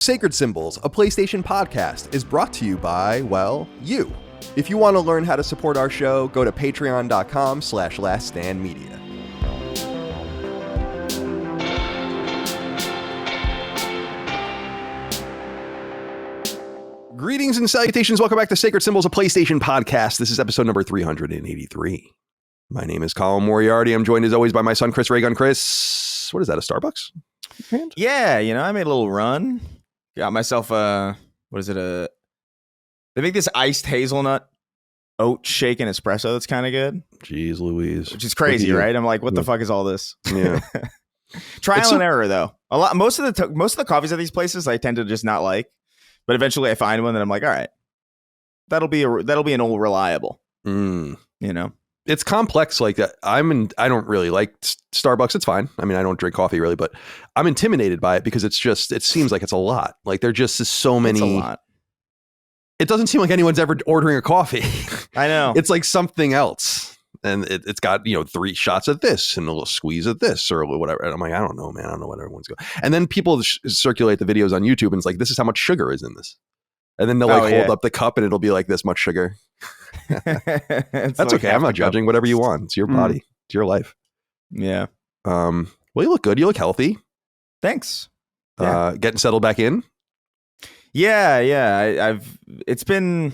Sacred Symbols, a PlayStation podcast, is brought to you by, well, you. If you want to learn how to support our show, go to patreon.com/laststandmedia. Greetings and salutations. Welcome back to Sacred Symbols, a PlayStation podcast. This is episode number 383. My name is Colin Moriarty. I'm joined as always by my son, Chris Raygun. Chris, what is that, a Starbucks? Yeah, I made a little run. Got myself they make this iced hazelnut oat shake and espresso that's kind of good. Jeez Louise. Which is crazy, right? I'm like, what the fuck is all this? Yeah. Trial and error, though. Most of the coffees at these places I tend to just not like. But eventually I find one that I'm like, all right, that'll be an old reliable. It's complex like that. I don't really like Starbucks. It's fine. I mean, I don't drink coffee really, but I'm intimidated by it because it seems like it's a lot. Like there just is so many. It's a lot. It doesn't seem like anyone's ever ordering a coffee. I know. It's like something else. And it's got, 3 shots of this and a little squeeze of this or whatever. And I'm like, I don't know, man. I don't know what everyone's going. And then people circulate the videos on YouTube and it's like, this is how much sugar is in this. And then they'll hold up the cup and it'll be like this much sugar. That's like okay. I'm not judging. Whatever you want. It's your body. It's your life. Yeah. Well, you look good. You look healthy. Thanks. Getting settled back in. Yeah. I've been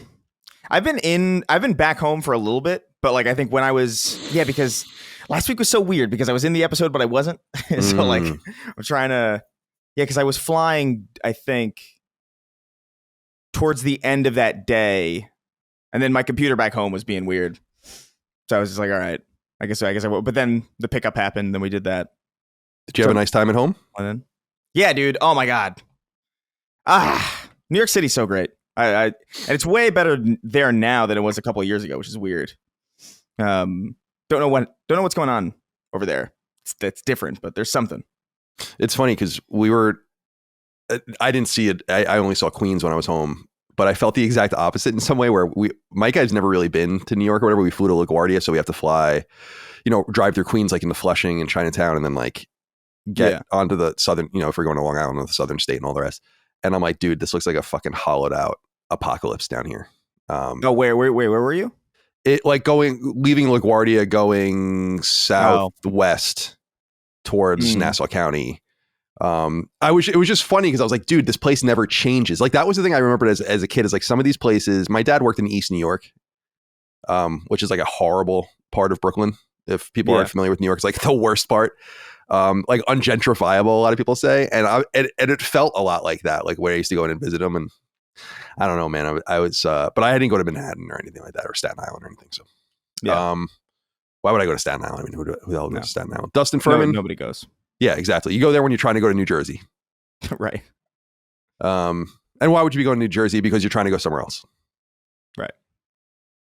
back home for a little bit, but like I think when I was because last week was so weird because I was in the episode but I wasn't. So like I'm trying to because I was flying I think towards the end of that day. And then my computer back home was being weird. So I was just like, all right, I guess I will. But then the pickup happened. Then we did that. Did you have a nice time at home? Yeah, dude. Oh, my God. New York City's so great. And it's way better there now than it was a couple of years ago, which is weird. Don't know what's going on over there. That's different, but there's something. It's funny because I didn't see it. I only saw Queens when I was home. But I felt the exact opposite in some way where Mike has never really been to New York or whatever. We flew to LaGuardia, so we have to fly, drive through Queens, like into Flushing and Chinatown, and then like get onto the southern, if we're going to Long Island or the southern state and all the rest. And I'm like, dude, this looks like a fucking hollowed out apocalypse down here. Where were you? It like leaving LaGuardia, going southwest towards Nassau County. It was just funny because I was like, dude, this place never changes. Like that was the thing I remembered as a kid is like some of these places. My dad worked in East New York, which is like a horrible part of Brooklyn. If people aren't familiar with New York, it's like the worst part, like ungentrifiable. A lot of people say, and it felt a lot like that, like where I used to go in and visit them. And I don't know, man, I was, but I didn't go to Manhattan or anything like that or Staten Island or anything. So, why would I go to Staten Island? I mean, who the hell goes to Staten Island? Dustin Furman? Nobody goes. Yeah, exactly. You go there when you're trying to go to New Jersey. Right. And why would you be going to New Jersey? Because you're trying to go somewhere else. Right.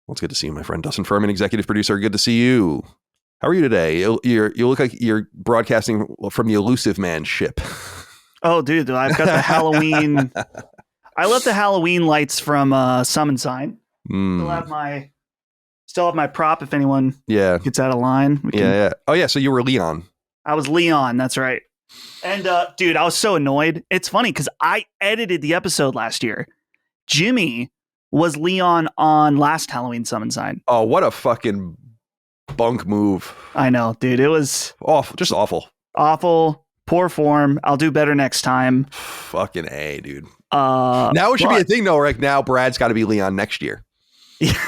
Well, it's good to see you, my friend. Dustin Furman, executive producer. Good to see you. How are you today? You look like you're broadcasting from the Elusive Man ship. Oh, dude, I've got the Halloween. I left the Halloween lights from Summon Sign. Still have my prop if anyone gets out of line. Oh, yeah. So you were Leon. I was Leon, that's right. And dude, I was so annoyed. It's funny because I edited the episode last year. Jimmy was Leon on last Halloween Summon Sign. Oh, what a fucking bunk move. I know, dude. It was awful. Just awful. Awful. Poor form. I'll do better next time. Fucking A, dude. Now it should be a thing though, right? Now Brad's got to be Leon next year.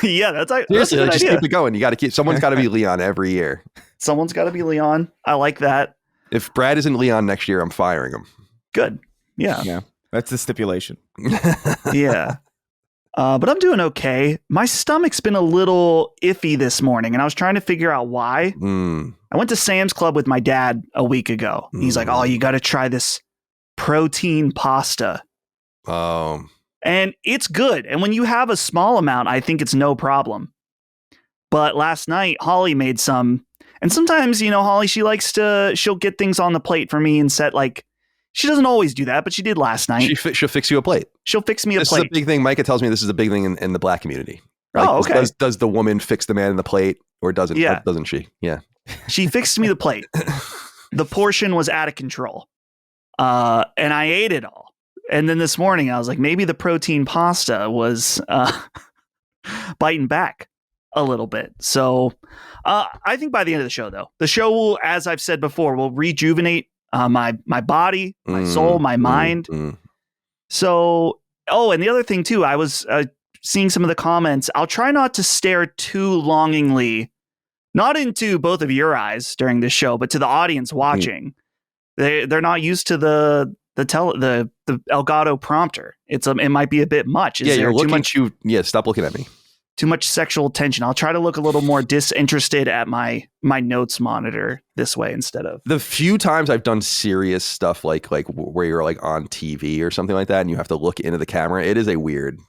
Yeah, that's a just good idea. Keep it going. You got to keep. Someone's got to be Leon every year. Someone's got to be Leon. I like that. If Brad isn't Leon next year, I'm firing him. Good. Yeah. That's the stipulation. Yeah. But I'm doing okay. My stomach's been a little iffy this morning, and I was trying to figure out why. I went to Sam's Club with my dad a week ago. He's like, "Oh, you got to try this protein pasta." And it's good. And when you have a small amount, I think it's no problem. But last night, Holly made some. And sometimes, Holly, she'll get things on the plate for me and set like, she doesn't always do that, but she did last night. She'll fix you a plate. She'll fix me a plate. This is a big thing. Micah tells me this is a big thing in the black community. Like, okay. Does the woman fix the man in the plate or doesn't? Yeah. Doesn't she? Yeah. She fixed me the plate. The portion was out of control. And I ate it all. And then this morning I was like, maybe the protein pasta was biting back a little bit. So I think by the end of the show, though, the show will, as I've said before, will rejuvenate my body, my soul, my mind. So, and the other thing too, I was seeing some of the comments. I'll try not to stare too longingly, not into both of your eyes during this show, but to the audience watching. They're not used to the Elgato prompter. It might be a bit much. You're looking too much. Stop looking at me. Too much sexual tension. I'll try to look a little more disinterested at my notes monitor this way instead of. The few times I've done serious stuff like where you're like on TV or something like that and you have to look into the camera, it is a weird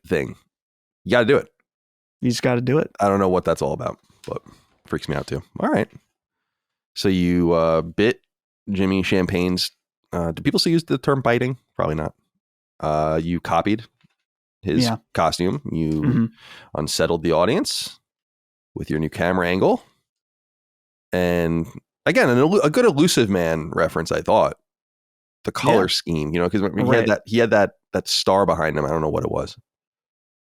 thing. You got to do it. You just got to do it. I don't know what that's all about, but freaks me out too. All right. So you bit Jimmy Champagne's. Do people still use the term biting? Probably not. You copied his costume. You unsettled the audience with your new camera angle. And again, a good Elusive Man reference, I thought. The color scheme, because he had that star behind him. I don't know what it was.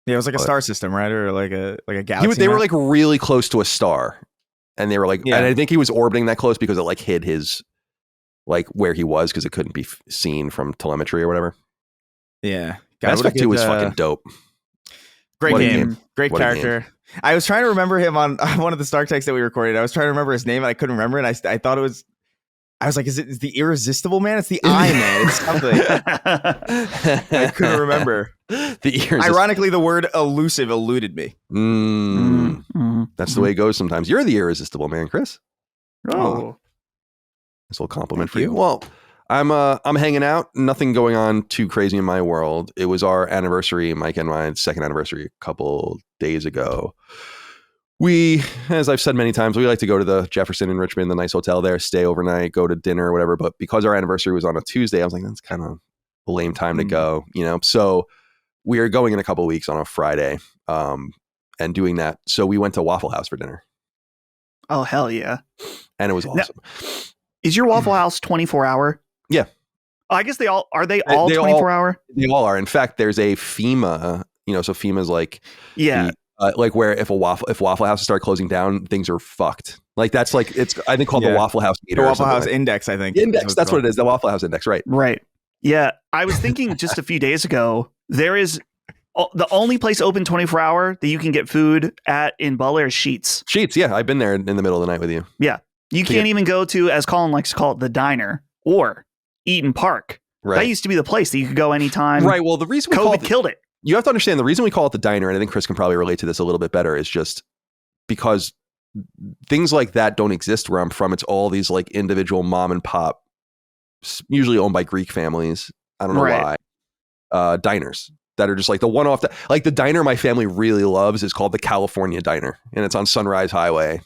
Yeah, it was like a star system, right? Or like a galaxy. They were like really close to a star. And they were like, and I think he was orbiting that close because it like hid his, like where he was because it couldn't be seen from telemetry or whatever. Yeah. Mass Effect 2 was fucking dope. Great game. Great character. I was trying to remember him on one of the Star Treks that we recorded. I was trying to remember his name and I couldn't remember it. And I thought it was, I was like, is it the Irresistible Man? It's the I Man. It's something. I couldn't remember. Ironically, the word elusive eluded me. That's the way it goes sometimes. You're the Irresistible Man, Chris. Oh. Nice little compliment for you. Well, I'm hanging out. Nothing going on too crazy in my world. It was our anniversary, Mike and my second anniversary a couple days ago. We, as I've said many times, we like to go to the Jefferson in Richmond, the nice hotel there, stay overnight, go to dinner or whatever. But because our anniversary was on a Tuesday, I was like, that's kind of a lame time to go, So we are going in a couple of weeks on a Friday and doing that. So we went to Waffle House for dinner. Oh, hell yeah. And it was awesome. Now, is your Waffle House 24-hour? Yeah. Oh, I guess they all 24-hour? They all are. In fact, there's a FEMA, so FEMA's like, like where if Waffle House start closing down, things are fucked. Like that's like I think called the Waffle House meter. The Waffle House Index, I think. Index. That's what it is. The Waffle House Index, right? Right. Yeah. I was thinking just a few days ago, there is the only place open 24-hour that you can get food at in Bel Air is Sheetz. Sheetz, yeah. I've been there in the middle of the night with you. Yeah. You can't even go to, as Colin likes to call it, the diner or Eaton Park. Right. That used to be the place that you could go anytime. Right. Well, the reason COVID killed it. You have to understand the reason we call it the diner, and I think Chris can probably relate to this a little bit better, is just because things like that don't exist where I'm from. It's all these like individual mom and pop, usually owned by Greek families. I don't know why. Diners that are just like the one-off. Like the diner my family really loves is called the California Diner, and it's on Sunrise Highway.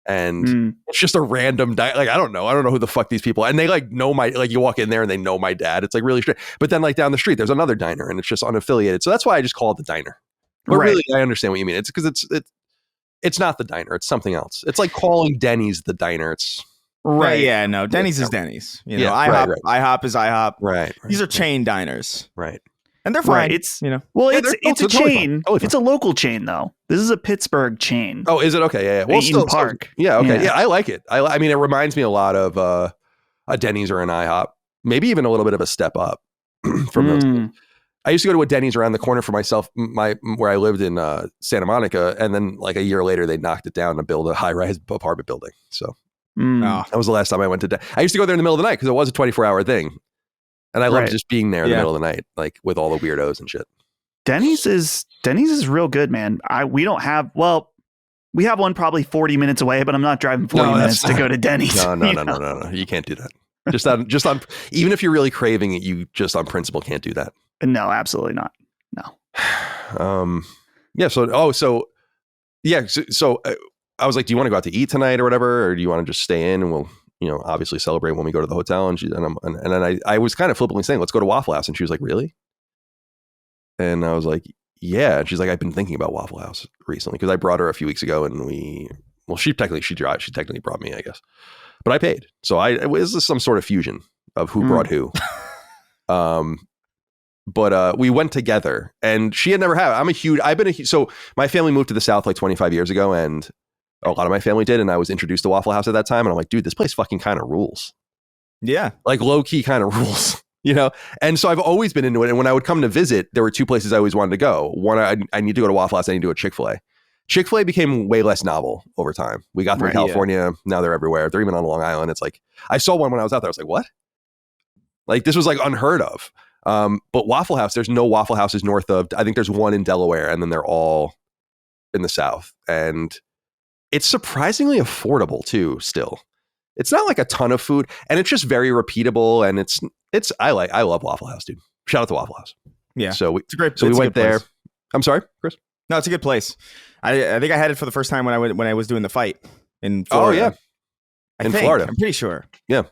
And it's just a random like I don't know who the fuck these people are. And they like know you walk in there and they know my dad. It's like really strange. But then like down the street there's another diner and it's just unaffiliated, so that's why I just call it the diner. But really I understand what you mean. It's because it's not the diner, it's something else. It's like calling Denny's the diner. It's yeah, no, Denny's is Denny's, IHOP is IHOP, right. These are chain diners, right? And they're fine. Right. It's it's a chain. It's a local chain though. This is a Pittsburgh chain. Oh, is it? Okay, yeah. Well, Eaton Park. Yeah, okay. Yeah, I like it. I mean, it reminds me a lot of a Denny's or an IHOP. Maybe even a little bit of a step up from those. I used to go to a Denny's around the corner for myself, where I lived in Santa Monica, and then like a year later they knocked it down to build a high-rise apartment building. So that was the last time I went to I used to go there in the middle of the night because it was a 24-hour thing. And I love just being there in the middle of the night, like with all the weirdos and shit. Denny's is real good, man. We have one probably 40 minutes away, but I'm not driving 40 minutes to go to Denny's. No. You can't do that. Just on even if you're really craving it, you just on principle can't do that. No, absolutely not. No. So I was like, do you want to go out to eat tonight or whatever, or do you want to just stay in and we'll obviously celebrate when we go to the hotel? And then I was kind of flippantly saying, let's go to Waffle House. And she was like, really? And I was like, yeah. And she's like, I've been thinking about Waffle House recently because I brought her a few weeks ago and she technically brought me, I guess, but I paid. So it was some sort of fusion of who brought who. But we went together, and she had never had it. So my family moved to the South like 25 years ago, and a lot of my family did, and I was introduced to Waffle House at that time, and I'm like, dude, this place fucking kind of rules. Yeah. Like low key kind of rules, you know? And so I've always been into it. And when I would come to visit, there were two places I always wanted to go. One, I need to go to Waffle House. I need to go to Chick-fil-A. Chick-fil-A became way less novel over time. We got them in California. Yeah. Now they're everywhere. They're even on Long Island. It's like, I saw one when I was out there. I was like, what? Like, this was like unheard of. But Waffle House, there's no Waffle Houses north of, I think there's one in Delaware, and then they're all in the South. And it's surprisingly affordable too, still. It's not like a ton of food, and it's just very repeatable. And I love Waffle House, dude. Shout out to Waffle House. Yeah. It's a great. So we went there. Place. I'm sorry, Chris. No, it's a good place. I think I had it for the first time when I was doing the fight in Florida. Oh yeah, in Florida. I'm pretty sure. Yeah.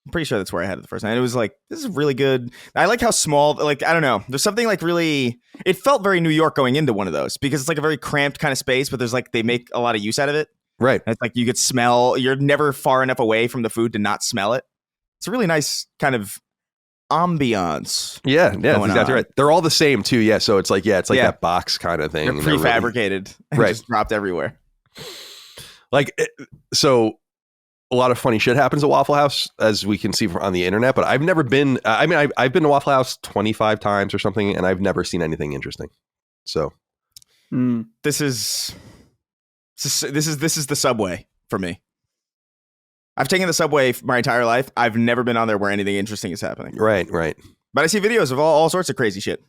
I'm pretty sure that's where I had it the first time. And it was like, this is really good. I like how small, like, I don't know. There's something like really, it felt very New York going into one of those because it's like a very cramped kind of space, but there's like, they make a lot of use out of it. Right. And it's like you could smell, you're never far enough away from the food to not smell it. It's a really nice kind of ambiance. Yeah, that's exactly right. They're all the same too. Yeah. So it's like that box kind of thing. They're prefabricated and just dropped everywhere. Like, so a lot of funny shit happens at Waffle House, as we can see on the internet, but I've never been, I've been to Waffle House 25 times or something, and I've never seen anything interesting. So this is the subway for me. I've taken the subway my entire life. I've never been on there where anything interesting is happening. Right. But I see videos of all sorts of crazy shit.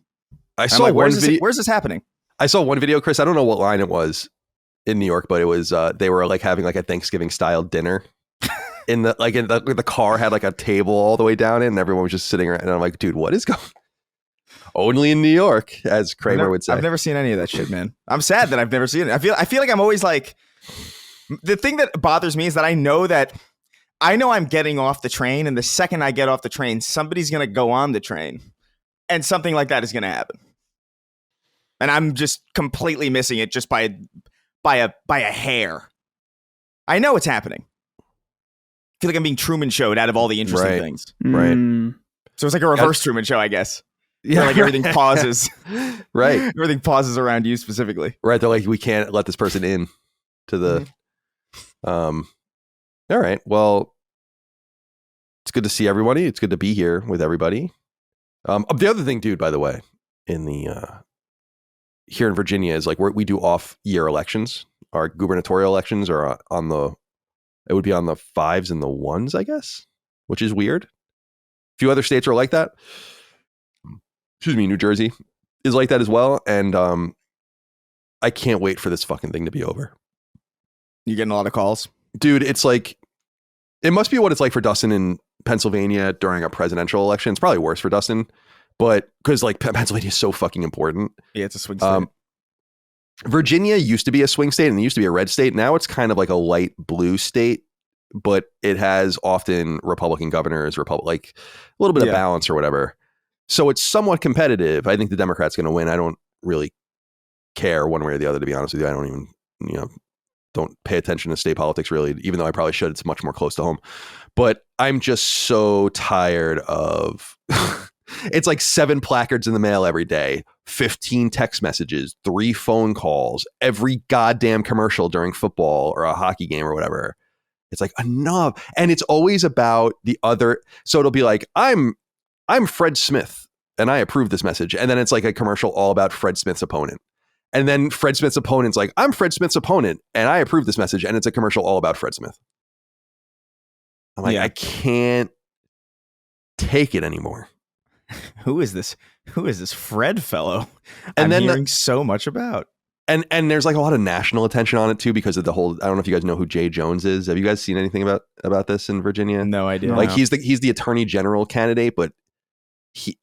I saw like, one video. Where's this happening? I saw one video, Chris. I don't know what line it was in New York, but it was they were like having like a Thanksgiving style dinner. In the car had like a table all the way down in, and everyone was just sitting around. And I'm like, dude, what is going? Only in New York, as Kramer would say. I've never seen any of that shit, man. I'm sad that I've never seen it. I feel like I'm always like, the thing that bothers me is that I know I'm getting off the train, and the second I get off the train, somebody's gonna go on the train, and something like that is gonna happen, and I'm just completely missing it just by a hair. I know it's happening. I feel like I'm being Truman Showed out of all the interesting things. Right. So it's like a reverse Truman Show, I guess. Yeah. Like everything pauses. Right. Everything pauses around you specifically. Right. They're like, we can't let this person in to the. All right. Well, it's good to see everybody. It's good to be here with everybody. The other thing, dude, by the way, in the here in Virginia is like we do off-year elections. Our gubernatorial elections are it would be on the 5s and the 1s, I guess, which is weird. A few other states are like that. Excuse me, New Jersey is like that as well. And I can't wait for this fucking thing to be over. You getting a lot of calls? Dude, it's like, it must be what it's like for Dustin in Pennsylvania during a presidential election. It's probably worse for Dustin, but because like Pennsylvania is so fucking important. Yeah, it's a swing state. Virginia used to be a swing state and it used to be a red state. Now it's kind of like a light blue state, but it has often Republican governors, like a little bit of balance or whatever. So it's somewhat competitive. I think the Democrats going to win. I don't really care one way or the other, to be honest with you. I don't even, don't pay attention to state politics really, even though I probably should. It's much more close to home. But I'm just so tired of it's like 7 placards in the mail every day, 15 text messages, 3 phone calls, every goddamn commercial during football or a hockey game or whatever. It's like enough. And it's always about the other. So it'll be like, I'm Fred Smith and I approve this message. And then it's like a commercial all about Fred Smith's opponent. And then Fred Smith's opponent's like, I'm Fred Smith's opponent and I approve this message. And it's a commercial all about Fred Smith. I'm like, I can't take it anymore. Who is this Fred fellow? And I'm hearing so much about. And there's like a lot of national attention on it too, because of the whole, I don't know if you guys know who Jay Jones is. Have you guys seen anything about this in Virginia? No idea. Like he's the attorney general candidate, but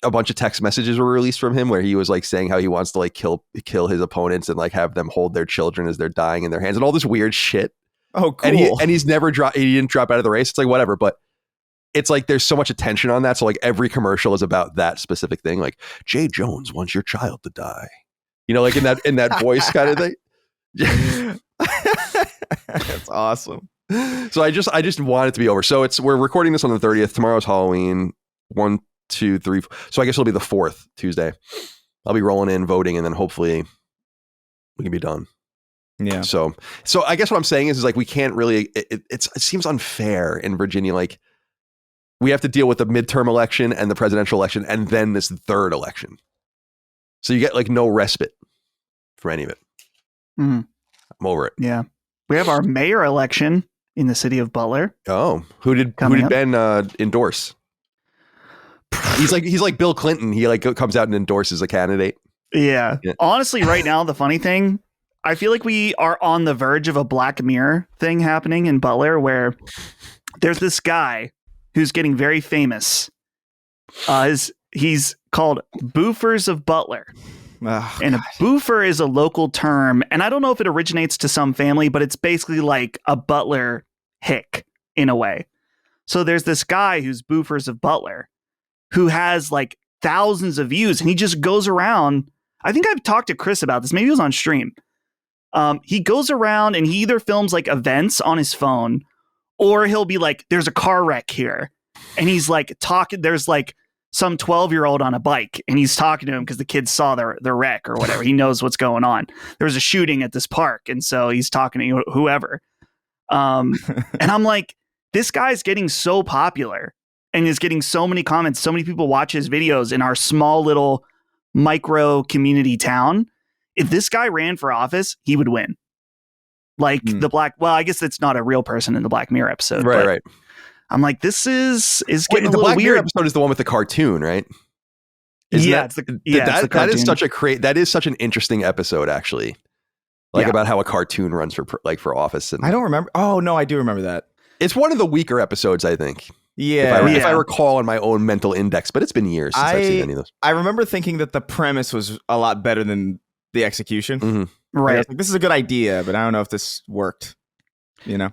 a bunch of text messages were released from him where he was like saying how he wants to like kill his opponents and like have them hold their children as they're dying in their hands and all this weird shit. Oh, cool. And he's never he didn't drop out of the race. It's like, whatever. But it's like, there's so much attention on that. So like every commercial is about that specific thing. Like Jay Jones wants your child to die, like in that voice kind of thing. That's awesome. So I just want it to be over. So we're recording this on the 30th. Tomorrow's Halloween. 2, 3. So I guess it'll be the 4th Tuesday. I'll be rolling in, voting, and then hopefully we can be done. Yeah. So I guess what I'm saying is like we can't really. It seems unfair in Virginia. Like we have to deal with the midterm election and the presidential election, and then this third election. So you get like no respite for any of it. Mm. I'm over it. Yeah. We have our mayor election in the city of Butler. Oh, who did Ben endorse? He's like Bill Clinton. He like comes out and endorses a candidate. Yeah. Honestly, right now, the funny thing, I feel like we are on the verge of a Black Mirror thing happening in Butler where there's this guy who's getting very famous. He's called Boofers of Butler. Oh, and a boofer is a local term. And I don't know if it originates to some family, but it's basically like a Butler hick in a way. So there's this guy who's Boofers of Butler who has like thousands of views, and he just goes around. I think I've talked to Chris about this. Maybe it was on stream. He goes around and he either films like events on his phone, or he'll be like, there's a car wreck here. And he's like talking, there's like some 12-year-old on a bike, and he's talking to him because the kids saw the wreck or whatever. He knows what's going on. There was a shooting at this park, and so he's talking to whoever. And I'm like, this guy's getting so popular and is getting so many comments. So many people watch his videos in our small little micro community town. If this guy ran for office, he would win. Like well, I guess it's not a real person in the Black Mirror episode. Right. I'm like, this is getting a the little Black weird. Mirror episode is the one with the cartoon, right? That is such an interesting episode, actually. About how a cartoon runs for office. And I don't remember. Oh no, I do remember that. It's one of the weaker episodes, I think. Yeah, if I recall on my own mental index, but it's been years since I've seen any of those. I remember thinking that the premise was a lot better than the execution. Mm-hmm. Right. I was like, this is a good idea, but I don't know if this worked.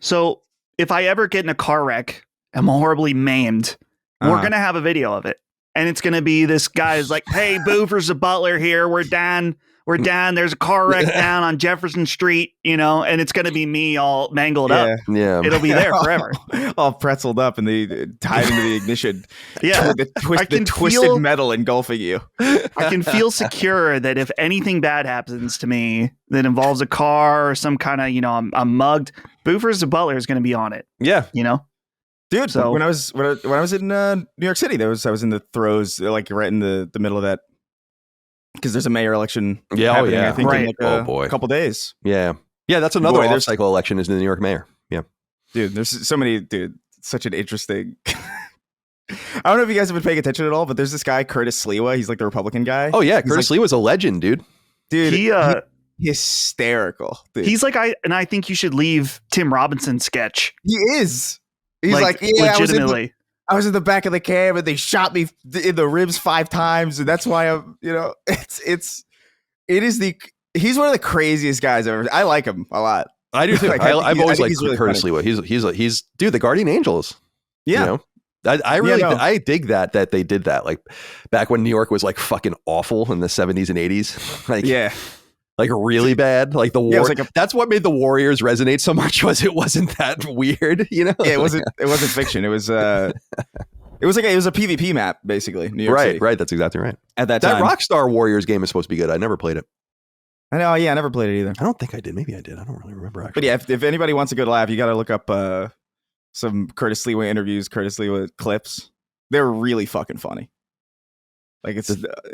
So if I ever get in a car wreck, I'm horribly maimed, we're going to have a video of it. And it's going to be this guy's like, hey, Boofers of Butler here. We're down. There's a car wreck down on Jefferson Street, and it's going to be me all mangled up. Yeah. It'll be there forever. all pretzeled up and tied into the ignition. Yeah. The twisted metal engulfing you. I can feel secure that if anything bad happens to me that involves a car or some kind of, I'm mugged, Boofers of Butler is going to be on it. Yeah. Dude, so when I was in New York City, I was in the throes, like right in the middle of that, because there's a mayor election. Happening, I think, in like a couple days. Yeah, that's another off-cycle election is the New York mayor. Yeah, dude, there's so many. Dude, such an interesting. I don't know if you guys have been paying attention at all, but there's this guy Curtis Sliwa. He's like the Republican guy. Oh yeah, Curtis Sliwa's a legend, dude. Dude, he's hysterical. Dude. He's like I think you should leave Tim Robinson's sketch. He is. He's like, yeah, legitimately. I was in the back of the cab and they shot me in the ribs 5 times, and that's why I'm, he's one of the craziest guys ever. I like him a lot. I do too. I've always liked Curtis Sliwa. He's dude, the Guardian Angels. Yeah. I dig that they did that, like back when New York was like fucking awful in the 70s and 80s. Like, yeah. Like really bad, like the war. That's what made the Warriors resonate so much. It wasn't that weird, Yeah, it wasn't fiction. It was a PvP map basically. New York City. Right. That's exactly right. At that time, Rockstar Warriors game is supposed to be good. I never played it. I know. Yeah, I never played it either. I don't think I did. Maybe I did. I don't really remember actually. But yeah, if anybody wants a good laugh, you got to look up some Curtis Sliwa interviews, Curtis Sliwa clips. They're really fucking funny. Like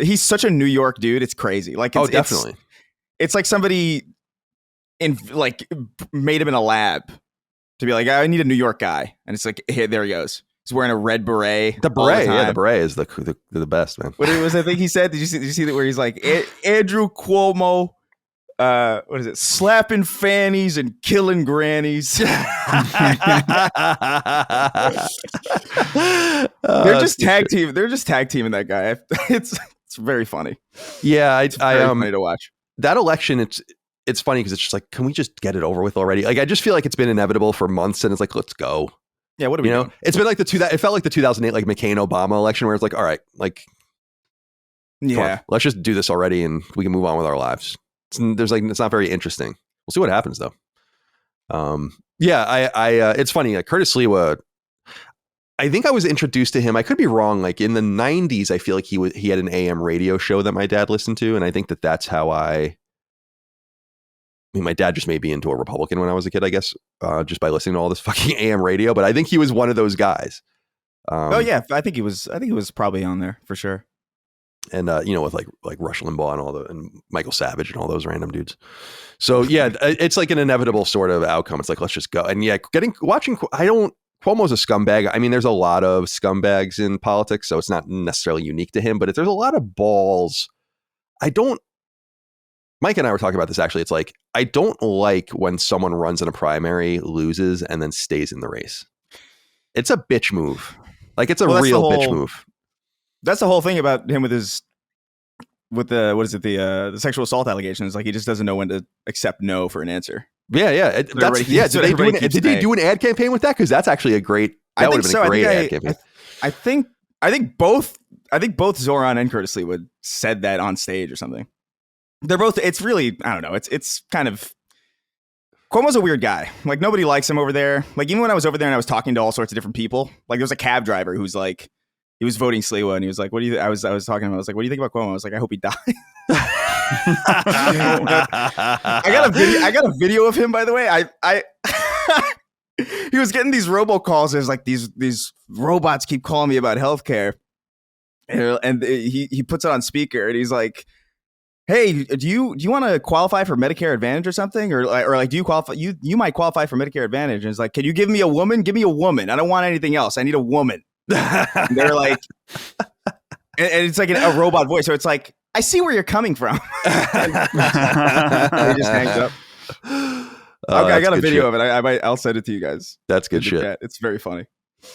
he's such a New York dude. It's crazy. Like definitely. It's like somebody made him in a lab to be like, I need a New York guy. And it's like, hey, there he goes. He's wearing a red beret. The beret, the beret is the best, man. What was I think he said? Did you see that where he's like, Andrew Cuomo, what is it? Slapping fannies and killing grannies. They're just tag team. They're just tag teaming that guy. It's very funny. Yeah, it's very funny to watch. That election, it's funny because it's just like, can we just get it over with already? Like, I just feel like it's been inevitable for months, and it's like, let's go. Yeah, what do we doing? It's been like it felt like the 2008 like McCain-Obama election where it's like, all right, like, yeah, let's just do this already and we can move on with our lives. It's not very interesting. We'll see what happens though. It's funny. Like Curtis Sliwa, I think I was introduced to him. I could be wrong. Like in the 90s, I feel like he had an AM radio show that my dad listened to. And I think that's how I mean, my dad just made me into a Republican when I was a kid, I guess, just by listening to all this fucking AM radio. But I think he was one of those guys. I think he was probably on there for sure. And with like Rush Limbaugh and Michael Savage and all those random dudes. So yeah, it's like an inevitable sort of outcome. It's like, let's just go. And yeah, Cuomo's a scumbag. I mean, there's a lot of scumbags in politics, so it's not necessarily unique to him, but there's a lot of balls. Mike and I were talking about this actually. It's like, I don't like when someone runs in a primary, loses, and then stays in the race. It's a bitch move. Like it's a real bitch move. That's the whole thing about him with the sexual assault allegations. Like he just doesn't know when to accept no for an answer. Yeah. Did they do an ad campaign with that? Because that's actually a great. That would have been a great ad campaign. I think both Zoran and Curtis Leewood said that on stage or something. They're both. It's really, I don't know. It's kind of. Cuomo's a weird guy. Like nobody likes him over there. Like even when I was over there and I was talking to all sorts of different people, like there was a cab driver who's like, he was voting Sliwa and he was like, "What do you?" I was talking to him. I was like, "What do you think about Cuomo?" I was like, "I hope he dies." I got a video of him, by the way. He was getting these robocalls. There's like these robots keep calling me about healthcare, and he puts it on speaker and he's like, "Hey, do you want to qualify for Medicare Advantage or something, or like do you qualify? You might qualify for Medicare Advantage." And it's like, "Can you give me a woman? Give me a woman. I don't want anything else. I need a woman." And they're like, and it's like a robot voice, so it's like, I see where you're coming from. He just hangs up. I got a video of it. I'll send it to you guys. That's good shit. Chat. It's very funny.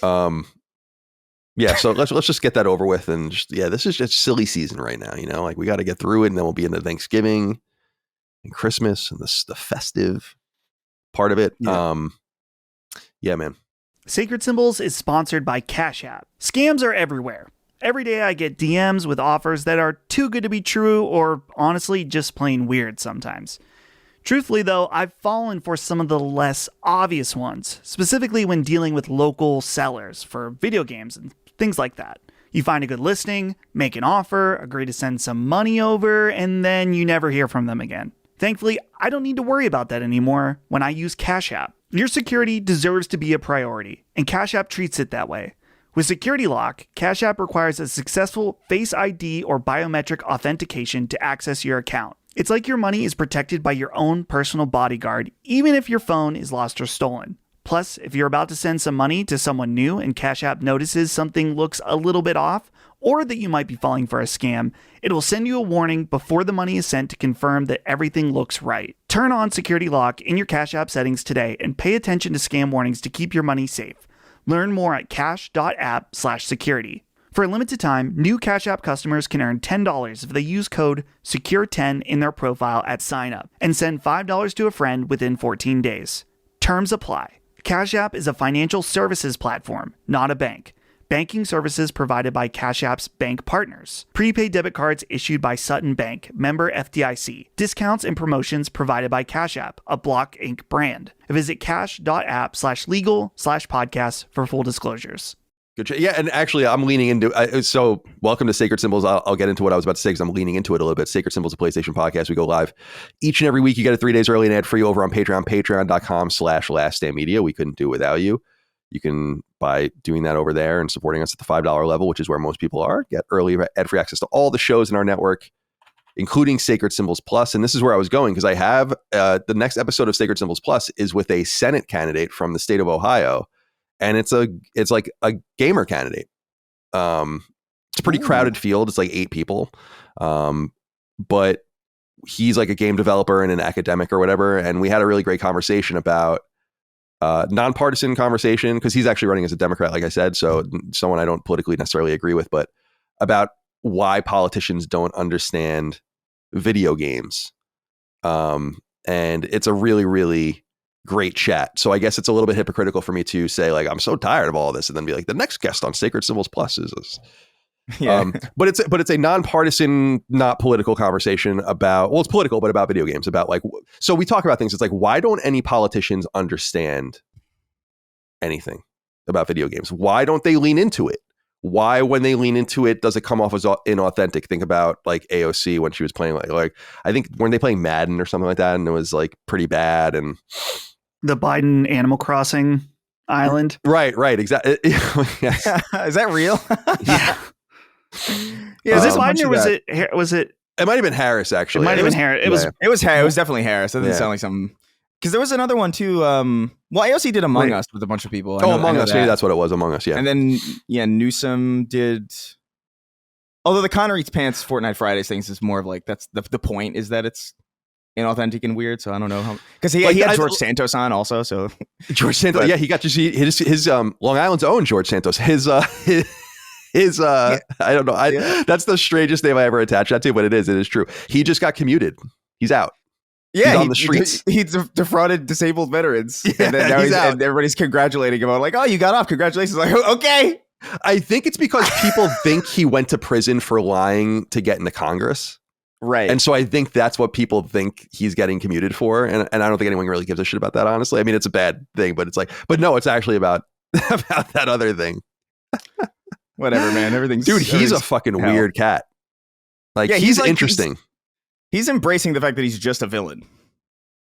Yeah. So let's just get that over with, and this is just silly season right now. Like we got to get through it, and then we'll be into Thanksgiving and Christmas and the festive part of it. Yeah, man. Sacred Symbols is sponsored by Cash App. Scams are everywhere. Every day I get DMs with offers that are too good to be true or honestly just plain weird sometimes. Truthfully though, I've fallen for some of the less obvious ones, specifically when dealing with local sellers for video games and things like that. You find a good listing, make an offer, agree to send some money over, and then you never hear from them again. Thankfully, I don't need to worry about that anymore when I use Cash App. Your security deserves to be a priority, and Cash App treats it that way. With Security Lock, Cash App requires a successful Face ID or biometric authentication to access your account. It's like your money is protected by your own personal bodyguard, even if your phone is lost or stolen. Plus, if you're about to send some money to someone new and Cash App notices something looks a little bit off, or that you might be falling for a scam, it will send you a warning before the money is sent to confirm that everything looks right. Turn on Security Lock in your Cash App settings today and pay attention to scam warnings to keep your money safe. Learn more at cash.app/security. For a limited time, new Cash App customers can earn $10 if they use code SECURE10 in their profile at sign up and send $5 to a friend within 14 days. Terms apply. Cash App is a financial services platform, not a bank. Banking services provided by Cash App's bank partners. Prepaid debit cards issued by Sutton Bank, member FDIC. Discounts and promotions provided by Cash App, a Block Inc. brand. Visit cash.app/legal/podcast for full disclosures. Good. Yeah, and actually, I'm leaning into. So, welcome to Sacred Symbols. I'll get into what I was about to say because I'm leaning into it a little bit. Sacred Symbols, a PlayStation podcast. We go live each and every week. You get it 3 days early and ad free over on Patreon. Patreon.com/LastStandMedia. We couldn't do it without you. You can, by doing that over there and supporting us at the $5 level, which is where most people are, get early ad-free access to all the shows in our network, including Sacred Symbols Plus. And this is where I was going because I have the next episode of Sacred Symbols Plus is with a Senate candidate from the state of Ohio. And it's like a gamer candidate. It's a pretty crowded field. It's like 8 people. But he's like a game developer and an academic or whatever. And we had a really great conversation about nonpartisan conversation because he's actually running as a Democrat, like I said. So someone I don't politically necessarily agree with, but about why politicians don't understand video games. And it's a really, really great chat. So I guess it's a little bit hypocritical for me to say like, I'm so tired of all this and then be like, the next guest on Sacred Symbols Plus is this. Yeah. But it's a nonpartisan, not political conversation about, well, it's political, but about video games, about like, so we talk about things. It's like, why don't any politicians understand anything? about video games. Why don't they lean into it? Why, when they lean into it, does it come off as inauthentic? Think about like AOC when she was playing like I think weren't they playing Madden or something like that, and it was like pretty bad. And the Biden Animal Crossing island, right, exactly. Is that real? Yeah. Yeah, is this Biden or was it? It might have been Harris actually. It might have been Harris. It was definitely Harris. That doesn't sound like something. Because there was another one too. Well, AOC did Among Us with a bunch of people. Among Us. Maybe that's what it was. Among Us. Yeah. And then Newsom did. Although the Connor Eats Pants Fortnite Fridays things is more of like that's the point is that it's inauthentic and weird. So I don't know how because he had George Santos on also. So George Santos. Yeah, he got to see his Long Island's own George Santos. His I don't know. That's the strangest name I ever attached that to, but it is true. He just got commuted. He's out. Yeah, he's on the streets. He defrauded disabled veterans. Yeah, and then now he's out. And everybody's congratulating him. Like, oh, you got off. Congratulations. Like, okay. I think it's because people think he went to prison for lying to get into Congress. Right. And so I think that's what people think he's getting commuted for. And I don't think anyone really gives a shit about that, honestly. I mean, it's a bad thing, but it's like, but no, it's actually about that other thing. Whatever, man. He's a fucking weird cat. Like, yeah, he's like, interesting. He's embracing the fact that he's just a villain.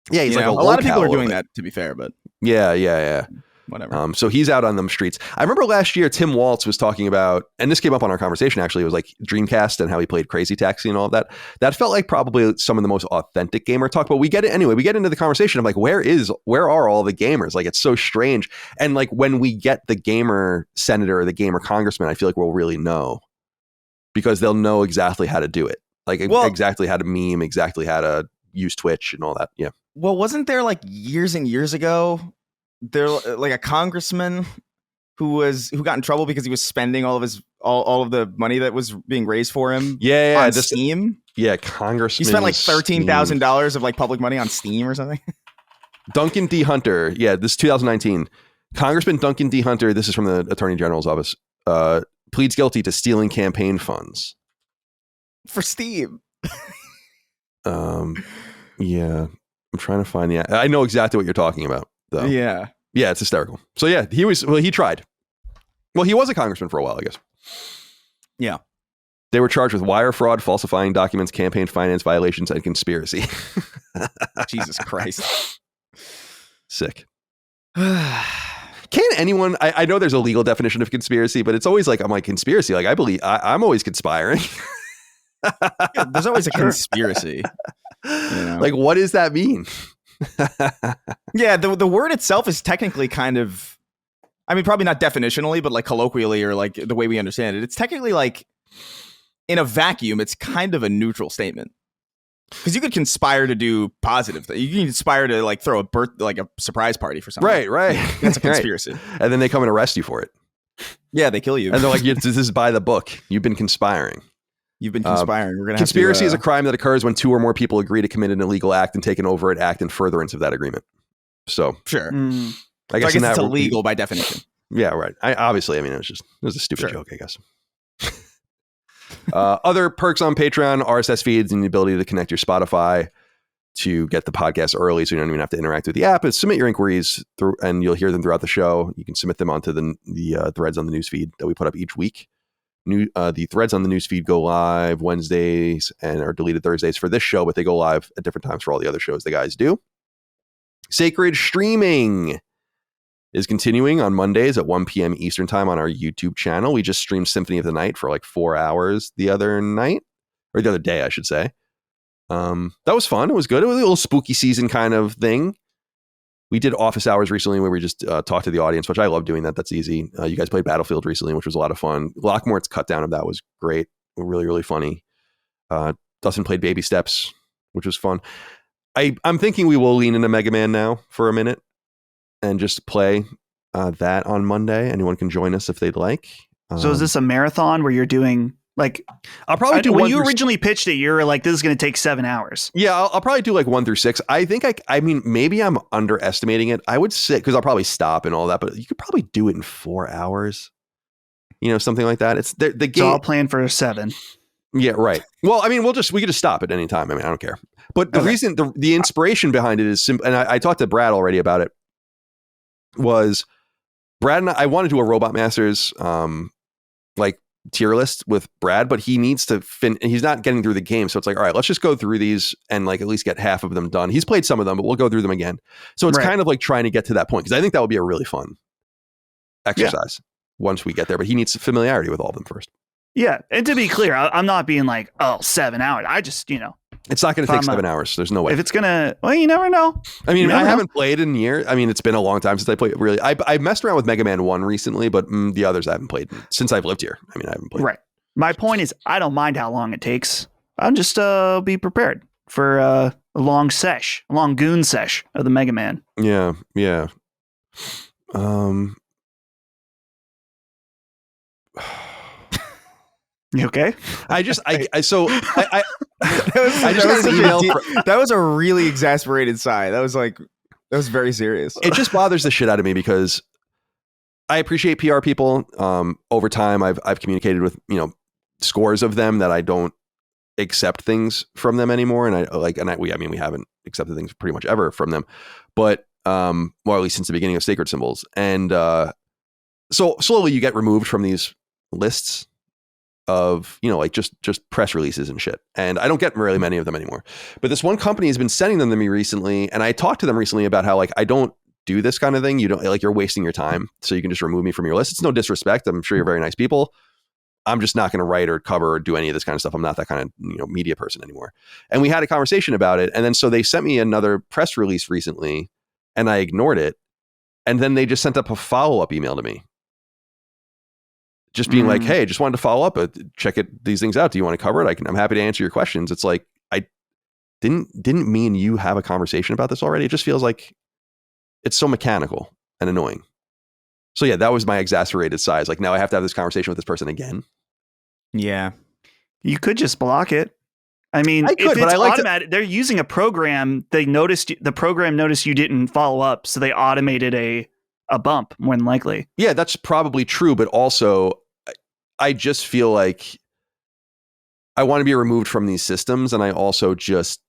Yeah, he's like a lot of people are doing that, to be fair, but yeah. Whatever. So he's out on them streets. I remember last year Tim Waltz was talking about, and this came up on our conversation actually, it was like Dreamcast and how he played Crazy Taxi and all of that. That felt like probably some of the most authentic gamer talk, but we get it anyway. We get into the conversation of like, where are all the gamers? Like, it's so strange. And like when we get the gamer senator or the gamer congressman, I feel like we'll really know because they'll know exactly how to do it. Like exactly how to meme, exactly how to use Twitch and all that. Yeah. Well, wasn't there like years and years ago, there like a congressman who got in trouble because he was spending all of the money that was being raised for him? On Steam. Yeah, congressman. He spent like $13,000 of like public money on Steam or something. Duncan D. Hunter. Yeah, this is 2019. Congressman Duncan D. Hunter. This is from the Attorney General's office. Pleads guilty to stealing campaign funds. For Steam. Yeah, I'm trying to find I know exactly what you're talking about, though. Yeah, it's hysterical. So yeah, he tried. Well, he was a congressman for a while, I guess. Yeah. They were charged with wire fraud, falsifying documents, campaign finance violations, and conspiracy. Jesus Christ. Sick. Can anyone, I know there's a legal definition of conspiracy, but it's always like, I'm like, conspiracy. Like, I believe I'm always conspiring. Yeah, there's always a conspiracy. Like, what does that mean? Yeah, the word itself is technically kind of, I mean, probably not definitionally, but like colloquially or like the way we understand it, it's technically like in a vacuum, it's kind of a neutral statement. Because you could conspire to do positive things. You can conspire to like throw a surprise party for something. Right. That's a conspiracy. Right. And then they come and arrest you for it. Yeah, they kill you. And they're like, this is by the book. You've been conspiring. We're gonna conspiracy is a crime that occurs when two or more people agree to commit an illegal act and take an overt act in furtherance of that agreement. So sure. I guess it's illegal by definition. Yeah, right. It was a stupid joke, I guess. Other perks on Patreon, RSS feeds, and the ability to connect your Spotify to get the podcast early, so you don't even have to interact with the app. Is submit your inquiries through, and you'll hear them throughout the show. You can submit them onto the threads on the newsfeed that we put up each week. The threads on the newsfeed go live Wednesdays and are deleted Thursdays for this show, but they go live at different times for all the other shows the guys do. Sacred Streaming is continuing on Mondays at 1 p.m. Eastern time on our YouTube channel. We just streamed Symphony of the Night for like 4 hours the other day, I should say. That was fun. It was good. It was a little spooky season kind of thing. We did office hours recently where we just talked to the audience, which I love doing that. That's easy. You guys played Battlefield recently, which was a lot of fun. Lockmore's cut down of that was great. Really, really funny. Dustin played Baby Steps, which was fun. I'm thinking we will lean into Mega Man now for a minute and just play that on Monday. Anyone can join us if they'd like. So is this a marathon where you're doing like, I'll probably do when you originally pitched it, you're like, this is going to take 7 hours. Yeah, I'll probably do like 1 through 6. I think I mean, maybe I'm underestimating it. I would say, because I'll probably stop and all that, but you could probably do it in 4 hours. Something like that. It's the game. So I'll plan for 7. Yeah, right. Well, I mean, we could just stop at any time. I mean, I don't care. But the reason, the inspiration behind it is simple. And I talked to Brad already about it. Was Brad and I want to do a Robot Masters like tier list with Brad, but he needs to he's not getting through the game. So it's like, all right, let's just go through these and like at least get half of them done. He's played some of them, but we'll go through them again. So it's kind of like trying to get to that point, because I think that would be a really fun exercise once we get there. But he needs familiarity with all of them first. Yeah. And to be clear, I'm not being like, 7 hours. I just, it's not going to take 7 hours. There's no way. If it's going to, well, you never know. I mean, I haven't played in years. I mean, it's been a long time since I played. Really, I messed around with Mega Man 1 recently, but the others I haven't played since I've lived here. I mean, I haven't played. Right. My point is, I don't mind how long it takes. I'll just be prepared for a long goon sesh of the Mega Man. Yeah. You okay? That was a really exasperated sigh. That was very serious. It just bothers the shit out of me because I appreciate PR people. Over time, I've communicated with scores of them that I don't accept things from them anymore, and we haven't accepted things pretty much ever from them, but well, at least since the beginning of Sacred Symbols, and so slowly you get removed from these lists of like just press releases and shit, and I don't get really many of them anymore. But this one company has been sending them to me recently, and I talked to them recently about how like I don't do this kind of thing. You don't like, you're wasting your time, so you can just remove me from your list. It's no disrespect. I'm sure you're very nice people. I'm just not going to write or cover or do any of this kind of stuff. I'm not that kind of media person anymore. And we had a conversation about it, and then so they sent me another press release recently, and I ignored it, and then they just sent up a follow-up email to me. Just being like, hey, just wanted to follow up, check these things out. Do you want to cover it? I'm happy to answer your questions. It's like, I didn't me and you have a conversation about this already? It just feels like it's so mechanical and annoying. So yeah, that was my exasperated size. Like now I have to have this conversation with this person again. Yeah. You could just block it. I mean, I could, if it's automatic, they're using a program. The program noticed you didn't follow up, so they automated a bump more than likely. Yeah, that's probably true. But also, I just feel like I want to be removed from these systems, and I also just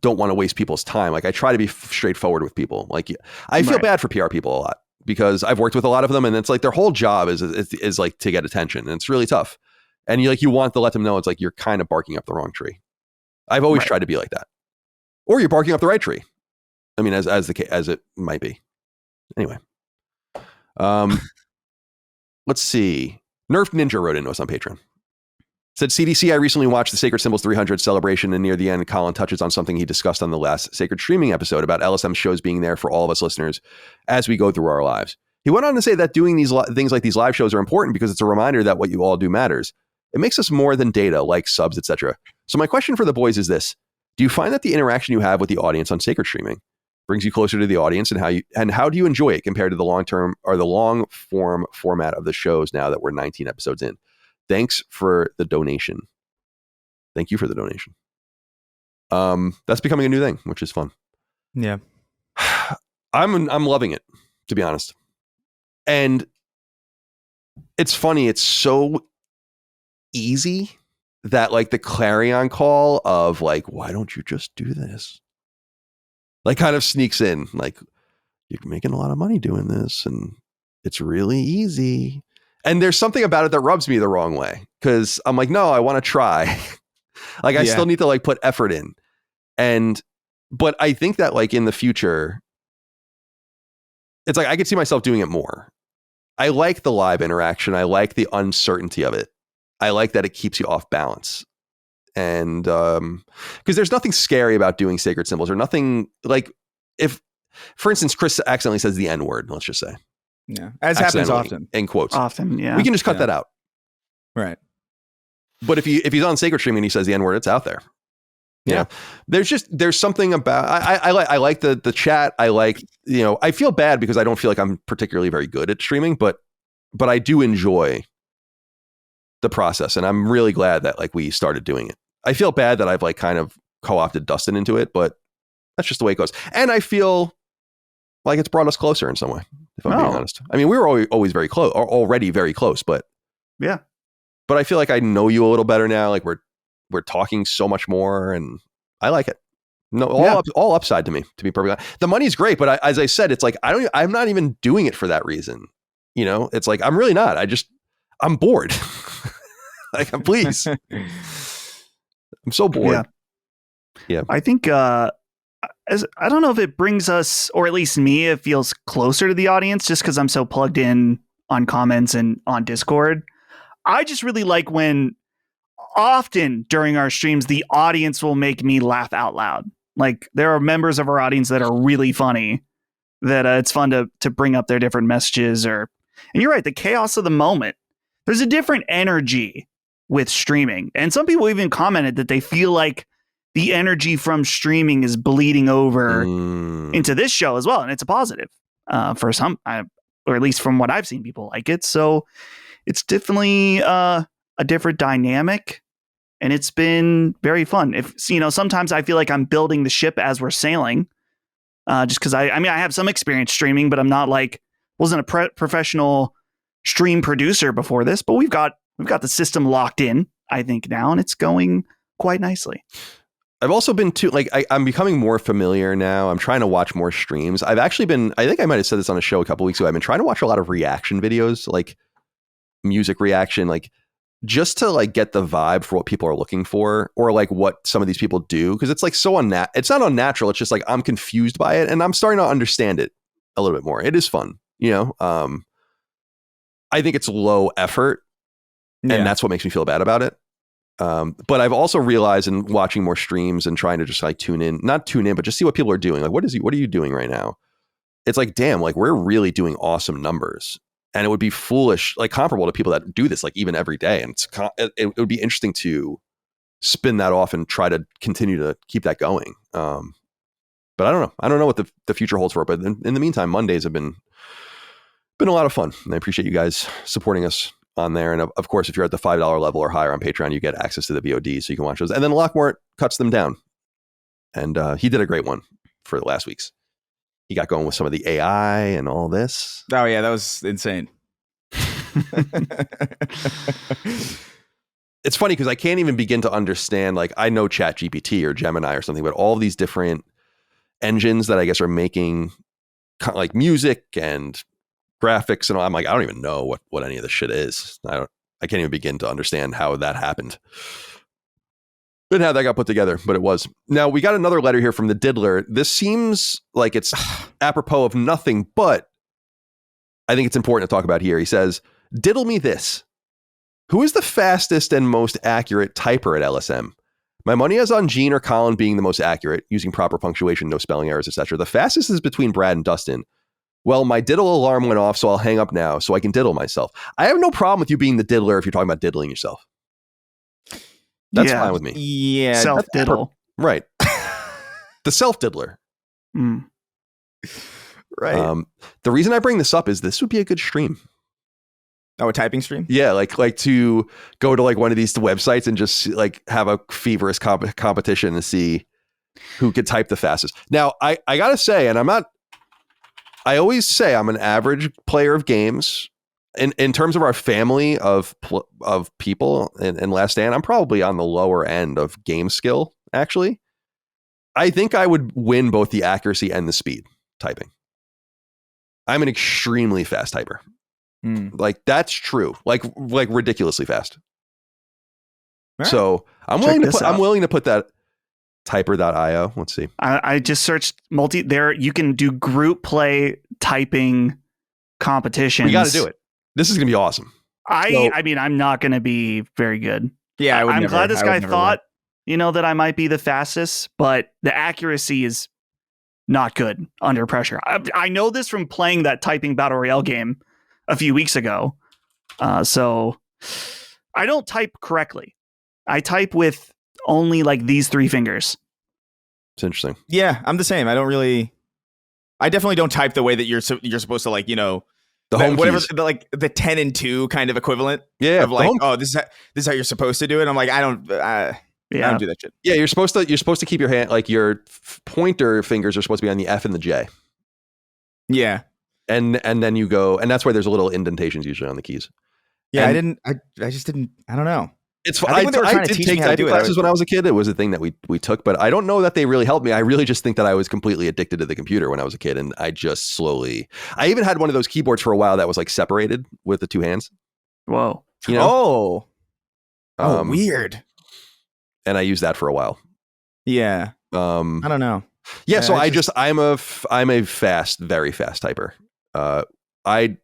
don't want to waste people's time. Like I try to be straightforward with people. Like I feel bad for PR people a lot because I've worked with a lot of them, and it's like their whole job is like to get attention, and it's really tough. And you want to let them know it's like you're kind of barking up the wrong tree. I've always tried to be like that, or you're barking up the right tree. I mean, as it might be. Anyway, let's see. Nerf Ninja wrote into us on Patreon. Said, CDC, I recently watched the Sacred Symbols 300 celebration, and near the end, Colin touches on something he discussed on the last Sacred Streaming episode about LSM shows being there for all of us listeners as we go through our lives. He went on to say that doing these things like these live shows are important because it's a reminder that what you all do matters. It makes us more than data, like subs, etc. So my question for the boys is this. Do you find that the interaction you have with the audience on Sacred Streaming brings you closer to the audience, and how do you enjoy it compared to the long-term or the long-form format of the shows now that we're 19 episodes in? Thanks for the donation. Thank you for the donation. That's becoming a new thing, which is fun. Yeah. I'm loving it, to be honest. And it's funny, it's so easy that like the clarion call of like, why don't you just do this? Like kind of sneaks in, like you're making a lot of money doing this and it's really easy. And there's something about it that rubs me the wrong way because I'm like, no, I want to try. Like I still need to like put effort in. But I think that like in the future, it's like I could see myself doing it more. I like the live interaction. I like the uncertainty of it. I like that it keeps you off balance. And because there's nothing scary about doing Sacred Symbols or nothing like if, for instance, Chris accidentally says the N word, let's just say. Yeah. As happens often. In quotes. Often, yeah. We can just cut that out. Right. But if he's on Sacred Streaming and he says the N word, it's out there. Yeah. There's something about I like the chat. I like, I feel bad because I don't feel like I'm particularly very good at streaming, but I do enjoy the process, and I'm really glad that like we started doing it. I feel bad that I've like kind of co-opted Dustin into it, but that's just the way it goes. And I feel like it's brought us closer in some way, if I'm being honest. I mean, we were always very close, or already very close, but yeah. But I feel like I know you a little better now. Like we're talking so much more, and I like it. No, all upside to me, to be perfectly honest. The money's great, but as I said, it's like I'm not even doing it for that reason. You know, it's like I'm really not. I'm bored. Like, please. I'm so bored. Yeah. I think I don't know if it brings us, or at least me, it feels closer to the audience just because I'm so plugged in on comments and on Discord. I just really like when often during our streams, the audience will make me laugh out loud. Like, there are members of our audience that are really funny that it's fun to bring up their different messages. And you're right, the chaos of the moment. There's a different energy with streaming. And some people even commented that they feel like the energy from streaming is bleeding over into this show as well. And it's a positive for some, or at least from what I've seen, people like it. So it's definitely a different dynamic. And it's been very fun. Sometimes I feel like I'm building the ship as we're sailing, just because I have some experience streaming, but I'm not wasn't a professional stream producer before this. But we've got the system locked in, I think, now, and it's going quite nicely. I've also been I'm becoming more familiar now. I'm trying to watch more streams. I've actually been, I think I might have said this on a show a couple weeks ago. I've been trying to watch a lot of reaction videos, like music reaction, like just to get the vibe for what people are looking for, or what some of these people do. Cause it's so it's not unnatural. It's just I'm confused by it, and I'm starting to understand it a little bit more. It is fun. I think it's low effort, and that's what makes me feel bad about it. But I've also realized in watching more streams and trying to just not tune in, but just see what people are doing. What are you doing right now? It's damn, we're really doing awesome numbers, and it would be foolish, comparable to people that do this, even every day. And it would be interesting to spin that off and try to continue to keep that going. But I don't know. I don't know what the future holds for it. But in the meantime, Mondays have been a lot of fun, and I appreciate you guys supporting us on there. And of course, if you're at the $5 level or higher on Patreon, you get access to the VOD, so you can watch those. And then Lockmore cuts them down, and he did a great one for last week's. He got going with some of the AI and all this. Oh yeah, that was insane. It's funny because I can't even begin to understand. I know ChatGPT or Gemini or something, but all these different engines that I guess are making music and graphics and all. I'm I don't even know what any of this shit is. I can't even begin to understand how that happened and how that got put together, but it was. Now we got another letter here from the Diddler. This seems like it's apropos of nothing, but I think it's important to talk about here. He says, "Diddle me this. Who is the fastest and most accurate typer at LSM? My money is on Gene or Colin being the most accurate, using proper punctuation, no spelling errors, etc. The fastest is between Brad and Dustin. Well, my diddle alarm went off, so I'll hang up now so I can diddle myself." I have no problem with you being the diddler if you're talking about diddling yourself. That's fine with me. Yeah. Self-diddle. Right. The self-diddler. Mm. Right. The reason I bring this up is this would be a good stream. Oh, a typing stream? Yeah, like to go to one of these websites and just have a feverish competition to see who could type the fastest. Now, I gotta say, and I always say I'm an average player of games. In terms of our family of people in Last Stand, I'm probably on the lower end of game skill, actually. I think I would win both the accuracy and the speed typing. I'm an extremely fast typer. That's true. Ridiculously fast. Right. So I'm willing to put that typer.io. Let's see. I just searched there. You can do group play typing competitions. We got to do it. This is going to be awesome. I'm not going to be very good. Yeah. I'm glad this guy thought, that I might be the fastest, but the accuracy is not good under pressure. I know this from playing that typing battle royale game a few weeks ago. So I don't type correctly. I type with only these three fingers. It's interesting. Yeah, I'm the same. I definitely don't type the way that you're supposed to the home whatever keys. The 10 and 2 kind of equivalent. Yeah. Of this is how you're supposed to do it. I'm I don't do that shit. Yeah, you're supposed to keep your hand your pointer fingers are supposed to be on the F and the J. Yeah. And then you go, and that's why there's a little indentations usually on the keys. Yeah, I just didn't. I don't know. It's I did take typing classes when I was a kid. It was a thing that we took, but I don't know that they really helped me. I really just think that I was completely addicted to the computer when I was a kid, and I just slowly. I even had one of those keyboards for a while that was like separated with the two hands. Whoa! You know? Weird. And I used that for a while. Yeah. I don't know. Yeah. So I'm a very fast typer. I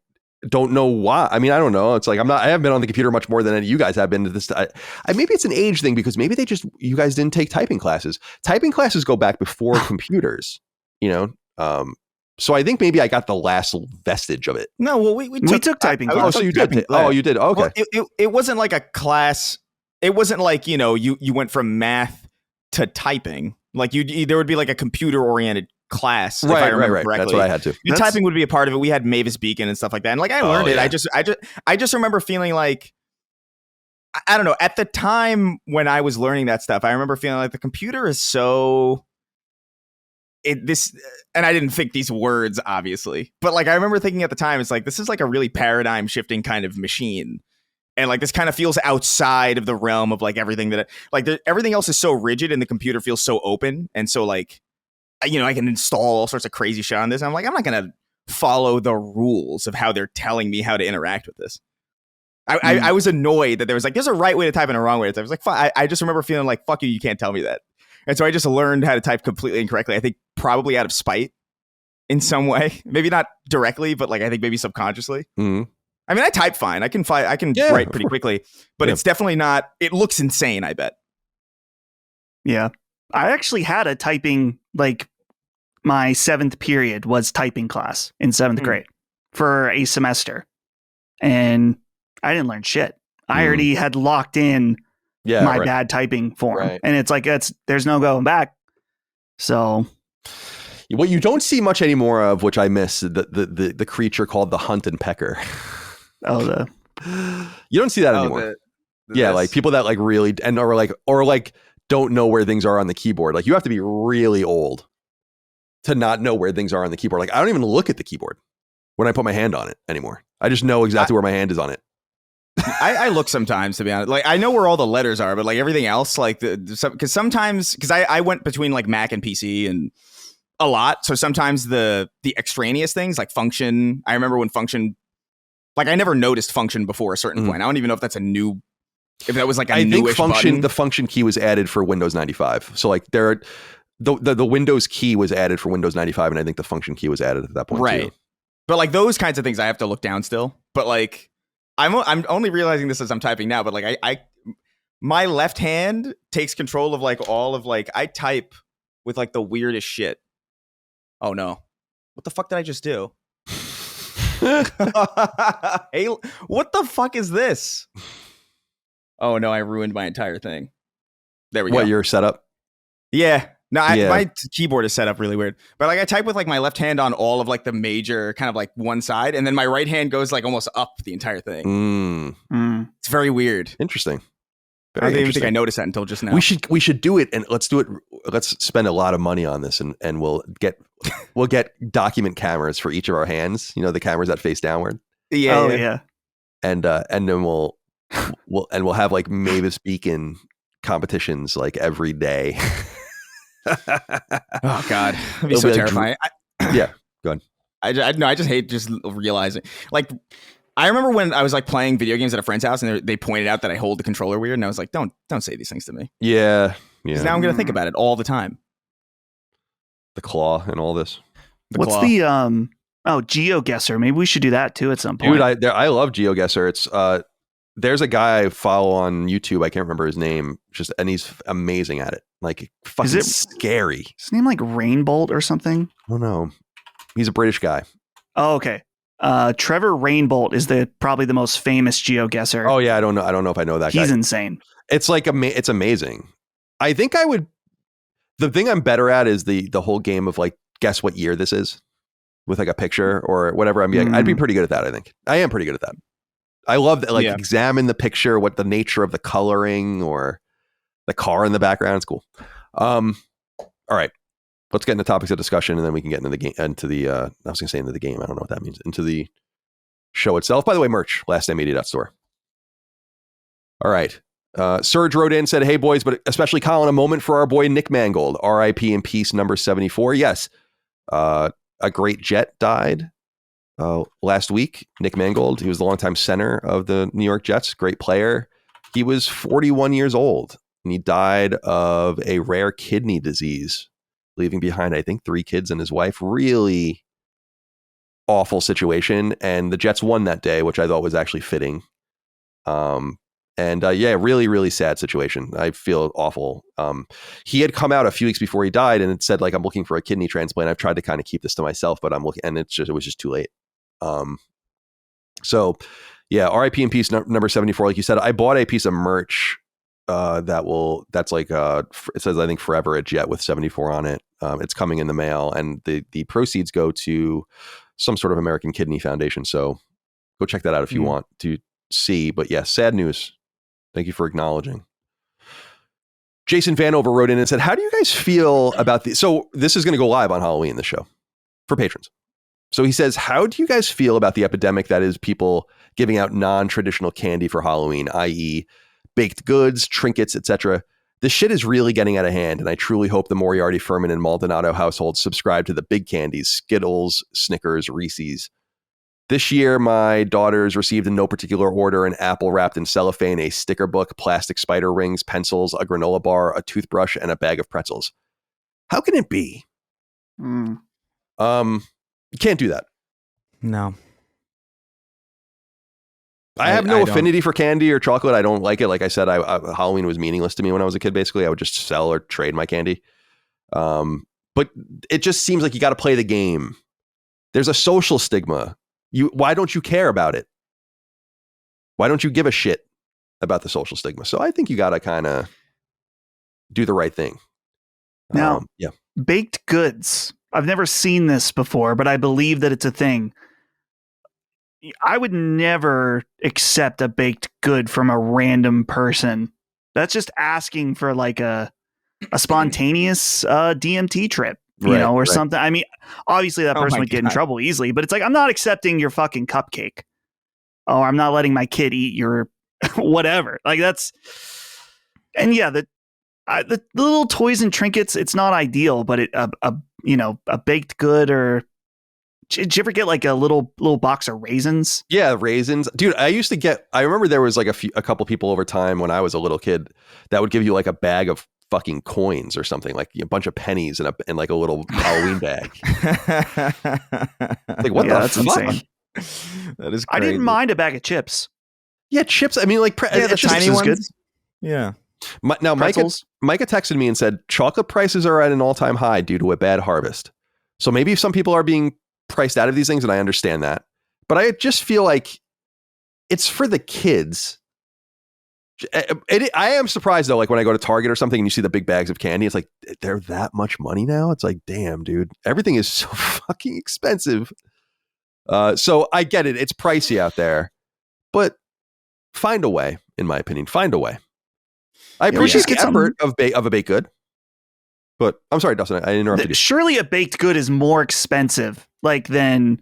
don't know why. I mean, I don't know. It's like I haven't been on the computer much more than any of you guys have been. Maybe it's an age thing because maybe you guys didn't take typing classes. Typing classes go back before computers, you know? So I think maybe I got the last vestige of it. No, well, we took typing classes. Oh, so you did. Oh, you did. Okay. Well, it wasn't like a class. It wasn't like, you know, you went from math to typing. Like there would be like a computer oriented class. Right, if I remember right. correctly. That's what I had to. Typing would be a part of it. We had Mavis Beacon and stuff like that. And like I learned it. I just remember feeling like, I don't know, at the time when I was learning that stuff, I remember feeling like the computer is so and I didn't think these words, obviously, but like I remember thinking at the time, it's like, this is like a really paradigm shifting kind of machine. And like this kind of feels outside of the realm of like everything everything else is so rigid and the computer feels so open. And so like, you know, I can install all sorts of crazy shit on this. And I'm like, I'm not going to follow the rules of how they're telling me how to interact with this. I was annoyed that there was like, there's a right way to type and a wrong way to type. I was like, I just remember feeling like, fuck you, you can't tell me that. And so I just learned how to type completely incorrectly. I think probably out of spite in some way, maybe not directly, but like, I think maybe subconsciously. Mm-hmm. I mean, I type fine. I can write pretty quickly, but it's definitely not. It looks insane, I bet. Yeah. I actually had a typing, like my 7th period was typing class in 7th grade for a semester. And I didn't learn shit. I already had locked in my bad typing form. Right. And it's like, there's no going back. So what you don't see much anymore of, which I miss, the creature called the hunt and pecker. Oh, you don't see that anymore. Like people that like really or like don't know where things are on the keyboard. Like you have to be really old to not know where things are on the keyboard. Like I don't even look at the keyboard when I put my hand on it anymore. I just know exactly where my hand is on it. I look sometimes, to be honest. Like I know where all the letters are, but like everything else, like because sometimes I went between like Mac and PC and a lot. So sometimes the extraneous things like function. I remember when function. Like I never noticed function before a certain point. I don't even know if that's if that was like a newish button. The function key was added for Windows 95. So like the Windows key was added for Windows 95, and I think the function key was added at that point too. But like those kinds of things, I have to look down still. But like I'm only realizing this as I'm typing now. But like my left hand takes control of like all of like I type with like the weirdest shit. Oh no! What the fuck did I just do? Hey, what the fuck is this? Oh no, I ruined my entire thing. There we go. What, your setup? Yeah. No, my keyboard is set up really weird. But like I type with like my left hand on all of like the major kind of like one side, and then my right hand goes like almost up the entire thing. It's very weird. Interesting. I didn't even think I noticed that until just now. We should do it, and let's do it. Let's spend a lot of money on this, and we'll get document cameras for each of our hands. You know, the cameras that face downward. Yeah. And then we'll have like Mavis Beacon competitions like every day. Oh God, that'd be so terrifying. Yeah, go ahead. I just hate just realizing like. I remember when I was like playing video games at a friend's house and they pointed out that I hold the controller weird, and I was like, don't say these things to me. Yeah. Because now I'm going to think about it all the time. The claw and all this. What's the GeoGuessr? Maybe we should do that too at some point. Dude, I love GeoGuessr. It's there's a guy I follow on YouTube. I can't remember his name. And he's amazing at it. Like fucking scary. Is his name like Rainbolt or something? I don't know. He's a British guy. Oh, okay. Trevor Rainbolt is probably the most famous GeoGuessr. Oh yeah, I don't know if I know that guy. He's insane. It's like it's amazing. I think I would. The thing I'm better at is the whole game of like guess what year this is with like a picture or whatever. I'd be pretty good at that. I think I am pretty good at that. I love that. Like examine the picture, what the nature of the coloring or the car in the background. It's cool. All right. Let's get into topics of discussion, and then we can get into the game. I was going to say into the game. I don't know what that means. Into the show itself. By the way, merch. LastNightMedia.store. All right. Serge wrote in, said, "Hey boys, but especially Colin, a moment for our boy Nick Mangold, R.I.P. in peace, number 74." Yes, a great Jet died last week. Nick Mangold, he was the longtime center of the New York Jets, great player. He was 41 years old, and he died of a rare kidney disease, leaving behind, I think, 3 kids and his wife. Really awful situation, and the Jets won that day, which I thought was actually fitting. Really, really sad situation. I feel awful. He had come out a few weeks before he died and it said, like, I'm looking for a kidney transplant. I've tried to kind of keep this to myself, but I'm looking, and it was just too late. RIP in peace, number 74. Like you said, I bought a piece of merch that's like it says, I think, Forever a Jet with 74 on it. It's coming in the mail, and the proceeds go to some sort of American Kidney Foundation. So go check that out if you want to see. But yeah, sad news. Thank you for acknowledging. Jason Vanover wrote in and said, "How do you guys feel about the?" So this is going to go live on Halloween, this show, for patrons. So he says, "How do you guys feel about the epidemic that is people giving out non-traditional candy for Halloween, i.e. baked goods, trinkets, etc.? This shit is really getting out of hand, and I truly hope the Moriarty, Furman, and Maldonado households subscribe to the big candies, Skittles, Snickers, Reese's. This year, my daughters received in no particular order an apple wrapped in cellophane, a sticker book, plastic spider rings, pencils, a granola bar, a toothbrush, and a bag of pretzels. How can it be?" You can't do that. No. I have no affinity for candy or chocolate. I don't like it. Like I said, Halloween was meaningless to me when I was a kid, basically. I would just sell or trade my candy. But it just seems like you got to play the game. There's a social stigma. Why don't you care about it? Why don't you give a shit about the social stigma? So I think you got to kind of do the right thing. Now, baked goods. I've never seen this before, but I believe that it's a thing. I would never accept a baked good from a random person. That's just asking for like a spontaneous DMT trip. Or something. I mean, obviously that person would get in trouble easily, but it's like, I'm not accepting your fucking cupcake. Oh, I'm not letting my kid eat your whatever. Like that's, and yeah, the little toys and trinkets, it's not ideal, but a baked good, or did you ever get like a little box of raisins? Yeah, raisins. Dude, I remember there was like a couple people over time when I was a little kid that would give you like a bag of fucking coins or something, like a bunch of pennies in like a little Halloween bag. Like, what the that's fuck? Insane. That is crazy. I didn't mind a bag of chips. Yeah, chips. I mean, like, the tiny ones. Good. Yeah. Now, Micah texted me and said chocolate prices are at an all-time high due to a bad harvest. So maybe some people are being priced out of these things, and I understand that. But I just feel like it's for the kids. I am surprised though, like when I go to Target or something and you see the big bags of candy, it's like, they're that much money now? It's like, damn, dude, everything is so fucking expensive. So I get it. It's pricey out there, but find a way, in my opinion. Find a way. I appreciate the effort of a baked good. But I'm sorry, Dustin, I interrupted you. Surely a baked good is more expensive, than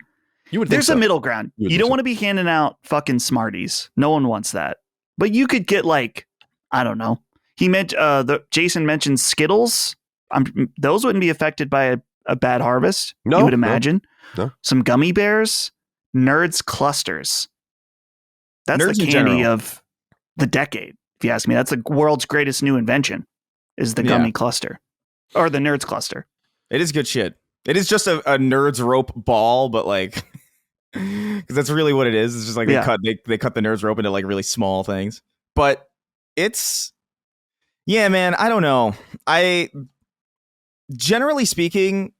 you would. There's a middle ground. You don't want to be handing out fucking Smarties. No one wants that. But you could get I don't know. He meant Jason mentioned Skittles. Those wouldn't be affected by a bad harvest. No, you would imagine. No. Some gummy bears, Nerds clusters. That's Nerds the candy of the decade. If you ask me, that's the world's greatest new invention. Is the gummy cluster or the Nerds cluster? It is good shit. It is just a Nerds rope ball, but because that's really what it is. It's just like they cut the Nerds rope into like really small things. But it's, man, I don't know. Generally speaking,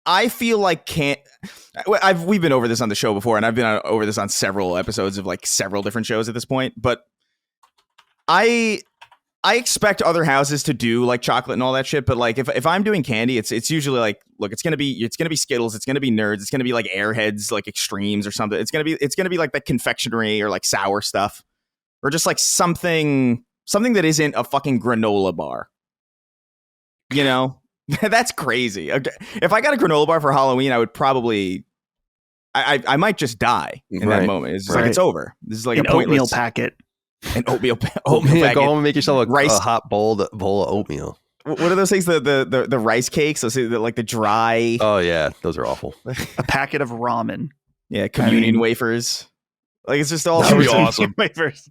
I feel like we've been over this on the show before, and I've been over this on several episodes of like several different shows at this point. But I expect other houses to do like chocolate and all that shit, but like if I'm doing candy, it's usually like, look, it's gonna be Skittles, it's gonna be Nerds, it's gonna be like Airheads, like Extremes or something. It's gonna be like the confectionery or like sour stuff, or just like something that isn't a fucking granola bar. That's crazy. If I got a granola bar for Halloween, I would probably, I might just die in that moment. It's just like, it's over. This is like an a pointless oatmeal packet. An oatmeal Go packet. home and make yourself a Rice. hot bowl of oatmeal. What are those things? The rice cakes? Those like the dry. Oh yeah, those are awful. A packet of ramen. Yeah, communion wafers. Like it's just all That would be sorts of awesome. Wafers.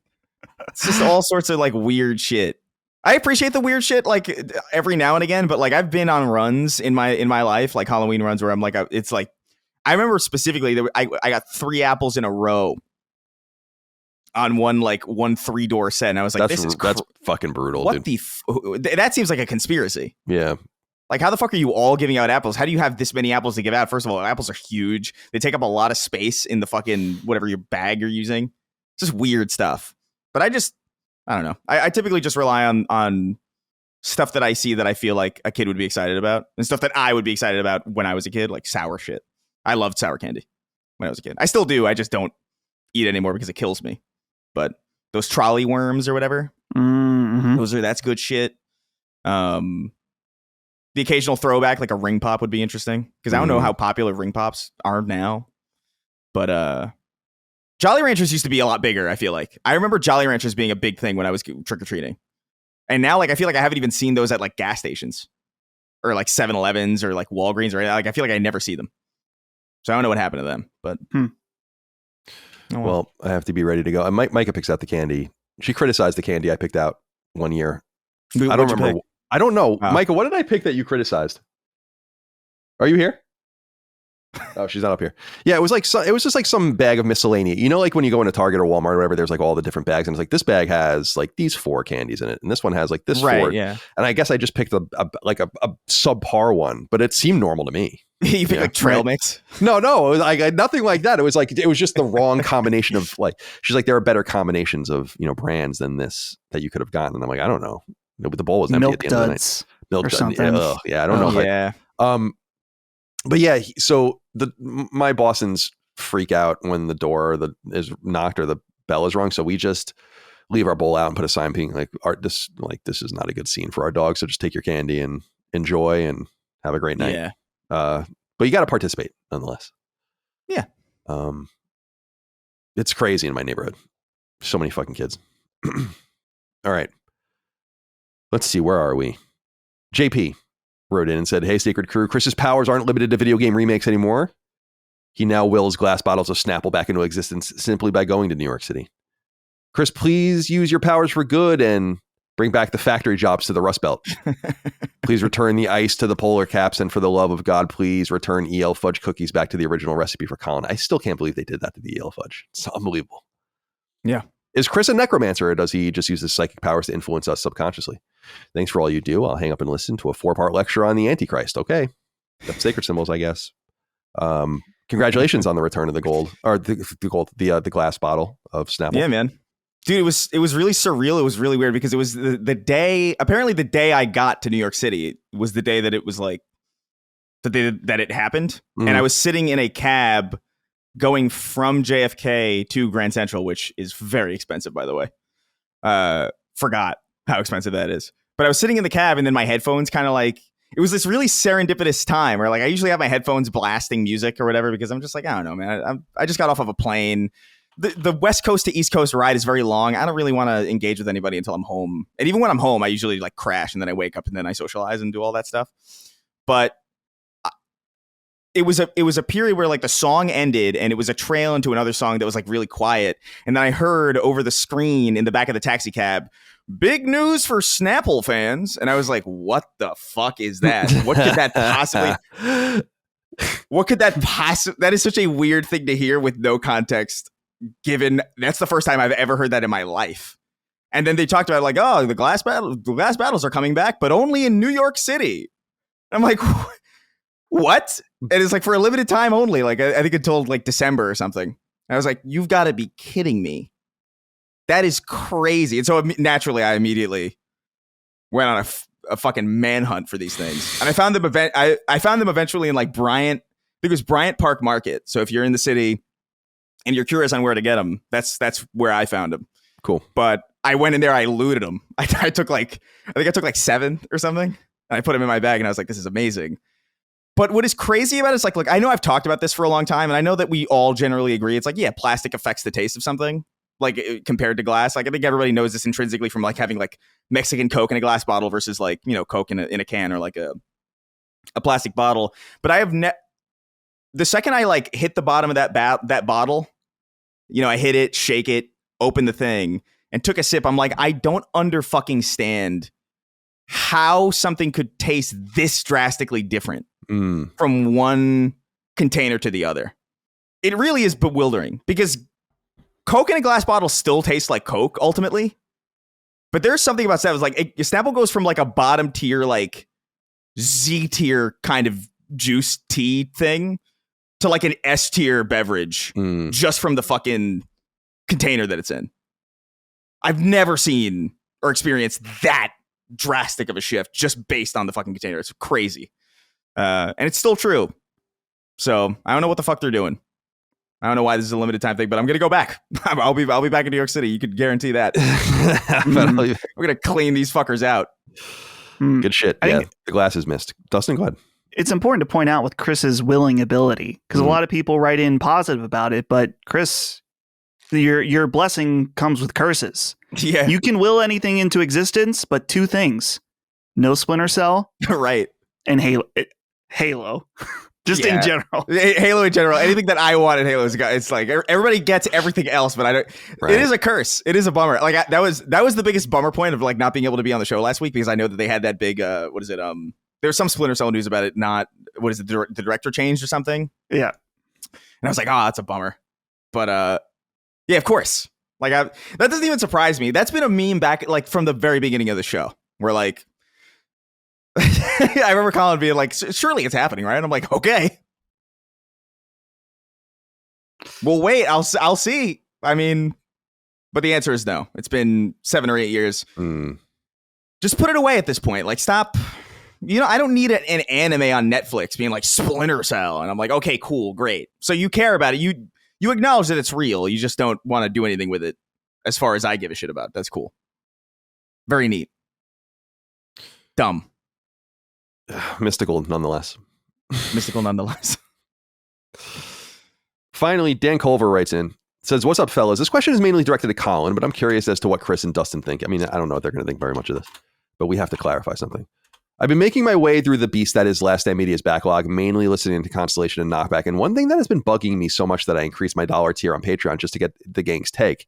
It's just all sorts of like weird shit. I appreciate the weird shit like every now and again, but like I've been on runs in my life, like Halloween runs where I'm like, it's like I remember specifically that I got 3 apples in a row on one 3-door set, and I was like, that's fucking brutal. What dude. that seems like a conspiracy. Yeah. Like, how the fuck are you all giving out apples? How do you have this many apples to give out? First of all, apples are huge. They take up a lot of space in the fucking whatever your bag you're using. It's just weird stuff. But I don't know. I typically just rely on stuff that I see that I feel like a kid would be excited about, and stuff that I would be excited about when I was a kid, like sour shit. I loved sour candy when I was a kid. I still do. I just don't eat it anymore because it kills me. But those trolley worms or whatever, that's good shit. The occasional throwback, like a ring pop, would be interesting because I don't know how popular ring pops are now. But Jolly Ranchers used to be a lot bigger, I feel like. I remember Jolly Ranchers being a big thing when I was trick-or-treating. And now, like, I feel like I haven't even seen those at, like, gas stations. Or, like, 7-Elevens or, like, Walgreens. Or like, I feel like I never see them. So I don't know what happened to them. But Oh, well, I have to be ready to go. And Micah picks out the candy. She criticized the candy I picked out one year. I don't remember. I don't know. Oh. Micah, what did I pick that you criticized? Are you here? Oh, she's not up here. Yeah, it was just like some bag of miscellany. You know, like when you go into Target or Walmart or whatever, there's like all the different bags, and it's like this bag has like these 4 candies in it, and this one has like this 4. Yeah. And I guess I just picked a subpar one, but it seemed normal to me. You picked like trail mix? No, it was like nothing like that. It was just the wrong combination of like. She's like, there are better combinations of brands than this that you could have gotten, and I'm like, I don't know. But the bowl was empty at the end of the night. Milk or duds. something. Yeah, I don't know. Yeah. But yeah, so my Bostons freak out when the door is knocked or the bell is rung. So we just leave our bowl out and put a sign being like, this is not a good scene for our dog. So just take your candy and enjoy and have a great night. Yeah. But you got to participate nonetheless. Yeah. It's crazy in my neighborhood. So many fucking kids. All right. Let's see. Where are we? JP wrote in and said, "Hey, Sacred Crew, Chris's powers aren't limited to video game remakes anymore. He now wills glass bottles of Snapple back into existence simply by going to New York City. Chris, please use your powers for good and bring back the factory jobs to the Rust Belt. Please return the ice to the polar caps, and for the love of God, please return EL fudge cookies back to the original recipe for Colin." I still can't believe they did that to the EL fudge. It's unbelievable. Yeah. Is Chris a necromancer, or does he just use his psychic powers to influence us subconsciously? Thanks for all you do. I'll hang up and listen to a 4-part lecture on the Antichrist. Okay. That's sacred symbols, I guess. Congratulations on the return of the gold, or the glass bottle of Snapple. Yeah, man. Dude, it was really surreal. It was really weird because it was the day, apparently the day I got to New York City was the day that it was like, the day that it happened. And I was sitting in a cab going from JFK to Grand Central, which is very expensive, by the way. Forgot how expensive that is. But I was sitting in the cab, and then my headphones kind of like, it was this really serendipitous time where like I usually have my headphones blasting music or whatever because I'm just like, I don't know, man. I just got off of a plane. The West Coast to East Coast ride is very long. I don't really want to engage with anybody until I'm home. And even when I'm home, I usually like crash, and then I wake up, and then I socialize and do all that stuff. But it was a period where like the song ended, and it was a trail into another song that was like really quiet. And then I heard over the screen in the back of the taxi cab, "Big news for Snapple fans." And I was like, what the fuck is that? What could that possibly... That is such a weird thing to hear with no context, given that's the first time I've ever heard that in my life. And then they talked about like, oh, the glass battles are coming back, but only in New York City. I'm like, what? And it's like for a limited time only. Like I think until like December or something. And I was like, you've got to be kidding me. That is crazy. And so naturally, I immediately went on a fucking manhunt for these things. And I found them I found them eventually in like Bryant. I think it was Bryant Park Market. So if you're in the city and you're curious on where to get them, that's where I found them. Cool. But I went in there, I looted them. I took like 7 or something, and I put them in my bag, and I was like, this is amazing. But what is crazy about it is like, look, I know I've talked about this for a long time, and I know that we all generally agree. It's like, yeah, plastic affects the taste of something. like compared to glass. Like I think everybody knows this intrinsically from like having like Mexican Coke in a glass bottle versus like, you know, Coke in a can or like a plastic bottle. But I have the second I like hit the bottom of that bottle, you know, I hit it, shake it, open the thing, and took a sip. I'm like, I don't stand how something could taste this drastically different from one container to the other. It really is bewildering because Coke in a glass bottle still tastes like Coke ultimately. But there's something about Snapple. Like Snapple goes from like a bottom tier, like Z tier kind of juice tea thing to like an S tier beverage just from the fucking container that it's in. I've never seen or experienced that drastic of a shift just based on the fucking container. It's crazy. And it's still true. So I don't know what the fuck they're doing. I don't know why this is a limited time thing, but I'm going to go back. I'll be back in New York City. You could guarantee that. We're going to clean these fuckers out. Good shit. Yeah, the glass is missed. Dustin, go ahead. It's important to point out with Chris's willing ability because a lot of people write in positive about it, but Chris, your blessing comes with curses. Yeah. You can will anything into existence, but two things: no Splinter Cell, right, and Halo. Just in general. Halo in general. Anything that I want in Halo is, it's like everybody gets everything else, but I don't. Right. It is a curse. It is a bummer. Like that was the biggest bummer point of like not being able to be on the show last week because I know that they had that big what is it? There was some Splinter Cell news about it. Not what is it? The director changed or something. Yeah. And I was like, oh, that's a bummer. But yeah, of course. Like that doesn't even surprise me. That's been a meme back like from the very beginning of the show. Where like. I remember Colin being like, surely it's happening, right? And I'm like, okay. Well, wait, I'll see. I mean, but the answer is no. It's been 7 or 8 years. Just put it away at this point. Like, stop. You know, I don't need an anime on Netflix being like Splinter Cell. And I'm like, okay, cool, great. So you care about it. You acknowledge that it's real. You just don't want to do anything with it as far as I give a shit about. That's cool. Very neat. Dumb. Mystical, nonetheless. Mystical, nonetheless. Finally, Dan Culver writes in, says, "What's up, fellas? This question is mainly directed to Colin, but I'm curious as to what Chris and Dustin think. I mean, I don't know if they're going to think very much of this, but we have to clarify something. I've been making my way through the beast that is Last Stand Media's backlog, mainly listening to Constellation and Knockback, and one thing that has been bugging me so much that I increased my $1 tier on Patreon just to get the gang's take."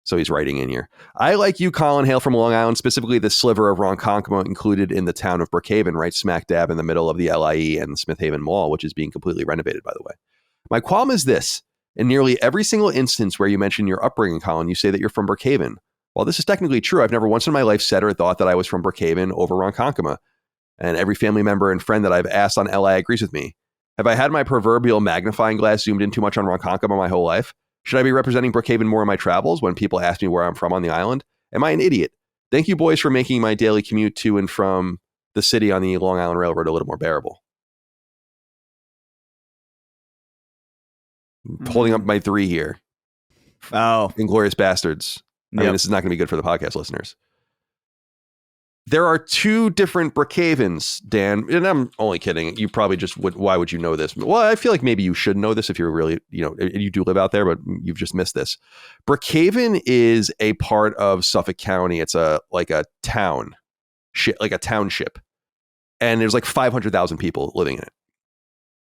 So he's writing in here. "I, like you, Colin, hail from Long Island, specifically the sliver of Ronkonkoma included in the town of Brookhaven, right smack dab in the middle of the LIE and the Smith Haven Mall, which is being completely renovated, by the way. My qualm is this. In nearly every single instance where you mention your upbringing, Colin, you say that you're from Brookhaven. While this is technically true, I've never once in my life said or thought that I was from Brookhaven over Ronkonkoma. And every family member and friend that I've asked on LI agrees with me. Have I had my proverbial magnifying glass zoomed in too much on Ronkonkoma my whole life? Should I be representing Brookhaven more in my travels when people ask me where I'm from on the island? Am I an idiot? Thank you, boys, for making my daily commute to and from the city on the Long Island Railroad a little more bearable." Holding up my 3 here. Oh. Inglourious Bastards. I mean, this is not going to be good for the podcast listeners. There are 2 different Brookhavens, Dan, and I'm only kidding. You probably just would. Why would you know this? Well, I feel like maybe you should know this if you're really, you do live out there, but you've just missed this. Brookhaven is a part of Suffolk County. It's a town, like a township, and there's like 500,000 people living in it.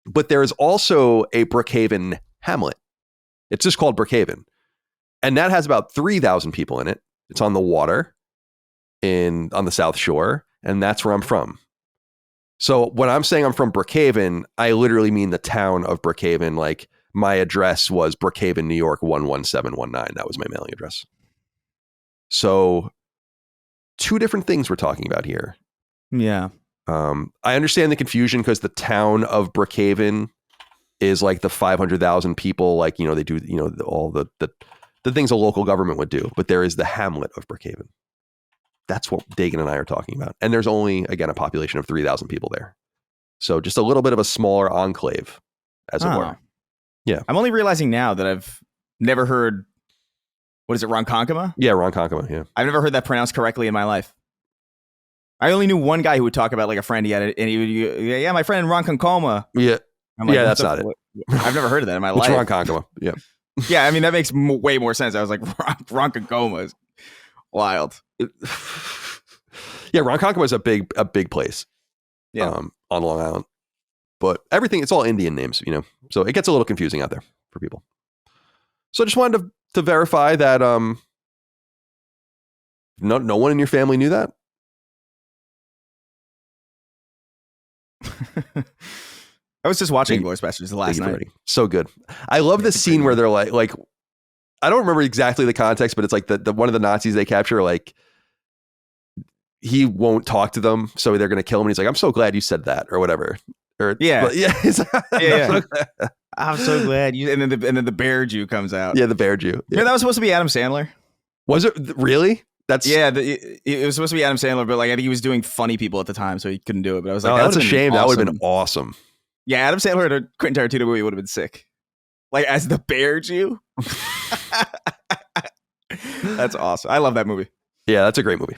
But there is also a Brookhaven hamlet. It's just called Brookhaven, and that has about 3,000 people in it. It's on the water. On the South Shore, and that's where I'm from. So when I'm saying I'm from Brookhaven, I literally mean the town of Brookhaven. Like my address was Brookhaven, New York 11719. That was my mailing address. So 2 different things we're talking about here. Yeah. I understand the confusion because the town of Brookhaven is like the 500,000 people. Like, they do, all the things a local government would do, but there is the hamlet of Brookhaven. That's what Dagan and I are talking about. And there's only, again, a population of 3,000 people there. So just a little bit of a smaller enclave, as it were. Yeah. I'm only realizing now that I've never heard, what is it, Ronkonkoma? Yeah, Ronkonkoma, yeah. I've never heard that pronounced correctly in my life. I only knew one guy who would talk about like a friend he had, and he would, my friend in Ronkonkoma. Yeah. I'm like, that's not it. I've never heard of that in my life. It's Ronkonkoma, yeah. Yeah, I mean, that makes way more sense. I was like, Ronkonkoma is wild. Yeah, Ronkonkoma is a big place. Yeah. On Long Island. But everything, it's all Indian names, you know. So it gets a little confusing out there for people. So I just wanted to verify that no one in your family knew that. I was just watching Inglourious Basterds last night. So good. I love this scene where they're like I don't remember exactly the context, but it's like the one of the Nazis they capture, like he won't talk to them, so they're gonna kill him. And he's like, "I'm so glad you said that," or whatever. Or yeah. Yeah. I'm so glad you. And then the bear Jew comes out. Yeah, the bear Jew. Yeah, that was supposed to be Adam Sandler. Was it really? That's it was supposed to be Adam Sandler, but like I think he was doing funny people at the time, so he couldn't do it. But I was like, that's a shame. Awesome. That would have been awesome. Yeah, Adam Sandler in a Quentin Tarantino movie would have been sick. Like as the bear Jew. That's awesome. I love that movie. Yeah, that's a great movie.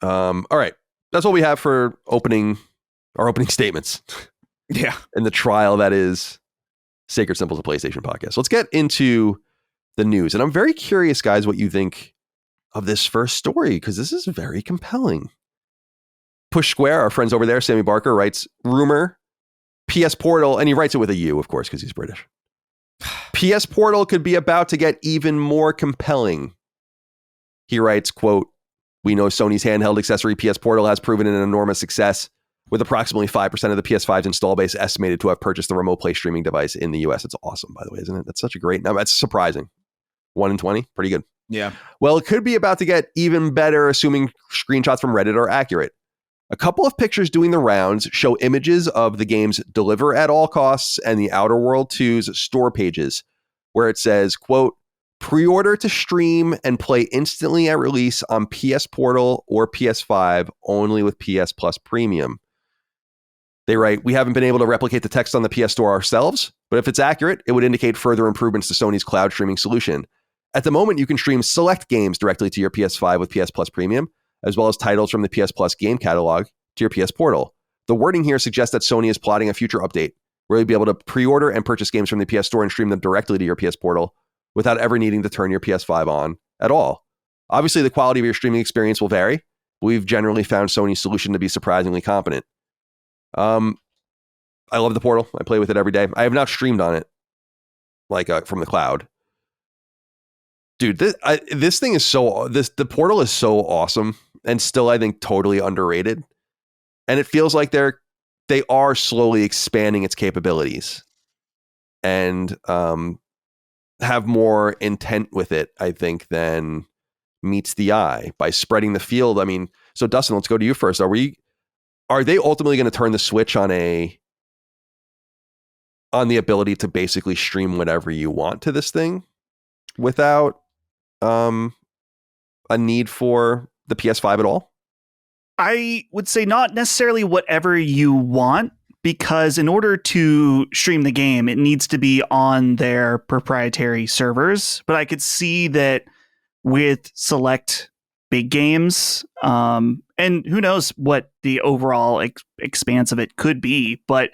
All right, that's what we have for our opening statements. Yeah, in the trial that is Sacred Symbols of PlayStation podcast. Let's get into the news, and I'm very curious, guys, what you think of this first story, because this is very compelling. Push Square, our friends over there, Sammy Barker writes, rumor, PS Portal, and he writes it with a U, of course, because he's British. PS Portal could be about to get even more compelling. He writes, quote, "We know Sony's handheld accessory PS Portal has proven an enormous success, with approximately 5% of the PS5's install base estimated to have purchased the remote play streaming device in the US. It's awesome, by the way, isn't it? That's such a great number. That's surprising. 1 in 20, pretty good. Yeah. Well, it could be about to get even better, assuming screenshots from Reddit are accurate. A couple of pictures doing the rounds show images of the game's Deliver at All Costs and the Outer World 2's store pages, where it says, quote, pre-order to stream and play instantly at release on PS Portal or PS5 only with PS Plus Premium. They write, we haven't been able to replicate the text on the PS Store ourselves, but if it's accurate, it would indicate further improvements to Sony's cloud streaming solution. At the moment, you can stream select games directly to your PS5 with PS Plus Premium, as well as titles from the PS Plus game catalog to your PS Portal. The wording here suggests that Sony is plotting a future update where you'll be able to pre-order and purchase games from the PS Store and stream them directly to your PS Portal without ever needing to turn your PS5 on at all. Obviously, the quality of your streaming experience will vary, but we've generally found Sony's solution to be surprisingly competent. I love the Portal. I play with it every day. I have not streamed on it, like from the cloud. Dude, this thing is the Portal is so awesome and still, I think, totally underrated. And it feels like they are slowly expanding its capabilities and have more intent with it, I think, than meets the eye by spreading the field. I mean, so Dustin, let's go to you first. Are they ultimately going to turn the switch on the ability to basically stream whatever you want to this thing without a need for the PS5 at all? I would say not necessarily whatever you want, because in order to stream the game, it needs to be on their proprietary servers. But I could see that with select big games, and who knows what the overall expanse of it could be, but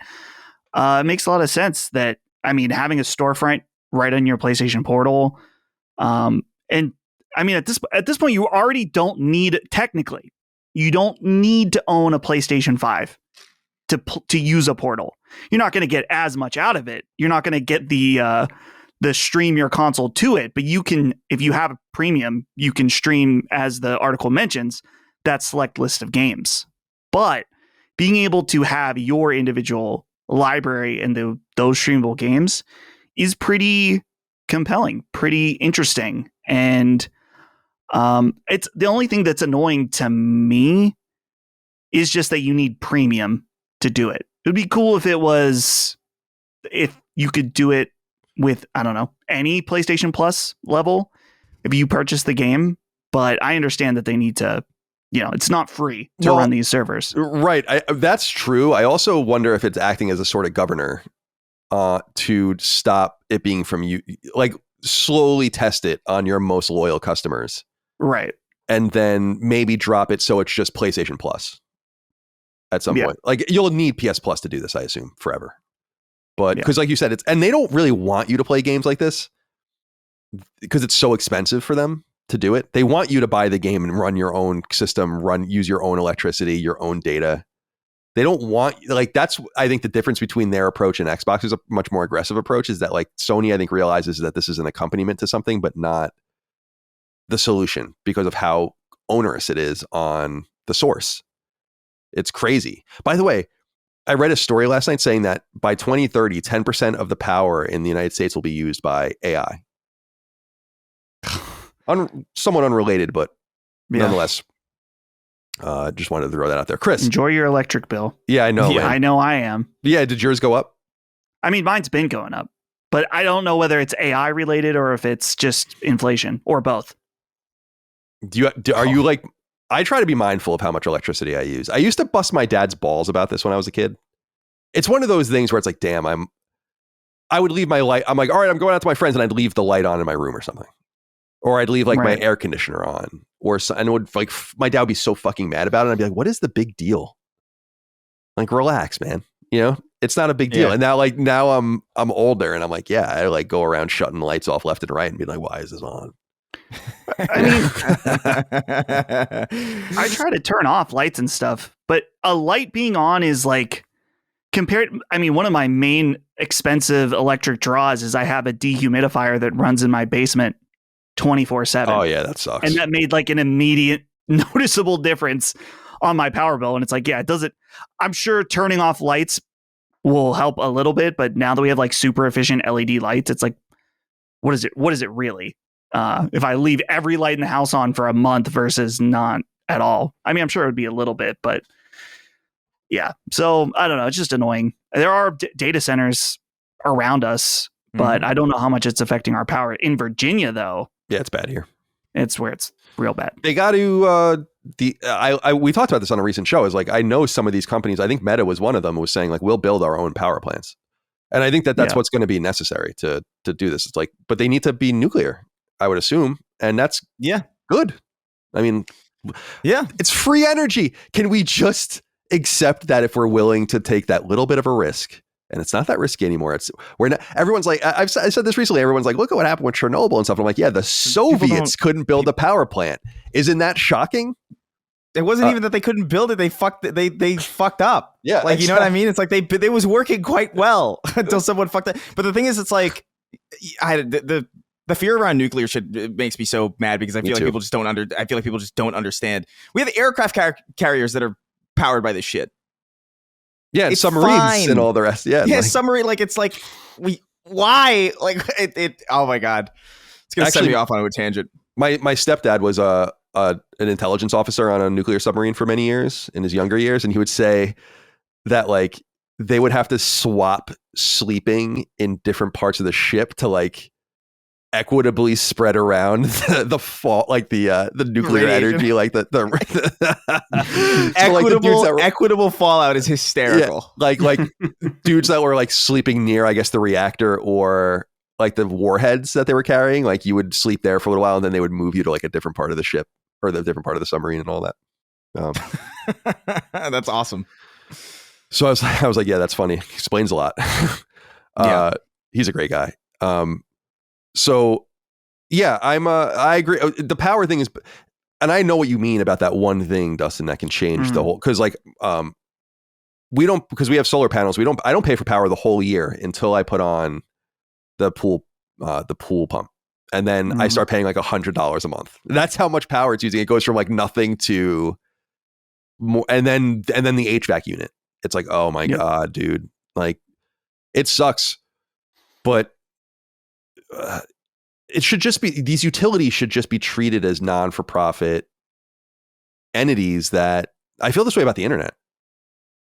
it makes a lot of sense that, I mean, having a storefront right on your PlayStation Portal, and I mean, at this point, you already don't need, technically, you don't need to own a PlayStation 5 to use a Portal. You're not going to get as much out of it. You're not going to get the stream your console to it, but you can, if you have a premium, you can stream, as the article mentions, that select list of games. But being able to have your individual library and those streamable games is pretty compelling, pretty interesting. And it's the only thing that's annoying to me is just that you need premium to do it. It would be cool if you could do it with, I don't know, any PlayStation Plus level if you purchase the game. But I understand that they need to, it's not free to run these servers. Right. That's true. I also wonder if it's acting as a sort of governor to stop it being from you, like slowly test it on your most loyal customers. Right. And then maybe drop it so it's just PlayStation Plus at some point. Like, you'll need PS Plus to do this, I assume, forever. But because like you said, and they don't really want you to play games like this. because it's so expensive for them to do it. They want you to buy the game and run your own system, use your own electricity, your own data. They don't want, like, that's, I think the difference between their approach and Xbox is a much more aggressive approach, is that like Sony, I think, realizes that this is an accompaniment to something, but not the solution because of how onerous it is on the source. It's crazy. By the way, I read a story last night saying that by 2030, 10% of the power in the United States will be used by AI. Somewhat unrelated, but nonetheless, just wanted to throw that out there. Chris, enjoy your electric bill. Yeah, I know. Yeah, I know I am. Yeah, did yours go up? I mean, mine's been going up, but I don't know whether it's AI related or if it's just inflation or both. Are you like, I try to be mindful of how much electricity I use. I used to bust my dad's balls about this when I was a kid. It's one of those things where it's like, damn, I would leave my light. I'm like, all right, I'm going out to my friends, and I'd leave the light on in my room or something. Or I'd leave like my air conditioner on, and it would, like, my dad would be so fucking mad about it. And I'd be like, what is the big deal? Like, relax, man. You know, it's not a big deal. Yeah. And now I'm older, and I'm like, yeah, I like go around shutting lights off left and right and be like, why is this on? I mean, I try to turn off lights and stuff, but a light being on is like one of my main expensive electric draws is I have a dehumidifier that runs in my basement 24/7. Oh yeah, that sucks. And that made like an immediate noticeable difference on my power bill. And it's like, yeah, it doesn't. I'm sure turning off lights will help a little bit, but now that we have like super efficient LED lights, it's like, what is it? What is it really? If I leave every light in the house on for a month versus not at all. I mean, I'm sure it would be a little bit, but yeah. So I don't know. It's just annoying. There are data centers around us, but I don't know how much it's affecting our power. In Virginia, though. Yeah, it's bad here. It's where it's real bad. They got to, we talked about this on a recent show, is like, I know some of these companies, I think Meta was one of them, was saying like, we'll build our own power plants. And I think that's what's going to be necessary to do this. It's like, but they need to be nuclear, I would assume. And that's good. I mean, it's free energy. Can we just accept that if we're willing to take that little bit of a risk? And it's not that risky anymore. We're not. Everyone's like, I said this recently. Everyone's like, look at what happened with Chernobyl and stuff. I'm like, yeah, the Soviets couldn't build a power plant. Isn't that shocking? It wasn't even that they couldn't build it. They fucked up. Yeah, like, you know what I mean? It's like they was working quite well until someone fucked it. But the thing is, it's like the fear around nuclear shit makes me so mad, because I feel like people just don't understand. We have aircraft carriers that are powered by this shit. Yeah, it's submarines fine. And all the rest. Yeah, like, submarine. Like, it's like why? Like it. Oh my god, it's gonna send me off on a tangent. My stepdad was an intelligence officer on a nuclear submarine for many years in his younger years, and he would say that like they would have to swap sleeping in different parts of the ship to like equitably spread around the fault, like the nuclear radiation. Energy, like the so equitable fallout is hysterical. Yeah, like dudes that were like sleeping near, I guess, the reactor or like the warheads that they were carrying, like you would sleep there for a little while, and then they would move you to like a different part of the ship or the different part of the submarine and all that. That's awesome. So I was like, yeah, that's funny. Explains a lot. He's a great guy. So yeah, I agree. The power thing is, and I know what you mean about that one thing, Dustin, that can change the whole, cause like, because we have solar panels, I don't pay for power the whole year until I put on the pool pump. And then I start paying like $100 a month. That's how much power it's using. It goes from like nothing to more. And then the HVAC unit, it's like, oh my God, dude, like it sucks, but it should just be, these utilities should just be treated as non-for-profit entities. That I feel this way about the internet,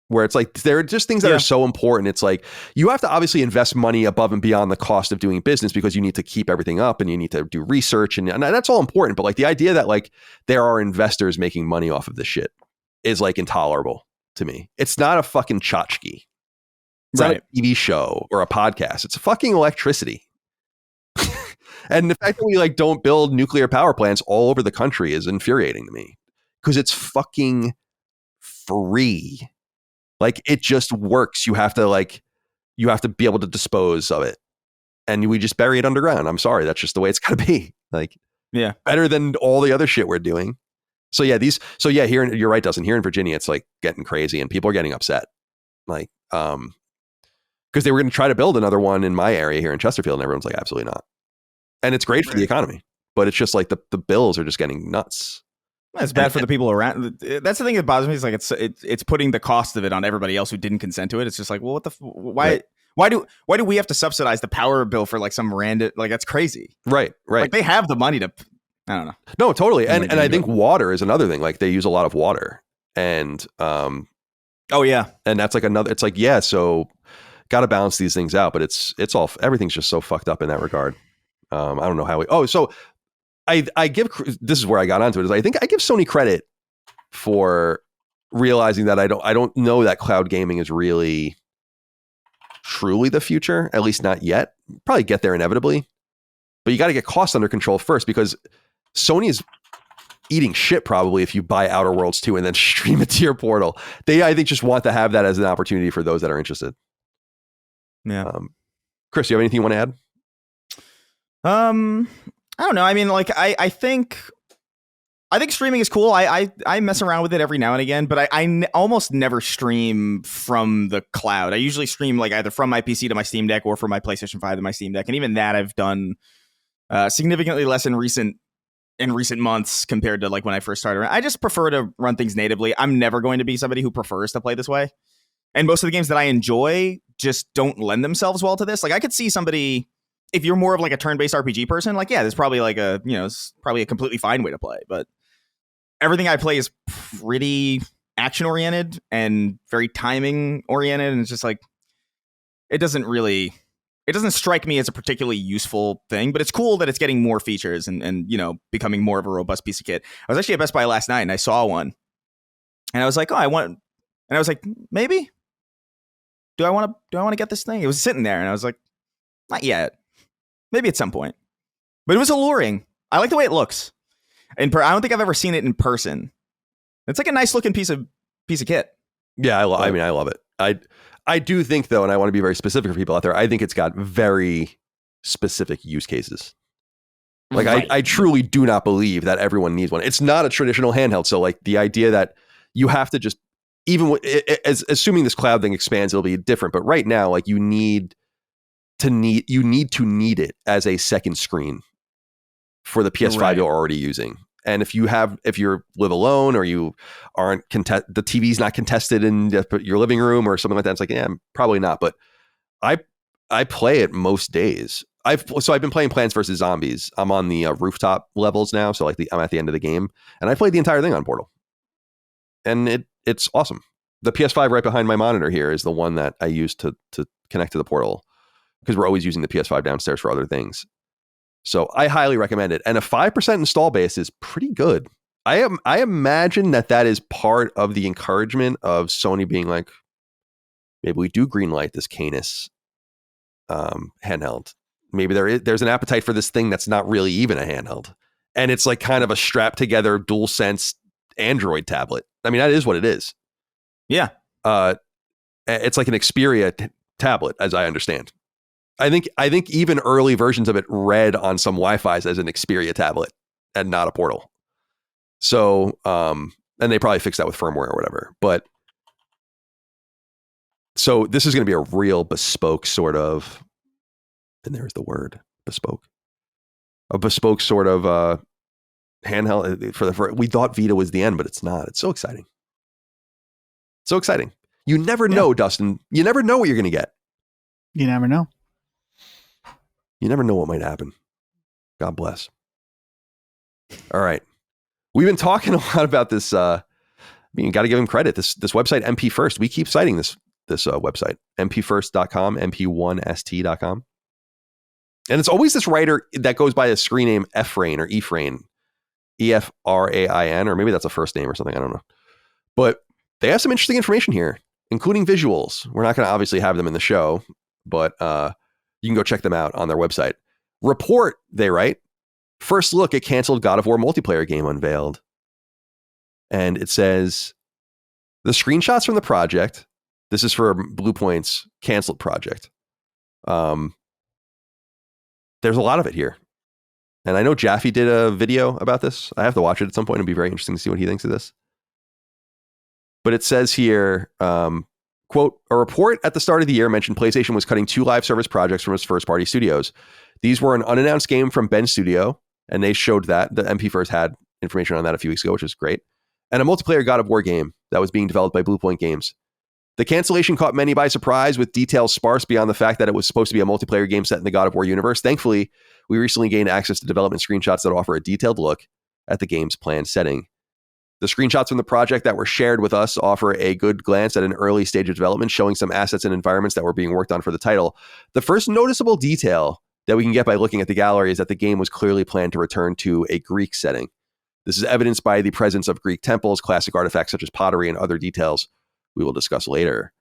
where it's like, there are just things that are so important. It's like, you have to obviously invest money above and beyond the cost of doing business, because you need to keep everything up and you need to do research, and that's all important. But like the idea that like there are investors making money off of this shit is like intolerable to me. It's not a fucking tchotchke. It's not a TV show or a podcast. It's fucking electricity. And the fact that we like don't build nuclear power plants all over the country is infuriating to me, because it's fucking free. Like it just works. You have to be able to dispose of it. and we just bury it underground. I'm sorry, that's just the way it's got to be. Like, yeah, better than all the other shit we're doing. So yeah, here you're right, Dustin. Here in Virginia, it's like getting crazy, and people are getting upset, like, because they were going to try to build another one in my area here in Chesterfield, and everyone's like, absolutely not. And it's great for the economy, but it's just like the bills are just getting nuts. It's bad for the people around. That's the thing that bothers me. Is like it's putting the cost of it on everybody else who didn't consent to it. It's just like, well, what the why? Right. Why do we have to subsidize the power bill for like some random, like, that's crazy. Right. Like, they have the money to, I don't know. No, totally. And I think water is another thing. Like, they use a lot of water, and oh yeah. And that's like another, it's like, yeah, so got to balance these things out, but it's all, everything's just so fucked up in that regard. I don't know how so I give, this is where I got onto it, is I think I give Sony credit for realizing that I don't know that cloud gaming is really truly the future, at least not yet. Probably get there inevitably, but you got to get costs under control first, because Sony is eating shit probably if you buy Outer Worlds 2 and then stream it to your portal. They, I think, just want to have that as an opportunity for those that are interested. Yeah. Chris, do you have anything you want to add? I don't know. I mean, like, I think streaming is cool. I mess around with it every now and again, but I almost never stream from the cloud. I usually stream like either from my PC to my Steam Deck or from my PlayStation 5 to my Steam Deck. And even that I've done significantly less in recent months compared to like when I first started. I just prefer to run things natively. I'm never going to be somebody who prefers to play this way. And most of the games that I enjoy just don't lend themselves well to this. Like, I could see somebody, if you're more of like a turn-based RPG person, like, yeah, there's probably like it's probably a completely fine way to play. But everything I play is pretty action-oriented and very timing-oriented. And it's just like, it doesn't strike me as a particularly useful thing, but it's cool that it's getting more features and becoming more of a robust piece of kit. I was actually at Best Buy last night and I saw one. And I was like, and I was like, maybe? Do I want to get this thing? It was sitting there and I was like, not yet. Maybe at some point. But it was alluring. I like the way it looks. And I don't think I've ever seen it in person. It's like a nice looking piece of kit. Yeah, I love it. I do think, though, and I want to be very specific for people out there, I think it's got very specific use cases. Like, right. I truly do not believe that everyone needs one. It's not a traditional handheld. So like the idea that you have to just, even assuming this cloud thing expands, it'll be different. But right now, like, you need to need it as a second screen for the PS5 right. You're already using. And if you live alone or you aren't the TV's not contested in your living room or something like that, it's like, yeah, probably not. But I play it most days. I've been playing Plants vs. Zombies. I'm on the rooftop levels now, so like I'm at the end of the game, and I played the entire thing on Portal, and it's awesome. The PS5 right behind my monitor here is the one that I use to connect to the Portal, because we're always using the PS5 downstairs for other things. So I highly recommend it. And a 5% install base is pretty good. I imagine that is part of the encouragement of Sony being like, maybe we do greenlight this Canis handheld. Maybe there's an appetite for this thing that's not really even a handheld. And it's like kind of a strapped together DualSense Android tablet. I mean, that is what it is. Yeah. It's like an Xperia tablet, as I understand. I think even early versions of it read on some Wi-Fi's as an Xperia tablet and not a Portal. So, and they probably fixed that with firmware or whatever. But so this is going to be a real bespoke sort of, and there's the word, bespoke. A bespoke sort of handheld. We thought Vita was the end, but it's not. It's so exciting. So exciting. You never know, Dustin. You never know what you're going to get. You never know. You never know what might happen. God bless. All right. We've been talking a lot about this. You got to give him credit. This website, MP First. We keep citing this website, mpfirst.com, mp1st.com. And it's always this writer that goes by a screen name Efrain or Efrain, Efrain, or maybe that's a first name or something. I don't know. But they have some interesting information here, including visuals. We're not going to obviously have them in the show, but you can go check them out on their website. Report, they write, first look at canceled God of War multiplayer game unveiled. And it says, the screenshots from the project, this is for Bluepoint's canceled project, there's a lot of it here. And I know Jaffe did a video about this. I have to watch it at some point. It'd be very interesting to see what he thinks of this. But it says here, quote, a report at the start of the year mentioned PlayStation was cutting 2 live service projects from its first-party studios. These were an unannounced game from Ben's studio, and they showed that. The MP First had information on that a few weeks ago, which is great. And a multiplayer God of War game that was being developed by Bluepoint Games. The cancellation caught many by surprise, with details sparse beyond the fact that it was supposed to be a multiplayer game set in the God of War universe. Thankfully, we recently gained access to development screenshots that offer a detailed look at the game's planned setting. The screenshots from the project that were shared with us offer a good glance at an early stage of development, showing some assets and environments that were being worked on for the title. The first noticeable detail that we can get by looking at the gallery is that the game was clearly planned to return to a Greek setting. This is evidenced by the presence of Greek temples, classic artifacts such as pottery, and other details we will discuss later.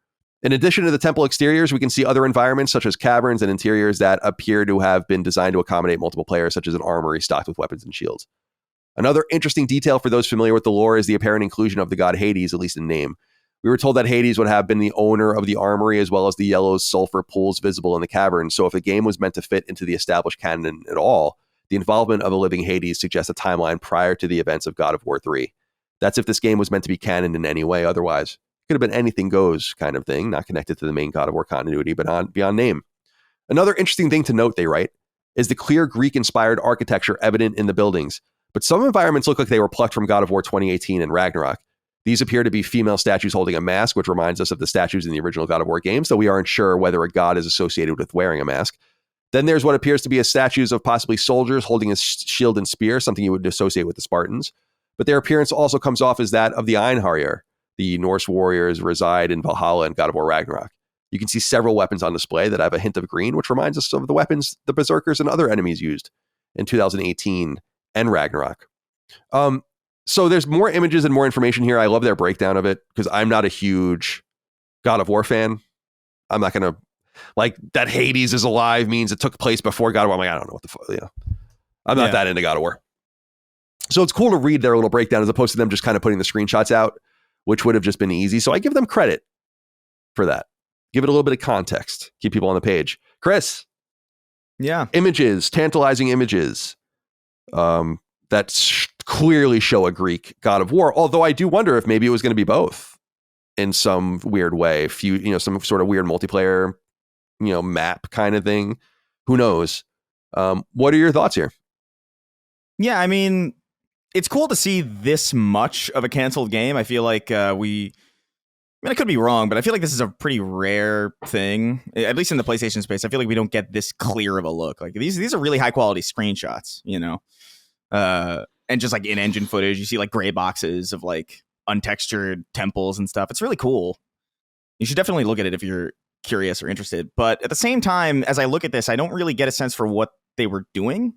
In addition to the temple exteriors, we can see other environments such as caverns and interiors that appear to have been designed to accommodate multiple players, such as an armory stocked with weapons and shields. Another interesting detail for those familiar with the lore is the apparent inclusion of the god Hades, at least in name. We were told that Hades would have been the owner of the armory as well as the yellow sulfur pools visible in the cavern. So if a game was meant to fit into the established canon at all, the involvement of a living Hades suggests a timeline prior to the events of God of War 3. That's if this game was meant to be canon in any way. Otherwise, it could have been anything goes kind of thing, not connected to the main God of War continuity, but beyond name. Another interesting thing to note, they write, is the clear Greek-inspired architecture evident in the buildings. But some environments look like they were plucked from God of War 2018 and Ragnarok. These appear to be female statues holding a mask, which reminds us of the statues in the original God of War games, though we aren't sure whether a god is associated with wearing a mask. Then there's what appears to be statues of possibly soldiers holding a shield and spear, something you would associate with the Spartans. But their appearance also comes off as that of the Einherjar, the Norse warriors reside in Valhalla and God of War Ragnarok. You can see several weapons on display that have a hint of green, which reminds us of the weapons the Berserkers and other enemies used in 2018 and Ragnarok. So there's more images and more information here. I love their breakdown of it because I'm not a huge God of War fan. I'm not going to like that Hades is alive means it took place before God of War. I'm like, I don't know what the fuck, you know. I'm not that into God of War. So it's cool to read their little breakdown as opposed to them just kind of putting the screenshots out, which would have just been easy. So I give them credit for that. Give it a little bit of context. Keep people on the page. Chris. Yeah. Images, tantalizing images that clearly show a Greek God of War. Although I do wonder if maybe it was going to be both in some weird way. Some sort of weird multiplayer, map kind of thing. Who knows? What are your thoughts here? Yeah, I mean, it's cool to see this much of a canceled game. I feel like I could be wrong, but I feel like this is a pretty rare thing, at least in the PlayStation space. I feel like we don't get this clear of a look. Like these are really high quality screenshots, and just like in-engine footage. You see like gray boxes of like untextured temples and stuff. It's really cool. You should definitely look at it if you're curious or interested. But at the same time, as I look at this, I don't really get a sense for what they were doing.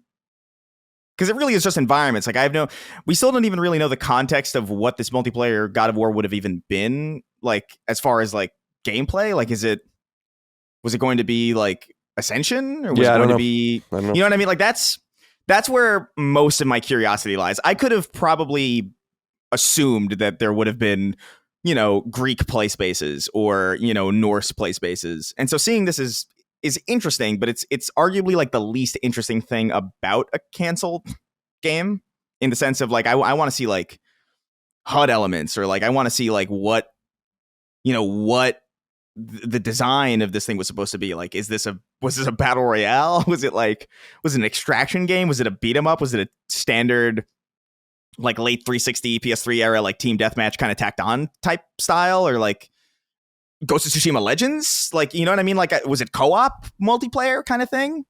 Because it really is just environments. Like we still don't even really know the context of what this multiplayer God of War would have even been like, as far as like gameplay. Like, was it going to be like Ascension, or was it going to be, you know what I mean? Like that's where most of my curiosity lies. I could have probably assumed that there would have been, Greek play spaces or, Norse play spaces. And so seeing this is interesting, but it's arguably like the least interesting thing about a canceled game, in the sense of like I want to see like HUD elements, or like I want to see like what the design of this thing was supposed to be. Like, was this a battle royale? Was it an extraction game? Was it a beat 'em up? Was it a standard like late 360 PS3 era like team deathmatch kind of tacked on type style, or like Ghost of Tsushima Legends? Like, you know what I mean? Like, was it co-op multiplayer kind of thing?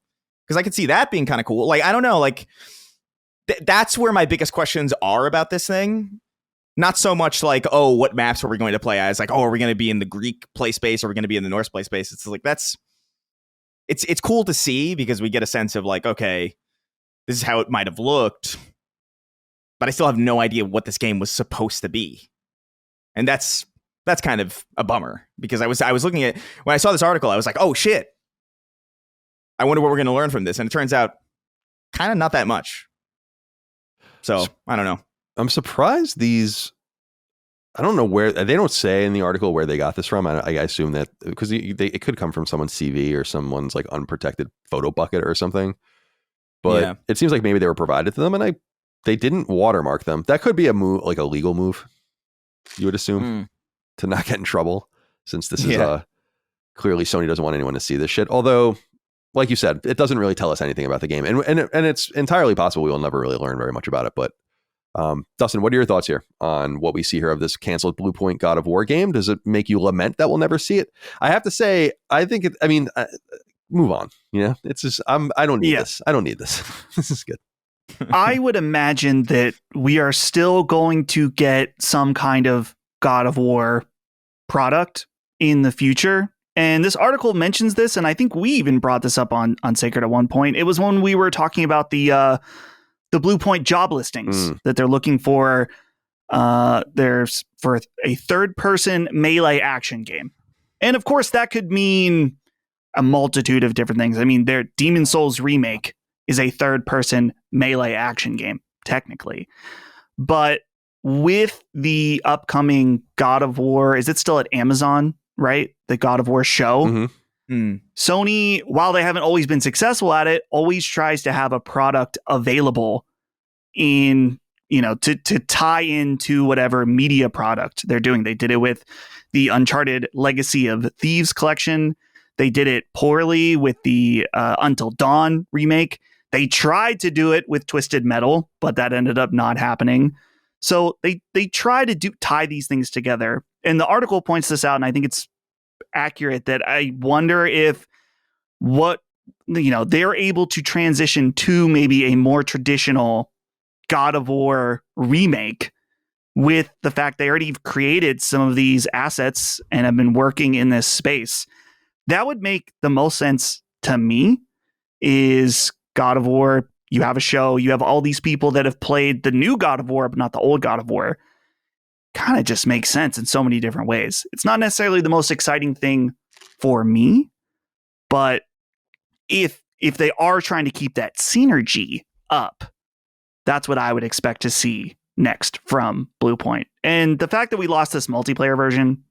Because I could see that being kind of cool. Like, I don't know. Like, that's where my biggest questions are about this thing. Not so much like, oh, what maps are we going to play as? Like, oh, are we going to be in the Greek play space, or are we going to be in the Norse play space? It's like, it's cool to see, because we get a sense of like, okay, this is how it might have looked, but I still have no idea what this game was supposed to be. And that's kind of a bummer, because I was looking at, when I saw this article, I was like, oh shit, I wonder what we're going to learn from this. And it turns out kind of not that much. So I don't know. I'm surprised I don't know where, they don't say in the article where they got this from. I assume that because it could come from someone's CV or someone's like unprotected photo bucket or something. But it seems like maybe they were provided to them, and they didn't watermark them. That could be a move, like a legal move, you would assume, to not get in trouble, since this is clearly Sony doesn't want anyone to see this shit. Although, like you said, it doesn't really tell us anything about the game, and it's entirely possible we will never really learn very much about it. But Dustin, what are your thoughts here on what we see here of this canceled Bluepoint God of War game? Does it make you lament that we'll never see it? I have to say, I think it. I mean, move on. You know, it's just I don't need this. I don't need this. This is good. I would imagine that we are still going to get some kind of God of War product in the future. And this article mentions this, and I think we even brought this up on Sacred at one point. It was when we were talking about the Bluepoint job listings that they're looking for. There's for a third-person melee action game, and of course that could mean a multitude of different things. I mean, their Demon Souls remake is a third-person melee action game, technically, but with the upcoming God of War, is it still at Amazon? Right? The God of War show. Sony, while they haven't always been successful at it, always tries to have a product available in, to tie into whatever media product they're doing. They did it with the Uncharted Legacy of Thieves collection. They did it poorly with the Until Dawn remake. They tried to do it with Twisted Metal, but that ended up not happening. So they try to tie these things together. And the article points this out, and I think it's accurate that I wonder if they're able to transition to maybe a more traditional God of War remake with the fact they already created some of these assets and have been working in this space. That would make the most sense to me. Is God of War, you have a show, you have all these people that have played the new God of War, but not the old God of War. Kind of just makes sense in so many different ways. It's not necessarily the most exciting thing for me, but if they are trying to keep that synergy up, that's what I would expect to see next from Bluepoint. And the fact that we lost this multiplayer version,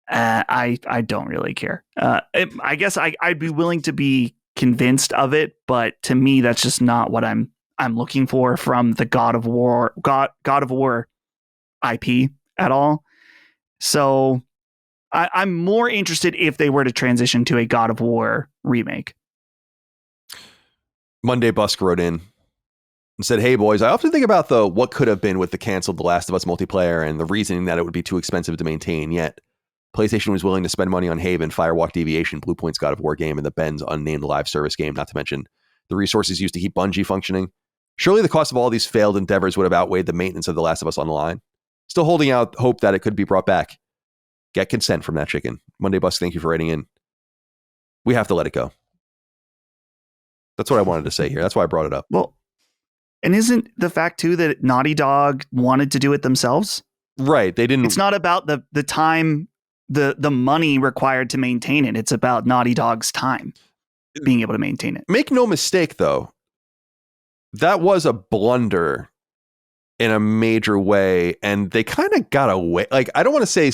I don't really care. I guess I'd be willing to be convinced of it, but to me, that's just not what I'm looking for from the God of War IP at all. So I'm more interested if they were to transition to a God of War remake. Monday Busk wrote in and said, "Hey boys, I often think about what could have been with the canceled The Last of Us multiplayer and the reasoning that it would be too expensive to maintain. Yet PlayStation was willing to spend money on Haven, Firewalk Deviation, Bluepoint's God of War game, and the Ben's unnamed live service game, not to mention the resources used to keep Bungie functioning. Surely the cost of all these failed endeavors would have outweighed the maintenance of The Last of Us Online. Still holding out hope that it could be brought back. Get consent from that chicken." Monday Bus, thank you for writing in. We have to let it go. That's what I wanted to say here. That's why I brought it up. Well, and isn't the fact too that Naughty Dog wanted to do it themselves? Right. They didn't. It's not about the time, the money required to maintain it. It's about Naughty Dog's time being able to maintain it. Make no mistake, though. That was a blunder in a major way, and they kind of got away. Like, I don't want to say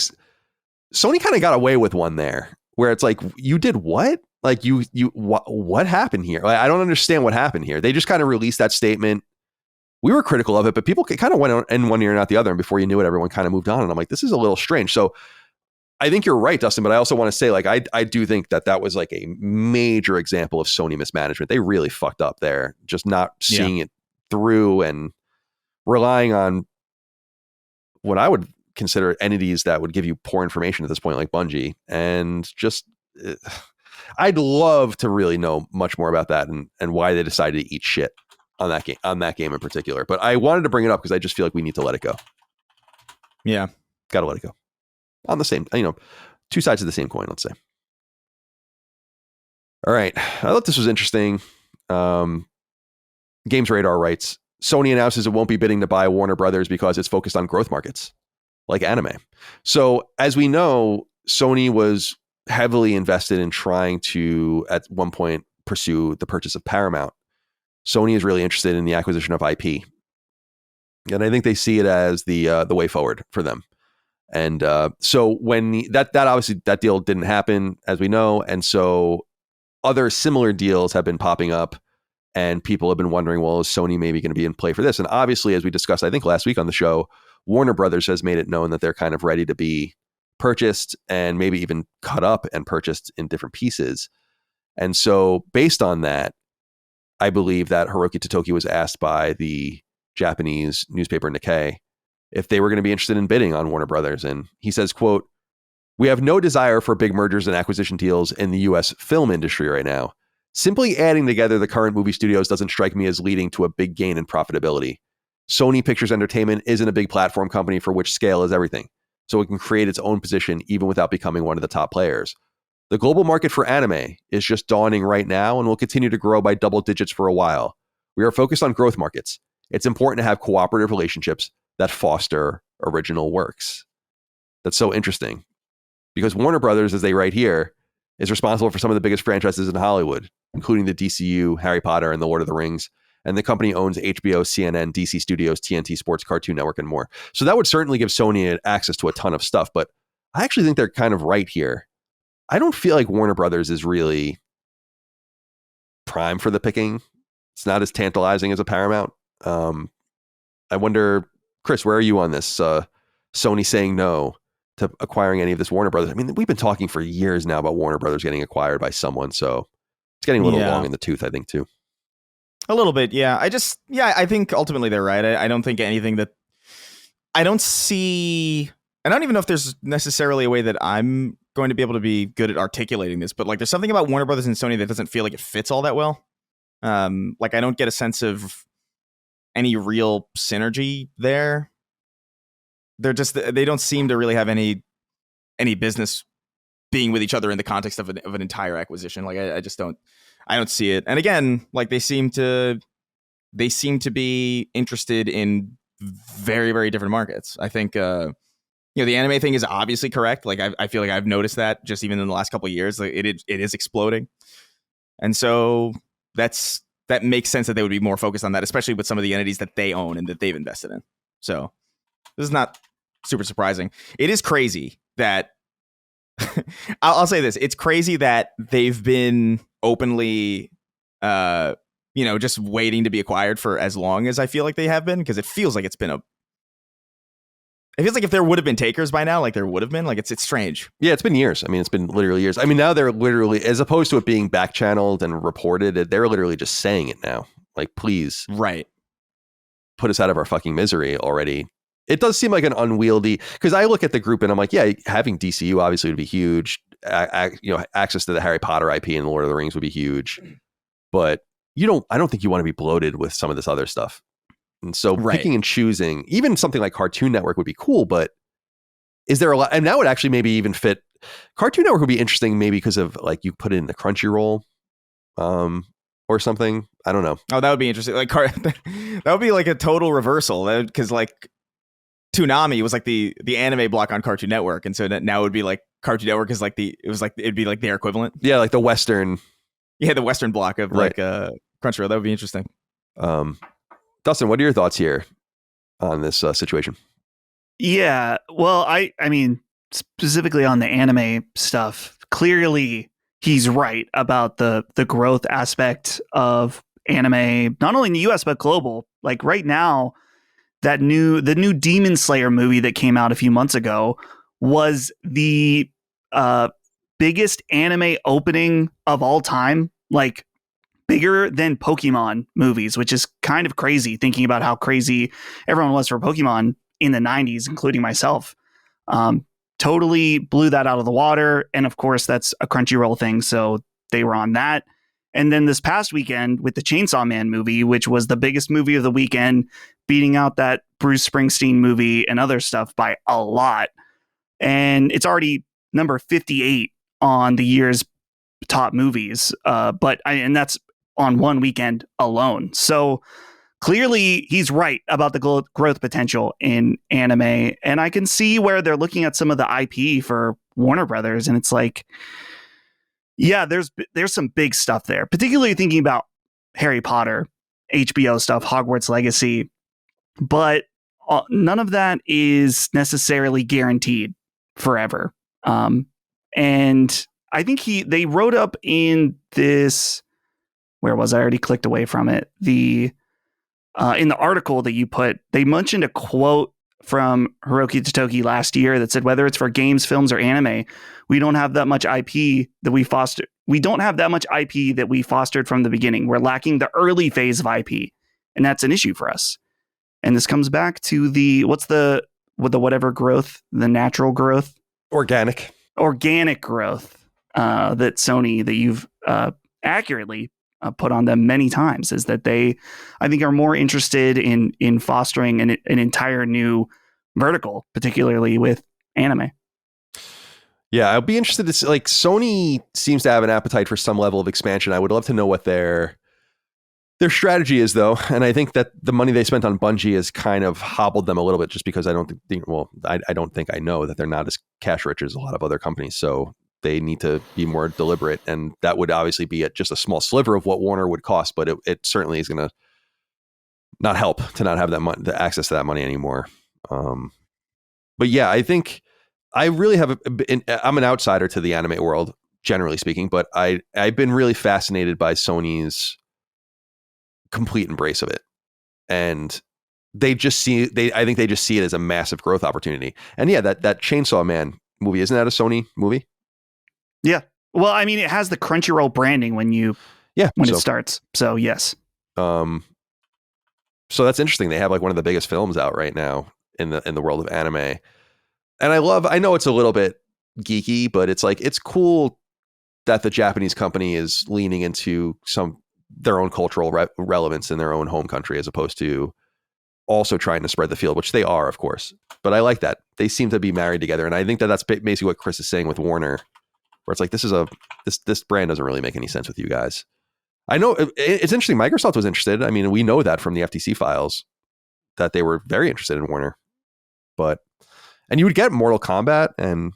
Sony kind of got away with one there, where it's like, you did what? Like, what happened here? Like, I don't understand what happened here. They just kind of released that statement. We were critical of it, but people kind of went in one ear and out the other, and before you knew it, everyone kind of moved on. And I'm like, this is a little strange. So I think you're right, Dustin, but I also want to say, like, I do think that was like a major example of Sony mismanagement. They really fucked up there, just not seeing it through and relying on what I would consider entities that would give you poor information at this point, like Bungie. And just, I'd love to really know much more about that and why they decided to eat shit on that game in particular. But I wanted to bring it up because I just feel like we need to let it go. Yeah. Got to let it go. On the same, two sides of the same coin, let's say. All right. I thought this was interesting. Games Radar writes, Sony announces it won't be bidding to buy Warner Brothers because it's focused on growth markets like anime. So as we know, Sony was heavily invested in trying to, at one point, pursue the purchase of Paramount. Sony is really interested in the acquisition of IP. And I think they see it as the way forward for them. And so when that obviously that deal didn't happen, as we know. And so other similar deals have been popping up And people have been wondering, well, is Sony maybe going to be in play for this? And obviously, as we discussed, I think last week on the show, Warner Brothers has made it known that they're kind of ready to be purchased and maybe even cut up and purchased in different pieces. And so based on that, I believe that Hiroki Totoki was asked by the Japanese newspaper Nikkei if they were going to be interested in bidding on Warner Brothers. And he says, quote, "We have no desire for big mergers and acquisition deals in the US film industry right now. Simply adding together the current movie studios doesn't strike me as leading to a big gain in profitability. Sony Pictures Entertainment isn't a big platform company for which scale is everything, so it can create its own position even without becoming one of the top players. The global market for anime is just dawning right now and will continue to grow by double digits for a while. We are focused on growth markets. It's important to have cooperative relationships that foster original works." That's so interesting because Warner Brothers, as they write here, is responsible for some of the biggest franchises in Hollywood, including the DCU, Harry Potter, and The Lord of the Rings. And the company owns HBO, CNN, DC Studios, TNT Sports, Cartoon Network, and more. So that would certainly give Sony access to a ton of stuff. But I actually think they're kind of right here. I don't feel like Warner Brothers is really prime for the picking. It's not as tantalizing as a Paramount. I wonder, Chris, where are you on this? Sony saying no to acquiring any of this Warner Brothers. I mean, we've been talking for years now about Warner Brothers getting acquired by someone. So it's getting a little long in the tooth, I think, too. A little bit, yeah. I think ultimately they're right. I don't think anything that I don't even know if there's necessarily a way that I'm going to be able to be good at articulating this, but like there's something about Warner Brothers and Sony that doesn't feel like it fits all that well. Like I don't get a sense of any real synergy there. They don't seem to really have any business being with each other in the context of an entire acquisition. Like I don't see it. And again, like they seem to be interested in very, very different markets. I think, the anime thing is obviously correct. Like I feel like I've noticed that just even in the last couple of years, like it is exploding. And so that makes sense that they would be more focused on that, especially with some of the entities that they own and that they've invested in. So this is not super surprising. It is crazy that I'll say this. It's crazy that they've been openly, just waiting to be acquired for as long as I feel like they have been, because it feels like it feels like if there would have been takers by now, like there would have been, like it's strange. Yeah, it's been years. I mean, it's been literally years. I mean, now they're literally, as opposed to it being back channeled and reported, they're literally just saying it now. Like, please, right, put us out of our fucking misery already. It does seem like an unwieldy, because I look at the group and I'm like, yeah, having DCU obviously would be huge. Access to the Harry Potter IP and the Lord of the Rings would be huge. But I don't think you want to be bloated with some of this other stuff. And so picking and choosing, even something like Cartoon Network would be cool, but is there a lot? And that would actually maybe even fit. Cartoon Network would be interesting maybe because of like you put it in the Crunchyroll or something. I don't know. Oh, that would be interesting. Like that would be like a total reversal, because like Toonami was like the anime block on Cartoon Network, and so now it would be like Cartoon Network is like it'd be like their equivalent. Yeah, like the Western. Yeah, the Western block of like Crunchyroll. That would be interesting. Dustin, what are your thoughts here on this situation? Yeah, well, I mean, specifically on the anime stuff, clearly he's right about the growth aspect of anime, not only in the US, but global. Like right now, the new Demon Slayer movie that came out a few months ago was the biggest anime opening of all time, like bigger than Pokemon movies, which is kind of crazy thinking about how crazy everyone was for Pokemon in the 90s, including myself. Totally blew that out of the water. And of course, that's a Crunchyroll thing, so they were on that. And then this past weekend with the Chainsaw Man movie, which was the biggest movie of the weekend, beating out that Bruce Springsteen movie and other stuff by a lot. And it's already number 58 on the year's top movies. And that's on one weekend alone. So clearly he's right about the growth potential in anime. And I can see where they're looking at some of the IP for Warner Brothers. And it's like, yeah, there's some big stuff there, particularly thinking about Harry Potter, HBO stuff, Hogwarts Legacy. But none of that is necessarily guaranteed forever. And I think they wrote up in this where was I already clicked away from it? The in the article that you put, they mentioned a quote from Hiroki Totoki last year that said, whether it's for games, films, or anime, we don't have that much IP that we foster. We don't have that much IP that we fostered from the beginning. We're lacking the early phase of IP, and that's an issue for us. And this comes back to the whatever growth, the natural growth, organic growth that Sony, that you've accurately put on them many times, is that they, I think, are more interested in fostering an entire new vertical, particularly with anime. Yeah, I'll be interested to see, like, Sony seems to have an appetite for some level of expansion. I would love to know what their strategy is, though. And I think that the money they spent on Bungie has kind of hobbled them a little bit, just because I don't think I know that they're not as cash rich as a lot of other companies. So they need to be more deliberate. And that would obviously be just a small sliver of what Warner would cost, but it certainly is going to not help to not have that the access to that money anymore. But yeah, I think I really have I'm an outsider to the anime world, generally speaking, but I've been really fascinated by Sony's complete embrace of it. And I think they just see it as a massive growth opportunity. And yeah, that Chainsaw Man movie, isn't that a Sony movie? Yeah. Well, I mean, it has the Crunchyroll branding when it starts. So yes. So that's interesting. They have like one of the biggest films out right now in the world of anime. And I know it's a little bit geeky, but it's like, it's cool that the Japanese company is leaning into their own cultural relevance in their own home country, as opposed to also trying to spread the field, which they are, of course. But I like that. They seem to be married together. And I think that's basically what Chris is saying with Warner, where it's like, this brand doesn't really make any sense with you guys. I know it's interesting. Microsoft was interested. I mean, we know that from the FTC files that they were very interested in Warner, and you would get Mortal Kombat and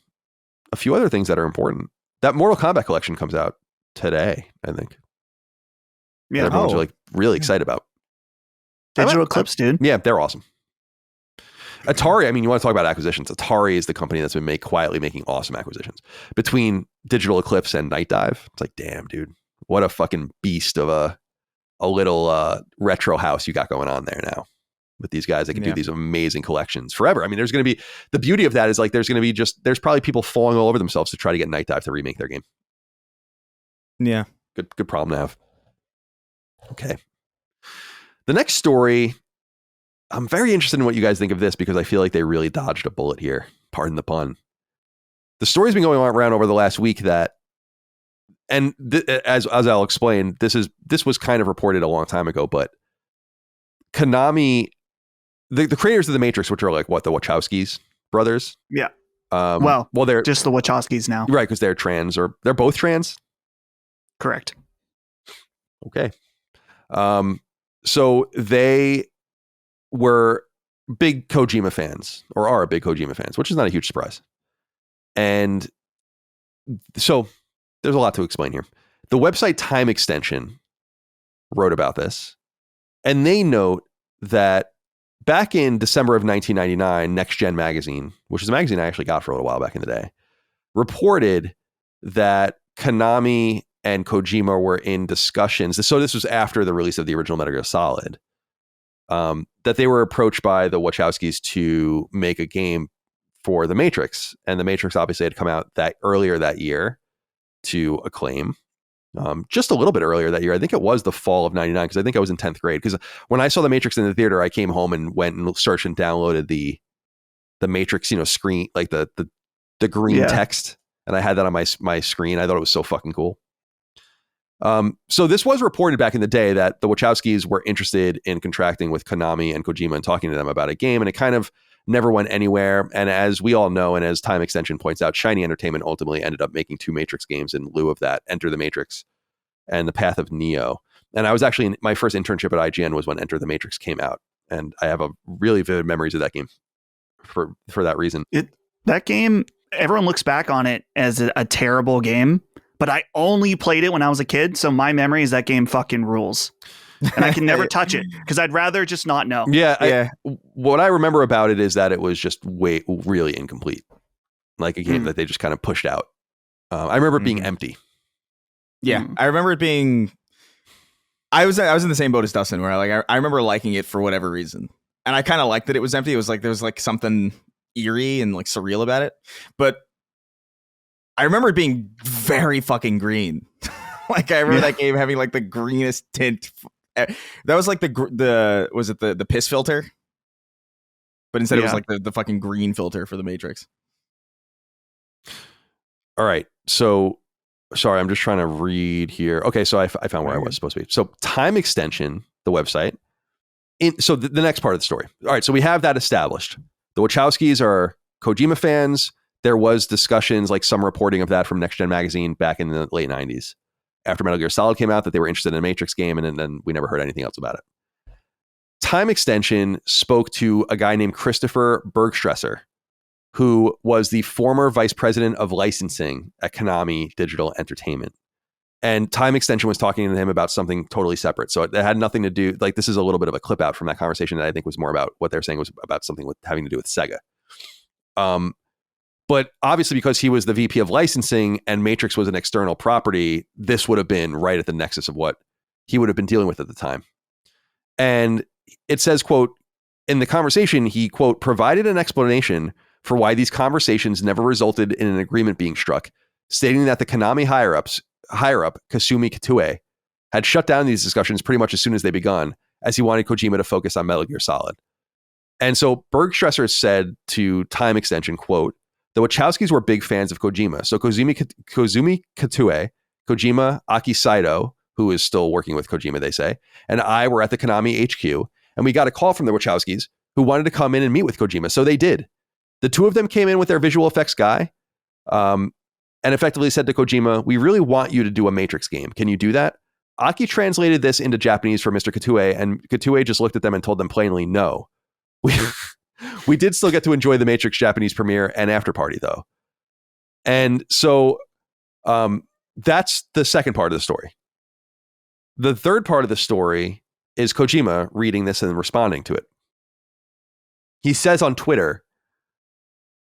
a few other things that are important. That Mortal Kombat collection comes out today, I think. Yeah, everyone's really excited about. Digital Eclipse, dude. Yeah, they're awesome. Atari, I mean, you want to talk about acquisitions. Atari is the company that's been quietly making awesome acquisitions. Between Digital Eclipse and Night Dive, it's like, damn, dude, what a fucking beast of a little retro house you got going on there now. With these guys, they can do these amazing collections forever. I mean, there's going to be, the beauty of that is like, there's probably people falling all over themselves to try to get Night Dive to remake their game. Yeah. Good problem to have. Okay. The next story, I'm very interested in what you guys think of this, because I feel like they really dodged a bullet here. Pardon the pun. The story's been going around over the last week that, and as I'll explain, this was kind of reported a long time ago, but Konami, the creators of the Matrix, which are like the Wachowskis brothers. Yeah. Well, they're just the Wachowskis now, right? Because they're trans, or they're both trans. Correct. Okay. So they were big Kojima fans, or are big Kojima fans, which is not a huge surprise. And so there's a lot to explain here. The website Time Extension wrote about this, and they note that back in December of 1999, Next Gen Magazine, which is a magazine I actually got for a little while back in the day, reported that Konami and Kojima were in discussions. So this was after the release of the original Metal Gear Solid, that they were approached by the Wachowskis to make a game for The Matrix. And The Matrix obviously had come out earlier that year to acclaim. Just a little bit earlier that year. I think it was the fall of 99, because I think I was in 10th grade. Because when I saw The Matrix in the theater, I came home and went and searched and downloaded the Matrix, screen, like the green text. And I had that on my screen. I thought it was so fucking cool. So this was reported back in the day that the Wachowskis were interested in contracting with Konami and Kojima and talking to them about a game, and it kind of never went anywhere. And as we all know, and as Time Extension points out, Shiny Entertainment ultimately ended up making 2 Matrix games in lieu of that: Enter the Matrix and The Path of Neo. And I was actually, my first internship at IGN was when Enter the Matrix came out, and I have a really vivid memories of that game for that reason. That game, everyone looks back on it as a terrible game, but I only played it when I was a kid, so my memory is that game fucking rules. And I can never touch it, because I'd rather just not know. Yeah. What I remember about it is that it was just really incomplete. Like a game that they just kind of pushed out. I remember it being empty. Yeah, I remember it being I was in the same boat as Dustin, where I remember liking it for whatever reason, and I kind of liked that it was empty. It was like there was like something eerie and like surreal about it, but I remember it being very fucking green. Like I remember that game having like the greenest tint. That was like the was it the piss filter? But instead it was like the fucking green filter for the Matrix. All right. So sorry, I'm just trying to read here. Okay, so I found where I was supposed to be. So Time Extension, the website. So the next part of the story. All right, so we have that established. The Wachowskis are Kojima fans. There was discussions, like some reporting of that from Next Gen Magazine back in the late 90s. After Metal Gear Solid came out, that they were interested in a Matrix game, and then we never heard anything else about it. Time Extension spoke to a guy named Christopher Bergstresser, who was the former vice president of licensing at Konami Digital Entertainment. And Time Extension was talking to him about something totally separate. So it had nothing to do, like, this is a little bit of a clip out from that conversation that I think was more about what they're saying was about something with having to do with Sega. But obviously, because he was the VP of licensing and Matrix was an external property, this would have been right at the nexus of what he would have been dealing with at the time. And it says, quote, in the conversation, he, quote, provided an explanation for why these conversations never resulted in an agreement being struck, stating that the Konami higher-up, Kasumi Katue, had shut down these discussions pretty much as soon as they begun, as he wanted Kojima to focus on Metal Gear Solid. And so Bergstresser said to Time Extension, quote, the Wachowskis were big fans of Kojima. So Kozumi Katue, Kojima, Aki Saito, who is still working with Kojima, they say, and I were at the Konami HQ, and we got a call from the Wachowskis who wanted to come in and meet with Kojima. So they did. The two of them came in with their visual effects guy and effectively said to Kojima, we really want you to do a Matrix game. Can you do that? Aki translated this into Japanese for Mr. Katue, and Katue just looked at them and told them plainly, no. We did still get to enjoy the Matrix Japanese premiere and after party, though. And so that's the second part of the story. The third part of the story is Kojima reading this and responding to it. He says on Twitter,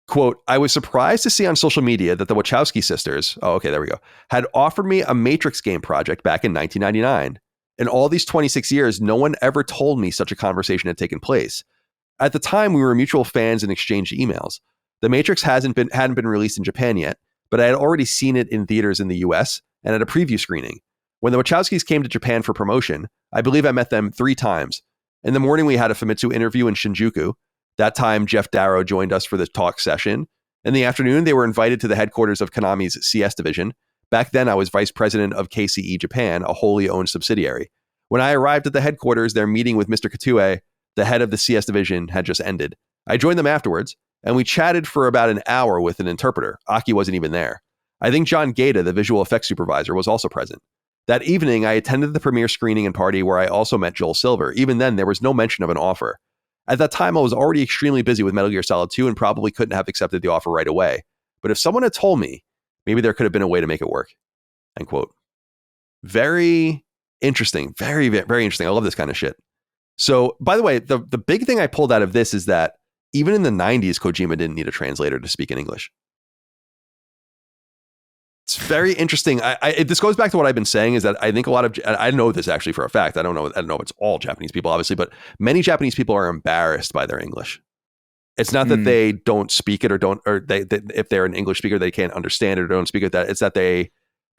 quote, I was surprised to see on social media that the Wachowski sisters, had offered me a Matrix game project back in 1999. In all these 26 years, no one ever told me such a conversation had taken place. At the time, we were mutual fans and exchanged emails. The Matrix hadn't been released in Japan yet, but I had already seen it in theaters in the US and at a preview screening. When the Wachowskis came to Japan for promotion, I believe I met them 3 times. In the morning, we had a Famitsu interview in Shinjuku. That time, Jeff Darrow joined us for the talk session. In the afternoon, they were invited to the headquarters of Konami's CS division. Back then, I was vice president of KCE Japan, a wholly owned subsidiary. When I arrived at the headquarters, their meeting with Mr. Katue, the head of the CS division, had just ended. I joined them afterwards, and we chatted for about an hour with an interpreter. Aki wasn't even there. I think John Gaeta, the visual effects supervisor, was also present. That evening, I attended the premiere screening and party where I also met Joel Silver. Even then, there was no mention of an offer. At that time, I was already extremely busy with Metal Gear Solid 2 and probably couldn't have accepted the offer right away. But if someone had told me, maybe there could have been a way to make it work. End quote. Very interesting. Very, very interesting. I love this kind of shit. So, by the way, the big thing I pulled out of this is that even in the 90s, Kojima didn't need a translator to speak in English. It's very interesting. This goes back to what I've been saying, is that I think a lot of, I know this actually for a fact, I don't know if it's all Japanese people, obviously, but many Japanese people are embarrassed by their English. It's not that they don't speak it if they're an English speaker, they can't understand it or don't speak it. It's that they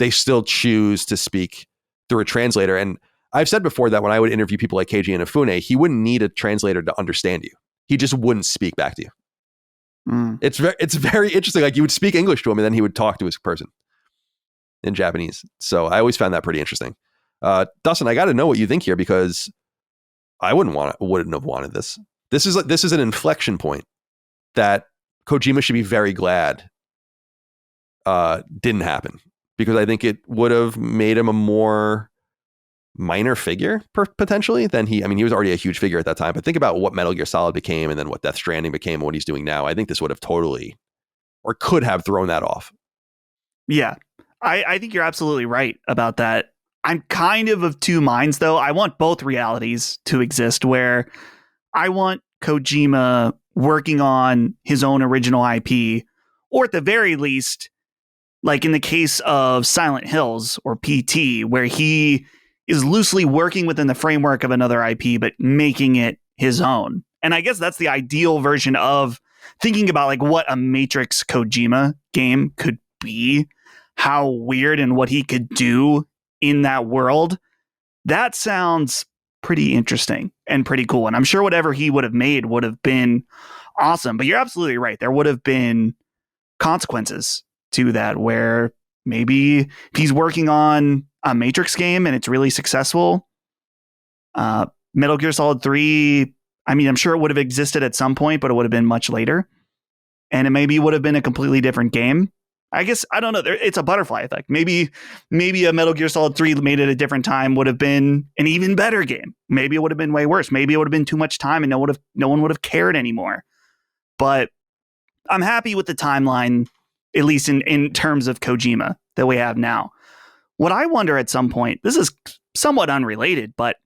still choose to speak through a translator. And I've said before that when I would interview people like Keiji Inafune, he wouldn't need a translator to understand you. He just wouldn't speak back to you. It's very interesting. Like, you would speak English to him and then he would talk to his person in Japanese. So I always found that pretty interesting. Dustin, I got to know what you think here, because I wouldn't have wanted this. This is an inflection point that Kojima should be very glad didn't happen, because I think it would have made him a more minor figure potentially than he was already a huge figure at that time. But think about what Metal Gear Solid became and then what Death Stranding became and what he's doing now. I think this would have totally, or could have, thrown that off. Yeah, I think you're absolutely right about that. I'm kind of 2 minds, though. I want both realities to exist, where I want Kojima working on his own original IP, or at the very least, like in the case of Silent Hills or PT, where he is loosely working within the framework of another IP, but making it his own. And I guess that's the ideal version of thinking about like what a Matrix Kojima game could be, how weird and what he could do in that world. That sounds pretty interesting and pretty cool. And I'm sure whatever he would have made would have been awesome. But you're absolutely right. There would have been consequences to that, where maybe if he's working on a Matrix game and it's really successful, Metal Gear Solid 3, I mean, I'm sure it would have existed at some point, but it would have been much later. And it maybe would have been a completely different game. I guess, I don't know. It's a butterfly effect. Maybe a Metal Gear Solid 3 made at a different time would have been an even better game. Maybe it would have been way worse. Maybe it would have been too much time and no one would have cared anymore. But I'm happy with the timeline, at least in terms of Kojima, that we have now. What I wonder at some point, this is somewhat unrelated, but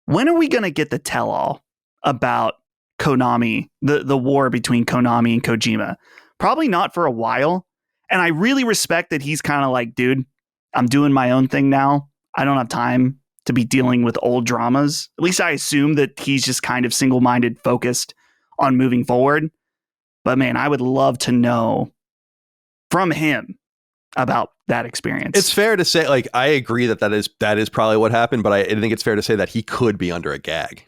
when are we going to get the tell-all about Konami, the war between Konami and Kojima? Probably not for a while. And I really respect that he's kind of like, dude, I'm doing my own thing now. I don't have time to be dealing with old dramas. At least I assume that he's just kind of single-minded, focused on moving forward. But man, I would love to know from him about that experience. It's fair to say, like, I agree that is probably what happened, but I think it's fair to say that he could be under a gag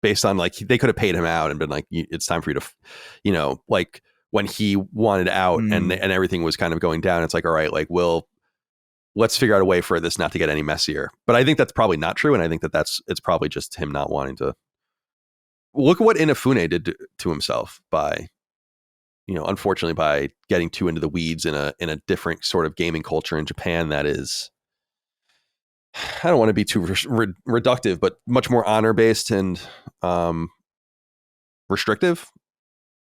based on, like, they could have paid him out and been like, it's time for you to, like when he wanted out and everything was kind of going down, it's like, all right, like, let's figure out a way for this not to get any messier. But I think that's probably not true. And I think it's probably just him not wanting to. Look at what Inafune did to himself by, unfortunately, by getting too into the weeds in a different sort of gaming culture in Japan that is, I don't want to be too reductive, but much more honor-based and restrictive.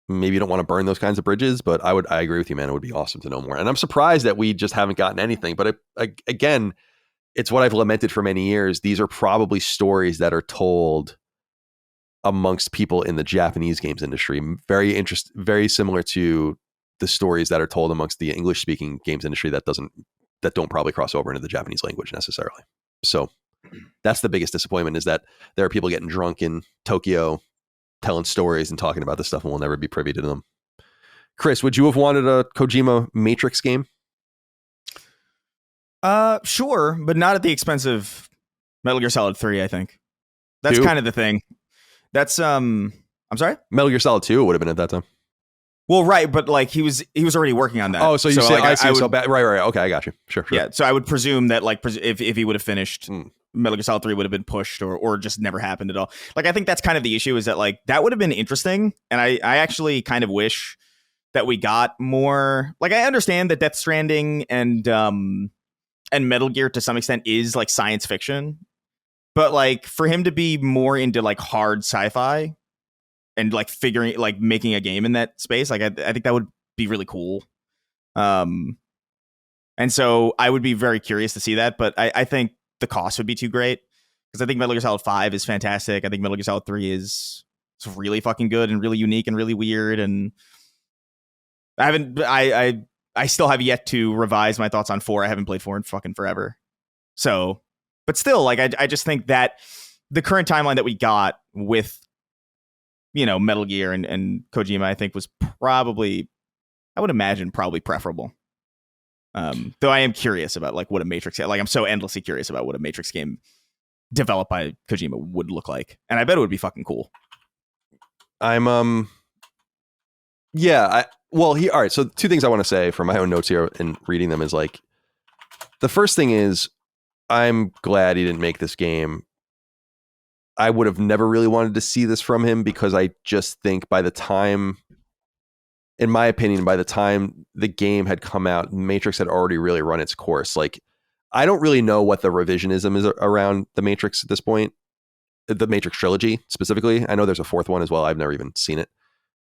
Maybe you don't want to burn those kinds of bridges, but I agree with you, man. It would be awesome to know more. And I'm surprised that we just haven't gotten anything. But again, it's what I've lamented for many years. These are probably stories that are told amongst people in the Japanese games industry. Very similar to the stories that are told amongst the English-speaking games industry that don't probably cross over into the Japanese language necessarily. So that's the biggest disappointment, is that there are people getting drunk in Tokyo telling stories and talking about this stuff, and we'll never be privy to them. Chris, would you have wanted a Kojima Matrix game? Sure, but not at the expense of Metal Gear Solid 3, I think. That's kind of the thing. That's I'm sorry? Metal Gear Solid 2 would have been at that time. Well, right, but like he was already working on that. Oh, so you say, like, I see. So bad. Right. Okay, I got you. Sure. Yeah, so I would presume that, like, if he would have finished, Metal Gear Solid 3 would have been pushed or just never happened at all. Like, I think that's kind of the issue, is that, like, that would have been interesting, and I actually kind of wish that we got more. Like, I understand that Death Stranding and Metal Gear to some extent is like science fiction, but like for him to be more into like hard sci-fi and like making a game in that space, like I think that would be really cool. And so I would be very curious to see that, but I think the cost would be too great, because I think Metal Gear Solid 5 is fantastic. I think Metal Gear Solid 3 is really fucking good and really unique and really weird. And I still have yet to revise my thoughts on 4. I haven't played 4 in fucking forever. So, but still, like, I just think that the current timeline that we got with, Metal Gear and Kojima, I think was probably, I would imagine, probably preferable. Though I am curious about, like, what a Matrix, like, I'm so endlessly curious about what a Matrix game developed by Kojima would look like. And I bet it would be fucking cool. All right. So 2 things I want to say from my own notes here and reading them is, like, the first thing is, I'm glad he didn't make this game. I would have never really wanted to see this from him, because I just think by the time, in my opinion, by the time the game had come out, Matrix had already really run its course. Like, I don't really know what the revisionism is around the Matrix at this point, the Matrix trilogy specifically. I know there's a 4th one as well. I've never even seen it,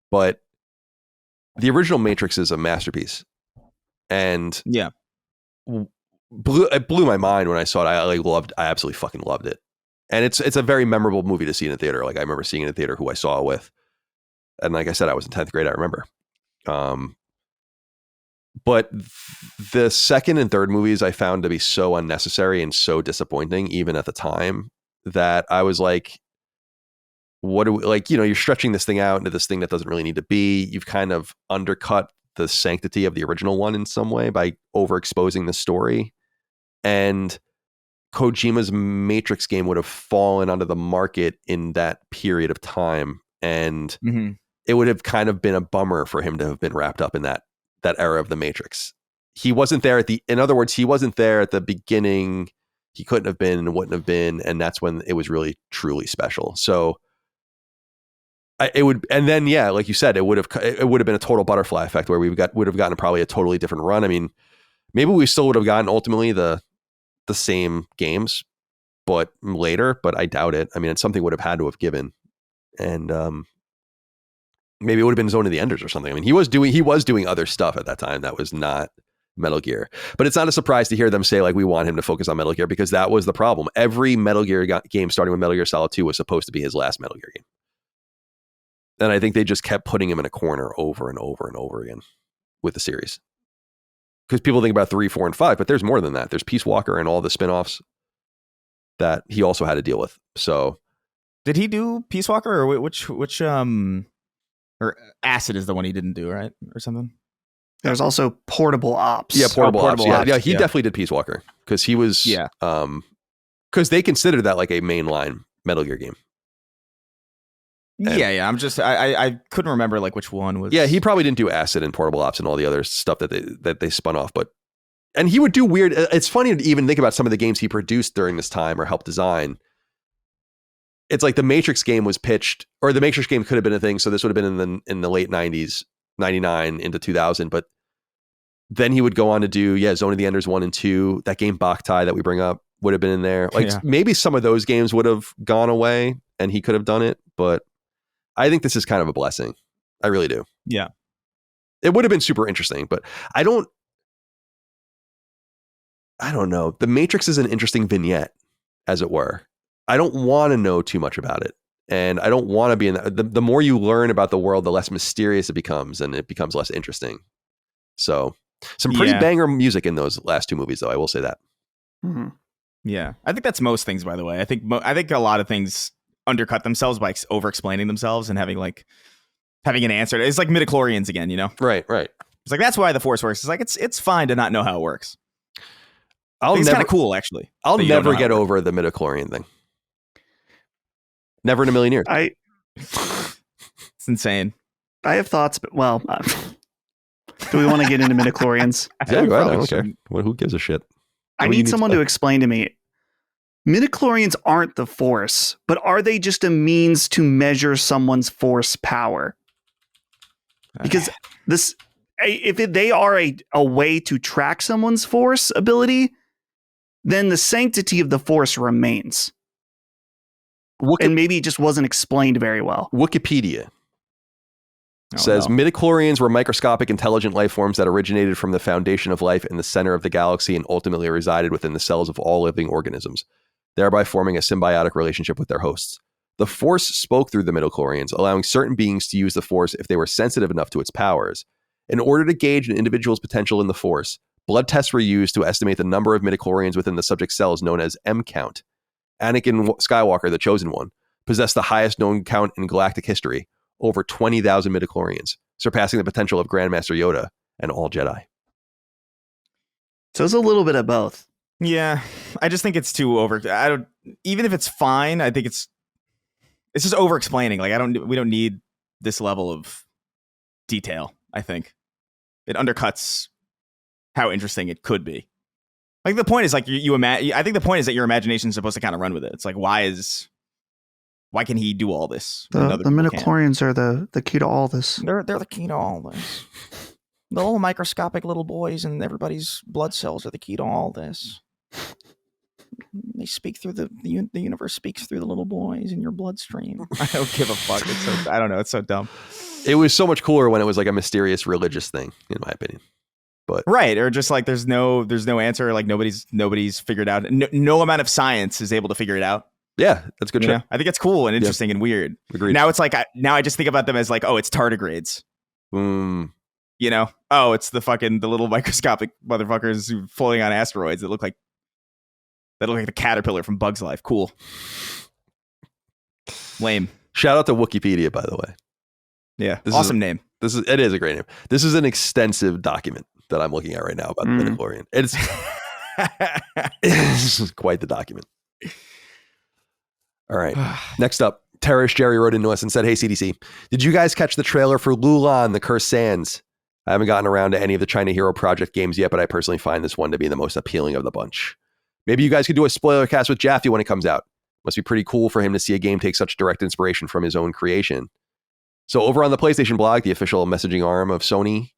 but the original Matrix is a masterpiece, and yeah, it blew my mind when I saw it. I absolutely fucking loved it, and it's a very memorable movie to see in a theater. Like, I remember seeing it in a theater who I saw it with, and like I said, I was in 10th grade. I remember, But the second and third movies I found to be so unnecessary and so disappointing, even at the time, that I was like, what do we, like, you're stretching this thing out into this thing that doesn't really need to be. You've kind of undercut the sanctity of the original one in some way by overexposing the story. And Kojima's Matrix game would have fallen onto the market in that period of time. And it would have kind of been a bummer for him to have been wrapped up in that era of the Matrix. He wasn't there in other words, he wasn't there at the beginning. He couldn't have been and wouldn't have been. And that's when it was really, truly special. So like you said, it would have been a total butterfly effect where would have gotten probably a totally different run. I mean, maybe we still would have gotten ultimately the same games, but later, but I doubt it. I mean, it's something would have had to have given. And, maybe it would have been Zone of the Enders or something. I mean, he was doing other stuff at that time that was not Metal Gear. But it's not a surprise to hear them say, like, we want him to focus on Metal Gear, because that was the problem. Every Metal Gear game starting with Metal Gear Solid 2 was supposed to be his last Metal Gear game. And I think they just kept putting him in a corner over and over and over again with the series. Because people think about 3, 4, and 5, but there's more than that. There's Peace Walker and all the spinoffs that he also had to deal with. So, did he do Peace Walker, or which or Acid is the one he didn't do, right? Or something? There's also Portable Ops. Yeah, Portable Ops. Ops. Yeah, he definitely did Peace Walker, because he was because they considered that like a mainline Metal Gear game. And I'm just I couldn't remember like which one was. Yeah, he probably didn't do Acid and Portable Ops and all the other stuff that they spun off, and he would do weird. It's funny to even think about some of the games he produced during this time or helped design. It's like the Matrix game was pitched, or the Matrix game could have been a thing. So this would have been in the late 90s, 99 into 2000. But then he would go on to do, Zone of the Enders 1 and 2. That game Boktai that we bring up would have been in there. Like maybe some of those games would have gone away and he could have done it. But I think this is kind of a blessing. I really do. Yeah. It would have been super interesting, but I don't know. The Matrix is an interesting vignette, as it were. I don't want to know too much about it. And I don't want to be in that. The more you learn about the world, the less mysterious it becomes, and it becomes less interesting. So some pretty banger music in those last two movies, though. I will say that. Mm-hmm. Yeah. I think that's most things, by the way. I think a lot of things undercut themselves by over-explaining themselves and having an answer. It's like midichlorians again, Right. It's like, that's why the Force works. It's like, it's fine to not know how it works. It's kind of cool, actually. I'll never get over the midichlorian thing. Never in a million years. It's insane. I have thoughts, but do we want to get into midichlorians? Yeah, go ahead. I don't care. Who gives a shit? I need someone to explain to me. Midichlorians aren't the Force, but are they just a means to measure someone's Force power? Because if they are a way to track someone's Force ability, then the sanctity of the Force remains. And maybe it just wasn't explained very well. Wikipedia says midichlorians were microscopic intelligent life forms that originated from the foundation of life in the center of the galaxy and ultimately resided within the cells of all living organisms, thereby forming a symbiotic relationship with their hosts. The Force spoke through the midichlorians, allowing certain beings to use the Force if they were sensitive enough to its powers. In order to gauge an individual's potential in the Force, blood tests were used to estimate the number of midichlorians within the subject's cells, known as M-count. Anakin Skywalker, the Chosen One, possessed the highest known count in galactic history, over 20,000 midichlorians, surpassing the potential of Grandmaster Yoda and all Jedi. So it's a little bit of both. Yeah, I just think it's too over. Even if it's fine, I think it's just over explaining. Like, we don't need this level of detail. I think it undercuts how interesting it could be. Like, the point is, like, I think the point is that your imagination is supposed to kind of run with it. It's like, why can he do all this? The midichlorians are the key to all this. They're the key to all this. The little microscopic little boys and everybody's blood cells are the key to all this. They speak through the universe speaks through the little boys in your bloodstream. I don't give a fuck. I don't know. It's so dumb. It was so much cooler when it was like a mysterious religious thing, in my opinion. But right, or just like there's no answer. Like nobody's figured out. No amount of science is able to figure it out. Yeah, that's good shit. I think it's cool and interesting and weird. Agreed. Now it's like now I just think about them as like, oh, it's tardigrades. You know, oh, it's the little microscopic motherfuckers floating on asteroids that look like the caterpillar from Bug's Life. Cool. Lame. Shout out to Wikipedia, by the way. Yeah, awesome name. It is a great name. This is an extensive document that I'm looking at right now about the midichlorian. It's quite the document. All right. Next up, Terrorist Jerry wrote into us and said, "Hey, CDC, did you guys catch the trailer for Loulan, The Cursed Sands? I haven't gotten around to any of the China Hero Project games yet, but I personally find this one to be the most appealing of the bunch. Maybe you guys could do a spoiler cast with Jaffe when it comes out. Must be pretty cool for him to see a game take such direct inspiration from his own creation." So over on the PlayStation blog, the official messaging arm of Sony,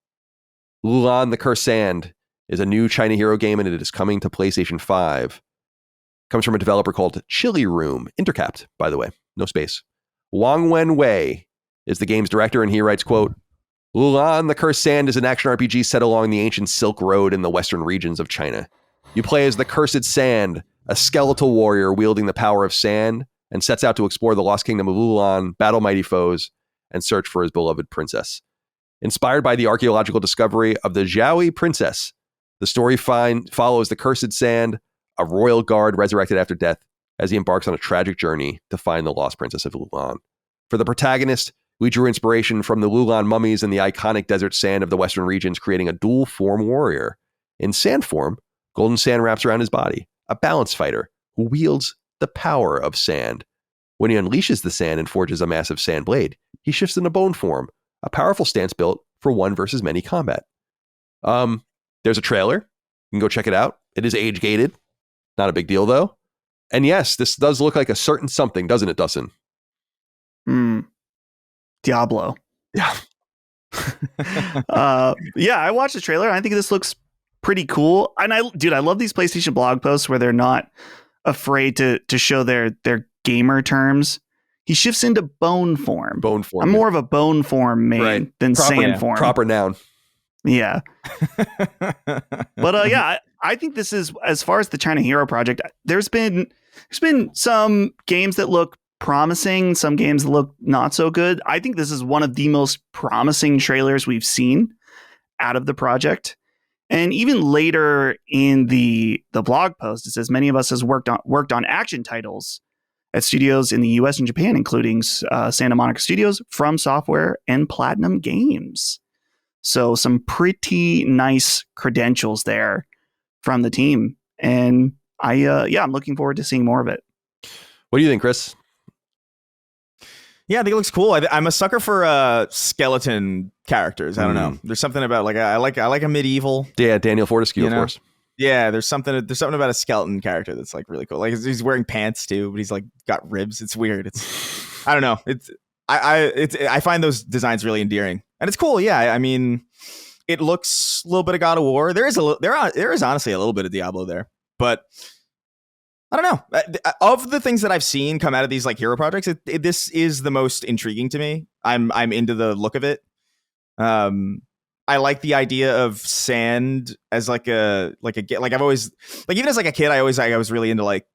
Loulan, The Cursed Sand is a new China Hero game, and it is coming to PlayStation 5. Comes from a developer called Chili Room, intercapped, by the way, no space. Wang Wenwei is the game's director, and he writes, quote, "Loulan, The Cursed Sand is an action RPG set along the ancient Silk Road in the western regions of China. You play as the Cursed Sand, a skeletal warrior wielding the power of sand, and sets out to explore the lost kingdom of Loulan, battle mighty foes, and search for his beloved princess. Inspired by the archaeological discovery of the Zhaoi princess, the story follows the Cursed Sand, a royal guard resurrected after death, as he embarks on a tragic journey to find the lost princess of Loulan. For the protagonist, we drew inspiration from the Loulan mummies and the iconic desert sand of the western regions, creating a dual form warrior. In sand form, golden sand wraps around his body, a balance fighter who wields the power of sand. When he unleashes the sand and forges a massive sand blade, he shifts into bone form, a powerful stance built for one versus many combat." There's a trailer. You can go check it out. It is age gated. Not a big deal, though. And yes, this does look like a certain something, doesn't it, Dustin? Diablo. Yeah. Yeah, I watched the trailer. I think this looks pretty cool. And I love these PlayStation blog posts where they're not afraid to show their gamer terms. He shifts into bone form. Bone form. I'm more of a bone form main than sand form. Proper noun. Yeah. But yeah, I think this is, as far as the China Hero Project, there's been some games that look promising, some games that look not so good. I think this is one of the most promising trailers we've seen out of the project. And even later in the blog post, it says many of us has worked on action titles at studios in the US and Japan, including Santa Monica Studios, From Software, and Platinum Games. So some pretty nice credentials there from the team. And I'm looking forward to seeing more of it. What do you think, Chris? Yeah, I think it looks cool. I'm a sucker for skeleton characters. I don't know. There's something about I like a medieval. Yeah, Daniel Fortescue, of course. Yeah, there's something about a skeleton character that's like really cool. Like he's wearing pants too, but he's like got ribs. It's weird. I don't know. I find those designs really endearing, and it's cool. Yeah, I mean, it looks a little bit of God of War. There is honestly a little bit of Diablo there, but I don't know. Of the things that I've seen come out of these like hero projects, this is the most intriguing to me. I'm into the look of it. I like the idea of sand as like I've always like, even as like a kid, I was really into like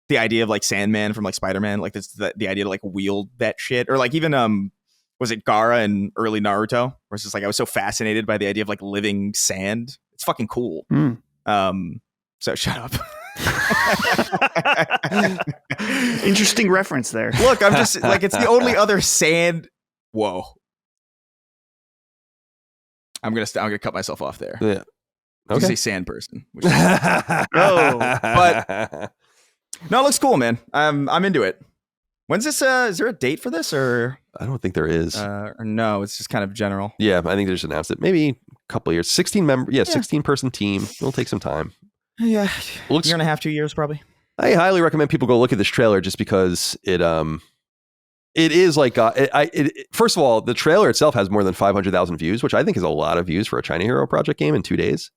the idea of like Sandman from like Spider-Man, like the idea to like wield that shit, or like even was it Gaara in early Naruto, where it's just like I was so fascinated by the idea of like living sand. It's fucking cool. So shut up. Interesting reference there. Look, I'm just like, it's the only other sand. Whoa. I'm gonna cut myself off there. Yeah. Okay. Say sand person. Which is, but no, it looks cool, man. I'm into it. When's this? Is there a date for this, or I don't think there is. Or no, it's just kind of general. Yeah, I think they just announced it. Maybe a couple of years. 16 person team. It'll take some time. Yeah, year and a half, 2 years probably. I highly recommend people go look at this trailer just because it is like first of all, the trailer itself has more than 500,000 views, which I think is a lot of views for a China Hero Project game in 2 days,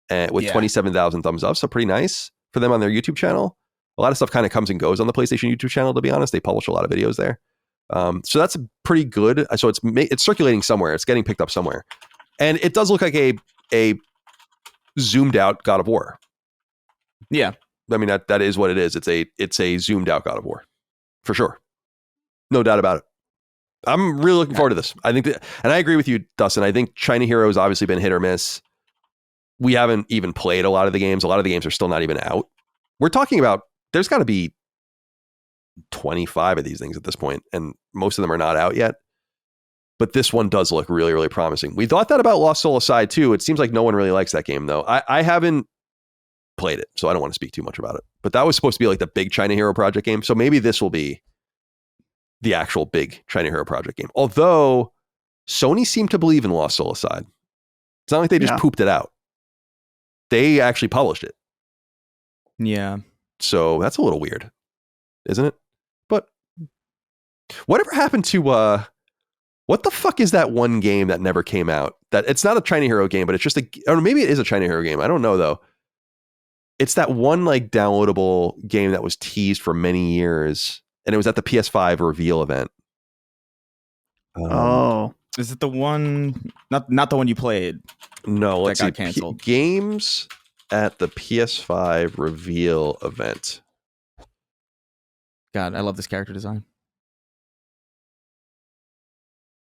with 27,000 thumbs up. So pretty nice for them on their YouTube channel. A lot of stuff kind of comes and goes on the PlayStation YouTube channel, to be honest. They publish a lot of videos there. So that's pretty good. So it's circulating somewhere. It's getting picked up somewhere. And it does look like a zoomed out God of War. Yeah. I mean, that is what it is. It's a zoomed out God of War. For sure. No doubt about it. I'm really looking forward to this. I think that, and I agree with you, Dustin. I think China Hero has obviously been hit or miss. We haven't even played a lot of the games. A lot of the games are still not even out. We're talking about, there's got to be 25 of these things at this point, and most of them are not out yet. But this one does look really, really promising. We thought that about Lost Soul Aside too. It seems like no one really likes that game though. I haven't played it, so I don't want to speak too much about it. But that was supposed to be like the big China Hero Project game. So maybe this will be the actual big China Hero Project game. Although Sony seemed to believe in Lost Soul Aside. It's not like they just pooped it out. They actually published it. Yeah. So that's a little weird, isn't it? But whatever happened to what the fuck is that one game that never came out? That it's not a China Hero game, but it's just or maybe it is a China Hero game. I don't know though. It's that one like downloadable game that was teased for many years, and it was at the PS5 reveal event. Is it the one? Not the one you played? No, let's see. Canceled. Games at the PS5 reveal event. God, I love this character design.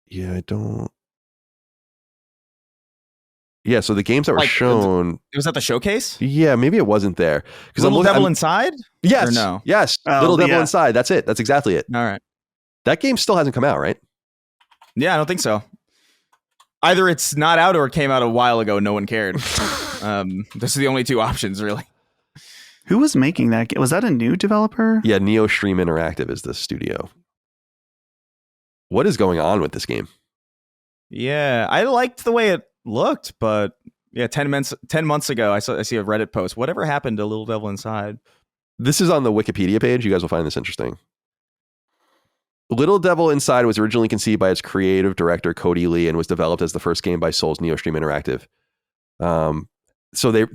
Yeah, I don't. Yeah, so the games that were shown. It was at the showcase? Yeah, maybe it wasn't there. Because Little Devil Inside? Yes. Or no? Yes. Little Devil Inside. That's it. That's exactly it. All right. That game still hasn't come out, right? Yeah, I don't think so. Either it's not out or it came out a while ago. No one cared. Those are the only two options, really. Who was making that? Was that a new developer? Yeah, NeoStream Interactive is the studio. What is going on with this game? Yeah, I liked the way it looked, but yeah, 10 months ago, I see a Reddit post. Whatever happened to Little Devil Inside? This is on the Wikipedia page. You guys will find this interesting. Little Devil Inside was originally conceived by its creative director, Cody Lee, and was developed as the first game by Soul's NeoStream Interactive. So they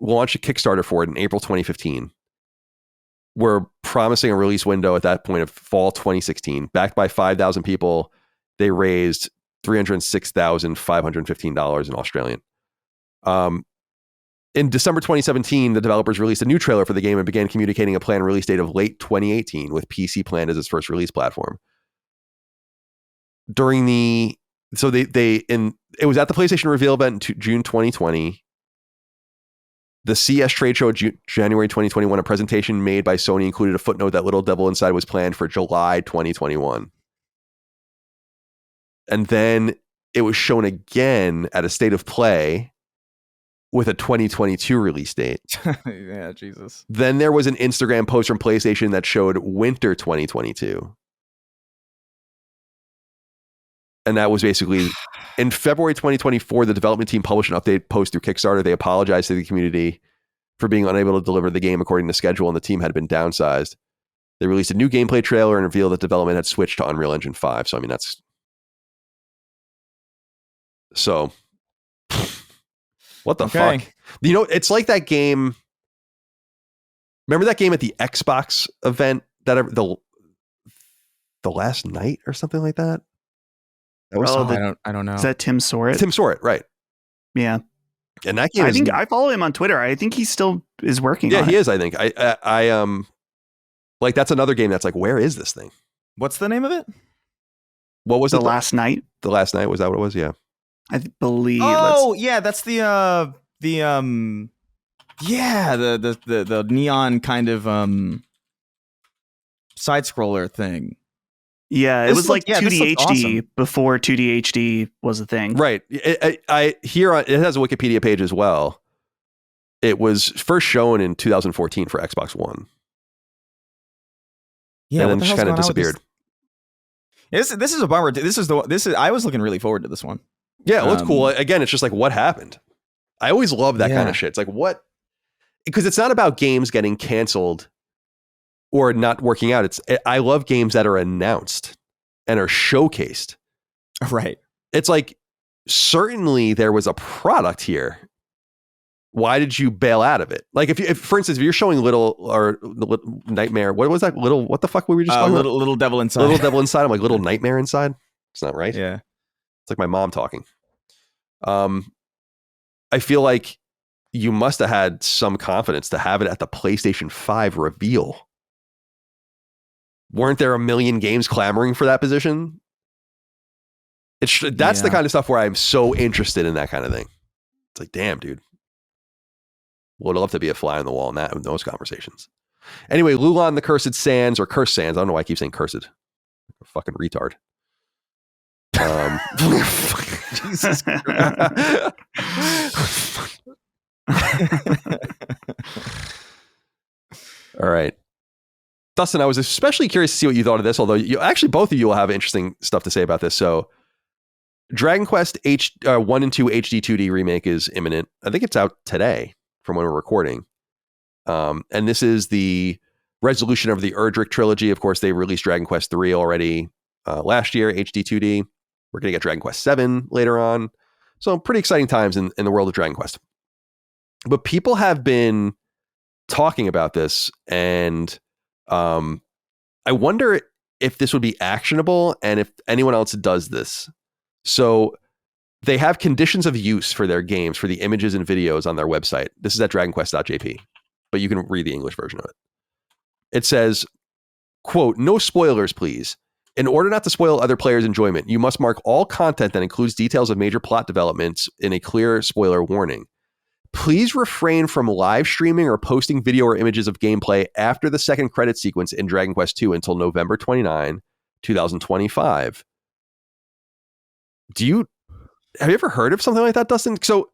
launched a Kickstarter for it in April 2015. We're promising a release window at that point of fall 2016. Backed by 5,000 people, they raised $306,515 in Australian. In December 2017, the developers released a new trailer for the game and began communicating a planned release date of late 2018, with PC planned as its first release platform. It was at the PlayStation reveal event in June 2020. The CS trade show January 2021, a presentation made by Sony included a footnote that Little Devil Inside was planned for July 2021. And then it was shown again at a State of Play with a 2022 release date. Yeah, Jesus. Then there was an Instagram post from PlayStation that showed winter 2022. And that was basically in February 2024, the development team published an update post through Kickstarter. They apologized to the community for being unable to deliver the game according to schedule, and the team had been downsized. They released a new gameplay trailer and revealed that development had switched to Unreal Engine 5. So, I mean, that's... So, what the fuck? You know, it's like that game... Remember that game at the Xbox event? The last night or something like that? That was I don't know. Is that Tim Sorrett? Tim Sorrett, right? Yeah. And that game, I think I follow him on Twitter. I think he still is working. Yeah, on he is. I think. I like that's another game that's like, where is this thing? What's the name of it? What was it? Last Night. The Last Night, was that what it was? Yeah. I believe. Oh, yeah, that's the neon kind of side scroller thing. Yeah, it was like 2D HD before 2D HD was a thing. Right. I hear it has a Wikipedia page as well. It was first shown in 2014 for Xbox One. Yeah, and then just kind of disappeared. This is a bummer. I was looking really forward to this one. Yeah, it looks cool. Again, it's just like, what happened? I always love that kind of shit. It's like, what? Because it's not about games getting canceled or not working out. I love games that are announced and are showcased. Right. It's like, certainly there was a product here. Why did you bail out of it? Like if for instance, if you're showing Little Nightmare, what was that? What the fuck were we just talking about? Little Devil Inside. Little Devil Inside. I'm like, Little Nightmare Inside. It's not right. Yeah. It's like my mom talking. I feel like you must have had some confidence to have it at the PlayStation 5 reveal. weren't there a million games clamoring for that position? That's the kind of stuff where I'm so interested in that kind of thing. It's like, damn, dude. Would love to be a fly on the wall in those conversations. Anyway, Loulan the Cursed Sands, or Cursed Sands. I don't know why I keep saying cursed. Fucking retard. Jesus Christ. All right. Dustin, I was especially curious to see what you thought of this, although actually both of you will have interesting stuff to say about this. So Dragon Quest 1 and 2 HD 2D remake is imminent. I think it's out today from when we're recording. And this is the resolution of the Erdrick trilogy. Of course, they released Dragon Quest 3 already last year, HD 2D. We're going to get Dragon Quest 7 later on. So pretty exciting times in the world of Dragon Quest. But people have been talking about this, and I wonder if this would be actionable and if anyone else does this. So they have conditions of use for their games, for the images and videos on their website. This is at dragonquest.jp, but you can read the English version of it. It says, quote, "No spoilers, please. In order not to spoil other players' enjoyment, you must mark all content that includes details of major plot developments in a clear spoiler warning. Please refrain from live streaming or posting video or images of gameplay after the second credit sequence in Dragon Quest II until November 29, 2025. Have you ever heard of something like that, Dustin? So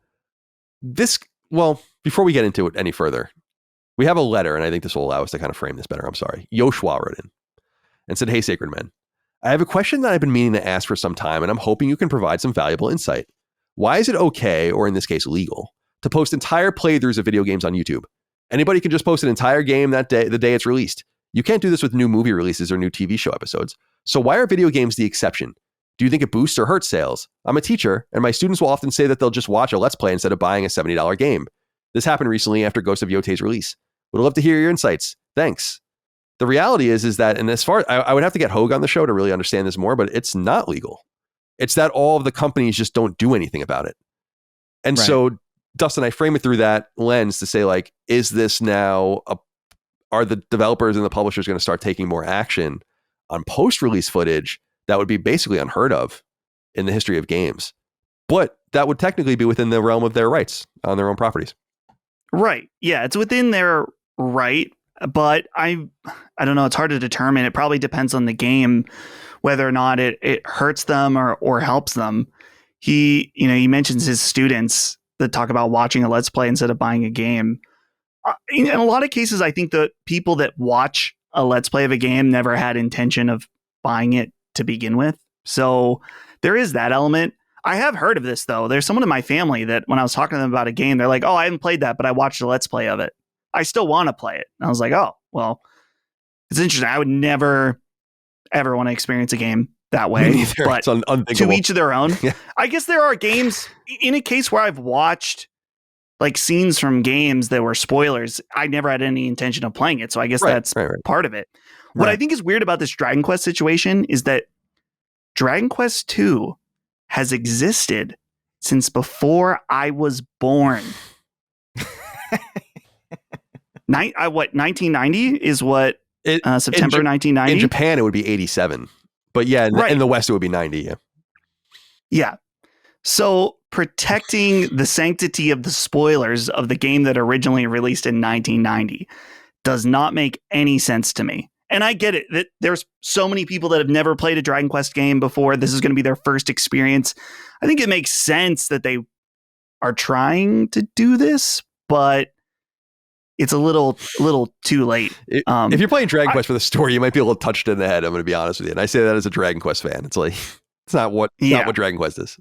before we get into it any further, we have a letter, and I think this will allow us to kind of frame this better. I'm sorry. Yoshua wrote in and said, "Hey, Sacred Men. I have a question that I've been meaning to ask for some time, and I'm hoping you can provide some valuable insight. Why is it okay, or in this case legal, to post entire playthroughs of video games on YouTube? Anybody can just post an entire game that day, the day it's released. You can't do this with new movie releases or new TV show episodes. So why are video games the exception? Do you think it boosts or hurts sales? I'm a teacher, and my students will often say that they'll just watch a Let's Play instead of buying a $70 game. This happened recently after Ghost of Yotei's release. Would love to hear your insights. Thanks." The reality is that, and as far I would have to get Hogue on the show to really understand this more, but it's not legal. It's that all of the companies just don't do anything about it. And so, Dustin, I frame it through that lens to say, like, is this now, are the developers and the publishers going to start taking more action on post-release footage that would be basically unheard of in the history of games? But that would technically be within the realm of their rights on their own properties. Right. Yeah, it's within their right. But I don't know. It's hard to determine. It probably depends on the game, whether or not it hurts them or helps them. He mentions his students that talk about watching a Let's Play instead of buying a game. In a lot of cases, I think the people that watch a Let's Play of a game never had intention of buying it to begin with. So there is that element. I have heard of this, though. There's someone in my family that when I was talking to them about a game, they're like, "Oh, I haven't played that, but I watched a Let's Play of it. I still want to play it." And I was like, oh, well, it's interesting. I would never, ever want to experience a game that way. But it's unthinkable. To each of their own. Yeah. I guess there are games, in a case where I've watched like scenes from games that were spoilers, I never had any intention of playing it. So I guess that's part of it. What I think is weird about this Dragon Quest situation is that Dragon Quest 2 has existed since before I was born. 1990 is what? September 1990? In Japan, it would be 87. But yeah, in the West, it would be 90. Yeah. Yeah. So protecting the sanctity of the spoilers of the game that originally released in 1990 does not make any sense to me. And I get it that there's so many people that have never played a Dragon Quest game before. This is going to be their first experience. I think it makes sense that they are trying to do this, but it's a little too late. If you're playing Dragon Quest for the story, you might be a little touched in the head. I'm going to be honest with you. And I say that as a Dragon Quest fan. It's like, it's not what Dragon Quest is.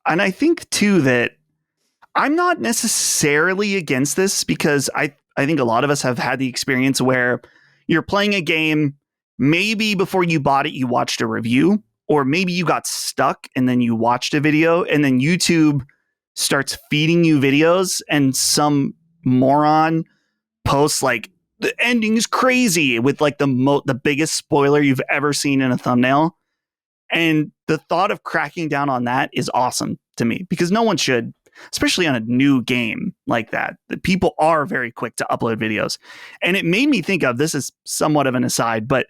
And I think too that I'm not necessarily against this because I think a lot of us have had the experience where you're playing a game, maybe before you bought it, you watched a review, or maybe you got stuck and then you watched a video and then YouTube starts feeding you videos and some moron posts like the ending is crazy with like the biggest spoiler you've ever seen in a thumbnail. And the thought of cracking down on that is awesome to me because no one should. especially on a new game like that. The people are very quick to upload videos. And it made me think of, this is somewhat of an aside, but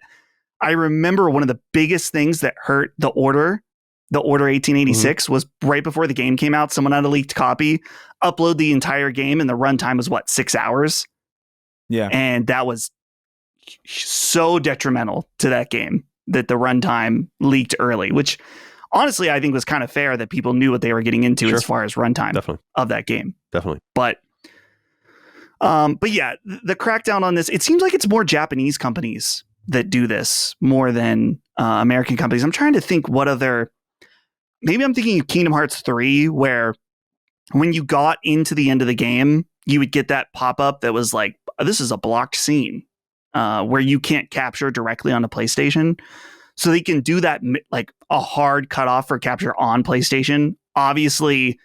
I remember one of the biggest things that hurt the Order 1886 was right before the game came out, someone had a leaked copy, upload the entire game, and the runtime was 6 hours? Yeah. And that was so detrimental to that game that the runtime leaked early, which honestly I think was kind of fair that people knew what they were getting into as far as runtime of that game. Definitely. But yeah, the crackdown on this, it seems like it's more Japanese companies that do this more than American companies. I'm trying to think what other, maybe I'm thinking of Kingdom Hearts 3, where when you got into the end of the game, you would get that pop-up that was like, this is a blocked scene, where you can't capture directly on a PlayStation. So they can do that, like a hard cutoff for capture on PlayStation. Obviously,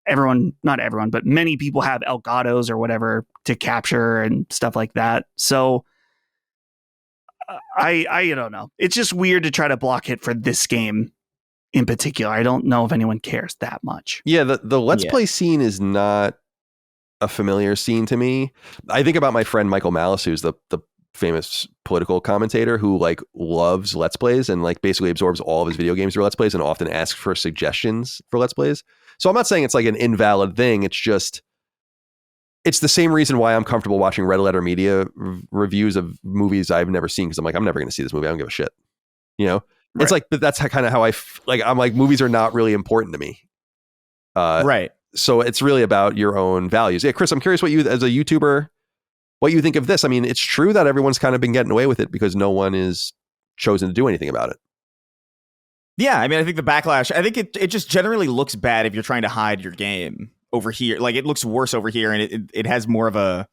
not everyone, but many people have Elgatos or whatever to capture and stuff like that. So I don't know. It's just weird to try to block it for this game in particular. I don't know if anyone cares that much. Yeah, the Let's Play scene is not a familiar scene to me. I think about my friend Michael Malice, who's the famous political commentator who like loves Let's Plays and like basically absorbs all of his video games through Let's Plays and often asks for suggestions for Let's Plays. So I'm not saying it's like an invalid thing. It's just, it's the same reason why I'm comfortable watching Red Letter Media reviews of movies I've never seen, because I'm like, I'm never going to see this movie. I don't give a shit. You know, It's like, but that's kind of how I'm like, movies are not really important to me. Right. So it's really about your own values. Yeah, Chris, I'm curious what you, as a YouTuber, what you think of this. I mean, it's true that everyone's kind of been getting away with it because no one is chosen to do anything about it. Yeah, I mean, I think the backlash, I think it just generally looks bad if you're trying to hide your game over here. Like, it looks worse over here, and it has more of a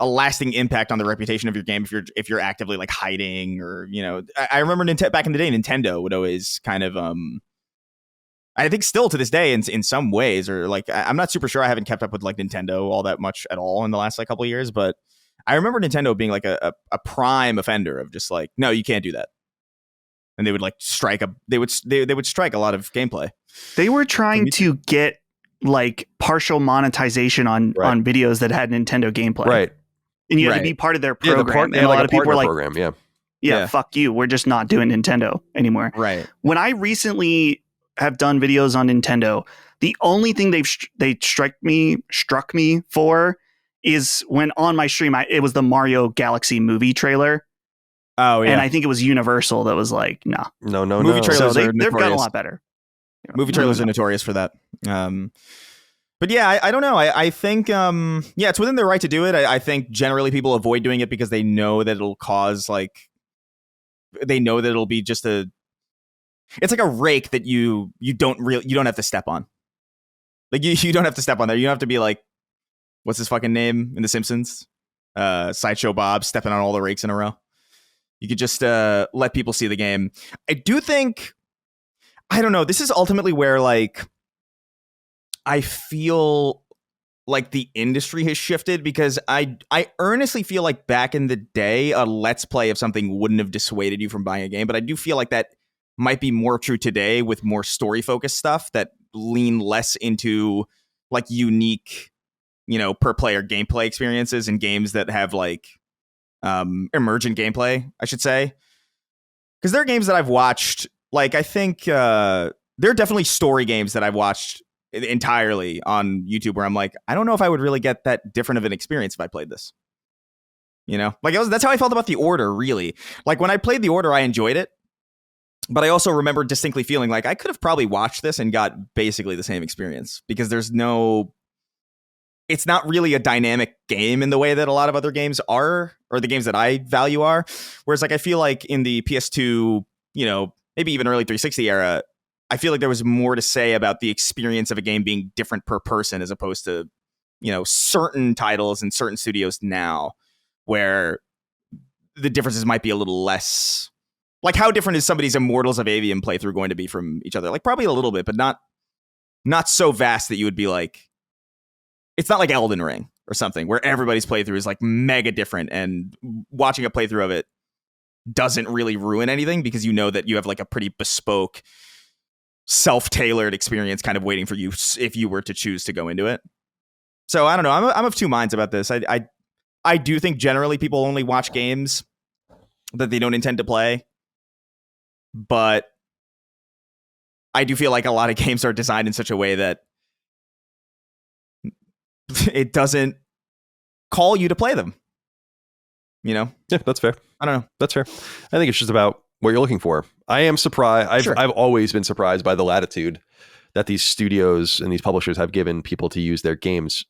lasting impact on the reputation of your game if you're actively like hiding, or, you know, I remember back in the day, Nintendo would always kind of I think still to this day in some ways, or like, I'm not super sure. I haven't kept up with like Nintendo all that much at all in the last like couple of years, but I remember Nintendo being like a prime offender of just like, no, you can't do that. And they would like strike they would strike a lot of gameplay. They were trying to get like partial monetization on videos that had Nintendo gameplay. Right. And you had to be part of their program. And a lot of people were like, program, yeah, fuck you. We're just not doing Nintendo anymore. Right. When I recently have done videos on Nintendo, the only thing they struck me for is when on my stream, it was the Mario Galaxy movie trailer. Oh, yeah. And I think it was Universal that was like, no. Movie trailers so they've gotten a lot better. Movie trailers are notorious for that. But yeah, I don't know. I think, it's within their right to do it. I think generally people avoid doing it because they know that it'll cause like, they know that it'll be just it's like a rake that you don't have to step on. Like you don't have to step on there. You don't have to be like, what's his fucking name in The Simpsons? Sideshow Bob stepping on all the rakes in a row. You could just let people see the game. I do think, I don't know, this is ultimately where like I feel like the industry has shifted, because I earnestly feel like back in the day, a Let's Play of something wouldn't have dissuaded you from buying a game. But I do feel like that might be more true today with more story focused stuff that lean less into like unique, you know, per player gameplay experiences and games that have like emergent gameplay, I should say. Because there are games that I've watched, like I think there are definitely story games that I've watched entirely on YouTube where I'm like, I don't know if I would really get that different of an experience if I played this. You know, like that's how I felt about The Order, really. Like when I played The Order, I enjoyed it. But I also remember distinctly feeling like I could have probably watched this and got basically the same experience, because it's not really a dynamic game in the way that a lot of other games are, or the games that I value are. Whereas like I feel like in the PS2, you know, maybe even early 360 era, I feel like there was more to say about the experience of a game being different per person, as opposed to, you know, certain titles and certain studios now, where the differences might be a little less. Like, how different is somebody's Immortals of Avium playthrough going to be from each other? Like, probably a little bit, but not so vast that you would be like, it's not like Elden Ring or something where everybody's playthrough is like mega different, and watching a playthrough of it doesn't really ruin anything because you know that you have like a pretty bespoke self-tailored experience kind of waiting for you if you were to choose to go into it. So I don't know. I'm of two minds about this. I do think generally people only watch games that they don't intend to play, but I do feel like a lot of games are designed in such a way that it doesn't call you to play them. You know? Yeah, that's fair. I don't know. That's fair. I think it's just about what you're looking for. I am surprised. I've always been surprised by the latitude that these studios and these publishers have given people to use their games.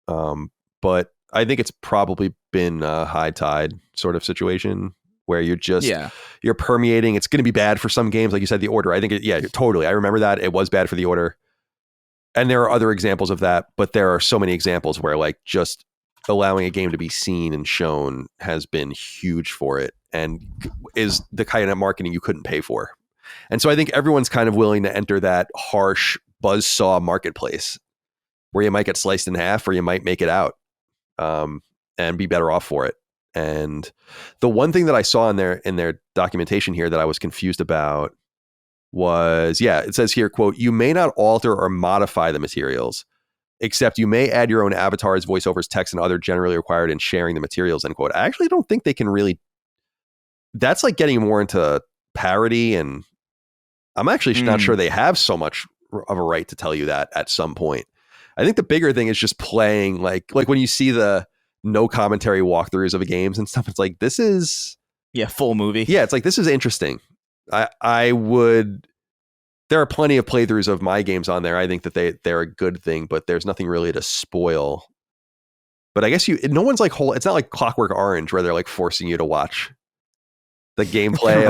But I think it's probably been a high tide sort of situation where you're just, you're permeating. It's going to be bad for some games. Like you said, The Order. I think, totally. I remember that. It was bad for The Order. And there are other examples of that, but there are so many examples where like just allowing a game to be seen and shown has been huge for it and is the kind of marketing you couldn't pay for. And so I think everyone's kind of willing to enter that harsh buzzsaw marketplace where you might get sliced in half or you might make it out and be better off for it. And the one thing that I saw in their documentation here that I was confused about was, it says here, quote, "You may not alter or modify the materials, except you may add your own avatars, voiceovers, text, and other generally required in sharing the materials," end quote. I actually don't think they can really, that's like getting more into parody, and I'm actually not sure they have so much of a right to tell you that at some point. I think the bigger thing is just playing, like when you see the no commentary walkthroughs of games and stuff, it's like, this is... full movie. Yeah, it's like, this is interesting. I would... There are plenty of playthroughs of my games on there. I think that they're a good thing, but there's nothing really to spoil. But I guess no one's like it's not like Clockwork Orange where they're like forcing you to watch the gameplay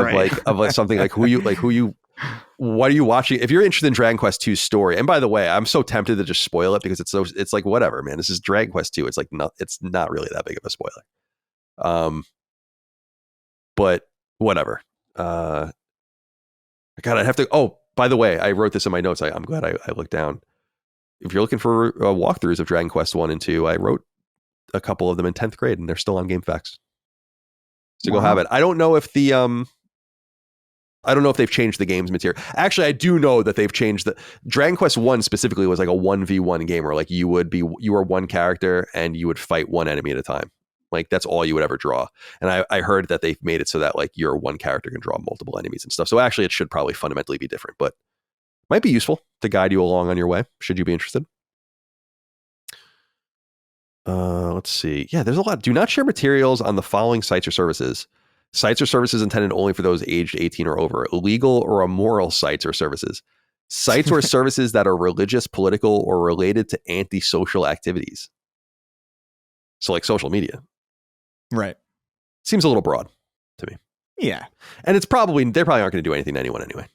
of like something like what are you watching? If you're interested in Dragon Quest II's story, and by the way, I'm so tempted to just spoil it because it's like, whatever, man. This is Dragon Quest II. It's like it's not really that big of a spoiler. But whatever. God, I'd have to. Oh, by the way, I wrote this in my notes. I'm glad I looked down. If you're looking for walkthroughs of Dragon Quest 1 and 2, I wrote a couple of them in 10th grade, and they're still on GameFAQs. So go have it. I don't know if they've changed the game's material. Actually, I do know that they've changed Dragon Quest 1 specifically was like a 1v1 game where like you were one character and you would fight one enemy at a time. Like that's all you would ever draw. And I heard that they've made it so that like your one character can draw multiple enemies and stuff. So actually it should probably fundamentally be different, but might be useful to guide you along on your way. Should you be interested? Let's see. Yeah, there's a lot. Do not share materials on the following sites or services. Sites or services intended only for those aged 18 or over. Illegal or immoral sites or services. Sites or services that are religious, political, or related to antisocial activities. So like social media. Right. Seems a little broad to me. Yeah. And they probably aren't going to do anything to anyone anyway.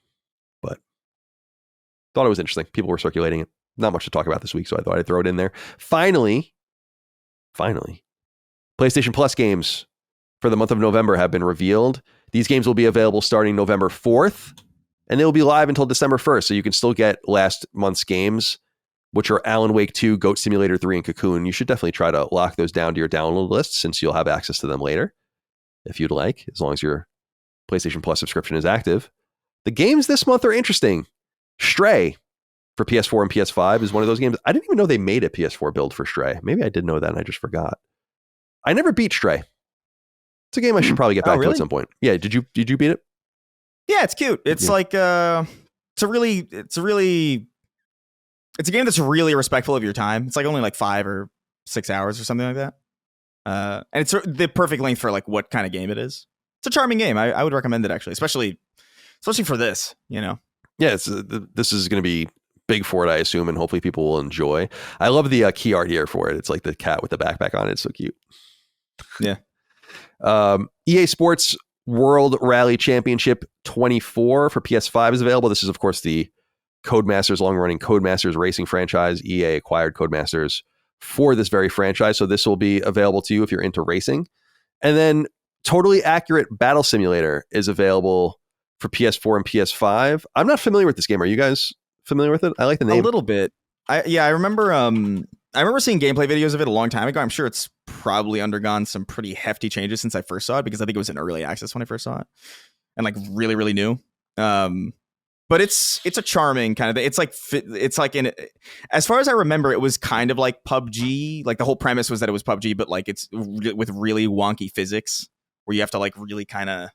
But thought it was interesting. People were circulating it. Not much to talk about this week, so I thought I'd throw it in there. Finally, PlayStation Plus games for the month of November have been revealed. These games will be available starting November 4th, and they will be live until December 1st. So you can still get last month's games, which are Alan Wake 2, Goat Simulator 3, and Cocoon. You should definitely try to lock those down to your download list since you'll have access to them later, if you'd like, as long as your PlayStation Plus subscription is active. The games this month are interesting. Stray for PS4 and PS5 is one of those games. I didn't even know they made a PS4 build for Stray. Maybe I did know that and I just forgot. I never beat Stray. It's a game I should probably get back to at some point. Yeah, did you beat it? Yeah, it's cute. It's like it's a game that's really respectful of your time. It's like only like 5 or 6 hours or something like that. And it's the perfect length for like what kind of game it is. It's a charming game. I would recommend it actually, especially for this, you know. Yeah, this is going to be big for it, I assume, and hopefully people will enjoy. I love the key art here for it. It's like the cat with the backpack on it. It's so cute. Yeah. EA Sports World Rally Championship 24 for PS5 is available. This is, of course, the Codemasters, long-running Codemasters racing franchise. EA acquired Codemasters for this very franchise, so this will be available to you if you're into racing. And then Totally Accurate Battle Simulator is available for PS4 and PS5. I'm not familiar with this game. Are you guys familiar with it? I like the name. A little bit. I remember seeing gameplay videos of it a long time ago. I'm sure it's probably undergone some pretty hefty changes since I first saw it, because I think it was in early access when I first saw it, and like really, really new. But it's a charming kind of thing. It's like in as far as I remember, it was kind of like PUBG. Like the whole premise was that it was PUBG, but like it's with really wonky physics where you have to like really kind of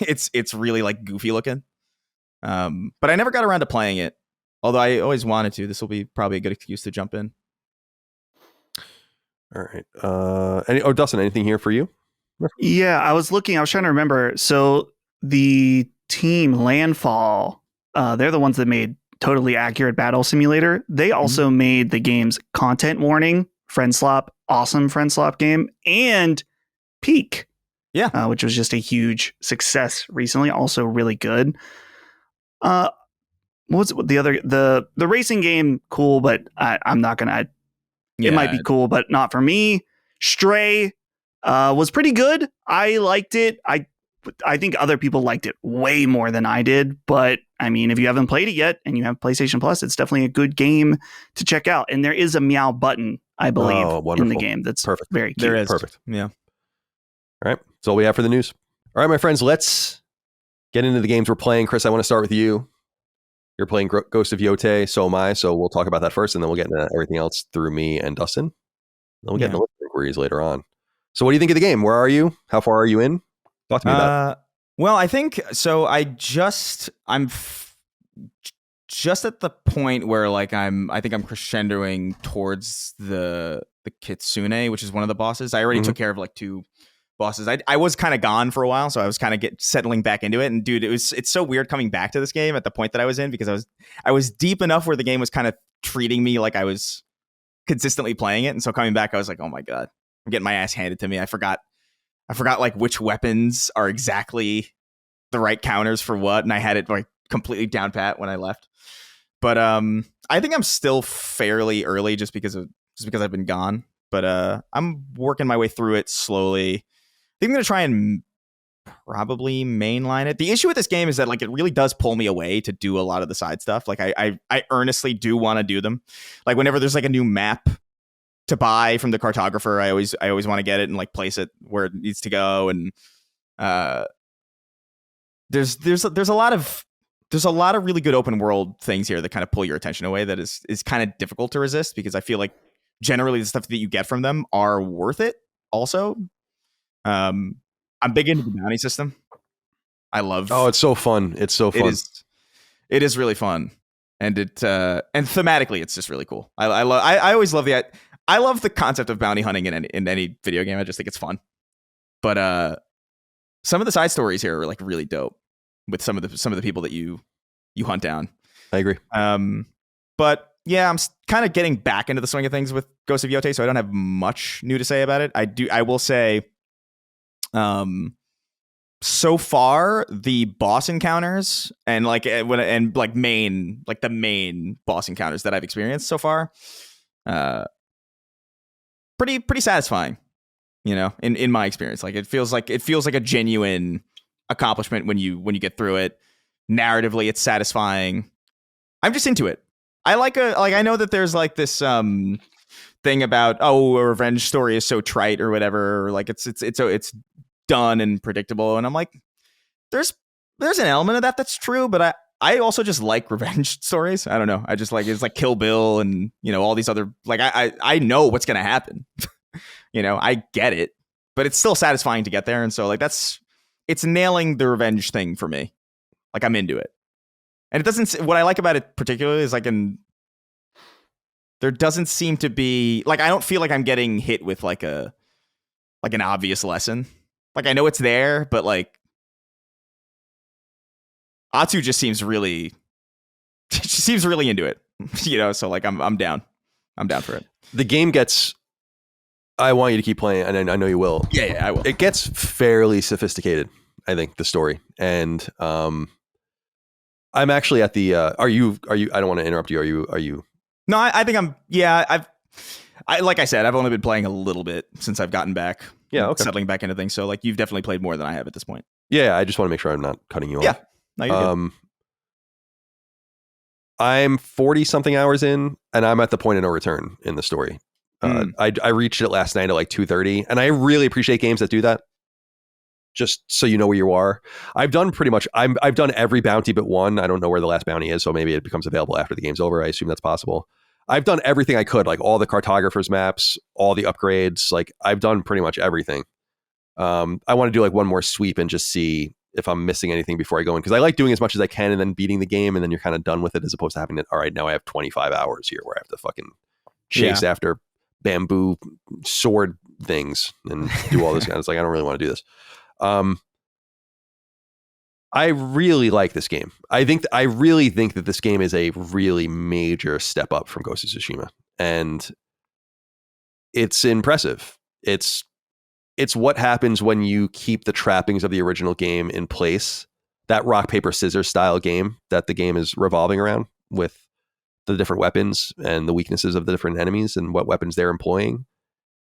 it's really like goofy looking. But I never got around to playing it. Although I always wanted to. This will be probably a good excuse to jump in. All right. Dustin, anything here for you? Yeah, I was trying to remember. So the team Landfall, they're the ones that made Totally Accurate Battle Simulator. They also made the games Content Warning, Friend Slop, awesome Friend Slop game, and Peak. Yeah. Which was just a huge success recently. Also really good. What's the other, the racing game? Cool, but I'm not going to, it might be cool, but not for me. Stray was pretty good. I liked it. I think other people liked it way more than I did. But I mean, if you haven't played it yet and you have PlayStation Plus, it's definitely a good game to check out. And there is a meow button, I believe, in the game. That's perfect. Very cute. There is. Perfect. Yeah. All right. That's all we have for the news. All right, my friends, let's get into the games we're playing. Chris, I want to start with you. You're playing Ghost of Yotei. So am I. So we'll talk about that first, and then we'll get into everything else through me and Dustin. Then we'll get into inquiries later on. So what do you think of the game? Where are you? How far are you in? Talk to me about it. Well, I think so. I'm just at the point where like I think I'm crescendoing towards the Kitsune, which is one of the bosses. I already took care of like 2 bosses. I was kind of gone for a while, so I was kind of settling back into it. And dude, it's so weird coming back to this game at the point that I was in, because I was deep enough where the game was kind of treating me like I was consistently playing it. And so coming back, I was like, oh my God, I'm getting my ass handed to me. I forgot like which weapons are exactly the right counters for what, and I had it like completely down pat when I left. But I think I'm still fairly early just because I've been gone. But I'm working my way through it slowly. I think I'm gonna try and probably mainline it. The issue with this game is that like it really does pull me away to do a lot of the side stuff. Like I earnestly do want to do them. Like whenever there's like a new map to buy from the cartographer, I always want to get it and like place it where it needs to go. And there's a lot of really good open world things here that kind of pull your attention away. That is kind of difficult to resist, because I feel like generally the stuff that you get from them are worth it. Also, I'm big into the bounty system. I love. Oh, it's so fun! It's so fun. It is really fun, and and thematically, it's just really cool. I always love I love the concept of bounty hunting in any video game. I just think it's fun. But some of the side stories here are like really dope with some of the people that you hunt down. I agree. But yeah, I'm kind of getting back into the swing of things with Ghost of Yotei, so I don't have much new to say about it. I will say, so far the boss encounters and the main boss encounters that I've experienced so far, pretty satisfying, in my experience. Like it feels like a genuine accomplishment when you get through it. Narratively, it's satisfying. I'm just into it. I know that there's like this thing about a revenge story is so trite or whatever, or like it's done and predictable, and I'm like, there's an element of that's true, but I also just like revenge stories. I don't know. I just like, it's like Kill Bill and, all these other, like, I know what's going to happen. I get it, but it's still satisfying to get there. And so like, it's nailing the revenge thing for me. Like I'm into it. And what I like about it particularly is there doesn't seem to be like, I don't feel like I'm getting hit with like an obvious lesson. Like I know it's there, but like, Atsu just seems really into it, so like I'm down for it. The game gets, I want you to keep playing, and I know you will. Yeah, I will. It gets fairly sophisticated, I think, the story. And I'm actually at the are you I don't want to interrupt you. Are you No, I think like I said, I've only been playing a little bit since I've gotten back. Yeah, okay. Settling back into things. So like you've definitely played more than I have at this point. Yeah, I just want to make sure I'm not cutting you off. Yeah. No, you're good. I'm 40 something hours in, and I'm at the point of no return in the story. I reached it last night at like 2:30, and I really appreciate games that do that. just so you know where you are. I've done pretty much. I've done every bounty but one. I don't know where the last bounty is, so maybe it becomes available after the game's over. I assume that's possible. I've done everything I could, like all the cartographers maps, all the upgrades. Like I've done pretty much everything. I want to do like one more sweep and just see if I'm missing anything before I go in, because I like doing as much as I can and then beating the game, and then you're kind of done with it, as opposed to having it. All right, now I have 25 hours here where I have to fucking chase after bamboo sword things and do all this kind of. It's like I don't really want to do this. I really like this game. I really think that this game is a really major step up from Ghost of Tsushima, and it's impressive. It's what happens when you keep the trappings of the original game in place. That rock, paper, scissors style game that the game is revolving around, with the different weapons and the weaknesses of the different enemies and what weapons they're employing.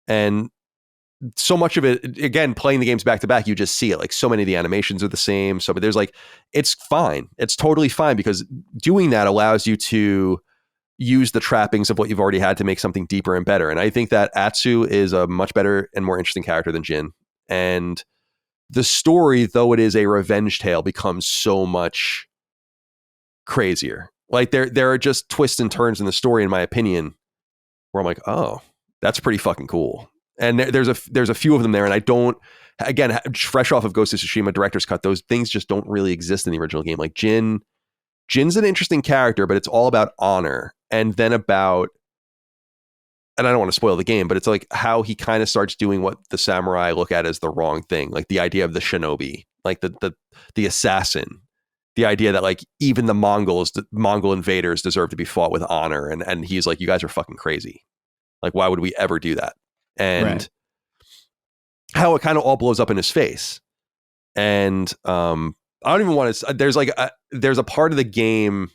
And so much of it, again, playing the games back to back, you just see it. Like so many of the animations are the same. So, but there's like, it's fine. It's totally fine, because doing that allows you to use the trappings of what you've already had to make something deeper and better. And I think that Atsu is a much better and more interesting character than Jin. And the story, though it is a revenge tale, becomes so much crazier. Like there are just twists and turns in the story, in my opinion, where I'm like, oh, that's pretty fucking cool. And there's a few of them there. And I don't, again, fresh off of Ghost of Tsushima director's cut, those things just don't really exist in the original game. Like Jin's an interesting character, but it's all about honor. And then about, and I don't want to spoil the game, but it's like how he kind of starts doing what the samurai look at as the wrong thing. Like the idea of the shinobi, like the assassin, the idea that like even the Mongol invaders deserve to be fought with honor. And he's like, you guys are fucking crazy. Like, why would we ever do that? And how it kind of all blows up in his face. And I don't even want to, there's a part of the game,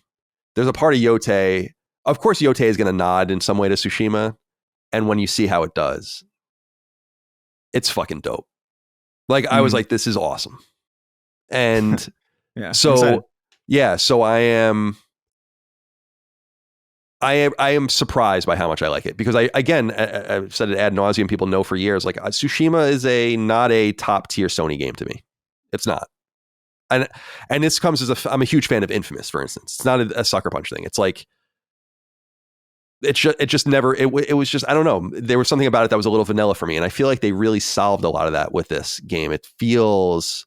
there's a part of Yotei. Of course, Yotei is going to nod in some way to Tsushima. And when you see how it does, it's fucking dope. Like, I was like, this is awesome. And so I am surprised by how much I like it, because I've said it ad nauseum. People know for years, like Tsushima is not a top tier Sony game to me. It's not. And this comes as I'm a huge fan of Infamous, for instance. It's not a sucker punch thing. It's like, it just never, it was just, I don't know. There was something about it that was a little vanilla for me. And I feel like they really solved a lot of that with this game. It feels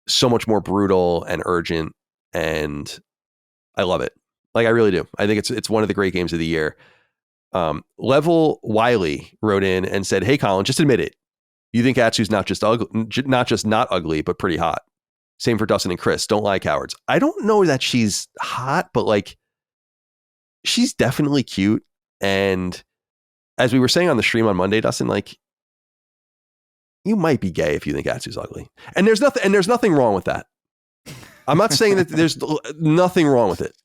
so much more brutal and urgent, and I love it. Like, I really do. I think it's one of the great games of the year. Level Wiley wrote in and said, "Hey Colin, just admit it. You think Atsu's not just not ugly, but pretty hot. Same for Dustin and Chris. Don't lie, cowards." I don't know that she's hot, but like, she's definitely cute. And as we were saying on the stream on Monday, Dustin, like, you might be gay if you think Atsu's ugly. And there's nothing wrong with that. I'm not saying that there's nothing wrong with it.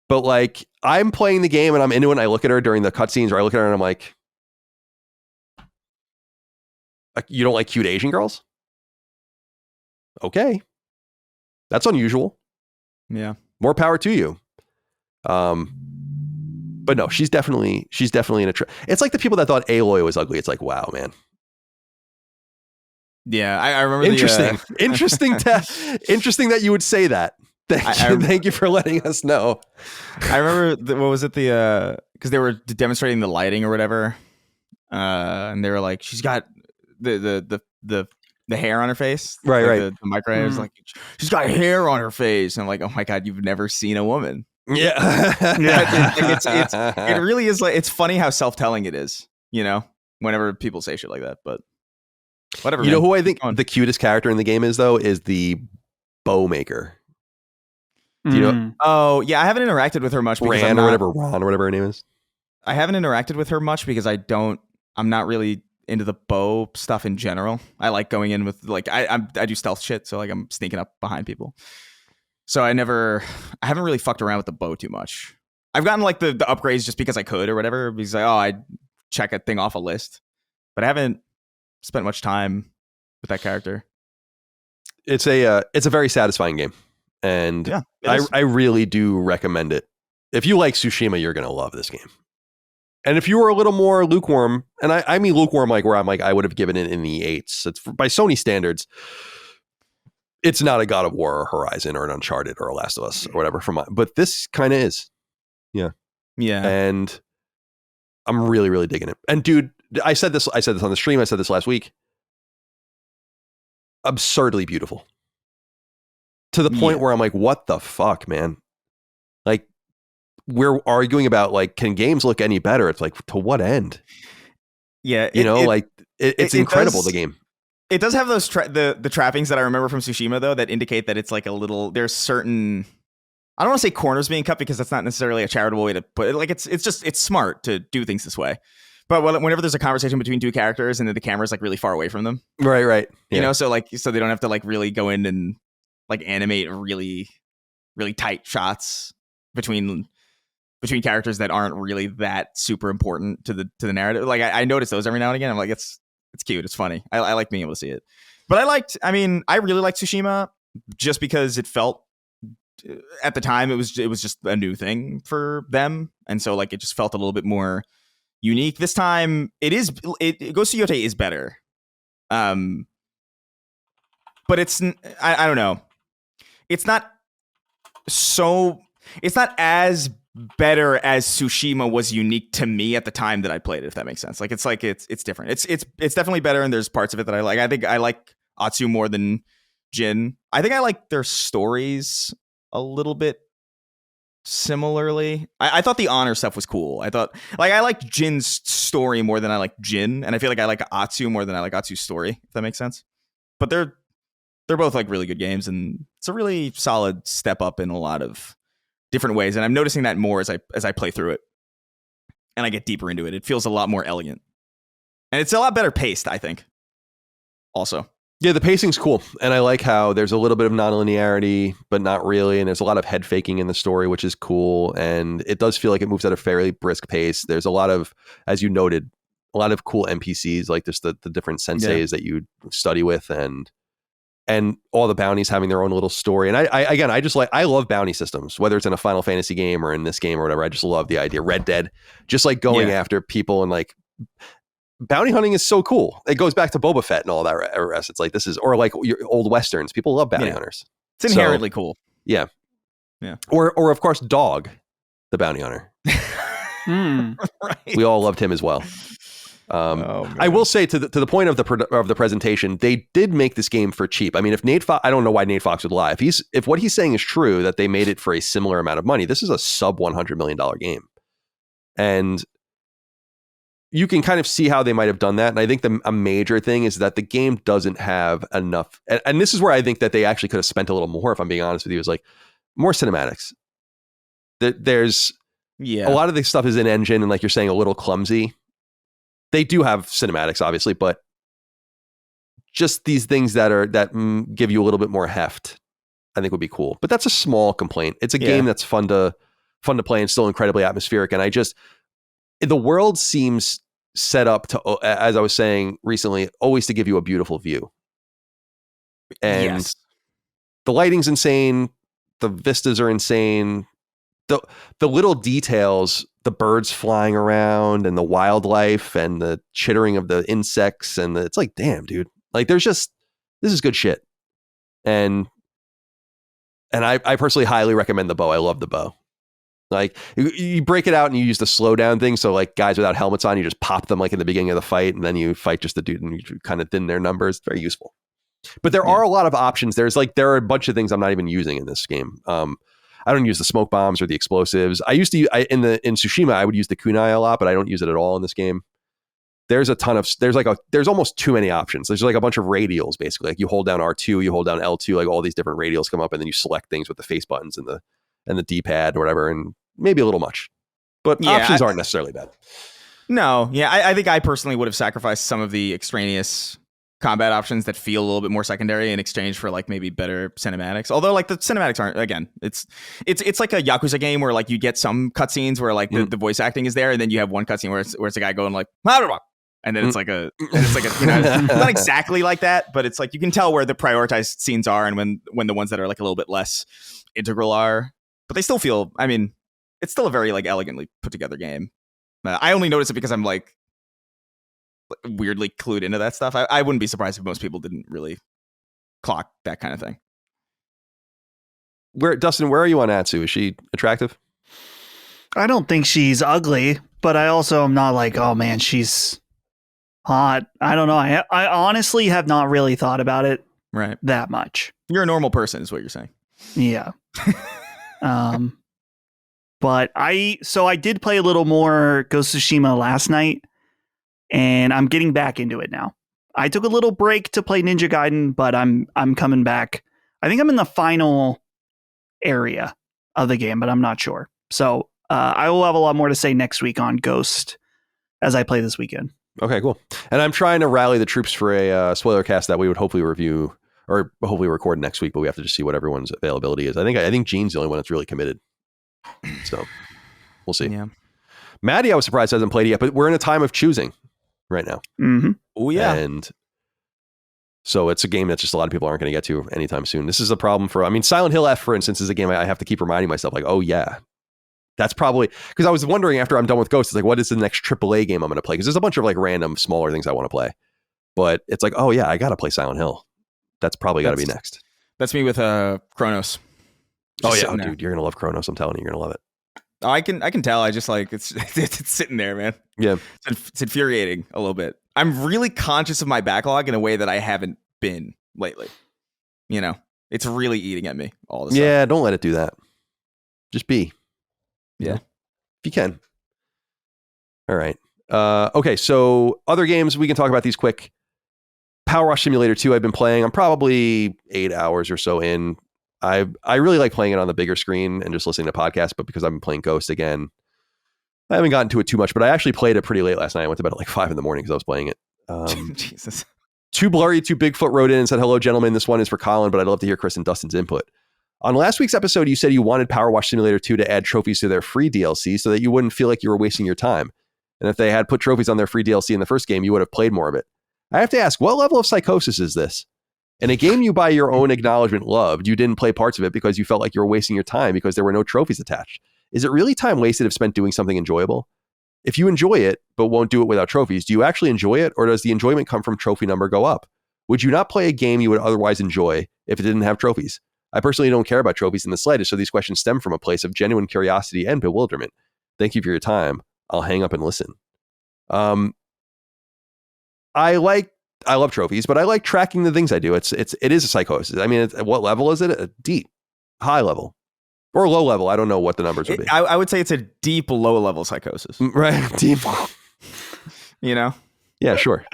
But like, I'm playing the game and I'm into it, and I look at her during the cutscenes, or I look at her and I'm like, you don't like cute Asian girls? Okay. That's unusual. Yeah. More power to you. But no, she's definitely an it's like the people that thought Aloy was ugly. It's like, wow, man. Yeah, I remember. Interesting. Interesting that you would say that. Thank you for letting us know. I remember, what was it? Because they were demonstrating the lighting or whatever, and they were like, she's got the hair on her face, right? Like right. The micro hair is like, she's got hair on her face. And I'm like, oh my god, you've never seen a woman. Yeah, it really is. Like, it's funny how self-telling it is. You know, whenever people say shit like that, but whatever. You know who I think the cutest character in the game is, though, is the bow maker. Do you know? Oh yeah, I haven't interacted with her much. Because Ron or whatever her name is. I haven't interacted with her much because I'm not really into the bow stuff in general. I like going in with, like, I do stealth shit, so like I'm sneaking up behind people. So I haven't really fucked around with the bow too much. I've gotten like the upgrades just because I could or whatever, because like, I check a thing off a list, but I haven't spent much time with that character. It's a very satisfying game. And yeah, I really do recommend it. If you like Tsushima, you're going to love this game. And if you were a little more lukewarm, and I mean lukewarm, like where I'm like, I would have given it in the 8s. It's by Sony standards. It's not a God of War or Horizon or an Uncharted or a Last of Us or whatever but this kind of is. Yeah. Yeah. And I'm really, really digging it. And dude, I said this on the stream. I said this last week. Absurdly beautiful. To the point where I'm like, what the fuck, man? Like, we're arguing about like, can games look any better? It's like, to what end? Yeah. It's incredible, the game. It does have those the trappings that I remember from Tsushima, though, that indicate that it's like a little, there's certain, I don't want to say corners being cut because that's not necessarily a charitable way to put it. Like it's smart to do things this way. But whenever there's a conversation between two characters and then the camera's like really far away from them. Right. Yeah. You know, so they don't have to like really go in and like animate really, really tight shots between characters that aren't really that super important to the narrative. Like I notice those every now and again. I'm like, it's cute. It's funny. I like being able to see it. But I really liked Tsushima just because it felt, at the time, it was just a new thing for them. And so like, it just felt a little bit more unique. This time Ghost of Yotei is better. But it's, I don't know. It's not as better as Tsushima was unique to me at the time that I played it, if that makes sense. Like it's different. It's definitely better, and there's parts of it that I like. I think I like Atsu more than Jin. I think I like their stories a little bit similarly. I thought the honor stuff was cool. I thought I liked Jin's story more than I like Jin, and I feel like I like Atsu more than I like Atsu's story, if that makes sense. But they're both like really good games, and it's a really solid step up in a lot of different ways. And I'm noticing that more as I play through it and I get deeper into it. It feels a lot more elegant, and it's a lot better paced, I think. Also, yeah, the pacing's cool, and I like how there's a little bit of nonlinearity, but not really, and there's a lot of head faking in the story, which is cool, and it does feel like it moves at a fairly brisk pace. There's a lot of, as you noted, a lot of cool NPCs, like just the different senseis that you study with, and all the bounties having their own little story. And I love bounty systems, whether it's in a Final Fantasy game or in this game or whatever. I just love the idea. Red Dead, just like going after people, and like bounty hunting is so cool. It goes back to Boba Fett and all that rest. It's like, this is, or like your old Westerns. People love bounty hunters. It's inherently cool. Yeah. Or of course, Dog, the bounty hunter. Right. We all loved him as well. I will say to the point of the presentation, they did make this game for cheap. I mean, if Nate Fox, I don't know why Nate Fox would lie. If what he's saying is true, that they made it for a similar amount of money, this is a sub $100 million game. And you can kind of see how they might have done that. And I think a major thing is that the game doesn't have enough. And this is where I think that they actually could have spent a little more, if I'm being honest with you, is like more cinematics. There's a lot of the stuff is in engine and, like you're saying, a little clumsy. They do have cinematics, obviously, but just these things that give you a little bit more heft, I think would be cool. But that's a small complaint. It's a game that's fun to play and still incredibly atmospheric. And the world seems set up to, as I was saying recently, always to give you a beautiful view. And the lighting's insane. The vistas are insane. The little details, the birds flying around and the wildlife and the chittering of the insects, and it's like, damn, dude, like this is good shit. And I personally highly recommend the bow. I love the bow. Like you break it out and you use the slowdown thing. So like guys without helmets on, you just pop them like in the beginning of the fight, and then you fight just the dude and you kind of thin their numbers. Very useful. But there are a lot of options. There are a bunch of things I'm not even using in this game. I don't use the smoke bombs or the explosives. I used to in Tsushima, I would use the kunai a lot, but I don't use it at all in this game. There's almost too many options. There's like a bunch of radials, basically. Like you hold down R2, you hold down L2, like all these different radials come up, and then you select things with the face buttons and the D-pad or whatever, and maybe a little much. But options aren't necessarily bad. No, I think I personally would have sacrificed some of the extraneous combat options that feel a little bit more secondary in exchange for like maybe better cinematics. Although like the cinematics aren't, again, it's like a Yakuza game where like you get some cutscenes where like the voice acting is there, and then you have one cutscene where it's a guy going like, and then it's like a it's not exactly like that, but it's like you can tell where the prioritized scenes are and when the ones that are like a little bit less integral are. But they still feel, I mean, it's still a very like elegantly put together game. I only notice it because I'm like weirdly clued into that stuff. I wouldn't be surprised if most people didn't really clock that kind of thing. Dustin, where are you on Atsu? Is she attractive? I don't think she's ugly, but I also am not like, oh man, she's hot. I don't know. I honestly have not really thought about it that much. You're a normal person is what you're saying. Yeah. But I did play a little more Ghost of Tsushima last night, and I'm getting back into it now. I took a little break to play Ninja Gaiden, but I'm coming back. I think I'm in the final area of the game, but I'm not sure. So I will have a lot more to say next week on Ghost as I play this weekend. Okay, cool. And I'm trying to rally the troops for a spoiler cast that we would hopefully review or hopefully record next week, but we have to just see what everyone's availability is. I think Gene's the only one that's really committed. So we'll see. Yeah. Maddie, I was surprised hasn't played it yet, but we're in a time of choosing right now. Mm-hmm. Oh yeah. And so it's a game that just a lot of people aren't going to get to anytime soon. This is a problem Silent Hill F, for instance, is a game I have to keep reminding myself, like, oh yeah, that's probably, because I was wondering after I'm done with Ghost, it's like, what is the next AAA game I'm going to play? Because there's a bunch of like random smaller things I want to play, but it's like, oh yeah, I got to play Silent Hill. That's probably got to be next. That's me with Chronos. Oh yeah, dude, you're gonna love Chronos. I'm telling you, you're gonna love it. Oh, I can tell. I just like it's sitting there, man. Yeah, it's infuriating a little bit. I'm really conscious of my backlog in a way that I haven't been lately. You know, it's really eating at me all the time. Yeah, don't let it do that. Just be. Yeah, if you can. All right. Okay. So other games, we can talk about these quick. PowerWash Simulator 2 I've been playing. I'm probably 8 hours or so in. I really like playing it on the bigger screen and just listening to podcasts, but because I've been playing Ghost again, I haven't gotten to it too much, but I actually played it pretty late last night. I went to bed at like 5 a.m. because I was playing it. Jesus. Too Blurry, Too Bigfoot wrote in and said, hello, gentlemen. This one is for Colin, but I'd love to hear Chris and Dustin's input. On last week's episode, you said you wanted PowerWash Simulator 2 to add trophies to their free DLC so that you wouldn't feel like you were wasting your time. And if they had put trophies on their free DLC in the first game, you would have played more of it. I have to ask, what level of psychosis is this? In a game you by your own acknowledgement loved, you didn't play parts of it because you felt like you were wasting your time because there were no trophies attached. Is it really time wasted if spent doing something enjoyable? If you enjoy it, but won't do it without trophies, do you actually enjoy it, or does the enjoyment come from trophy number go up? Would you not play a game you would otherwise enjoy if it didn't have trophies? I personally don't care about trophies in the slightest, so these questions stem from a place of genuine curiosity and bewilderment. Thank you for your time. I'll hang up and listen. I love trophies, but I like tracking the things I do. It is a psychosis. I mean, what level is it? A deep, high level, or low level. I don't know what the numbers would be. I would say it's a deep, low level psychosis. Right, deep. You know? Yeah, sure.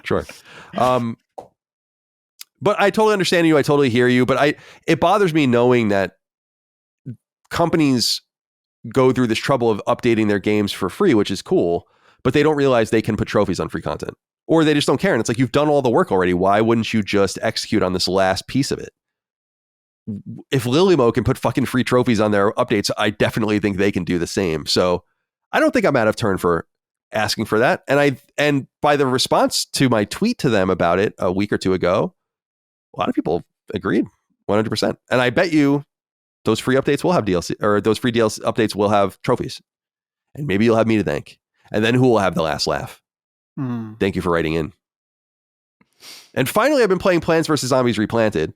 But I totally understand you. I totally hear you. But it bothers me knowing that companies go through this trouble of updating their games for free, which is cool, but they don't realize they can put trophies on free content. Or they just don't care. And it's like, you've done all the work already. Why wouldn't you just execute on this last piece of it? If Lilymo can put fucking free trophies on their updates, I definitely think they can do the same. So I don't think I'm out of turn for asking for that. And by the response to my tweet to them about it a week or two ago, a lot of people agreed 100%. And I bet you those free updates will have DLC, or those free DLC updates will have trophies. And maybe you'll have me to thank. And then who will have the last laugh? Thank you for writing in. And finally, I've been playing Plants vs. Zombies Replanted.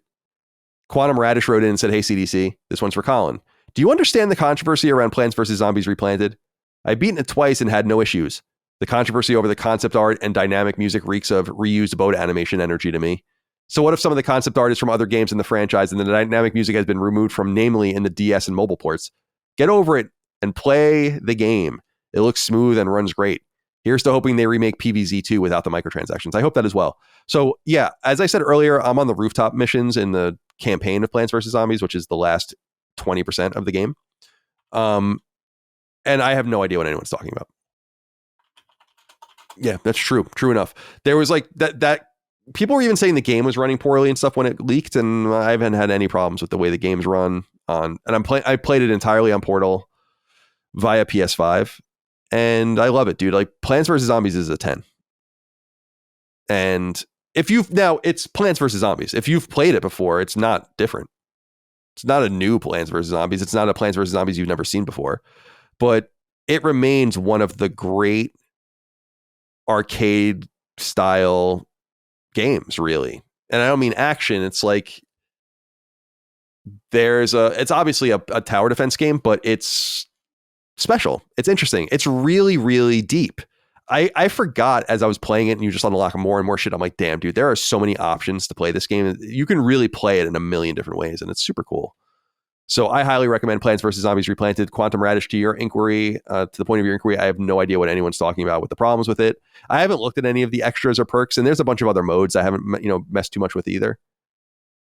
Quantum Radish wrote in and said, hey, CDC, this one's for Colin. Do you understand the controversy around Plants vs. Zombies Replanted? I've beaten it twice and had no issues. The controversy over the concept art and dynamic music reeks of reused boat animation energy to me. So what if some of the concept art is from other games in the franchise and the dynamic music has been removed from, namely in the DS and mobile ports? Get over it and play the game. It looks smooth and runs great. Here's to hoping they remake PvZ2 without the microtransactions. I hope that as well. So yeah, as I said earlier, I'm on the rooftop missions in the campaign of Plants vs. Zombies, which is the last 20% of the game. And I have no idea what anyone's talking about. Yeah, that's true. True enough. There was like that people were even saying the game was running poorly and stuff when it leaked, and I haven't had any problems with the way the game's run on. And I played it entirely on Portal via PS5. And I love it, dude. Like, Plants vs. Zombies is a 10. And it's Plants vs. Zombies. If you've played it before, it's not different. It's not a new Plants vs. Zombies. It's not a Plants vs. Zombies you've never seen before. But it remains one of the great arcade style games, really. And I don't mean action. It's like it's obviously a tower defense game, but it's special. It's interesting. It's really, really deep. I forgot as I was playing it and you just unlock more and more shit. I'm like, damn, dude, there are so many options to play this game. You can really play it in a million different ways, and it's super cool. So I highly recommend Plants vs. Zombies Replanted. Quantum Radish, to your inquiry, to the point of your inquiry, I have no idea what anyone's talking about with the problems with it. I haven't looked at any of the extras or perks, and there's a bunch of other modes I haven't messed too much with either.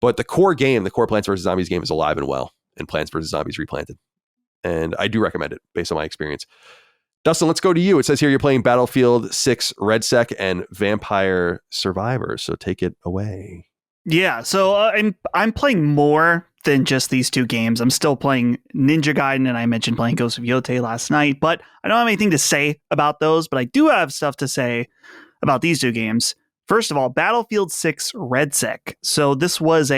But the core game, the core Plants vs. Zombies game is alive and well in Plants vs. Zombies Replanted. And I do recommend it based on my experience. Dustin, let's go to you. It says here you're playing Battlefield 6 RedSec and Vampire Survivors. So take it away. Yeah, so I'm playing more than just these two games. I'm still playing Ninja Gaiden, and I mentioned playing Ghost of Yotei last night, but I don't have anything to say about those, but I do have stuff to say about these two games. First of all, Battlefield 6 RedSec. So this was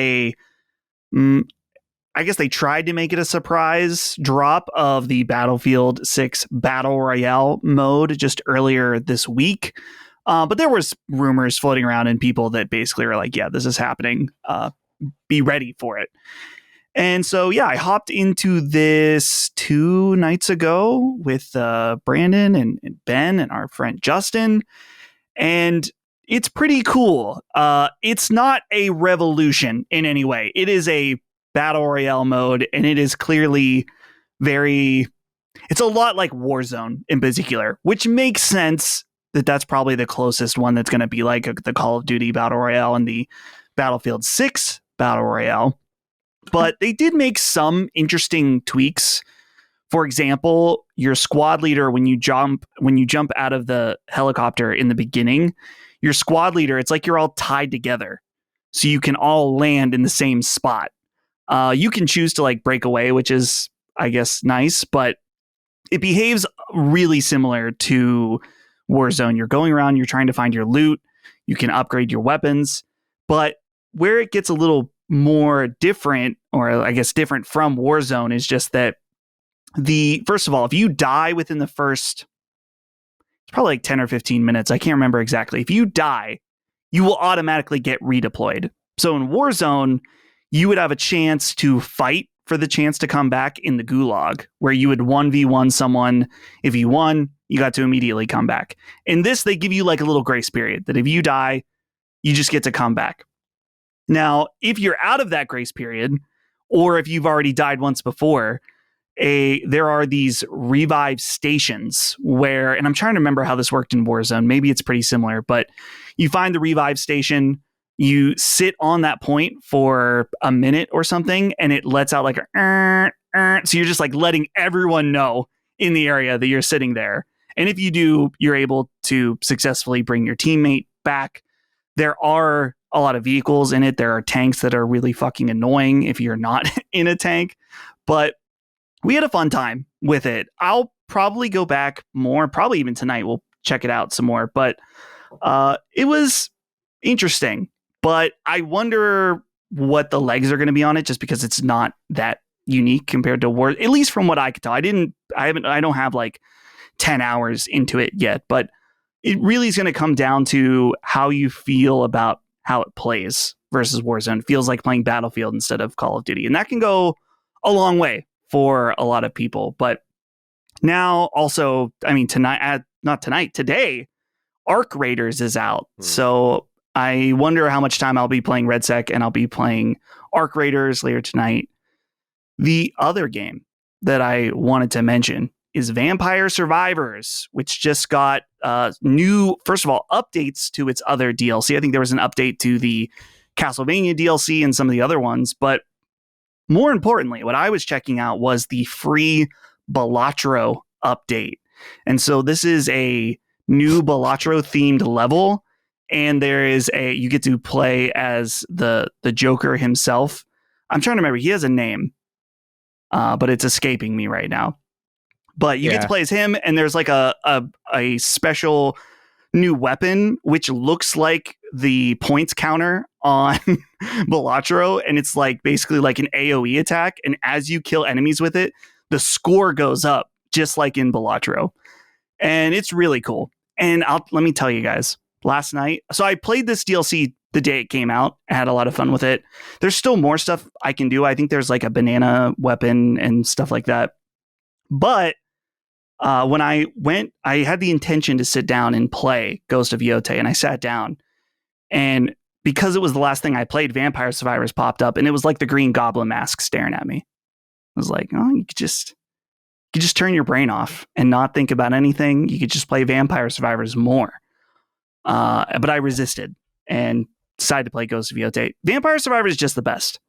I guess they tried to make it a surprise drop of the Battlefield 6 Battle Royale mode just earlier this week. But there was rumors floating around and people that basically are like, yeah, this is happening. Be ready for it. And so, yeah, I hopped into this 2 nights ago with Brandon and Ben and our friend Justin. And it's pretty cool. It's not a revolution in any way. It is a Battle Royale mode, and it is clearly it's a lot like Warzone in particular, which makes sense that's probably the closest one that's going to be like the Call of Duty Battle Royale and the Battlefield 6 Battle Royale. But they did make some interesting tweaks. For example, your squad leader, when you jump out of the helicopter in the beginning, your squad leader, it's like you're all tied together. So you can all land in the same spot. You can choose to like break away, which is, I guess, nice, but it behaves really similar to Warzone. You're going around, you're trying to find your loot, you can upgrade your weapons, but where it gets a little more different, or I guess different from Warzone, is just that first of all, if you die within the first, it's probably like 10 or 15 minutes, I can't remember exactly. If you die, you will automatically get redeployed. So in Warzone, you would have a chance to fight for the chance to come back in the gulag, where you would 1v1 someone. If you won, you got to immediately come back. In this, they give you like a little grace period that if you die, you just get to come back. Now, if you're out of that grace period, or if you've already died once before, there are these revive stations where, and I'm trying to remember how this worked in Warzone. Maybe it's pretty similar, but you find the revive station, you sit on that point for a minute or something, and it lets out like so you're just like letting everyone know in the area that you're sitting there. And if you do, you're able to successfully bring your teammate back. There are a lot of vehicles in it. There are tanks that are really fucking annoying if you're not in a tank, but we had a fun time with it. I'll probably go back more, probably even tonight. We'll check it out some more, but it was interesting. But I wonder what the legs are going to be on it, just because it's not that unique compared to War. At least from what I could tell, I don't have like 10 hours into it yet. But it really is going to come down to how you feel about how it plays versus Warzone. It feels like playing Battlefield instead of Call of Duty, and that can go a long way for a lot of people. But now, also, I mean, today, Arc Raiders is out, so I wonder how much time I'll be playing RedSec, and I'll be playing Arc Raiders later tonight. The other game that I wanted to mention is Vampire Survivors, which just got new, first of all, updates to its other DLC. I think there was an update to the Castlevania DLC and some of the other ones, but more importantly, what I was checking out was the free Balatro update. And so this is a new Balatro themed level, and you get to play as the Joker himself. I'm trying to remember, he has a name, but it's escaping me right now. But you get to play as him, and there's like a special new weapon which looks like the points counter on Balatro, and it's like basically like an AoE attack, and as you kill enemies with it, the score goes up just like in Balatro, and it's really cool. And let me tell you guys, last night, so I played this DLC the day it came out. I had a lot of fun with it. There's still more stuff I can do. I think there's like a banana weapon and stuff like that. But when I went, I had the intention to sit down and play Ghost of Yotei, and I sat down. And because it was the last thing I played, Vampire Survivors popped up, and it was like the Green Goblin mask staring at me. I was like, oh, you could just turn your brain off and not think about anything. You could just play Vampire Survivors more. But I resisted and decided to play Ghost of Yotei. Vampire Survivors is just the best.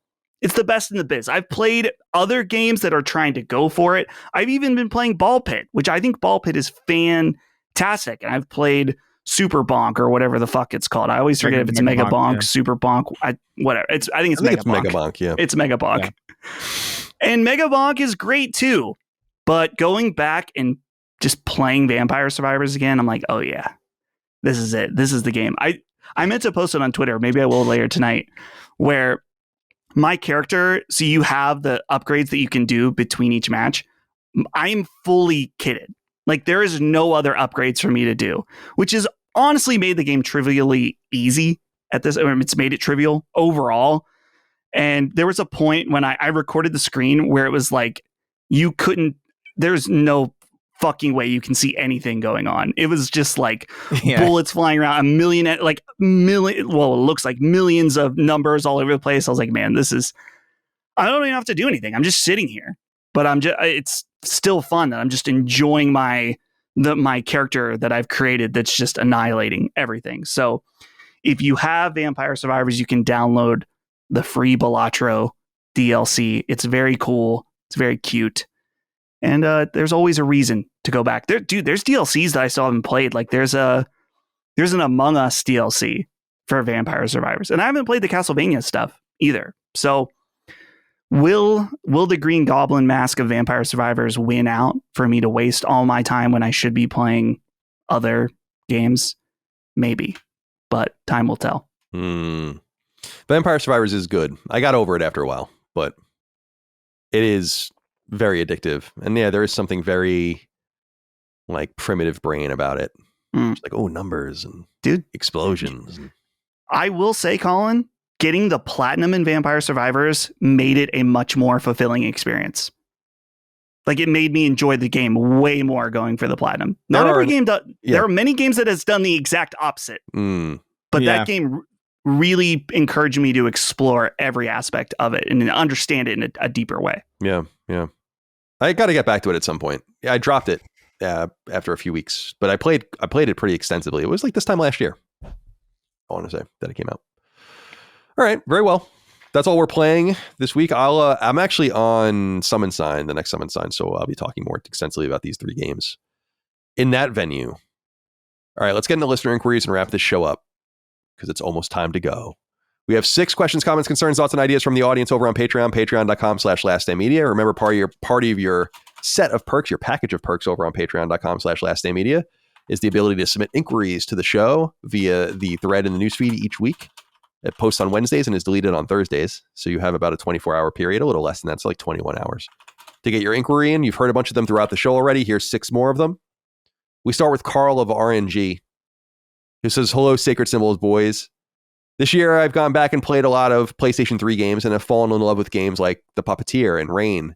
It's the best in the biz. I've played other games that are trying to go for it. I've even been playing Ball Pit, which I think Ball Pit is fantastic. And I've played Super Bonk or whatever the fuck it's called. I always forget if it's Mega Bonk, yeah. Super Bonk, whatever. I think it's Mega Bonk. Yeah. It's Mega Bonk. Yeah. And Mega Bonk is great too. But going back and just playing Vampire Survivors again, I'm like, oh yeah, this is it. This is the game. I meant to post it on Twitter. Maybe I will later tonight, where my character, so you have the upgrades that you can do between each match. I'm fully kitted. Like there is no other upgrades for me to do, which is honestly made the game trivially easy at this. Or it's made it trivial overall. And there was a point when I recorded the screen where it was like, there's no fucking way you can see anything going on. It was just like bullets flying around, a million, well, it looks like millions of numbers all over the place. I was like, man, I don't even have to do anything. I'm just sitting here, but it's still fun that I'm just enjoying my character that I've created that's just annihilating everything. So if you have Vampire Survivors, you can download the free Balatro DLC. It's very cool. It's very cute. And there's always a reason to go back. There's DLCs that I still haven't played. Like there's an Among Us DLC for Vampire Survivors. And I haven't played the Castlevania stuff either. So will the Green Goblin mask of Vampire Survivors win out for me to waste all my time when I should be playing other games? Maybe. But time will tell. Vampire Survivors is good. I got over it after a while, but it is very addictive. And yeah, there is something very like primitive brain about it. It's like, oh, numbers and explosions. I will say, Colin, getting the platinum in Vampire Survivors made it a much more fulfilling experience. Like it made me enjoy the game way more going for the platinum. Not every game does. Yeah. There are many games that has done the exact opposite. But that game really encouraged me to explore every aspect of it and understand it in a deeper way. Yeah. I got to get back to it at some point. Yeah, I dropped it after a few weeks, but I played it pretty extensively. It was like this time last year, I want to say, that it came out. All right, very well. That's all we're playing this week. I'm actually on Summon Sign, the next Summon Sign, so I'll be talking more extensively about these 3 games in that venue. All right, let's get into listener inquiries and wrap this show up because it's almost time to go. We have 6 questions, comments, concerns, thoughts, and ideas from the audience over on Patreon, patreon.com/lastdaymedia. Remember, part of your set of perks, your package of perks over on patreon.com/lastdaymedia is the ability to submit inquiries to the show via the thread in the newsfeed each week. It posts on Wednesdays and is deleted on Thursdays. So you have about a 24-hour period, a little less than that. It's like 21 hours to get your inquiry in. You've heard a bunch of them throughout the show already. Here's 6 more of them. We start with Carl of RNG, who says, hello, Sacred Symbols boys. This year, I've gone back and played a lot of PlayStation 3 games and have fallen in love with games like The Puppeteer and Rain.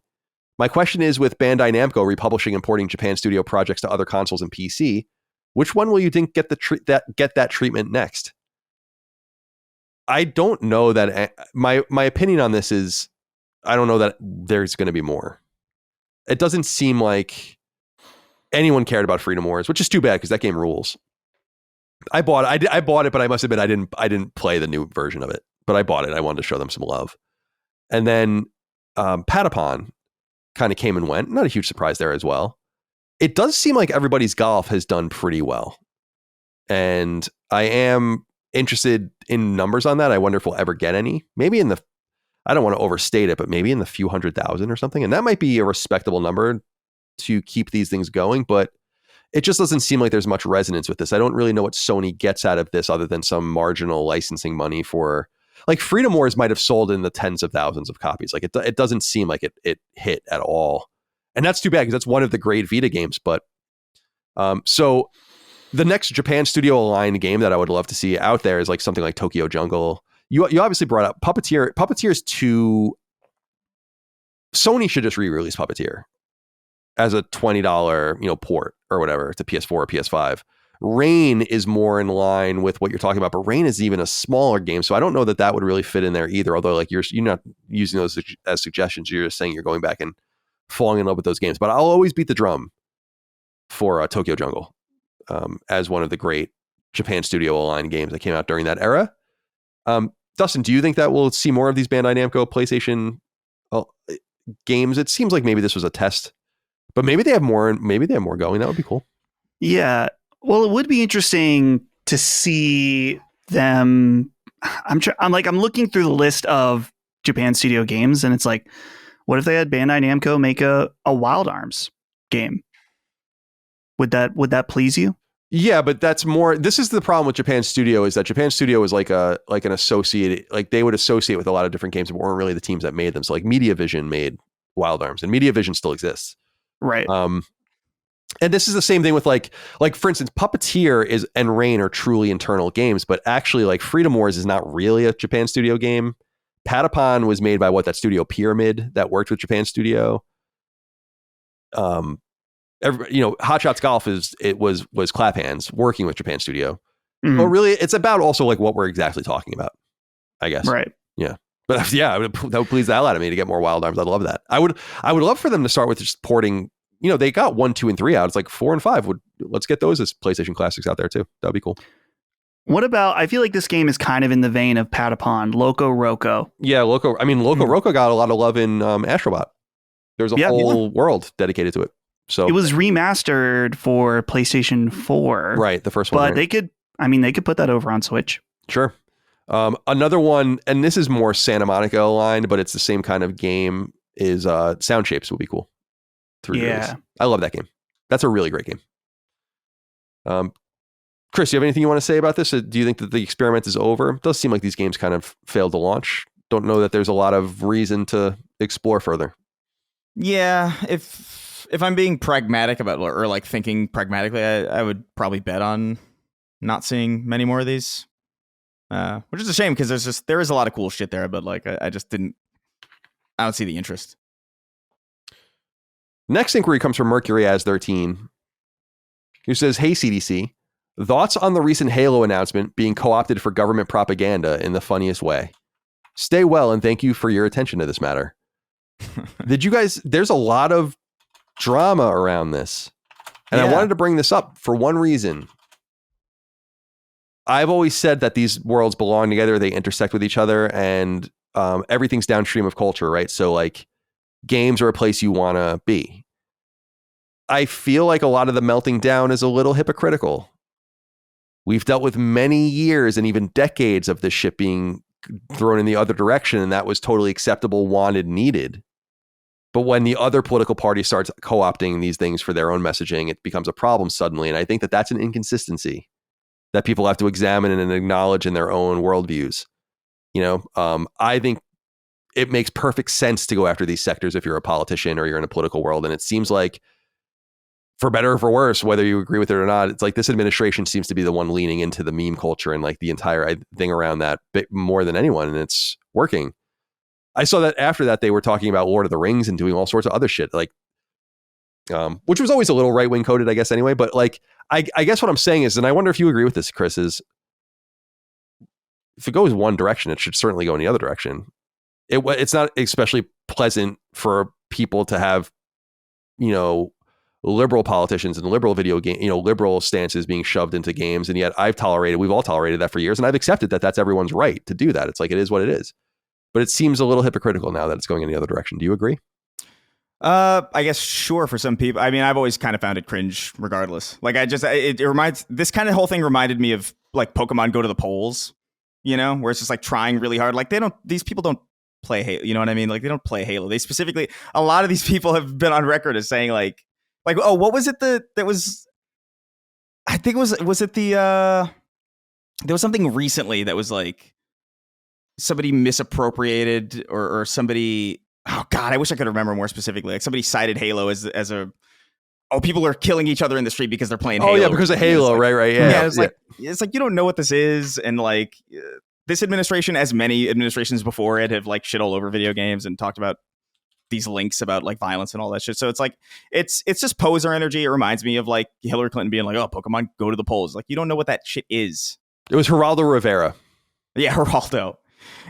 My question is, with Bandai Namco republishing and porting Japan studio projects to other consoles and PC, which one will you think get that treatment next? I don't know that. My opinion on this is, I don't know that there's going to be more. It doesn't seem like anyone cared about Freedom Wars, which is too bad because that game rules. I bought it, but I must admit I didn't play the new version of it. But I bought it. I wanted to show them some love. And then Patapon kind of came and went. Not a huge surprise there as well. It does seem like Everybody's Golf has done pretty well. And I am interested in numbers on that. I wonder if we'll ever get any. Maybe I don't want to overstate it, but maybe in the few 100,000 or something. And that might be a respectable number to keep these things going. But it just doesn't seem like there's much resonance with this. I don't really know what Sony gets out of this other than some marginal licensing money for, like, Freedom Wars might have sold in the tens of thousands of copies. Like it doesn't seem like it hit at all. And that's too bad because that's one of the great Vita games. But so The next Japan Studio aligned game that I would love to see out there is like something like Tokyo Jungle. You obviously brought up Puppeteer. Puppeteer's too. Sony should just re-release Puppeteer as a $20 port or whatever to PS4 or PS5. Rain is more in line with what you're talking about, but Rain is even a smaller game, so I don't know that would really fit in there either. Although like you're not using those as suggestions, you're just saying you're going back and falling in love with those games. But I'll always beat the drum for Tokyo Jungle as one of the great Japan Studio aligned games that came out during that era. Dustin, do you think that we'll see more of these Bandai Namco PlayStation games? It seems like maybe this was a test, but maybe they have more. Maybe they have more going. That would be cool. Yeah. Well, it would be interesting to see them. I'm looking through the list of Japan Studio games, and it's like, what if they had Bandai Namco make a Wild Arms game? Would that please you? Yeah, but that's more. This is the problem with Japan Studio, is that Japan Studio is like an associated, like they would associate with a lot of different games, but weren't really the teams that made them. So like Mediavision made Wild Arms, and Mediavision still exists, right? And this is the same thing with like for instance, Puppeteer and Rain are truly internal games, but actually like Freedom Wars is not really a Japan Studio game. Patapon was made by that studio Pyramid that worked with Japan Studio. Hot Shots Golf was Clap Hands working with Japan Studio. Mm-hmm. But really, it's about also like what we're exactly talking about, I guess. Right. Yeah. But yeah, that would please the hell out of me to get more Wild Arms. I'd love that. I would love for them to start with just porting. They got 1, 2, and 3 out. It's like 4 and 5 let's get those as PlayStation classics out there too. That'd be cool. What about, I feel like this game is kind of in the vein of Patapon, Loco Roco. Yeah, Loco Roco got a lot of love in Astrobot. There's a whole world dedicated to it. So it was remastered for PlayStation 4. Right, the first one. But they could put that over on Switch. Sure. Another one, and this is more Santa Monica aligned, but it's the same kind of game, is Sound Shapes would be cool. Yeah. I love that game. That's a really great game. Chris, do you have anything you want to say about this? Do you think that the experiment is over? It does seem like these games kind of failed to launch. Don't know that there's a lot of reason to explore further. Yeah, if I'm being pragmatic about, or like thinking pragmatically, I would probably bet on not seeing many more of these, which is a shame because there is a lot of cool shit there, but like I don't see the interest. Next inquiry comes from Mercury as 13, who says, "Hey CDC, thoughts on the recent Halo announcement being co-opted for government propaganda in the funniest way? Stay well and thank you for your attention to this matter." Did you guys? There's a lot of drama around this, and I wanted to bring this up for one reason. I've always said that these worlds belong together; they intersect with each other, and everything's downstream of culture, right? So, like, games are a place you want to be. I feel like a lot of the melting down is a little hypocritical. We've dealt with many years and even decades of this shit being thrown in the other direction, and that was totally acceptable, wanted, needed. But when the other political party starts co-opting these things for their own messaging, it becomes a problem suddenly. And I think that that's an inconsistency that people have to examine and acknowledge in their own worldviews. I think it makes perfect sense to go after these sectors if you're a politician or you're in a political world. And it seems like, for better or for worse, whether you agree with it or not, it's like this administration seems to be the one leaning into the meme culture and like the entire thing around that bit more than anyone. And it's working. I saw that after that, they were talking about Lord of the Rings and doing all sorts of other shit, like, which was always a little right-wing coded, I guess, anyway. But like, I guess what I'm saying is, and I wonder if you agree with this, Chris, is if it goes one direction, it should certainly go in the other direction. It's not especially pleasant for people to have, liberal politicians and liberal video game, liberal stances being shoved into games. And yet we've all tolerated that for years. And I've accepted that that's everyone's right to do that. It's like, it is what it is. But it seems a little hypocritical now that it's going in the other direction. Do you agree? I guess, sure, for some people. I mean, I've always kind of found it cringe regardless. Like, this kind of whole thing reminded me of like Pokemon Go to the Polls, where it's just like trying really hard. Like, these people don't play Halo. You know what I mean? Like, they don't play Halo. They specifically, a lot of these people have been on record as saying like, oh, what was it that was, I think was it there was something recently that was like somebody misappropriated or somebody, oh God, I wish I could remember more specifically. Like somebody cited Halo as a oh, people are killing each other in the street because they're playing Oh Halo. yeah, because of Halo, like, right? Yeah. It's like you don't know what this is, and like this administration, as many administrations before it, have like shit all over video games and talked about these links about like violence and all that shit. So it's like it's just poser energy. It reminds me of like Hillary Clinton being like, "Oh, Pokemon, go to the polls." Like you don't know what that shit is. It was Geraldo Rivera. Yeah, Geraldo,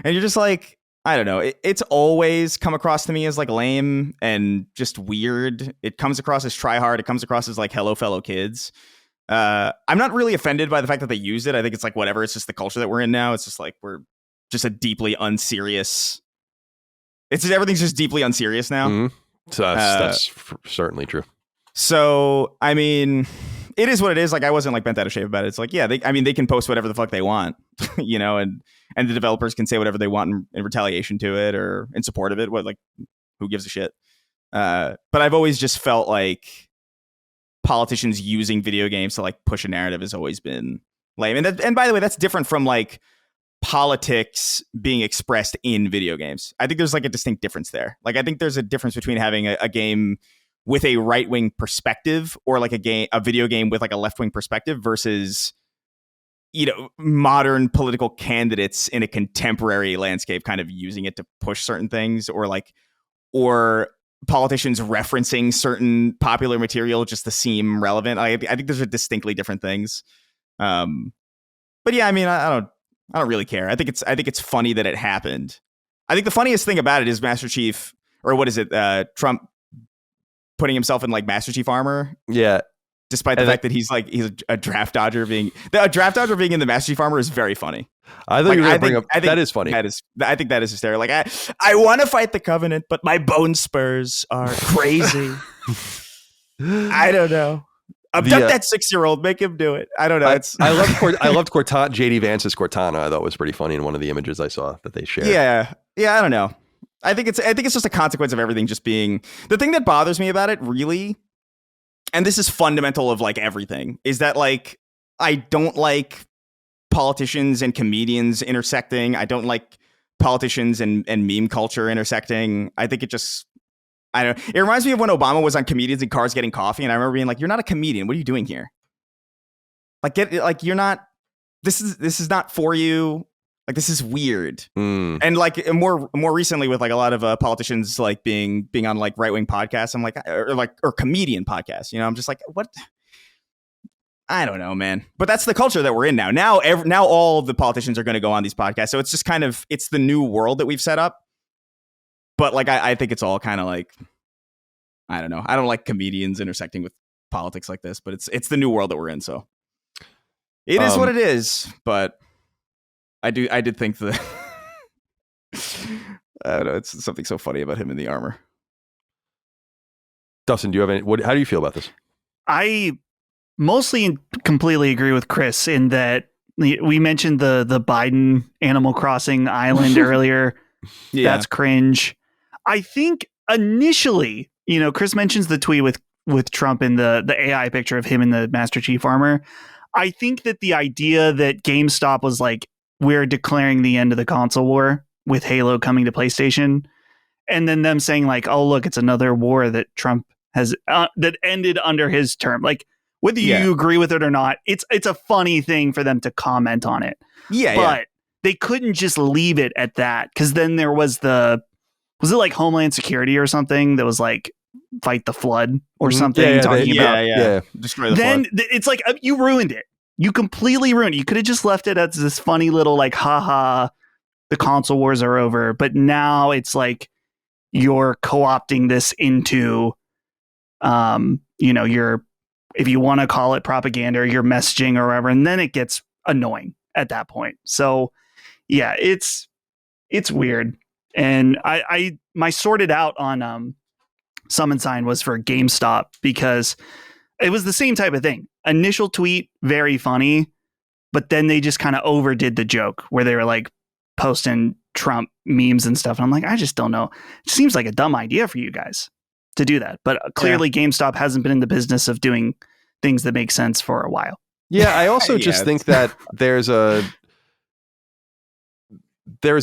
and you're just like, I don't know. It's always come across to me as like lame and just weird. It comes across as try hard. It comes across as like hello fellow kids. I'm not really offended by the fact that they used it. I think it's like whatever. It's just the culture that we're in now. It's just like we're just a deeply unserious. Everything's just deeply unserious now. Mm-hmm. So that's certainly true. So I mean, it is what it is. Like I wasn't like bent out of shape about it. It's like they can post whatever the fuck they want, you know, and the developers can say whatever they want in retaliation to it or in support of it. What like who gives a shit? But I've always just felt like politicians using video games to like push a narrative has always been lame. And by the way, that's different from like politics being expressed in video games. I think there's like a distinct difference there. Like I think there's a difference between having a game with a right-wing perspective or like a video game with like a left-wing perspective versus, you know, modern political candidates in a contemporary landscape kind of using it to push certain things or politicians referencing certain popular material just to seem relevant. I think those are distinctly different things. But yeah, I mean, I don't really care. I think it's funny that it happened. I think the funniest thing about it is Master Chief, or what is it? Trump putting himself in like Master Chief armor. Yeah. Despite the fact that he's a draft dodger being in the Master Chief armor is very funny. I thought you were going to bring up that is funny. I think that is hysterical. Like I want to fight the Covenant, but my bone spurs are crazy. I don't know. Abduct that 6-year-old, make him do it. I don't know. I loved Cortana. JD Vance's Cortana. I thought was pretty funny in one of the images I saw that they shared. Yeah. I don't know. I think it's just a consequence of everything just being the thing that bothers me about it, really. And this is fundamental of like everything, is that like I don't like politicians and comedians intersecting. I don't like politicians and meme culture intersecting. I think I don't know. It reminds me of when Obama was on Comedians in Cars Getting Coffee, and I remember being like, "You're not a comedian. What are you doing here? You're not. This is not for you. Like, this is weird." And like more recently with like a lot of politicians like being on like right wing podcasts, I'm like, or comedian podcasts. You know, I'm just like, what? I don't know, man. But that's the culture that we're in now. Now all the politicians are going to go on these podcasts, so it's just kind of it's the new world that we've set up. But like I think it's all kind of like, I don't know. I don't like comedians intersecting with politics like this, but it's the new world that we're in. So it is what it is. But I did think that I don't know. It's something so funny about him in the armor. Dustin, do you have any? How do you feel about this? I mostly completely agree with Chris in that we mentioned the Biden Animal Crossing island earlier. Yeah. That's cringe. I think initially, you know, Chris mentions the tweet with Trump in the AI picture of him in the Master Chief armor. I think that the idea that GameStop was like, we're declaring the end of the console war with Halo coming to PlayStation, and then them saying like, oh, look, it's another war that Trump has that ended under his term. Like, whether you agree with it or not, it's a funny thing for them to comment on it. But they couldn't just leave it at that, because then there was was it like Homeland Security or something that was like fight the flood or something talking about destroy the flood. It's like you ruined it. You completely ruined it. You could have just left it as this funny little like, haha, the console wars are over. But now it's like you're co-opting this into, you know, if you want to call it propaganda, your messaging or whatever, and then it gets annoying at that point. So yeah, it's weird. And my sorted out on Summon Sign was for GameStop, because it was the same type of thing. Initial tweet, very funny, but then they just kind of overdid the joke where they were like posting Trump memes and stuff. And I'm like, I just don't know. It seems like a dumb idea for you guys to do that. But clearly GameStop hasn't been in the business of doing things that make sense for a while. Yeah, I also just think that there has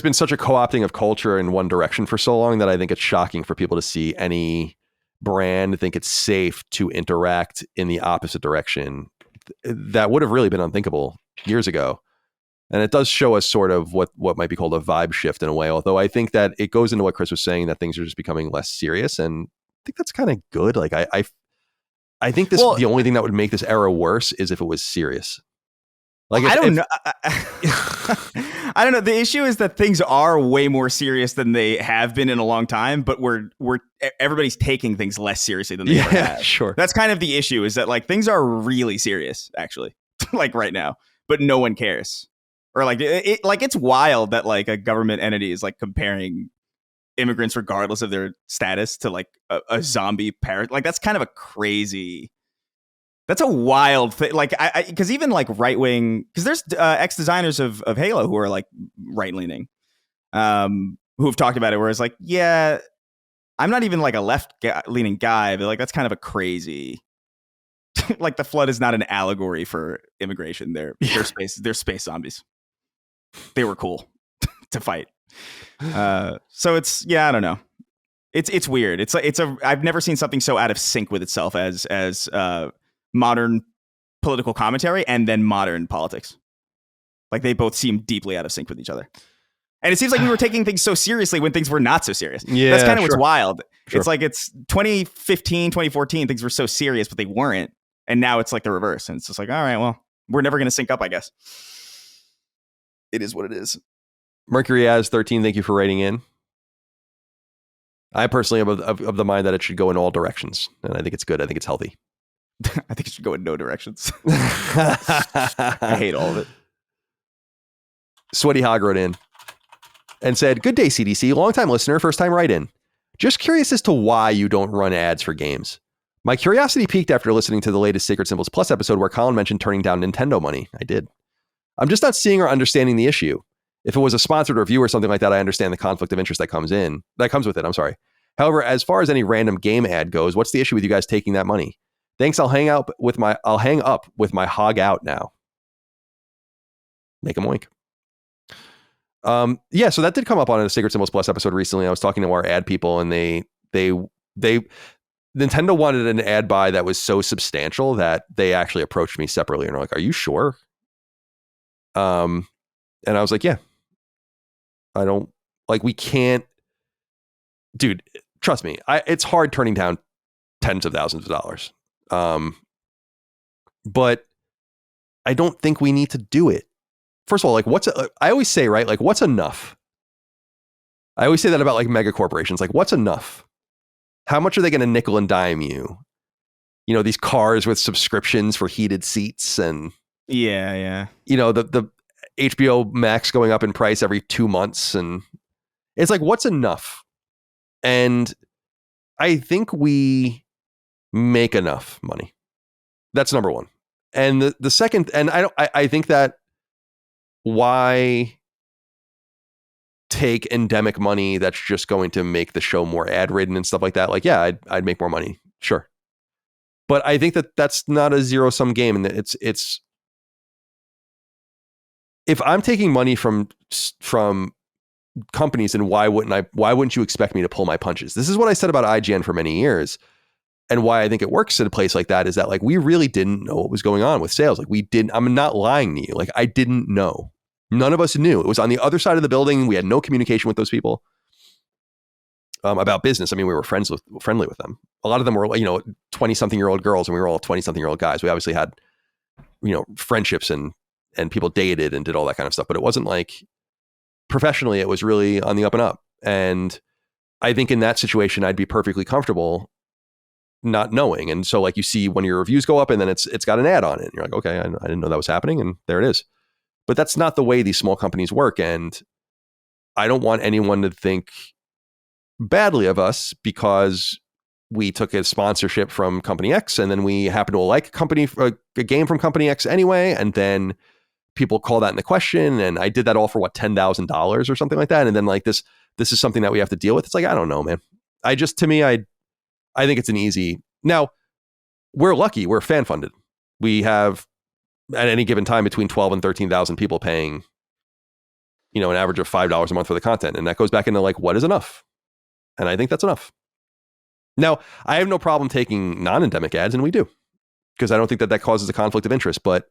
been such a co-opting of culture in one direction for so long that I think it's shocking for people to see any brand think it's safe to interact in the opposite direction. That would have really been unthinkable years ago. And it does show us sort of what might be called a vibe shift in a way. Although I think that it goes into what Chris was saying, that things are just becoming less serious. And I think that's kind of good. Like I think the only thing that would make this era worse is if it was serious. Like I don't know. I don't know. The issue is that things are way more serious than they have been in a long time, but everybody's taking things less seriously than they ever have. Sure. That's kind of the issue, is that like things are really serious actually, like right now, but no one cares. Or like it's wild that like a government entity is like comparing immigrants regardless of their status to like a zombie parrot. Like that's kind of a crazy. That's a wild thing. Like because even like right wing, because there's ex designers of Halo who are like right leaning, who have talked about it. Where it's like, yeah, I'm not even like a left leaning guy, but like that's kind of a crazy. Like the Flood is not an allegory for immigration. They're space zombies. They were cool to fight. So it's, yeah, I don't know. It's weird. I've never seen something so out of sync with itself as modern political commentary and then modern politics. Like they both seem deeply out of sync with each other. And it seems like we were taking things so seriously when things were not so serious. Yeah, that's kind of what's wild. Sure. It's like it's 2015, 2014, things were so serious, but they weren't. And now it's like the reverse. And it's just like, all right, well, we're never going to sync up, I guess. It is what it is. Mercury as 13, thank you for writing in. I personally am of the mind that it should go in all directions. And I think it's good. I think it's healthy. I think it should go in no directions. I hate all of it. Sweaty Hog wrote in and said, good day, CDC. Longtime listener, first time write in. Just curious as to why you don't run ads for games. My curiosity piqued after listening to the latest Sacred Symbols Plus episode where Colin mentioned turning down Nintendo money. I did. I'm just not seeing or understanding the issue. If it was a sponsored review or something like that, I understand the conflict of interest that comes with it. I'm sorry. However, as far as any random game ad goes, what's the issue with you guys taking that money? Thanks. I'll hang up with my hog out now. Make him wink. Yeah, so that did come up on a Sacred Symbols Plus episode recently. I was talking to our ad people, and they Nintendo wanted an ad buy that was so substantial that they actually approached me separately and were like, "Are you sure?" And I was like, "Yeah, I don't like. We can't, dude. Trust me. It's hard turning down tens of thousands of dollars. But I don't think we need to do it. First of all, like I always say, right? Like, what's enough? I always say that about like mega corporations. Like, what's enough? How much are they going to nickel and dime you? You know, these cars with subscriptions for heated seats and yeah. You know, the HBO Max going up in price every 2 months, and it's like, what's enough? And I think we make enough money. That's number one. And the second, and I think that why take endemic money that's just going to make the show more ad ridden and stuff like that? Like, yeah, I'd make more money. Sure. But I think that that's not a zero sum game. And it's, if I'm taking money from companies, and why wouldn't you expect me to pull my punches? This is what I said about IGN for many years. And why I think it works in a place like that is that, like, we really didn't know what was going on with sales. Like, I'm not lying to you. Like, I didn't know. None of us knew. It was on the other side of the building. We had no communication with those people about business. I mean, we were friendly with them. A lot of them were, 20-something-year-old girls, and we were all 20-something-year-old guys. We obviously had, friendships and people dated and did all that kind of stuff. But it wasn't like professionally, it was really on the up and up. And I think in that situation, I'd be perfectly comfortable not knowing. And so, like, you see one of your reviews go up and then it's got an ad on it. And you're like, okay, I didn't know that was happening. And there it is. But that's not the way these small companies work. And I don't want anyone to think badly of us because we took a sponsorship from company X and then we happen to like a game from company X anyway. And then people call that into question. And I did that all for $10,000 or something like that. And then, like, this is something that we have to deal with. It's like, I don't know, man. I think it's an easy. Now, we're lucky. We're fan funded. We have, at any given time, between 12 and 13,000 people paying, an average of $5 a month for the content. And that goes back into, like, what is enough? And I think that's enough. Now, I have no problem taking non-endemic ads, and we do, because I don't think that causes a conflict of interest. But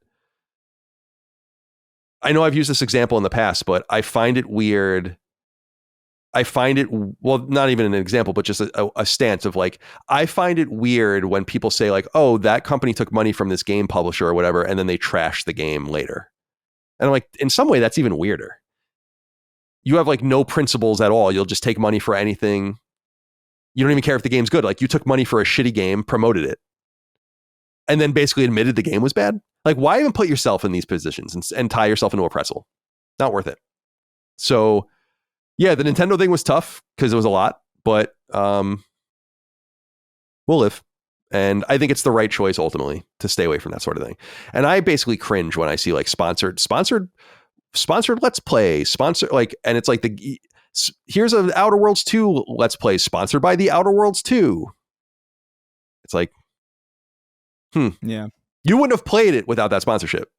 I know I've used this example in the past, but I find it weird. Well, not even an example, but just a stance of like, I find it weird when people say like, oh, that company took money from this game publisher or whatever, and then they trash the game later. And I'm like, in some way, that's even weirder. You have like no principles at all. You'll just take money for anything. You don't even care if the game's good. Like, you took money for a shitty game, promoted it, and then basically admitted the game was bad. Like, why even put yourself in these positions and tie yourself into a pretzel? Not worth it. So yeah, the Nintendo thing was tough because it was a lot, but we'll live. And I think it's the right choice ultimately to stay away from that sort of thing. And I basically cringe when I see like sponsored Let's Play, and it's like here's an Outer Worlds 2 Let's Play sponsored by the Outer Worlds 2. It's like, yeah, you wouldn't have played it without that sponsorship,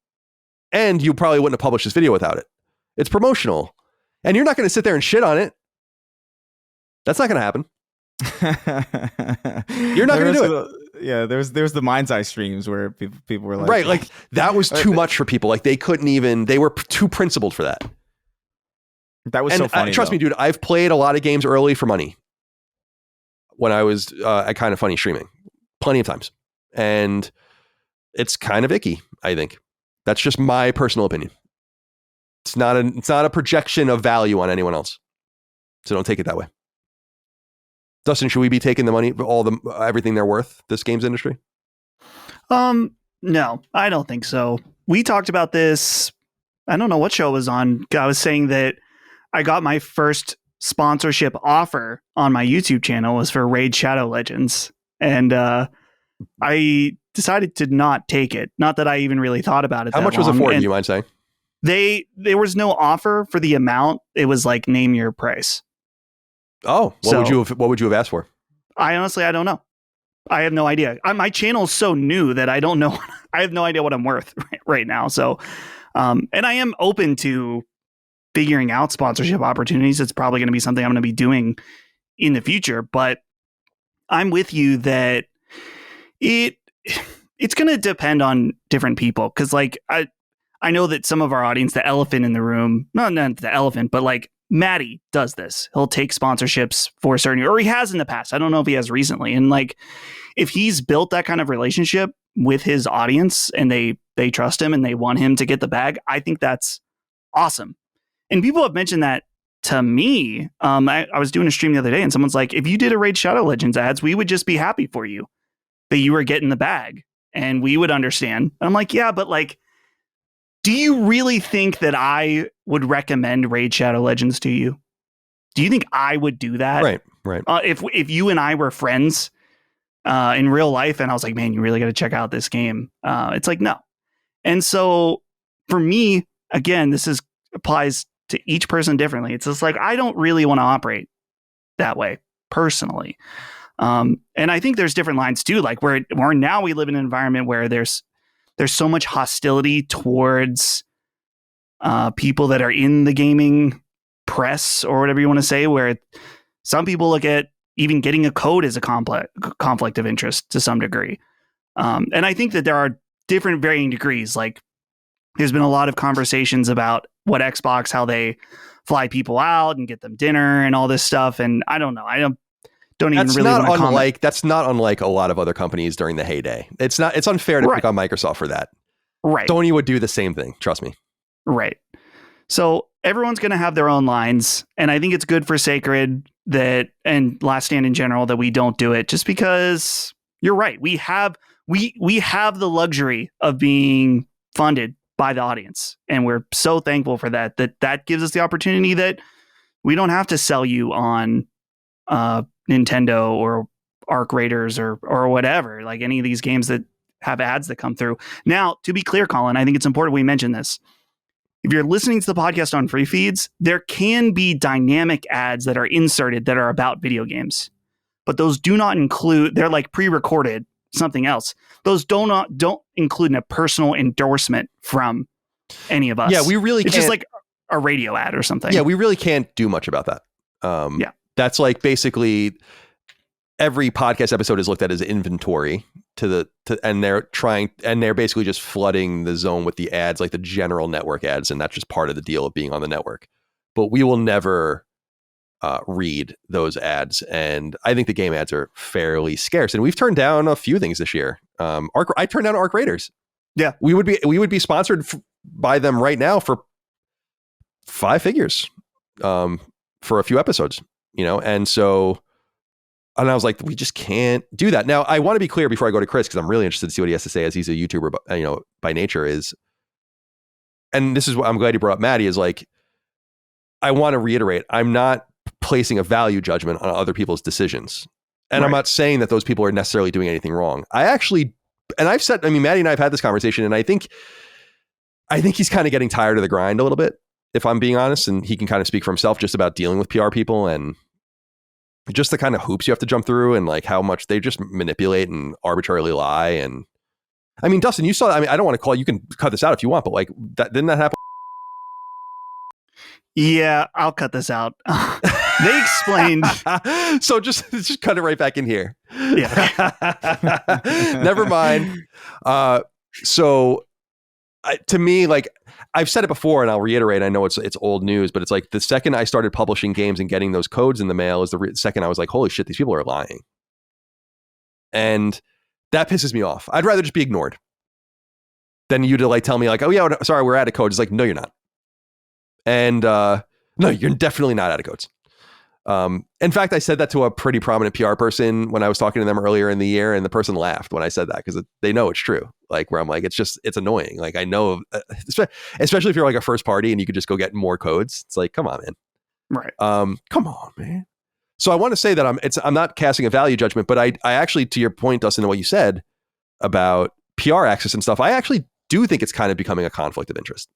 and you probably wouldn't have published this video without it. It's promotional, and you're not going to sit there and shit on it. That's not going to happen. You're not going to do it. Yeah, there's the Mind's Eye streams where people were like, right, like that was too much for people. Like they were too principled for that. That was so funny. Trust me, dude, I've played a lot of games early for money when I was at Kind of Funny streaming, plenty of times, and it's kind of icky. I think that's just my personal opinion. It's not a projection of value on anyone else, so don't take it that way. Dustin, should we be taking the money, everything they're worth, this games industry? No, I don't think so. We talked about this. I don't know what show it was on. I was saying that I got my first sponsorship offer on my YouTube channel was for Raid Shadow Legends. And I decided to not take it. Not that I even really thought about it. How much was it for? Do you mind saying? There was no offer for the amount. It was like, name your price. Oh, what would you have asked for? I don't know. I have no idea. My channel is so new that I don't know. I have no idea what I'm worth right now. So, and I am open to figuring out sponsorship opportunities. It's probably going to be something I'm going to be doing in the future, but I'm with you that it's going to depend on different people. Cause like, I know that some of our audience, the elephant in the room, not the elephant, but like, Maddie does this. He'll take sponsorships for certain, or he has in the past. I don't know if he has recently. And like, if he's built that kind of relationship with his audience and they trust him and they want him to get the bag, I think that's awesome. And people have mentioned that to me. I was doing a stream the other day and someone's like, if you did a Raid Shadow Legends ads, we would just be happy for you that you were getting the bag and we would understand. And I'm like, yeah, but like, do you really think that I would recommend Raid Shadow Legends to you? Do you think I would do that? Right. If you and I were friends in real life and I was like, man, you really got to check out this game. It's like, no. And so for me, again, this applies to each person differently. It's just like, I don't really want to operate that way personally. And I think there's different lines too, like where now we live in an environment where there's so much hostility towards people that are in the gaming press or whatever you want to say, where some people look at even getting a code as a conflict of interest to some degree. And I think that there are different varying degrees. Like there's been a lot of conversations about what Xbox, how they fly people out and get them dinner and all this stuff. And I don't know. Don't even really want to comment. That's not unlike a lot of other companies during the heyday. It's unfair to pick on Microsoft for that. Right. Sony would do the same thing. Trust me. Right. So everyone's going to have their own lines. And I think it's good for Sacred and Last Stand in general that we don't do it, just because you're right. We have the luxury of being funded by the audience. And we're so thankful for that gives us the opportunity that we don't have to sell you on Nintendo or Arc Raiders or whatever, like any of these games that have ads that come through. Now, to be clear, Colin, I think it's important we mention this. If you're listening to the podcast on free feeds, there can be dynamic ads that are inserted that are about video games, but those do not include, they're like pre-recorded something else. Those don't include a personal endorsement from any of us. Yeah, we really it's can't. Just like a radio ad or something. Yeah, we really can't do much about that. Yeah. That's like basically every podcast episode is looked at as inventory and they're basically just flooding the zone with the ads, like the general network ads, and that's just part of the deal of being on the network. But we will never read those ads, and I think the game ads are fairly scarce. And we've turned down a few things this year. I turned down Arc Raiders. Yeah, we would be sponsored by them right now for 5 figures for a few episodes, and so. And I was like, we just can't do that. Now, I want to be clear before I go to Chris, because I'm really interested to see what he has to say, as he's a YouTuber, by nature is. And this is what I'm glad you brought up, Maddie, is like, I want to reiterate, I'm not placing a value judgment on other people's decisions. And right. I'm not saying that those people are necessarily doing anything wrong. Maddie and I have had this conversation, and I think he's kind of getting tired of the grind a little bit, if I'm being honest, and he can kind of speak for himself just about dealing with PR people and just the kind of hoops you have to jump through, and like how much they just manipulate and arbitrarily lie. And I mean, Dustin, you saw that. I mean, I don't want to call you can cut this out if you want, but like didn't that happen? Yeah, I'll cut this out. They explained. So just cut it right back in here. Yeah. Never mind. So to me, like, I've said it before, and I'll reiterate, I know it's old news, but it's like the second I started publishing games and getting those codes in the mail is the second I was like, holy shit, these people are lying. And that pisses me off. I'd rather just be ignored than you to like tell me like, oh yeah, sorry, we're out of codes. It's like, no, you're not. And no, you're definitely not out of codes. In fact, I said that to a pretty prominent PR person when I was talking to them earlier in the year, and the person laughed when I said that because they know it's true. Like, where I'm like, it's annoying. Like, I know, especially if you're like a first party and you could just go get more codes. It's like, come on, man. Right. Come on, man. So I want to say that I'm not casting a value judgment, but I actually, to your point, Dustin, and what you said about PR access and stuff, I actually do think it's kind of becoming a conflict of interest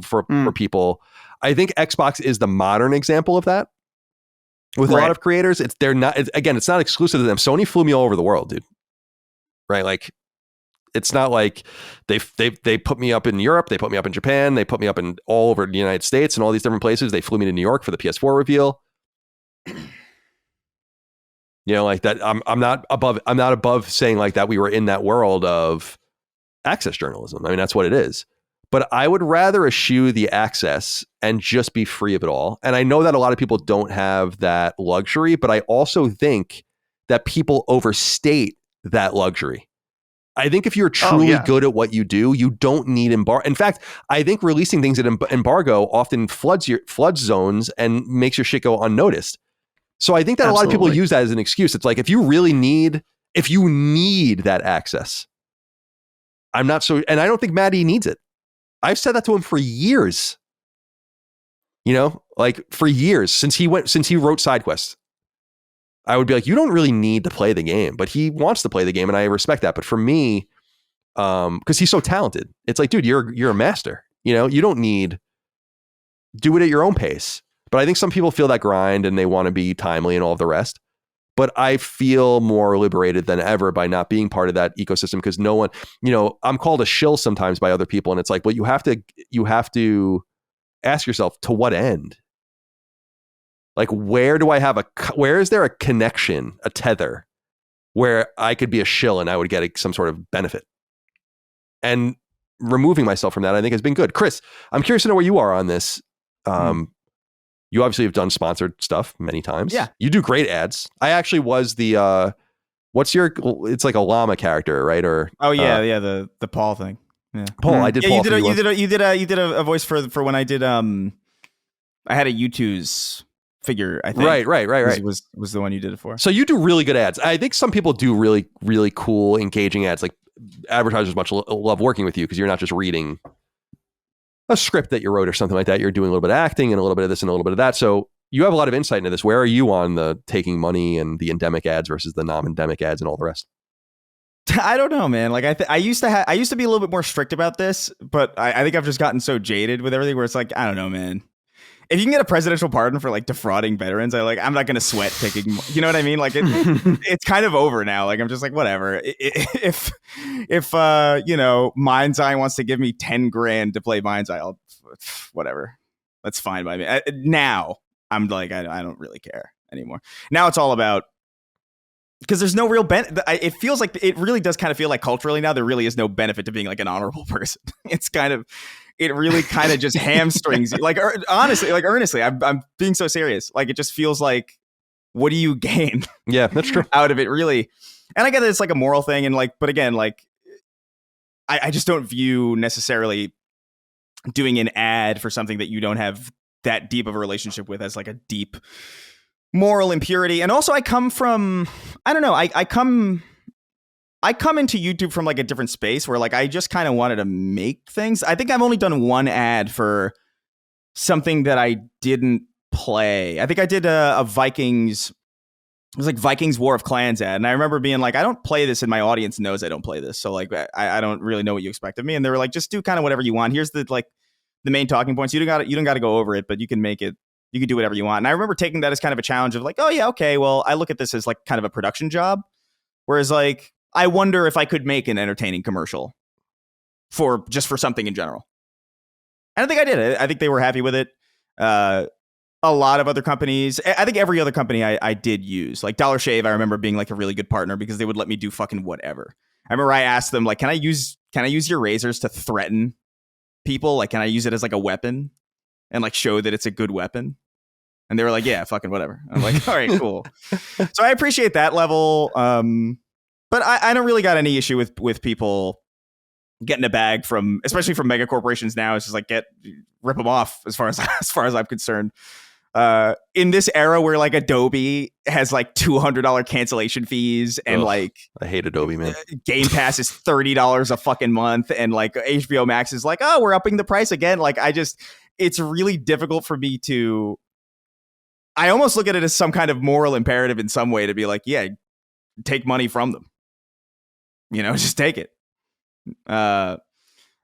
for people. I think Xbox is the modern example of that. With a lot of creators, it's not exclusive to them. Sony flew me all over the world, dude. Right? Like, it's not like they put me up in Europe, they put me up in Japan, they put me up in all over the United States and all these different places. They flew me to New York for the PS4 reveal. Like that. I'm not above saying like that we were in that world of access journalism. I mean, that's what it is. But I would rather eschew the access and just be free of it all. And I know that a lot of people don't have that luxury, but I also think that people overstate that luxury. I think if you're truly good at what you do, you don't need embargo. In fact, I think releasing things at embargo often floods zones and makes your shit go unnoticed. So I think that a lot of people use that as an excuse. It's like, if you need that access, and I don't think Maddie needs it. I've said that to him for years. Like for years since he wrote SideQuest. I would be like, you don't really need to play the game, but he wants to play the game, and I respect that. But for me, because he's so talented, it's like, dude, you're a master. You don't need, do it at your own pace. But I think some people feel that grind and they want to be timely and all of the rest. But I feel more liberated than ever by not being part of that ecosystem, because no one, I'm called a shill sometimes by other people. And it's like, well, you have to ask yourself, to what end? Like, where is there a connection, a tether where I could be a shill and I would get some sort of benefit? And removing myself from that, I think, has been good. Chris, I'm curious to know where you are on this. You obviously have done sponsored stuff many times. Yeah. You do great ads. I actually was the, it's like a llama character, right? Or the Paul thing. Yeah. Paul, I did. Paul you did a voice for when I did, I had a U2's figure, I think. Right. Was the one you did it for. So you do really good ads. I think some people do really, really cool, engaging ads. Like, advertisers love working with you because you're not just reading a script that you wrote or something like that. You're doing a little bit of acting and a little bit of this and a little bit of that. So you have a lot of insight into this. Where are you on the taking money and the endemic ads versus the non-endemic ads and all the rest? I don't know, man. Like, I used to be a little bit more strict about this, but I think I've just gotten so jaded with everything where it's like, I don't know, man. If you can get a presidential pardon for like defrauding veterans, I'm not going to sweat taking, you know what I mean? Like, it's kind of over now. Like, I'm just like, whatever. If Mind's Eye wants to give me 10 grand to play Mind's Eye, whatever. That's fine by me. Now I'm like, I don't really care anymore. Now it's all about because there's no real benefit. It feels like it really does kind of feel like culturally now there really is no benefit to being like an honorable person. It really kind of just hamstrings you. Like honestly, like earnestly, I'm being so serious. Like it just feels like, what do you gain? Yeah, that's true. Out of it, really. And I get that it's like a moral thing, and like, but again, like I just don't view necessarily doing an ad for something that you don't have that deep of a relationship with as like a deep moral impurity. And also I come from, I don't know, I come into YouTube from like a different space where like I just kind of wanted to make things. I think I've only done one ad for something that I didn't play. I think I did a Vikings, it was like Vikings War of Clans ad. And I remember being like, I don't play this and my audience knows I don't play this. So like, I don't really know what you expect of me. And they were like, just do kind of whatever you want. Here's the main talking points. You don't got to go over it, but you can make it. You can do whatever you want. And I remember taking that as kind of a challenge of like, oh yeah, okay, well, I look at this as like kind of a production job. Whereas like, I wonder if I could make an entertaining commercial for something in general. And I think I did. I think they were happy with it. A lot of other companies, I think every other company I did use, like Dollar Shave, I remember being like a really good partner because they would let me do fucking whatever. I remember I asked them like, can I use your razors to threaten people? Like, can I use it as like a weapon and like show that it's a good weapon? And they were like, yeah, fucking whatever. I'm like, all right, cool. So I appreciate that level. But I don't really got any issue with people getting a bag especially from mega corporations now. It's just like rip them off as far as I'm concerned. In this era where like Adobe has like $200 cancellation fees and like I hate Adobe, man. Game Pass is $30 a fucking month, and like HBO Max is like, oh, we're upping the price again. Like it's really difficult for me to. I almost look at it as some kind of moral imperative in some way to be like, yeah, take money from them. Just take it.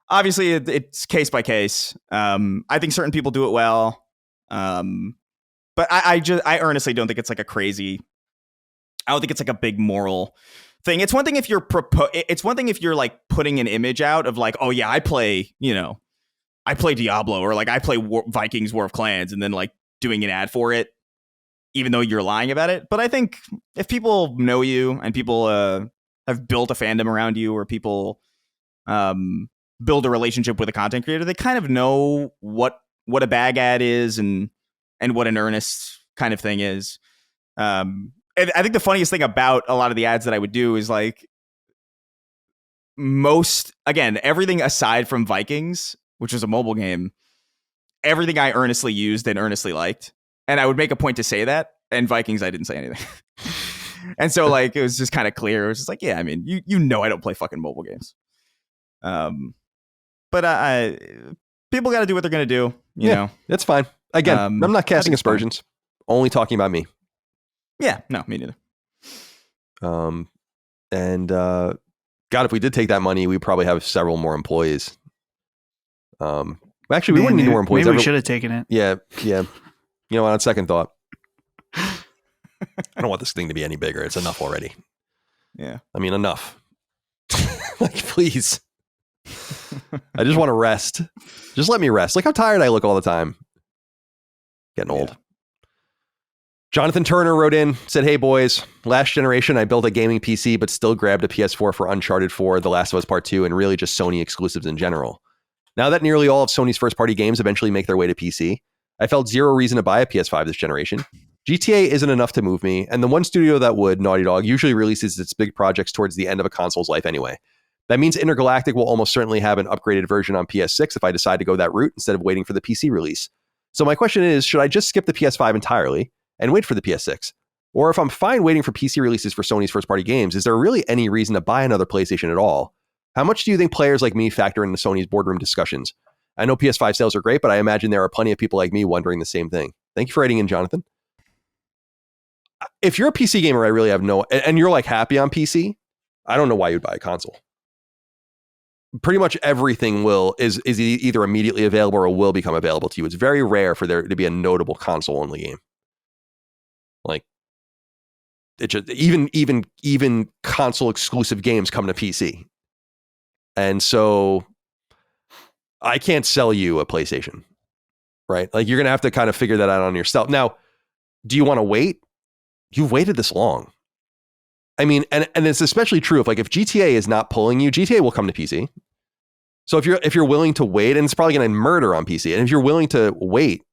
Obviously, it's case by case. I think certain people do it well. But I earnestly don't think it's like I don't think it's like a big moral thing. It's one thing if you're like putting an image out of like, oh yeah, I play Diablo, or like I play Vikings War of Clans, and then like doing an ad for it, even though you're lying about it. But I think if people know you and people have built a fandom around you, or people build a relationship with a content creator, they kind of know what a bag ad is and what an earnest kind of thing is. And I think the funniest thing about a lot of the ads that I would do is like everything aside from Vikings, which was a mobile game, everything I earnestly used and earnestly liked. And I would make a point to say that. And Vikings, I didn't say anything. And so like, it was just kind of clear. It was just like, yeah, I mean, I don't play fucking mobile games. But people got to do what they're going to do. You know, that's fine. Again, I'm not casting aspersions. Only talking about me. Yeah, no, me neither. And God, if we did take that money, we'd probably have several more employees. Actually, we wouldn't need more employees. Maybe we should have taken it. Yeah. You know what? On second thought, I don't want this thing to be any bigger. It's enough already. Yeah. I mean, enough. Like, please. I just want to rest. Just let me rest. Like how tired I look all the time. Getting old. Yeah. Jonathan Turner wrote in, said, hey boys, last generation I built a gaming PC but still grabbed a PS4 for Uncharted 4, The Last of Us Part 2, and really just Sony exclusives in general. Now that nearly all of Sony's first party games eventually make their way to PC, I felt zero reason to buy a PS5 this generation. GTA isn't enough to move me, and the one studio that would, Naughty Dog, usually releases its big projects towards the end of a console's life anyway. That means Intergalactic will almost certainly have an upgraded version on PS6 if I decide to go that route instead of waiting for the PC release. So my question is, should I just skip the PS5 entirely and wait for the PS6? Or if I'm fine waiting for PC releases for Sony's first-party games, is there really any reason to buy another PlayStation at all? How much do you think players like me factor into Sony's boardroom discussions? I know PS5 sales are great, but I imagine there are plenty of people like me wondering the same thing. Thank you for writing in, Jonathan. If you're a PC gamer, I really have and you're like happy on PC, I don't know why you'd buy a console. Pretty much everything is either immediately available or will become available to you. It's very rare for there to be a notable console-only game. Like, it just even console exclusive games come to PC, and so I can't sell you a PlayStation, right? Like you're gonna have to kind of figure that out on yourself. Now, do you want to wait? You've waited this long. I mean, and it's especially true if GTA is not pulling you, GTA will come to PC. So if you're willing to wait, and it's probably going to murder on PC, and if you're willing to wait,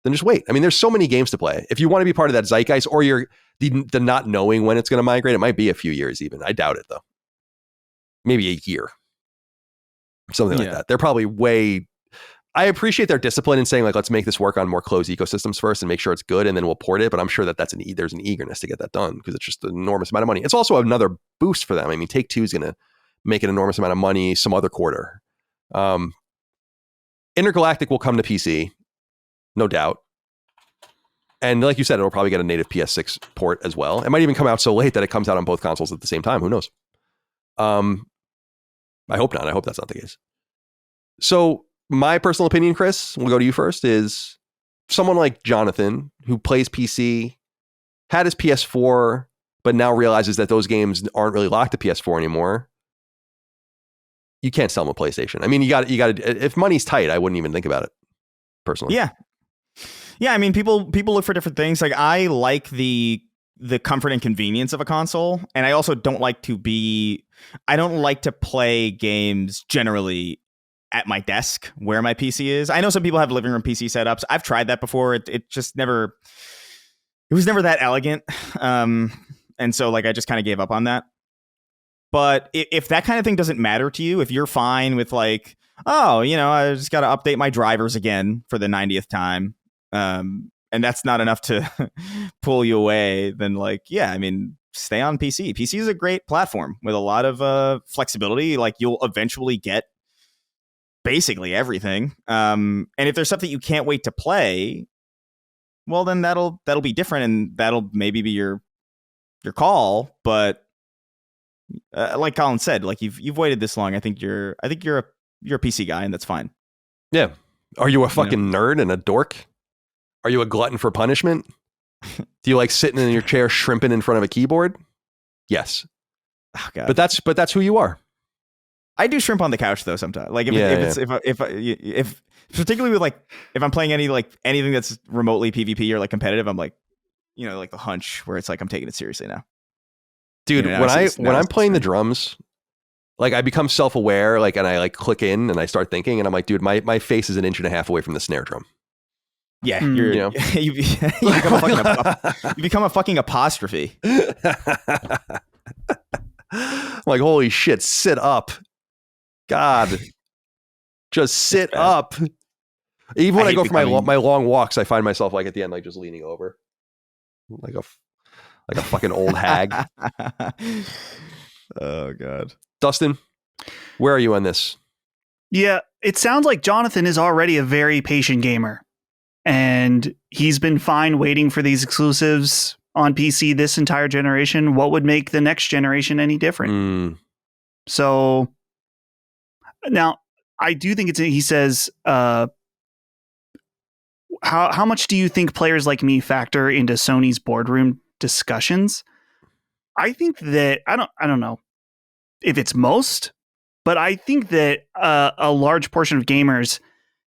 then just wait. I mean, there's so many games to play. If you want to be part of that zeitgeist, or you're the not knowing when it's going to migrate, it might be a few years even. I doubt it though. Maybe a year, something like that. They're probably way. I appreciate their discipline in saying let's make this work on more closed ecosystems first and make sure it's good, and then we'll port it. But I'm sure there's an eagerness to get that done because it's just an enormous amount of money. It's also another boost for them. I mean, Take-Two is going to make an enormous amount of money some other quarter. Intergalactic will come to PC, no doubt. And like you said, it'll probably get a native PS6 port as well. It might even come out so late that it comes out on both consoles at the same time. Who knows? I hope not. I hope that's not the case. So my personal opinion, Chris, we'll go to you first, is someone like Jonathan who plays PC, had his PS4, but now realizes that those games aren't really locked to PS4 anymore. You can't sell them a PlayStation. I mean, you got to, if money's tight, I wouldn't even think about it personally. Yeah. Yeah. I mean, people look for different things. Like I like the comfort and convenience of a console. And I also don't like to play games generally at my desk where my PC is. I know some people have living room PC setups. I've tried that before. It was never that elegant. And so I just kind of gave up on that. But if that kind of thing doesn't matter to you, if you're fine with I just got to update my drivers again for the 90th time, and that's not enough to pull you away, then I mean, stay on PC. PC is a great platform with a lot of flexibility. You'll eventually get basically everything. And if there's something you can't wait to play, well, then that'll be different, and that'll maybe be your call. But like Colin said, you've waited this long. I think you're a PC guy, and that's fine. Yeah. Are you a fucking nerd and a dork? Are you a glutton for punishment? Do you like sitting in your chair shrimping in front of a keyboard? Yes. Oh, God. But that's who you are. I do shrimp on the couch though sometimes. If particularly with if I'm playing anything that's remotely PvP or competitive, I'm the hunch where it's I'm taking it seriously now. Dude, when I'm playing the drums, I become self-aware, and I click in and I start thinking, and I'm like, dude, my face is an inch and a half away from the snare drum. Yeah, you become a fucking apostrophe. I'm like, holy shit, sit up. God, just sit up. Even when I go for my long walks, I find myself at the end, just leaning over like a fucking old hag. Oh, God. Dustin, where are you on this? Yeah, it sounds like Jonathan is already a very patient gamer, and he's been fine waiting for these exclusives on PC this entire generation. What would make the next generation any different? So now I do think he says, how much do you think players like me factor into Sony's boardroom discussions? I think that I don't know if it's most, but I think that a large portion of gamers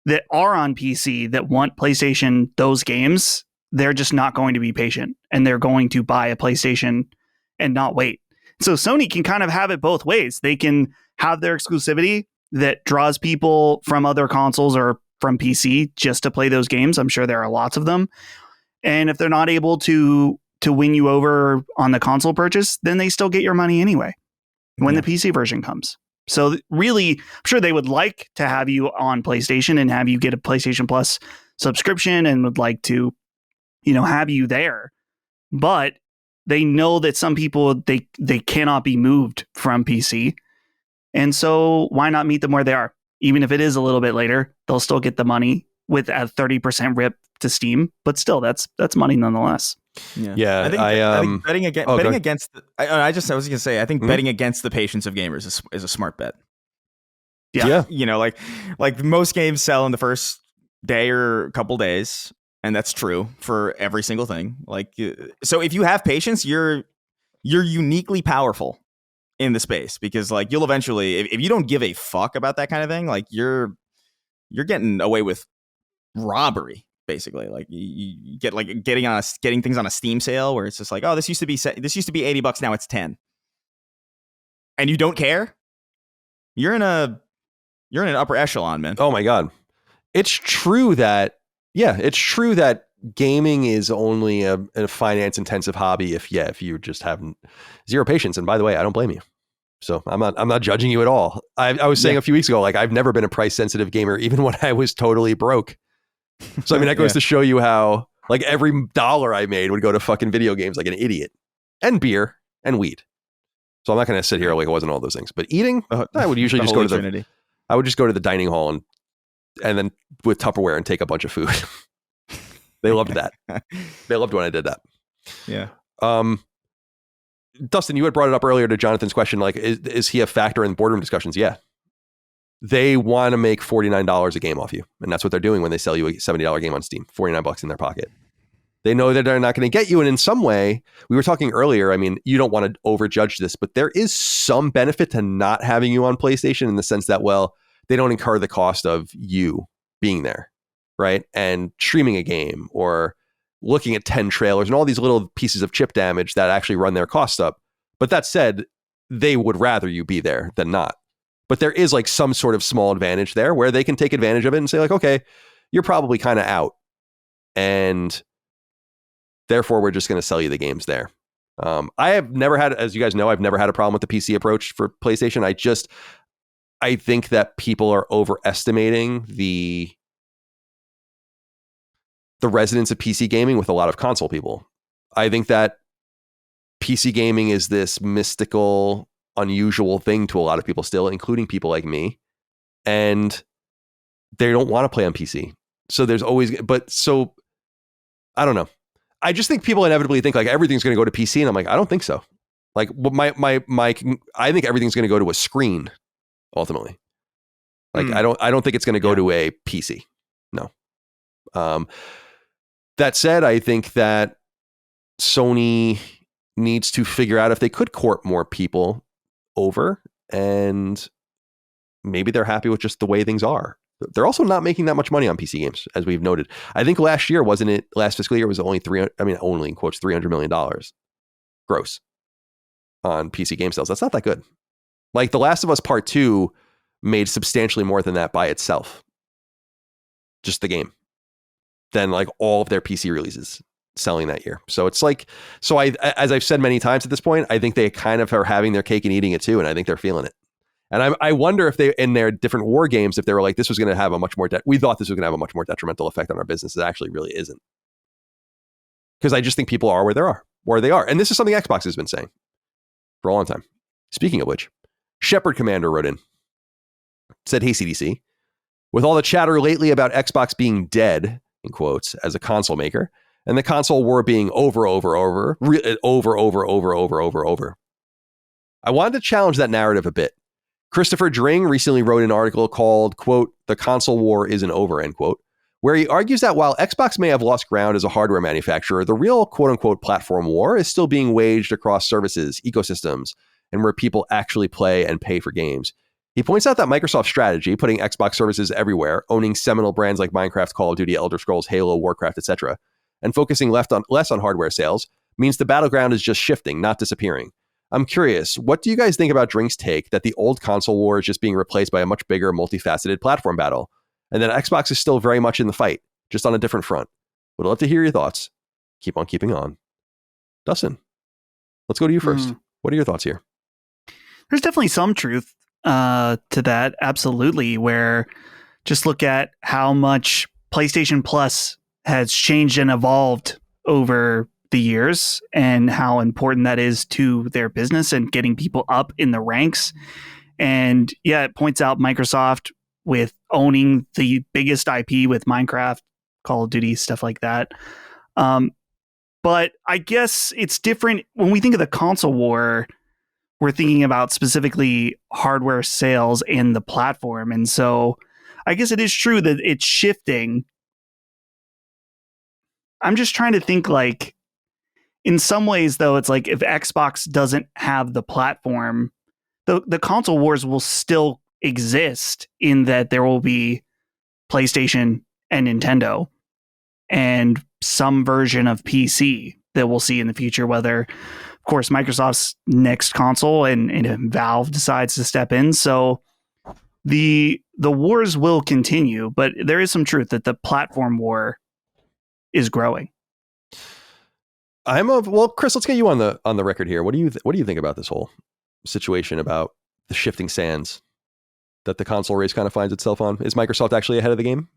that are on PC that want PlayStation, those games, they're just not going to be patient, and they're going to buy a PlayStation and not wait. So Sony can kind of have it both ways. They can have their exclusivity that draws people from other consoles or from PC just to play those games. I'm sure there are lots of them. And if they're not able to win you over on the console purchase, then they still get your money anyway when the PC version comes. So really, I'm sure they would like to have you on PlayStation and have you get a PlayStation Plus subscription and would like to, have you there. But they know that some people, they cannot be moved from PC. And so why not meet them where they are? Even if it is a little bit later, they'll still get the money with a 30% rip to Steam. But still, that's money nonetheless. Yeah. I think betting against. I was going to say, I think betting against the patience of gamers is a smart bet. Yeah. Like most games sell in the first day or couple days, and that's true for every single thing. So if you have patience, you're uniquely powerful in the space, because you'll eventually, if you don't give a fuck about that kind of thing, you're getting away with robbery basically. Like you get like getting things on a Steam sale where it's just like, oh, this used to be $80, now it's 10, and you don't care. You're in an upper echelon, man. Oh my God. It's true that gaming is only a finance intensive hobby if you just have zero patience. And by the way, I don't blame you. So I'm not judging you at all. I was saying a few weeks ago, like I've never been a price sensitive gamer, even when I was totally broke. So I mean, that goes to show you how like every dollar I made would go to fucking video games like an idiot, and beer and weed. So I'm not going to sit here like it wasn't all those things, but eating, I would usually just go to I would just go to the dining hall and then with Tupperware and take a bunch of food. They loved that. They loved when I did that. Yeah. Dustin, you had brought it up earlier to Jonathan's question, like, is he a factor in boardroom discussions? Yeah. They want to make $49 a game off you. And that's what they're doing when they sell you a $70 game on Steam, $49 in their pocket. They know that they're not going to get you. And in some way, we were talking earlier, I mean, you don't want to overjudge this, but there is some benefit to not having you on PlayStation in the sense that, well, they don't incur the cost of you being there, right? And streaming a game or looking at 10 trailers and all these little pieces of chip damage that actually run their costs up. But that said, they would rather you be there than not. But there is like some sort of small advantage there where they can take advantage of it and say like, okay, you're probably kind of out. And therefore, we're just going to sell you the games there. I have never had, as you guys know, I've never had a problem with the PC approach for PlayStation. I think that people are overestimating the resonance of PC gaming with a lot of console people. I think that PC gaming is this mystical, unusual thing to a lot of people still, including people like me. And they don't want to play on PC. So there's always, I don't know. I just think people inevitably think like everything's going to go to PC. And I'm like, I don't think so. Like I think everything's going to go to a screen ultimately. Like, I don't think it's going to go to a PC. No. That said, I think that Sony needs to figure out if they could court more people over, and maybe they're happy with just the way things are. They're also not making that much money on PC games, as we've noted. I think last fiscal year was only only in quotes $300 million gross on PC game sales. That's not that good. Like The Last of Us Part 2 made substantially more than that by itself. Just the game. Than like all of their PC releases selling that year. So it's like, as I've said many times at this point, I think they kind of are having their cake and eating it too. And I think they're feeling it. And I wonder if they, in their different war games, if they were like, this was going to have we thought this was going to have a much more detrimental effect on our business. It actually really isn't. Because I just think people are where they are. And this is something Xbox has been saying for a long time. Speaking of which, Shepherd Commander wrote in, said, hey, CDC, with all the chatter lately about Xbox being dead, in quotes, as a console maker, and the console war being over. I wanted to challenge that narrative a bit. Christopher Dring recently wrote an article called, quote, The Console War Isn't Over, end quote, where he argues that while Xbox may have lost ground as a hardware manufacturer, the real, quote unquote, platform war is still being waged across services, ecosystems, and where people actually play and pay for games. He points out that Microsoft's strategy, putting Xbox services everywhere, owning seminal brands like Minecraft, Call of Duty, Elder Scrolls, Halo, Warcraft, etc., and focusing less on hardware sales, means the battleground is just shifting, not disappearing. I'm curious, what do you guys think about Drink's take that the old console war is just being replaced by a much bigger, multifaceted platform battle, and that Xbox is still very much in the fight, just on a different front? Would love to hear your thoughts. Keep on keeping on. Dustin, let's go to you first. What are your thoughts here? There's definitely some truth to that, absolutely, where just look at how much PlayStation Plus has changed and evolved over the years and how important that is to their business and getting people up in the ranks. And yeah, it points out Microsoft with owning the biggest IP with Minecraft, Call of Duty, stuff like that. But I guess it's different when we think of the console war. We're thinking about specifically hardware sales and the platform. And so I guess it is true that it's shifting. I'm just trying to think, like, in some ways, though, it's like if Xbox doesn't have the platform, the console wars will still exist in that there will be PlayStation and Nintendo. and some version of PC that we'll see in the future, whether, of course, Microsoft's next console and Valve decides to step in. So the wars will continue, but there is some truth that the platform war is growing. Well, Chris, let's get you on the record here. What do you think about this whole situation about the shifting sands that the console race kind of finds itself on? Is Microsoft actually ahead of the game?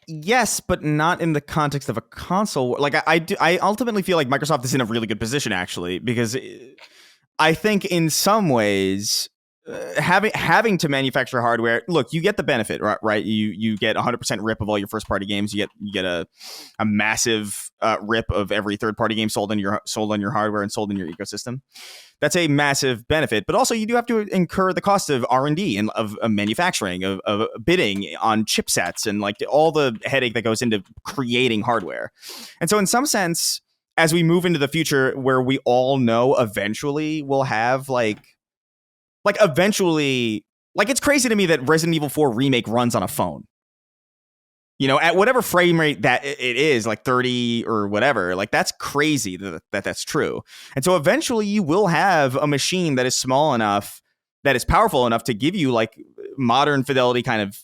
Yes, but not in the context of a console. Like I ultimately feel like Microsoft is in a really good position, actually, because I think in some ways having to manufacture hardware, look, you get the benefit, right? You get 100% rip of all your first party games. You get a massive rip of every third party game sold on your hardware and sold in your ecosystem. That's a massive benefit, but also you do have to incur the cost of R&D and of manufacturing, of bidding on chipsets, and like all the headache that goes into creating hardware. And so in some sense, as we move into the future where we all know eventually we'll have like eventually, like, it's crazy to me that Resident Evil 4 Remake runs on a phone. You know, at whatever frame rate that it is, like 30 or whatever, like that's crazy that's true. And so eventually you will have a machine that is small enough, that is powerful enough to give you like modern fidelity kind of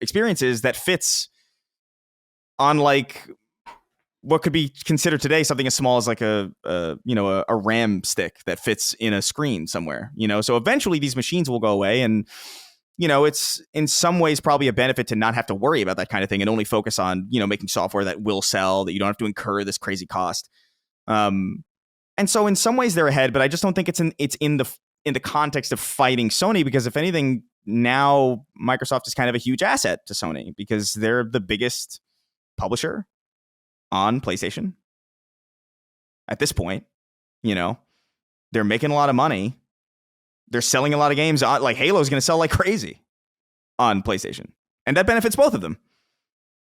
experiences that fits on like what could be considered today something as small as like a RAM stick that fits in a screen somewhere, you know? So eventually these machines will go away, and you know, it's in some ways probably a benefit to not have to worry about that kind of thing and only focus on, you know, making software that will sell, that you don't have to incur this crazy cost. And so in some ways they're ahead, but I just don't think it's in the context of fighting Sony, because if anything, now Microsoft is kind of a huge asset to Sony because they're the biggest publisher on PlayStation at this point. You know, they're making a lot of money. They're selling a lot of games. Like Halo's going to sell like crazy on PlayStation, and that benefits both of them.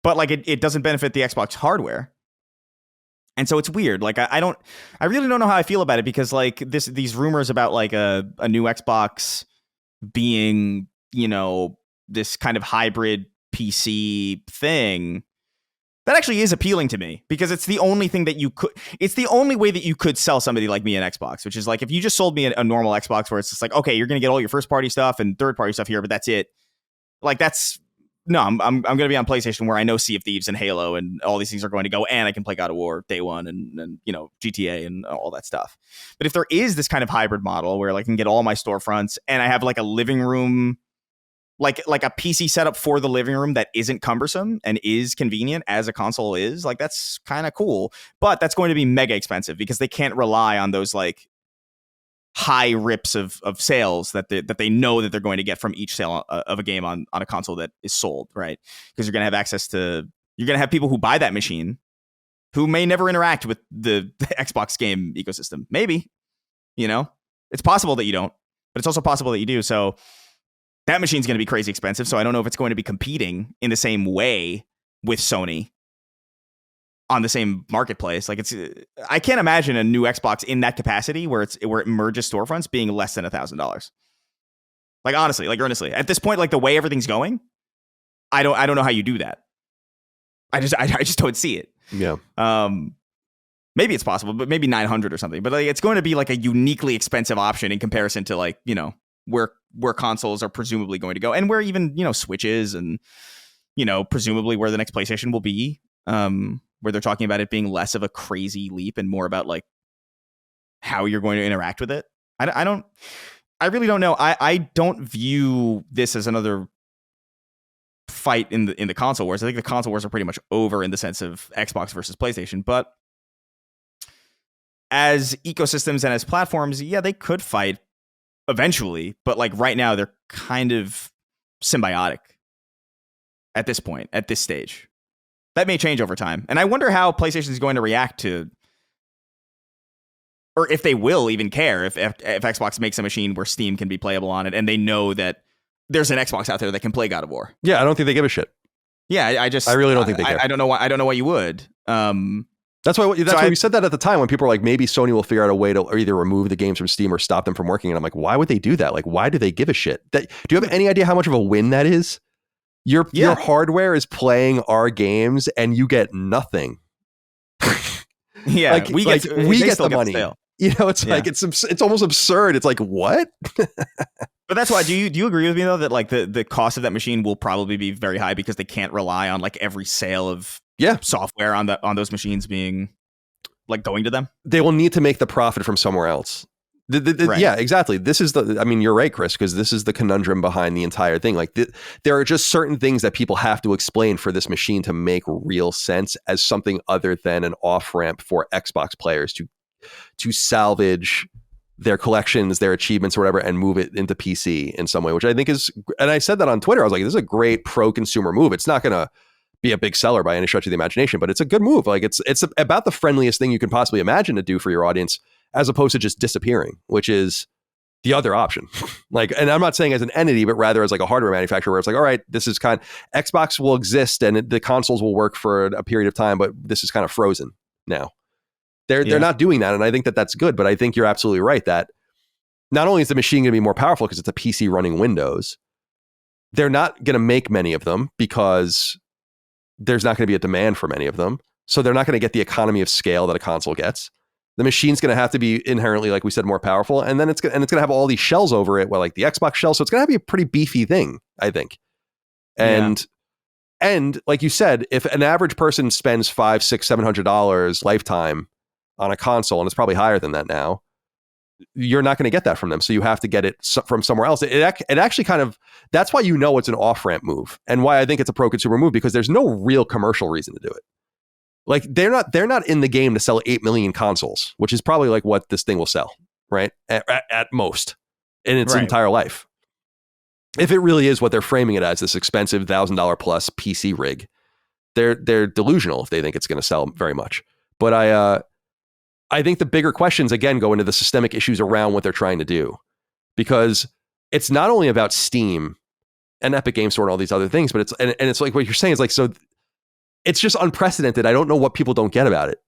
But like it doesn't benefit the Xbox hardware, and so it's weird. Like I really don't know how I feel about it, because like these rumors about like a new Xbox being, you know, this kind of hybrid PC thing, that actually is appealing to me, because it's the only thing that it's the only way that you could sell somebody like me an Xbox, which is like, if you just sold me a normal Xbox where it's just like, okay, you're going to get all your first party stuff and third party stuff here, but that's it. Like I'm going to be on PlayStation where I know Sea of Thieves and Halo and all these things are going to go, and I can play God of War day one and you know, GTA and all that stuff. But if there is this kind of hybrid model where I can get all my storefronts and I have like a living room, like a PC setup for the living room that isn't cumbersome and is convenient as a console is, like, that's kind of cool. But that's going to be mega expensive because they can't rely on those like high rips of sales that they know that they're going to get from each sale of a game on a console that is sold, right? Because you're going to have people who buy that machine who may never interact with the Xbox game ecosystem. Maybe, you know, it's possible that you don't, but it's also possible that you do. So that machine's going to be crazy expensive. So I don't know if it's going to be competing in the same way with Sony on the same marketplace. Like I can't imagine a new Xbox in that capacity where it merges storefronts being less than $1,000. Like honestly, like earnestly, at this point, like the way everything's going, I don't know how you do that. I just don't see it. Yeah. Maybe it's possible, but maybe 900 or something. But like, it's going to be like a uniquely expensive option in comparison to like, you know, where consoles are presumably going to go, and where even, you know, Switches and, you know, presumably where the next PlayStation will be, where they're talking about it being less of a crazy leap and more about like how you're going to interact with it. I really don't know. I don't view this as another fight in the console wars. I think the console wars are pretty much over in the sense of Xbox versus PlayStation, but as ecosystems and as platforms, yeah, they could fight eventually, but like right now they're kind of symbiotic at this point, at this stage. That may change over time, and I wonder how PlayStation is going to react to, or if they will even care if Xbox makes a machine where Steam can be playable on it, and they know that there's an Xbox out there that can play God of War. Yeah, I don't think they give a shit. Yeah, I really don't think they care. I don't know why you would. That's why we said that at the time when people were like, maybe Sony will figure out a way to either remove the games from Steam or stop them from working. And I'm like, why would they do that? Like, why do they give a shit? Do you have any idea how much of a win that is? Your hardware is playing our games and you get nothing. Yeah, like, we get the money. You know, it's like it's almost absurd. It's like, what? But that's why. Do you agree with me though that like the cost of that machine will probably be very high because they can't rely on like every sale of software on those machines being like going to them? They will need to make the profit from somewhere else. Right. Yeah, exactly. This is you're right, Chris, because this is the conundrum behind the entire thing. Like there are just certain things that people have to explain for this machine to make real sense as something other than an off-ramp for Xbox players to salvage their collections, their achievements or whatever, and move it into PC in some way, which I think is, and I said that on Twitter, I was like, this is a great pro-consumer move. It's not going to be a big seller by any stretch of the imagination, but it's a good move. Like it's about the friendliest thing you can possibly imagine to do for your audience, as opposed to just disappearing, which is the other option. Like, and I'm not saying as an entity, but rather as like a hardware manufacturer where it's like, all right, this is Xbox will exist and the consoles will work for a period of time, but this is kind of frozen now. They're not doing that. And I think that that's good, but I think you're absolutely right that not only is the machine going to be more powerful because it's a PC running Windows, they're not going to make many of them because there's not going to be a demand for many of them. So they're not going to get the economy of scale that a console gets. The machine's going to have to be inherently, like we said, more powerful. And then it's going to have all these shells over it, like the Xbox shell. So it's going to be a pretty beefy thing, I think. And like you said, if an average person spends $500, $600, $700 lifetime on a console, and it's probably higher than that now, you're not going to get that from them. So you have to get it from somewhere else. It actually that's why it's an off-ramp move and why I think it's a pro-consumer move, because there's no real commercial reason to do it. Like they're not in the game to sell 8 million consoles, which is probably like what this thing will sell, right? At most in its entire life. If it really is what they're framing it as, this expensive $1,000 plus PC rig, they're delusional if they think it's going to sell very much. But I think the bigger questions again go into the systemic issues around what they're trying to do, because it's not only about Steam and Epic Games Store and all these other things, but it's like what you're saying is like, so it's just unprecedented. I don't know what people don't get about it.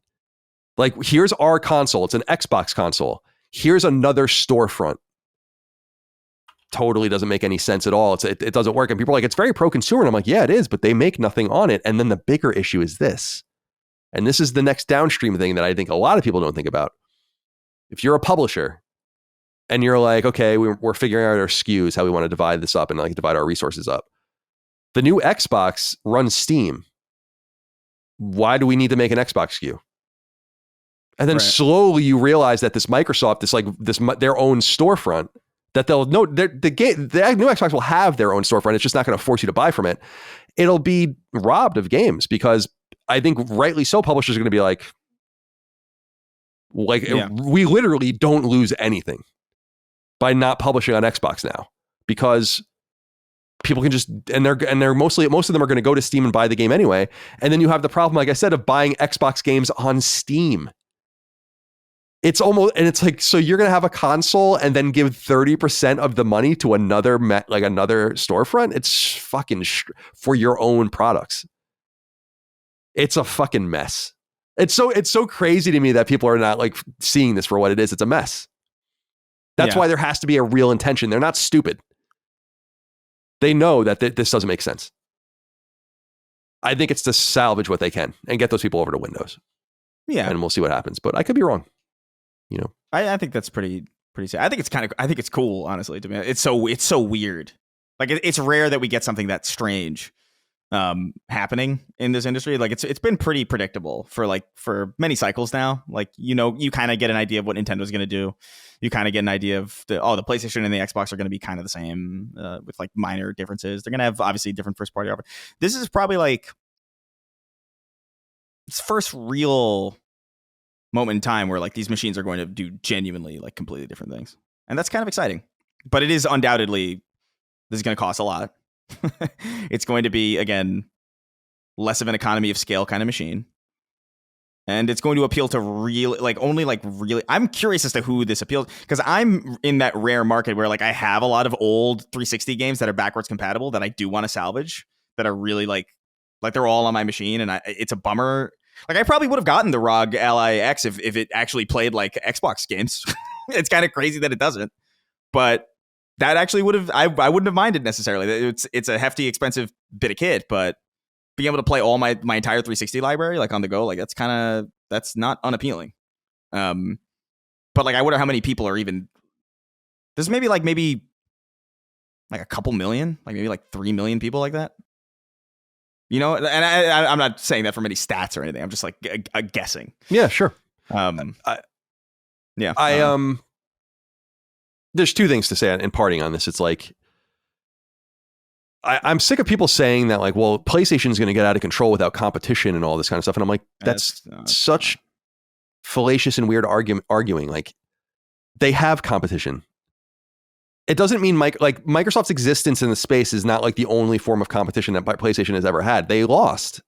Like, here's our console. It's an Xbox console. Here's another storefront. Totally doesn't make any sense at all. It doesn't work. And people are like, it's very pro-consumer. And I'm like, yeah, it is, but they make nothing on it. And then the bigger issue is this. And this is the next downstream thing that I think a lot of people don't think about. If you're a publisher and you're like, okay, we're figuring out our SKUs, how we want to divide this up and like divide our resources up. The new Xbox runs Steam. Why do we need to make an Xbox SKU? And then slowly you realize that this Microsoft, their own storefront, that they'll know the new Xbox will have their own storefront. It's just not going to force you to buy from it. It'll be robbed of games because I think rightly so, publishers are going to be like we literally don't lose anything by not publishing on Xbox now, because people can just, and they're most of them are going to go to Steam and buy the game anyway. And then you have the problem, like I said, of buying Xbox games on Steam. It's almost, and it's like, so you're going to have a console and then give 30% of the money to another storefront. It's fucking for your own products. It's a fucking mess. It's so crazy to me that people are not like seeing this for what it is. It's a mess. That's why there has to be a real intention. They're not stupid. They know that this doesn't make sense. I think it's to salvage what they can and get those people over to Windows. Yeah. And we'll see what happens. But I could be wrong. You know, I think that's pretty sad. I think it's cool, honestly, to me. It's so weird. Like it's rare that we get something that strange happening in this industry. Like it's been pretty predictable for many cycles now. Like, you know, you kind of get an idea of what Nintendo's going to do. You kind of get an idea of the PlayStation and the Xbox are going to be kind of the same with like minor differences. They're going to have obviously different first party offers. This is probably like its first real moment in time where like these machines are going to do genuinely like completely different things. And that's kind of exciting. But it is undoubtedly, this is going to cost a lot. It's going to be, again, less of an economy of scale kind of machine. And it's going to appeal to really, I'm curious as to who this appeals, because I'm in that rare market where like I have a lot of old 360 games that are backwards compatible that I do want to salvage, that are really like they're all on my machine, and it's a bummer. Like I probably would have gotten the ROG Ally X if it actually played like Xbox games. It's kind of crazy that it doesn't, but that actually would have, I wouldn't have minded necessarily. It's a hefty, expensive bit of kit, but being able to play all my entire 360 library like on the go, like that's not unappealing. But like I wonder how many people are even. There's maybe like a couple million, like maybe like 3 million people like that. You know, and I'm not saying that from any stats or anything. I'm just like guessing. Yeah, sure. There's two things to say in parting on this. It's like I'm sick of people saying that like, well, PlayStation is going to get out of control without competition and all this kind of stuff. And I'm like, that's such fallacious and weird arguing. Like they have competition. It doesn't mean Microsoft's existence in the space is not like the only form of competition that PlayStation has ever had. They lost.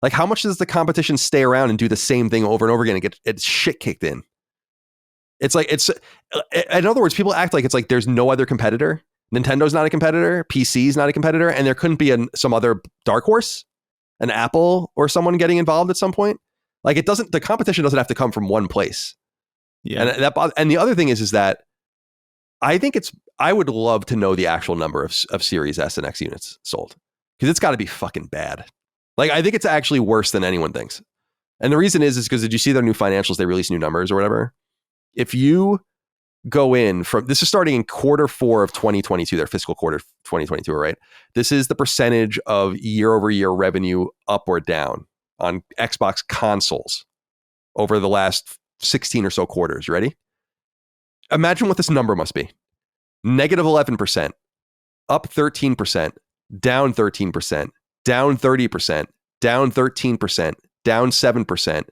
Like how much does the competition stay around and do the same thing over and over again and get its shit kicked in? It's like, in other words, people act like it's like there's no other competitor. Nintendo's not a competitor. PC's not a competitor. And there couldn't be some other dark horse, an Apple or someone getting involved at some point. Like the competition doesn't have to come from one place. Yeah. And the other thing is that I would love to know the actual number of Series S and X units sold, because it's got to be fucking bad. Like, I think it's actually worse than anyone thinks. And the reason is because did you see their new financials? They release new numbers or whatever. If you go in this is starting in Q4 of 2022, their fiscal quarter 2022, right? This is the percentage of year over year revenue up or down on Xbox consoles over the last 16 or so quarters. Ready? Imagine what this number must be. Negative 11%, up 13%, down 13%, down 30%, down 13%, down 7%,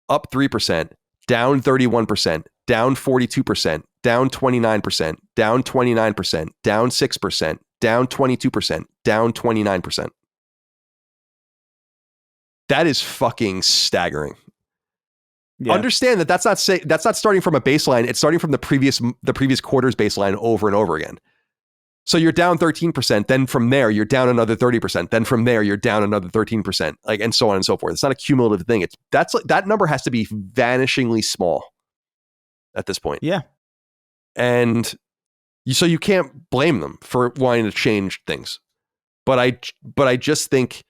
up 3%, down 31%, down 42%, down 29%, down 29%, down 6%, down 22%, down 29%. That is fucking staggering. Yeah. Understand that's not starting from a baseline. It's starting from the previous quarter's baseline over and over again. So you're down 13%. Then from there, you're down another 30%. Then from there, you're down another 13%, like, and so on and so forth. It's not a cumulative thing. That number has to be vanishingly small at this point. Yeah. And so you can't blame them for wanting to change things. But I just think,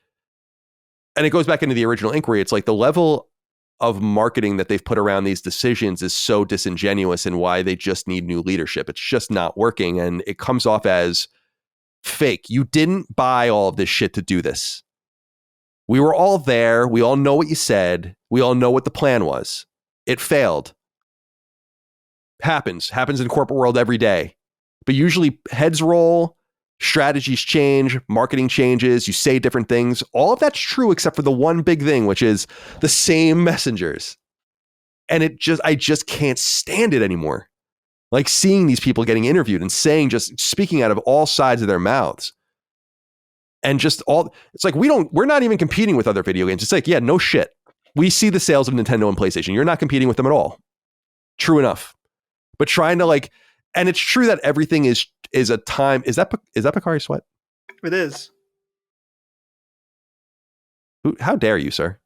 and it goes back into the original inquiry, it's like the level of marketing that they've put around these decisions is so disingenuous, and why they just need new leadership. It's just not working, and it comes off as fake. You didn't buy all of this shit to do this. We were all there. We all know what you said. We all know what the plan was. It failed. Happens in corporate world every day. But usually heads roll, strategies change, marketing changes, you say different things. All of that's true except for the one big thing, which is the same messengers. And I just can't stand it anymore. Like seeing these people getting interviewed and speaking out of all sides of their mouths. And it's like, we're not even competing with other video games. It's like, yeah, no shit. We see the sales of Nintendo and PlayStation. You're not competing with them at all. True enough. But trying to and it's true that everything is a time. Is that Picari Sweat? It is. How dare you, sir?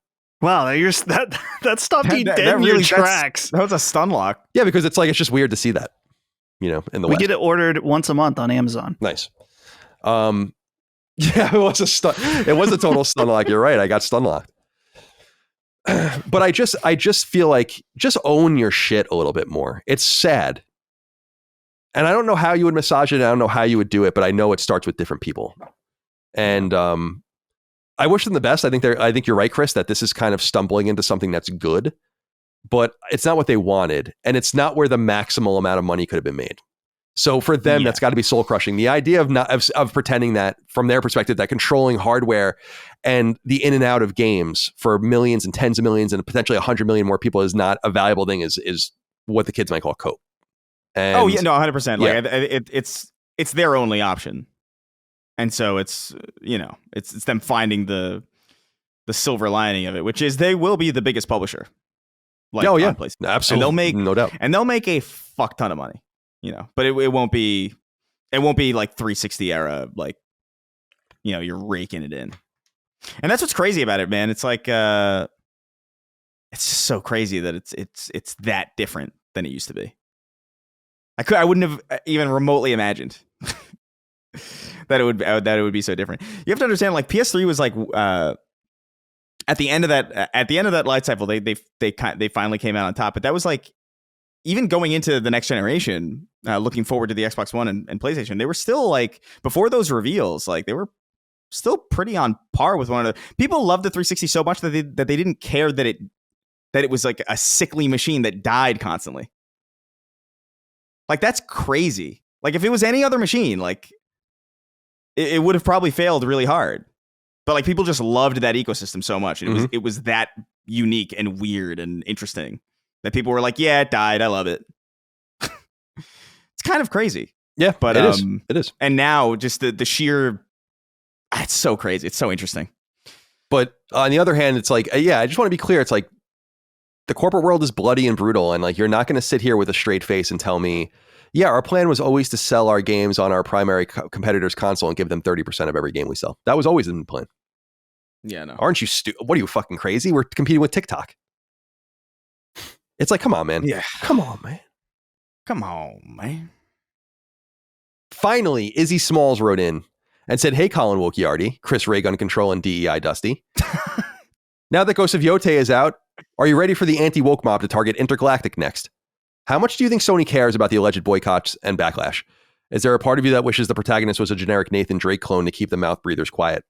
Wow, that stopped you dead in your tracks. That was a stun lock. Yeah, because it's just weird to see that, in the West. We get it ordered once a month on Amazon. Nice. Yeah, it was a total stun lock. You're right. I got stun locked. But I just feel like just own your shit a little bit more. It's sad. And I don't know how you would massage it. I don't know how you would do it, but I know it starts with different people. And I wish them the best. I think you're right, Chris, that this is kind of stumbling into something that's good, but it's not what they wanted. And it's not where the maximal amount of money could have been made. So for them, that's got to be soul crushing. The idea of pretending that from their perspective, that controlling hardware and the in and out of games for millions and tens of millions and potentially 100 million more people is not a valuable thing is what the kids might call cope. And, 100%. Like it's their only option. And so it's them finding the silver lining of it, which is they will be the biggest publisher. Absolutely. And no doubt. And they'll make a fuck ton of money. But it won't be like 360 era, like, you're raking it in. And that's what's crazy about it, man. It's like, it's just so crazy that it's that different than it used to be. I wouldn't have even remotely imagined that it would be so different. You have to understand, like PS3 was like at the end of that life cycle, they finally came out on top. But that was like, even going into the next generation, looking forward to the Xbox One and PlayStation, they were still like, before those reveals, like they were still pretty on par with one another. People loved the 360 so much that they didn't care that it was like a sickly machine that died constantly. Like, that's crazy. Like, if it was any other machine, like it would have probably failed really hard. But like, people just loved that ecosystem so much. It was that unique and weird and interesting that people were like, yeah, it died. I love it. It's kind of crazy. Yeah, but it is. And now just the sheer, it's so crazy. It's so interesting. But on the other hand, it's like, yeah, I just want to be clear. It's like, the corporate world is bloody and brutal. And like, you're not going to sit here with a straight face and tell me, yeah, our plan was always to sell our games on our primary competitor's console and give them 30% of every game we sell. That was always in the plan. Yeah, no. Aren't you what are you, fucking crazy? We're competing with TikTok. It's like, come on, man. Yeah. Come on, man. Come on, man. Finally, Izzy Smalls wrote in and said, hey, Colin Wookiardi, Chris Ray Gun Control, and DEI Dusty. Now that Ghost of Yotei is out, are you ready for the anti-woke mob to target Intergalactic next? How much do you think Sony cares about the alleged boycotts and backlash? Is there a part of you that wishes the protagonist was a generic Nathan Drake clone to keep the mouth breathers quiet?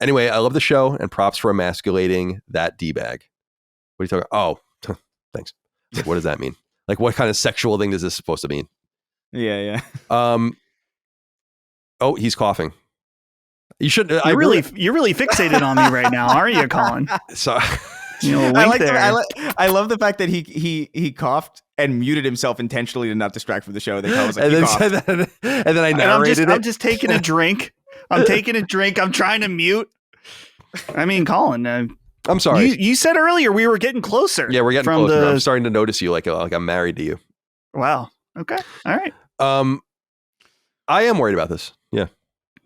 Anyway, I love the show and props for emasculating that D-bag. What are you talking about? Oh, thanks. Like, what does that mean? Like, what kind of sexual thing is this supposed to mean? Yeah. Oh, he's coughing. You should. You're really fixated on me right now, aren't you, Colin? So, I love the fact that he coughed and muted himself intentionally to not distract from the show. That was like, and then I narrated it. I'm just taking a drink. I'm trying to mute. I mean, Colin, I'm sorry. You said earlier we were getting closer. Yeah, we're getting closer. I'm starting to notice you like I'm married to you. Wow. Okay. All right. I am worried about this. Yeah.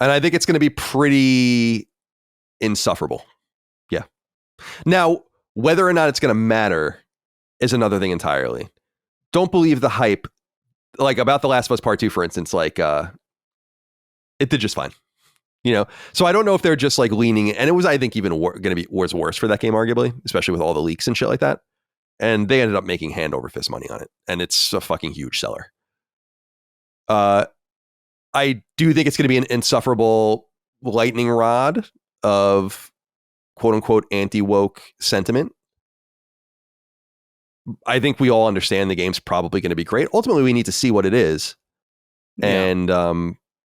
And I think it's going to be pretty insufferable. Yeah. Now, whether or not it's going to matter is another thing entirely. Don't believe the hype, like about The Last of Us Part 2, for instance, like it did just fine. You know, so I don't know if they're just like leaning, and it was, I think, even going to be worse for that game, arguably, especially with all the leaks and shit like that. And they ended up making hand over fist money on it, and it's a fucking huge seller. I do think it's going to be an insufferable lightning rod of quote unquote anti-woke sentiment. I think we all understand the game's probably going to be great. Ultimately, we need to see what it is. Yeah. And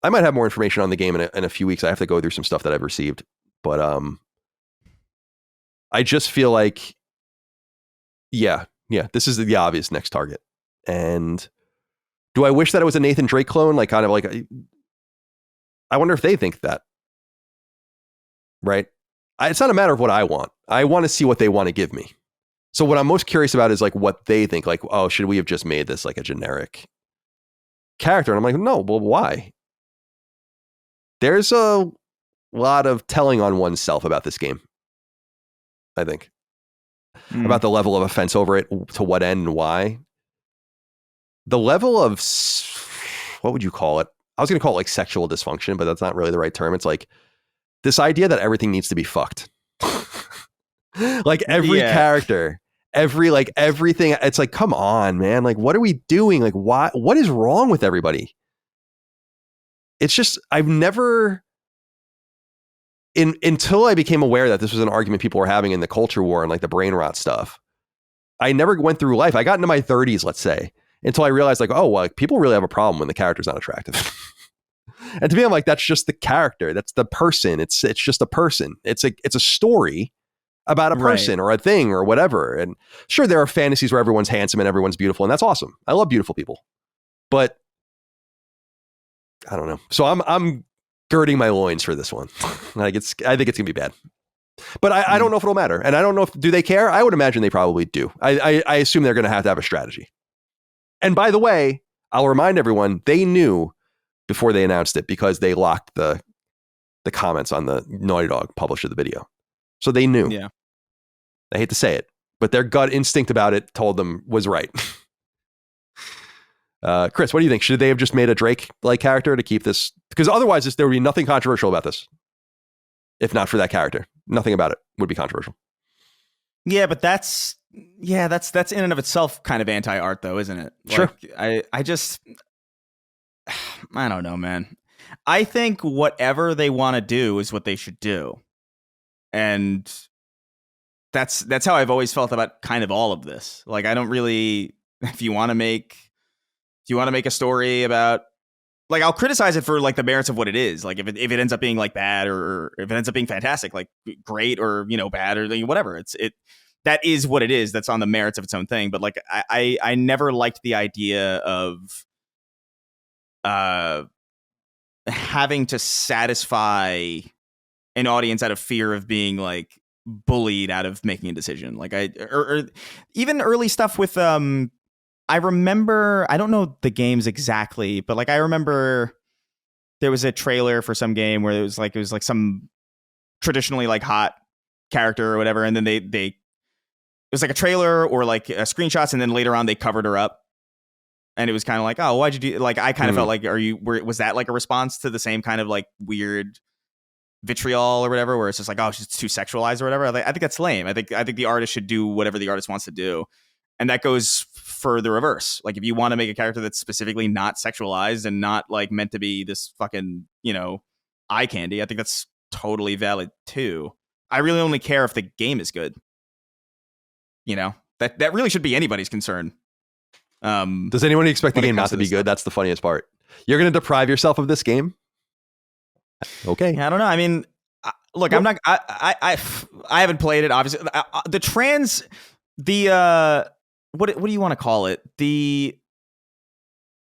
I might have more information on the game in a few weeks. I have to go through some stuff that I've received. But I just feel like, yeah, this is the obvious next target. And do I wish that it was a Nathan Drake clone? Like, kind of like, I wonder if they think that. Right? It's not a matter of what I want. I want to see what they want to give me. So what I'm most curious about is like what they think. Like, oh, should we have just made this like a generic character? And I'm like, no, well, why? There's a lot of telling on oneself about this game, I think. About the level of offense over it, to what end and why. The level of, what would you call it? I was going to call it like sexual dysfunction, but that's not really the right term. It's like this idea that everything needs to be fucked. Like every character, everything. It's like, come on, man. Like, what are we doing? Like, what is wrong with everybody? It's just, I've never, until I became aware that this was an argument people were having in the culture war and like the brain rot stuff, I never went through life. I got into my 30s, let's say, until I realized like, oh, well, like, people really have a problem when the character's not attractive. And to me, I'm like, that's just the character. That's the person. It's just a person. It's a story about a person or a thing or whatever. And sure, there are fantasies where everyone's handsome and everyone's beautiful, and that's awesome. I love beautiful people. But I don't know. So I'm girding my loins for this one. I think it's gonna be bad. But I don't know if it'll matter. And I don't know do they care? I would imagine they probably do. I assume they're gonna have a strategy. And by the way, I'll remind everyone, they knew before they announced it because they locked the comments on the Naughty Dog published of the video. So they knew. Yeah. I hate to say it, but their gut instinct about it told them was right. Chris, what do you think? Should they have just made a Drake-like character to keep this? Because otherwise, there would be nothing controversial about this. If not for that character, nothing about it would be controversial. Yeah, but that's in and of itself kind of anti-art, though, isn't it? Sure. I don't know, man. I think whatever they want to do is what they should do, and that's how I've always felt about kind of all of this. Like, I don't really. If you want to make a story about, like, I'll criticize it for like the merits of what it is. Like, if it ends up being like bad, or if it ends up being fantastic, like great, or bad, or whatever. That is what it is. That's on the merits of its own thing. But like, I never liked the idea of having to satisfy an audience out of fear of being like bullied out of making a decision. Like or even early stuff with I remember, I don't know the games exactly, but like I remember there was a trailer for some game where it was like some traditionally like hot character or whatever, and then they it was like a trailer or like screenshots, and then later on they covered her up, and it was kind of like, oh, why'd you do? Like, I kind of felt like, was that like a response to the same kind of like weird vitriol or whatever, where it's just like, oh, she's too sexualized or whatever? I think that's lame. I think the artist should do whatever the artist wants to do. And that goes for the reverse. Like, if you want to make a character that's specifically not sexualized and not like meant to be this fucking, eye candy, I think that's totally valid too. I really only care if the game is good. That really should be anybody's concern. Does anyone expect the game not to be good? That's the funniest part. You're going to deprive yourself of this game? Okay. Yeah, I don't know. I mean, look, I'm not. I haven't played it. Obviously, what do you want to call it?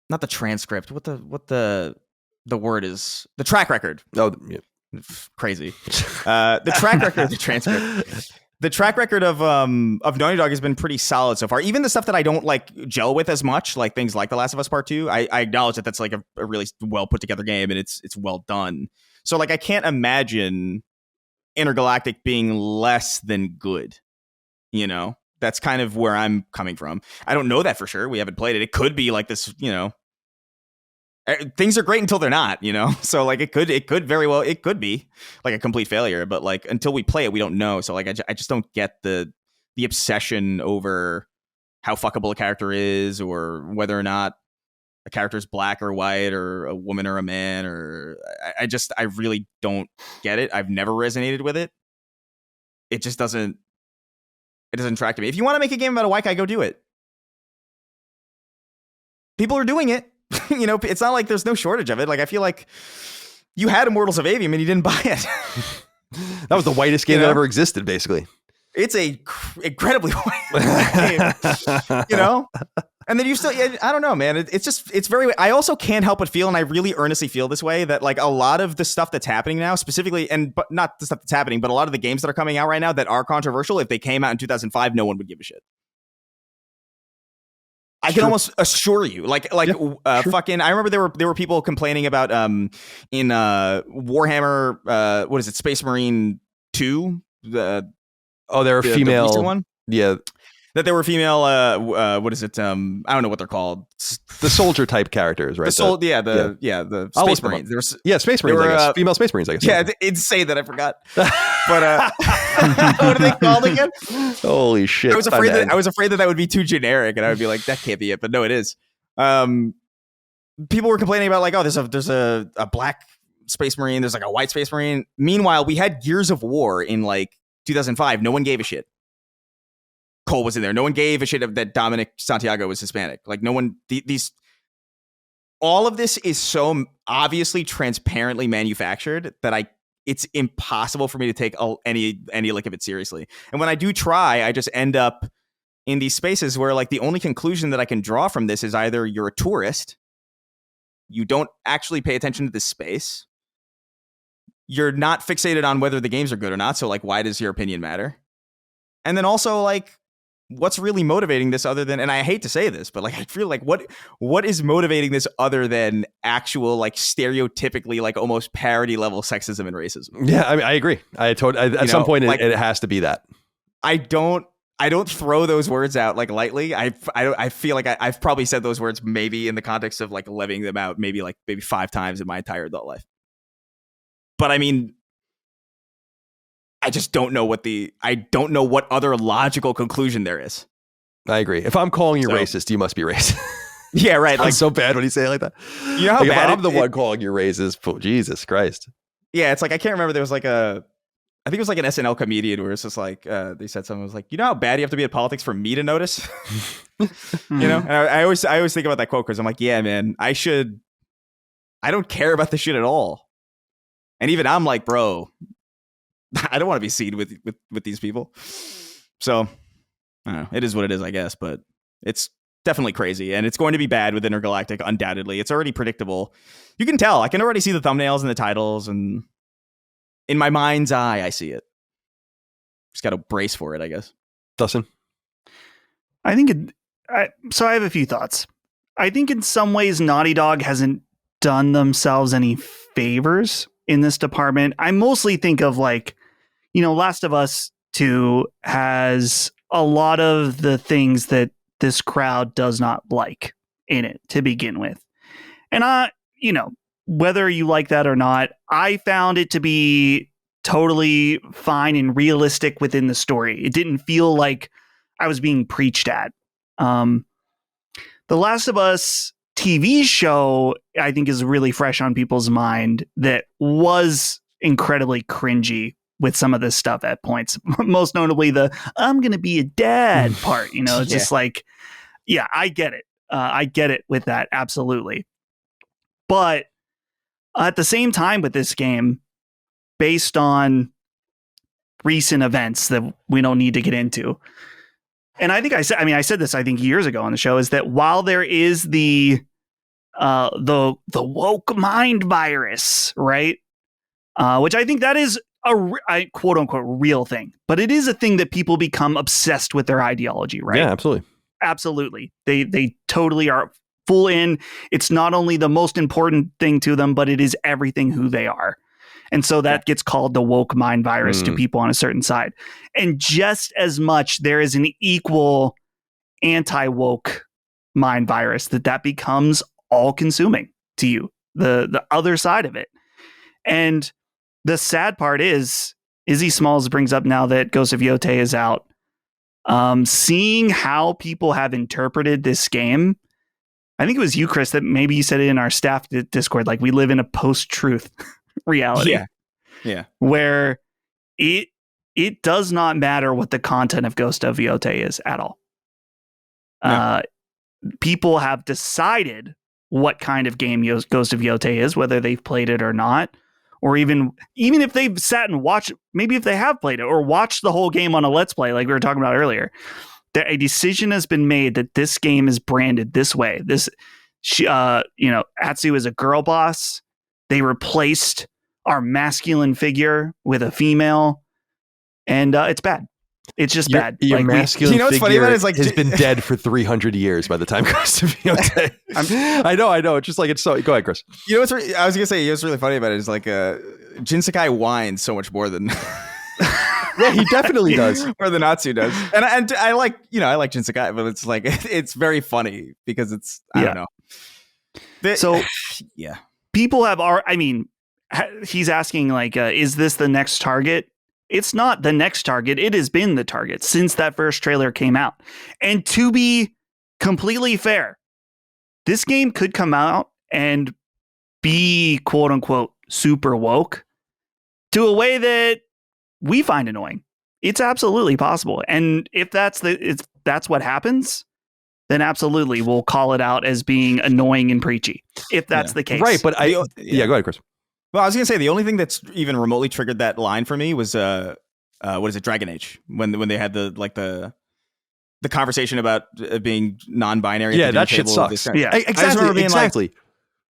Not the transcript. What the word is? The track record. Oh, yeah. Crazy. The track record, the transcript. The track record of Naughty Dog has been pretty solid so far. Even the stuff that I don't like gel with as much, like things like The Last of Us Part 2, I acknowledge that that's like a really well put together game, and it's well done. So like, I can't imagine Intergalactic being less than good. That's kind of where I'm coming from. I don't know that for sure. We haven't played it. It could be like this, things are great until they're not, so like it could very well, it could be like a complete failure, but like until we play it, we don't know. So like, I just don't get the obsession over how fuckable a character is, or whether or not a character is black or white, or a woman or a man, or I really don't get it. I've never resonated with it. It just doesn't track to me. If you want to make a game about a white guy, go do it. People are doing it. It's not like there's no shortage of it. Like, I feel like you had Immortals of Avium and you didn't buy it. That was the whitest game that ever existed, basically. It's a incredibly white game, And then you still, I don't know, man. It's very, I also can't help but feel, and I really earnestly feel this way, that like a lot of the stuff that's happening now, specifically, but not the stuff that's happening, but a lot of the games that are coming out right now that are controversial, if they came out in 2005, no one would give a shit. I can almost assure you, fucking. I remember there were people complaining about in Warhammer, what is it, Space Marine 2? There were female, the recent one? Yeah. That there were female, what is it? I don't know what they're called. The soldier type characters, right? The Space Marines. Space Marines, I guess. Female Space Marines, I guess. Yeah, it's insane that I forgot. But what are they called again? Holy shit! I was afraid that would be too generic, and I would be like, that can't be it. But no, it is. People were complaining about like, oh, there's a black Space Marine, there's like a white Space Marine. Meanwhile, we had Gears of War in like 2005. No one gave a shit. Cole was in there. No one gave a shit that Dominic Santiago was Hispanic. Like, no one. All of this is so obviously transparently manufactured that it's impossible for me to take any lick of it seriously. And when I do try, I just end up in these spaces where like the only conclusion that I can draw from this is either you're a tourist, you don't actually pay attention to this space, you're not fixated on whether the games are good or not. So like, why does your opinion matter? And then also like, what's really motivating this other than, and I hate to say this, but like, I feel like what is motivating this other than actual, like, stereotypically, like, almost parody level sexism and racism? Yeah, I mean, I agree. At some point, like, it has to be that. I don't don't throw those words out like lightly. I feel like I've probably said those words maybe in the context of like levying them out maybe 5 times in my entire adult life. But I mean, I just don't know what other logical conclusion there is. I agree. If I'm calling you racist, you must be racist. Yeah, right. Like so bad when you say it like that. You know how like bad if I'm the one calling you racist. Jesus Christ. Yeah, it's like I can't remember. There was like I think it was like an SNL comedian where it's just like they said something was like, you know how bad you have to be at politics for me to notice. You know, and I always think about that quote because I'm like, yeah, man, I don't care about this shit at all. And even I'm like, bro, I don't want to be seen with these people. So I don't know. It is what it is, I guess, but it's definitely crazy, and it's going to be bad with Intergalactic, undoubtedly. It's already predictable. You can tell. I can already see the thumbnails and the titles, and in my mind's eye, I see it. Just got to brace for it, I guess. Dustin? I think so I have a few thoughts. I think in some ways Naughty Dog hasn't done themselves any favors in this department. I mostly think of like, Last of Us 2 has a lot of the things that this crowd does not like in it to begin with. And whether you like that or not, I found it to be totally fine and realistic within the story. It didn't feel like I was being preached at. The Last of Us TV show, I think, is really fresh on people's mind that was incredibly cringy with some of this stuff at points, most notably the I'm going to be a dad part, it's just like, yeah, I get it. I get it with that. Absolutely. But at the same time with this game, based on recent events that we don't need to get into. And I think I said this, I think years ago on the show, is that while there is the woke mind virus, right? Which I think that is a quote unquote real thing, but it is a thing that people become obsessed with their ideology, right? Yeah, absolutely. Absolutely. They totally are full in. It's not only the most important thing to them, but it is everything who they are. And so that gets called the woke mind virus to people on a certain side. And just as much, there is an equal anti-woke mind virus that becomes all consuming to you, the other side of it. And the sad part is Izzy Smalls brings up now that Ghost of Yotei is out. Seeing how people have interpreted this game, I think it was you, Chris, that maybe you said it in our staff Discord, like we live in a post-truth reality. Yeah. Where it does not matter what the content of Ghost of Yotei is at all. No. People have decided what kind of game Ghost of Yotei is, whether they've played it or not. Or even if they've sat and watched, maybe if they have played it or watched the whole game on a Let's Play, like we were talking about earlier, that a decision has been made that this game is branded this way. Atsu is a girl boss. They replaced our masculine figure with a female, and it's bad. It's just bad. Your masculine what's figure funny about it is, like, has been dead for 300 years by the time Ghost of Yotei. I know. It's just like, it's so. Go ahead, Chris. I was gonna say, what's really funny about it is like Jin Sakai whines so much more than. Yeah, he definitely does. More than Atsu does, and I like Jin Sakai, but it's like it's very funny because it's I don't know. So yeah, people have. He's asking like, is this the next target? It's not the next target. It has been the target since that first trailer came out. And to be completely fair, this game could come out and be quote unquote super woke to a way that we find annoying. It's absolutely possible. And if that's what happens, then absolutely we'll call it out as being annoying and preachy. If that's the case. Right. But go ahead, Chris. Well, I was going to say, the only thing that's even remotely triggered that line for me was, what is it, Dragon Age, when they had the conversation about being non-binary. Yeah, that shit sucks. Yeah, exactly.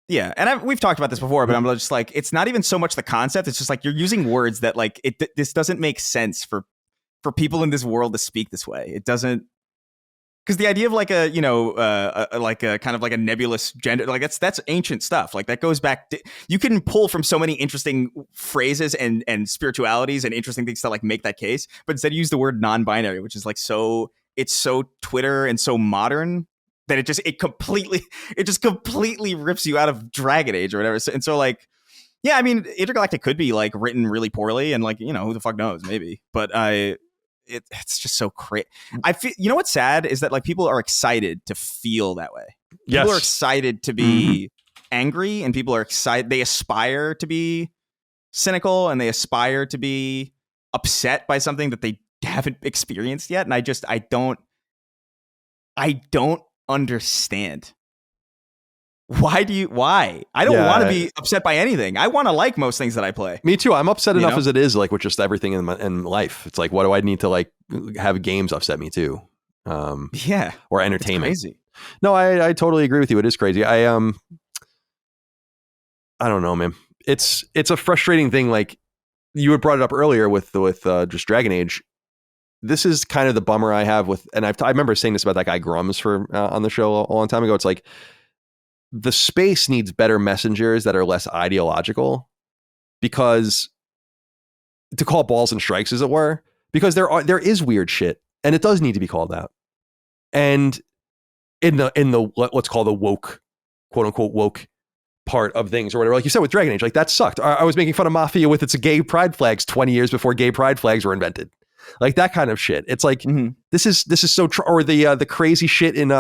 Yeah, and we've talked about this before, but I'm just like, it's not even so much the concept. It's just like you're using words that like this doesn't make sense for people in this world to speak this way. It doesn't. Because the idea of like a, like a kind of like a nebulous gender, like that's ancient stuff. Like that goes back to, you can pull from so many interesting phrases and spiritualities and interesting things to like make that case. But instead use the word non-binary, which is like it's so Twitter and so modern that it just completely rips you out of Dragon Age or whatever. And so like, yeah, I mean, Intergalactic could be like written really poorly and like, who the fuck knows, maybe. But it's just so crazy. I feel, what's sad is that like people are excited to feel that way. People are excited to be angry, and people are excited. They aspire to be cynical, and they aspire to be upset by something that they haven't experienced yet. And I don't understand. Why? I don't want to be upset by anything. I want to like most things that I play. Me too. I'm upset enough as it is, like with just everything in life. It's like, what do I need to like have games upset me too? Or entertainment. It's crazy. No, I totally agree with you. It is crazy. I don't know, man. It's a frustrating thing. Like you had brought it up earlier with just Dragon Age. This is kind of the bummer I have with, and I remember saying this about that guy Grums on the show a long time ago. It's like, the space needs better messengers that are less ideological, because to call balls and strikes, as it were, because there is weird shit and it does need to be called out. And in the let's call the woke, quote unquote woke part of things or whatever, like you said with Dragon Age, like that sucked. I was making fun of Mafia with its gay pride flags 20 years before gay pride flags were invented. Like that kind of shit. It's like, this is so or the crazy shit in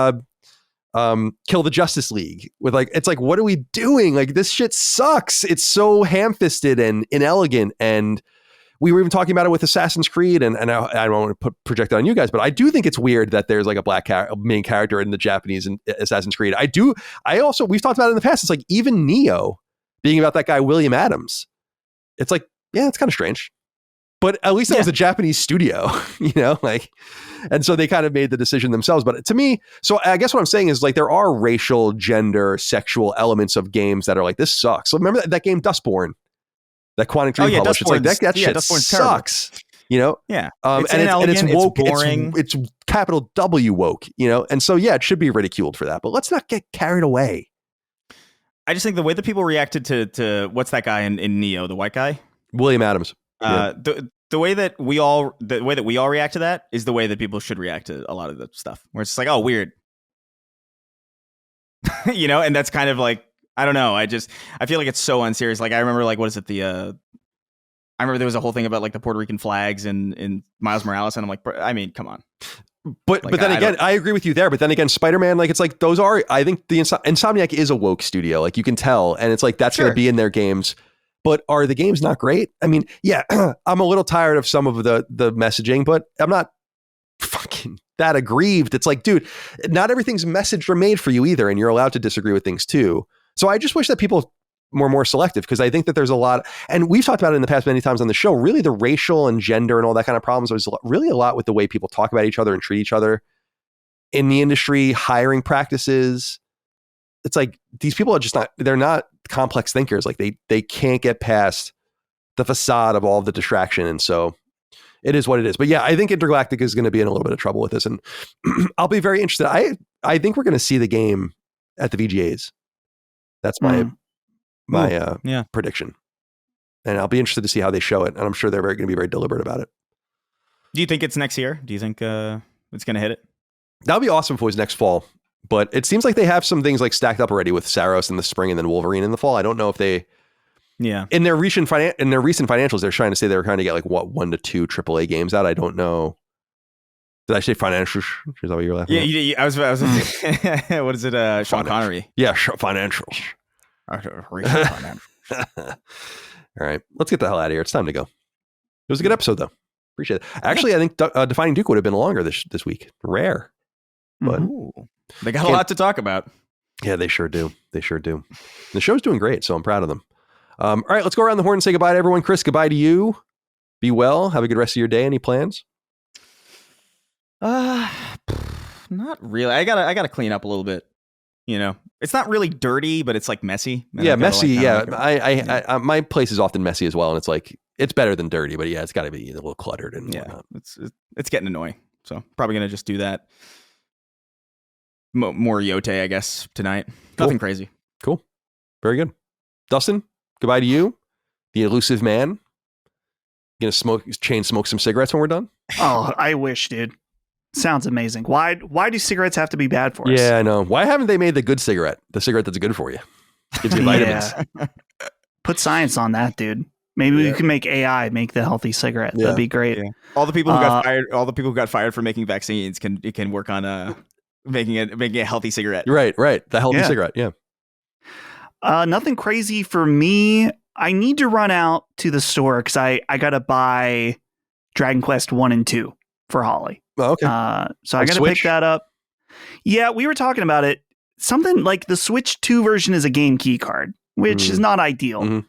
Kill the Justice League with like, it's like, what are we doing? Like this shit sucks. It's so ham-fisted and inelegant. And we were even talking about it with Assassin's Creed, and I don't want to project that on you guys, but I do think it's weird that there's like a black main character in the Japanese Assassin's Creed. We've talked about it in the past. It's like even Neo being about that guy William Adams. It's like, yeah, it's kind of strange. But at least it was a Japanese studio, and so they kind of made the decision themselves. But to me, so I guess what I'm saying is like there are racial, gender, sexual elements of games that are like, this sucks. So remember that game Dustborn, that Quantic Dream published. It's like that shit sucks, Yeah, and it's woke. It's boring. It's capital W woke, And so it should be ridiculed for that. But let's not get carried away. I just think the way that people reacted to what's that guy in Neo, the white guy, William Adams. The way that we all react to that is the way that people should react to a lot of the stuff, where it's just like, oh, weird, and that's kind of like, I don't know. I feel like it's so unserious. Like I remember, like, what is it? I remember there was a whole thing about like the Puerto Rican flags in Miles Morales, and I'm like, I mean, come on. But then again, I agree with you there. But then again, Spider-Man, like, it's like those are. I think the Insomniac is a woke studio, like you can tell, and it's like that's going to be in their games. But are the games not great? I mean, I'm a little tired of some of the messaging, but I'm not fucking that aggrieved. It's like, dude, not everything's messaged or made for you either, and you're allowed to disagree with things too. So I just wish that people were more selective, because I think that there's a lot, and we've talked about it in the past many times on the show, really the racial and gender and all that kind of problems. There's really a lot with the way people talk about each other and treat each other in the industry, hiring practices. It's like these people are just they're not complex thinkers. Like they can't get past the facade of all the distraction. And so it is what it is. But I think Intergalactic is going to be in a little bit of trouble with this. And I'll be very interested. I think we're going to see the game at the VGAs. That's my prediction. And I'll be interested to see how they show it. And I'm sure they're going to be very deliberate about it. Do you think it's next year? Do you think it's going to hit it? That would be awesome if it was next fall. But it seems like they have some things like stacked up already with Saros in the spring and then Wolverine in the fall. I don't know if they, in their recent financials, they're trying to say they were trying to get like 1 to 2 AAA games out. I don't know. Did I say financials? Is that what you're laughing at? Yeah. I was what is it? Sean Connery. Yeah, financials. Financials. All right, let's get the hell out of here. It's time to go. It was a good episode though. Appreciate it. Actually, I think Defining Duke would have been longer this week. Rare. But they got a lot to talk about. Yeah, they sure do. The show's doing great, so I'm proud of them. All right, let's go around the horn and say goodbye to everyone. Chris, goodbye to you. Be well. Have a good rest of your day. Any plans? Not really. I gotta clean up a little bit. It's not really dirty, but it's like messy. Messy. I my place is often messy as well, and it's like it's better than dirty, but it's got to be a little cluttered and whatnot. It's getting annoying. So probably gonna just do that. more Yotei, I guess, tonight. Cool. Nothing crazy. Cool. Very good. Dustin, goodbye to you, the elusive man. Gonna smoke some cigarettes when we're done? Oh, I wish, dude. Sounds amazing. Why do cigarettes have to be bad for us? Yeah, I know. Why haven't they made the good cigarette? The cigarette that's good for you. Gives you vitamins. Put science on that, dude. Maybe we can make AI make the healthy cigarette. That'd be great. Yeah. All the people who got fired for making vaccines can work on making a healthy cigarette. Right. The healthy cigarette. Yeah. Nothing crazy for me. I need to run out to the store because I gotta buy Dragon Quest 1 and 2 for Holly. Oh, okay. So I gotta pick that up. Yeah, we were talking about it. Something like the Switch 2 version is a game key card, which is not ideal. Mm-hmm.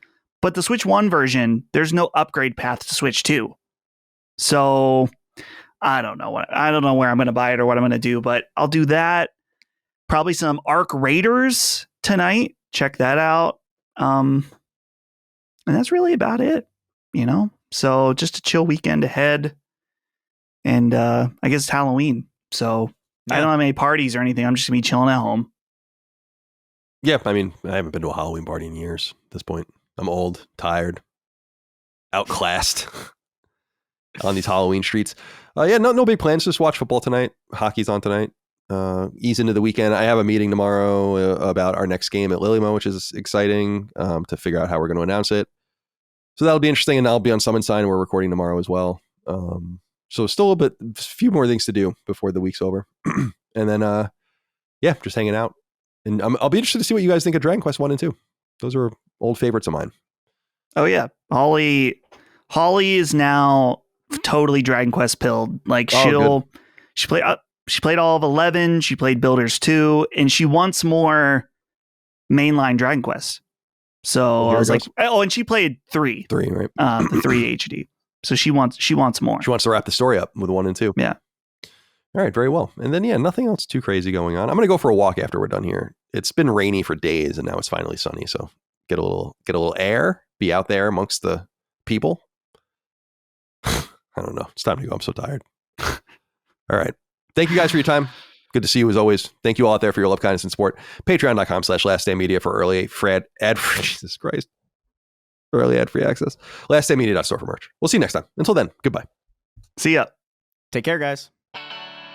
But the Switch 1 version, there's no upgrade path to Switch 2. So I don't know where I'm going to buy it or what I'm going to do, but I'll do that. Probably some Arc Raiders tonight. Check that out. And that's really about it, you know? So just a chill weekend ahead. And I guess it's Halloween. So I don't have any parties or anything. I'm just going to be chilling at home. Yeah, I mean, I haven't been to a Halloween party in years at this point. I'm old, tired, outclassed on these Halloween streets. No big plans. Just watch football tonight. Hockey's on tonight. Ease into the weekend. I have a meeting tomorrow about our next game at Lillymo, which is exciting, to figure out how we're going to announce it. So that'll be interesting, and I'll be on Summon Sign. We're recording tomorrow as well. So still a few more things to do before the week's over. And then, just hanging out. And I'll be interested to see what you guys think of Dragon Quest 1 and 2. Those are old favorites of mine. Oh, yeah. Holly is now totally Dragon Quest pilled. Like, she played all of 11. She played Builders 2, and she wants more mainline Dragon Quest. So I was like, and she played 3. 3, right? The 3 HD. So she wants more. She wants to wrap the story up with 1 and 2. Yeah. All right, very well. And then, nothing else too crazy going on. I'm going to go for a walk after we're done here. It's been rainy for days, and now it's finally sunny. So get a little air, be out there amongst the people. I don't know. It's time to go. I'm so tired. All right. Thank you guys for your time. Good to see you as always. Thank you all out there for your love, kindness, and support. Patreon.com/LastStandMedia for early ad-free, Jesus Christ. Early ad-free access. LastStandMedia.store for merch. We'll see you next time. Until then, goodbye. See ya. Take care, guys.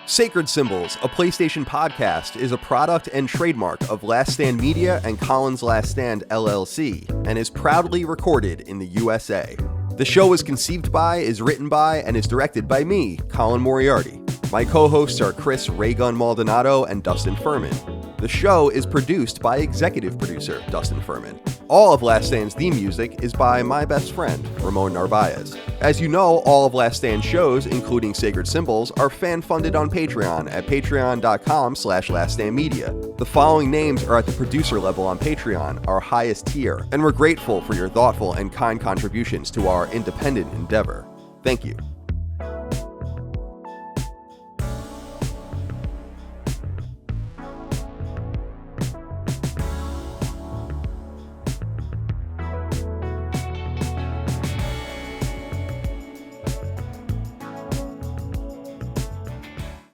Sacred Symbols, a PlayStation podcast, is a product and trademark of Last Stand Media and Collins Last Stand LLC, and is proudly recorded in the USA. The show is conceived by, is written by, and is directed by me, Colin Moriarty. My co-hosts are Chris Raygun Maldonado and Dustin Furman. The show is produced by executive producer Dustin Furman. All of Last Stand's theme music is by my best friend, Ramon Narvaez. As you know, all of Last Stand's shows, including Sacred Symbols, are fan-funded on Patreon at patreon.com/laststandmedia. The following names are at the producer level on Patreon, our highest tier, and we're grateful for your thoughtful and kind contributions to our independent endeavor. Thank you.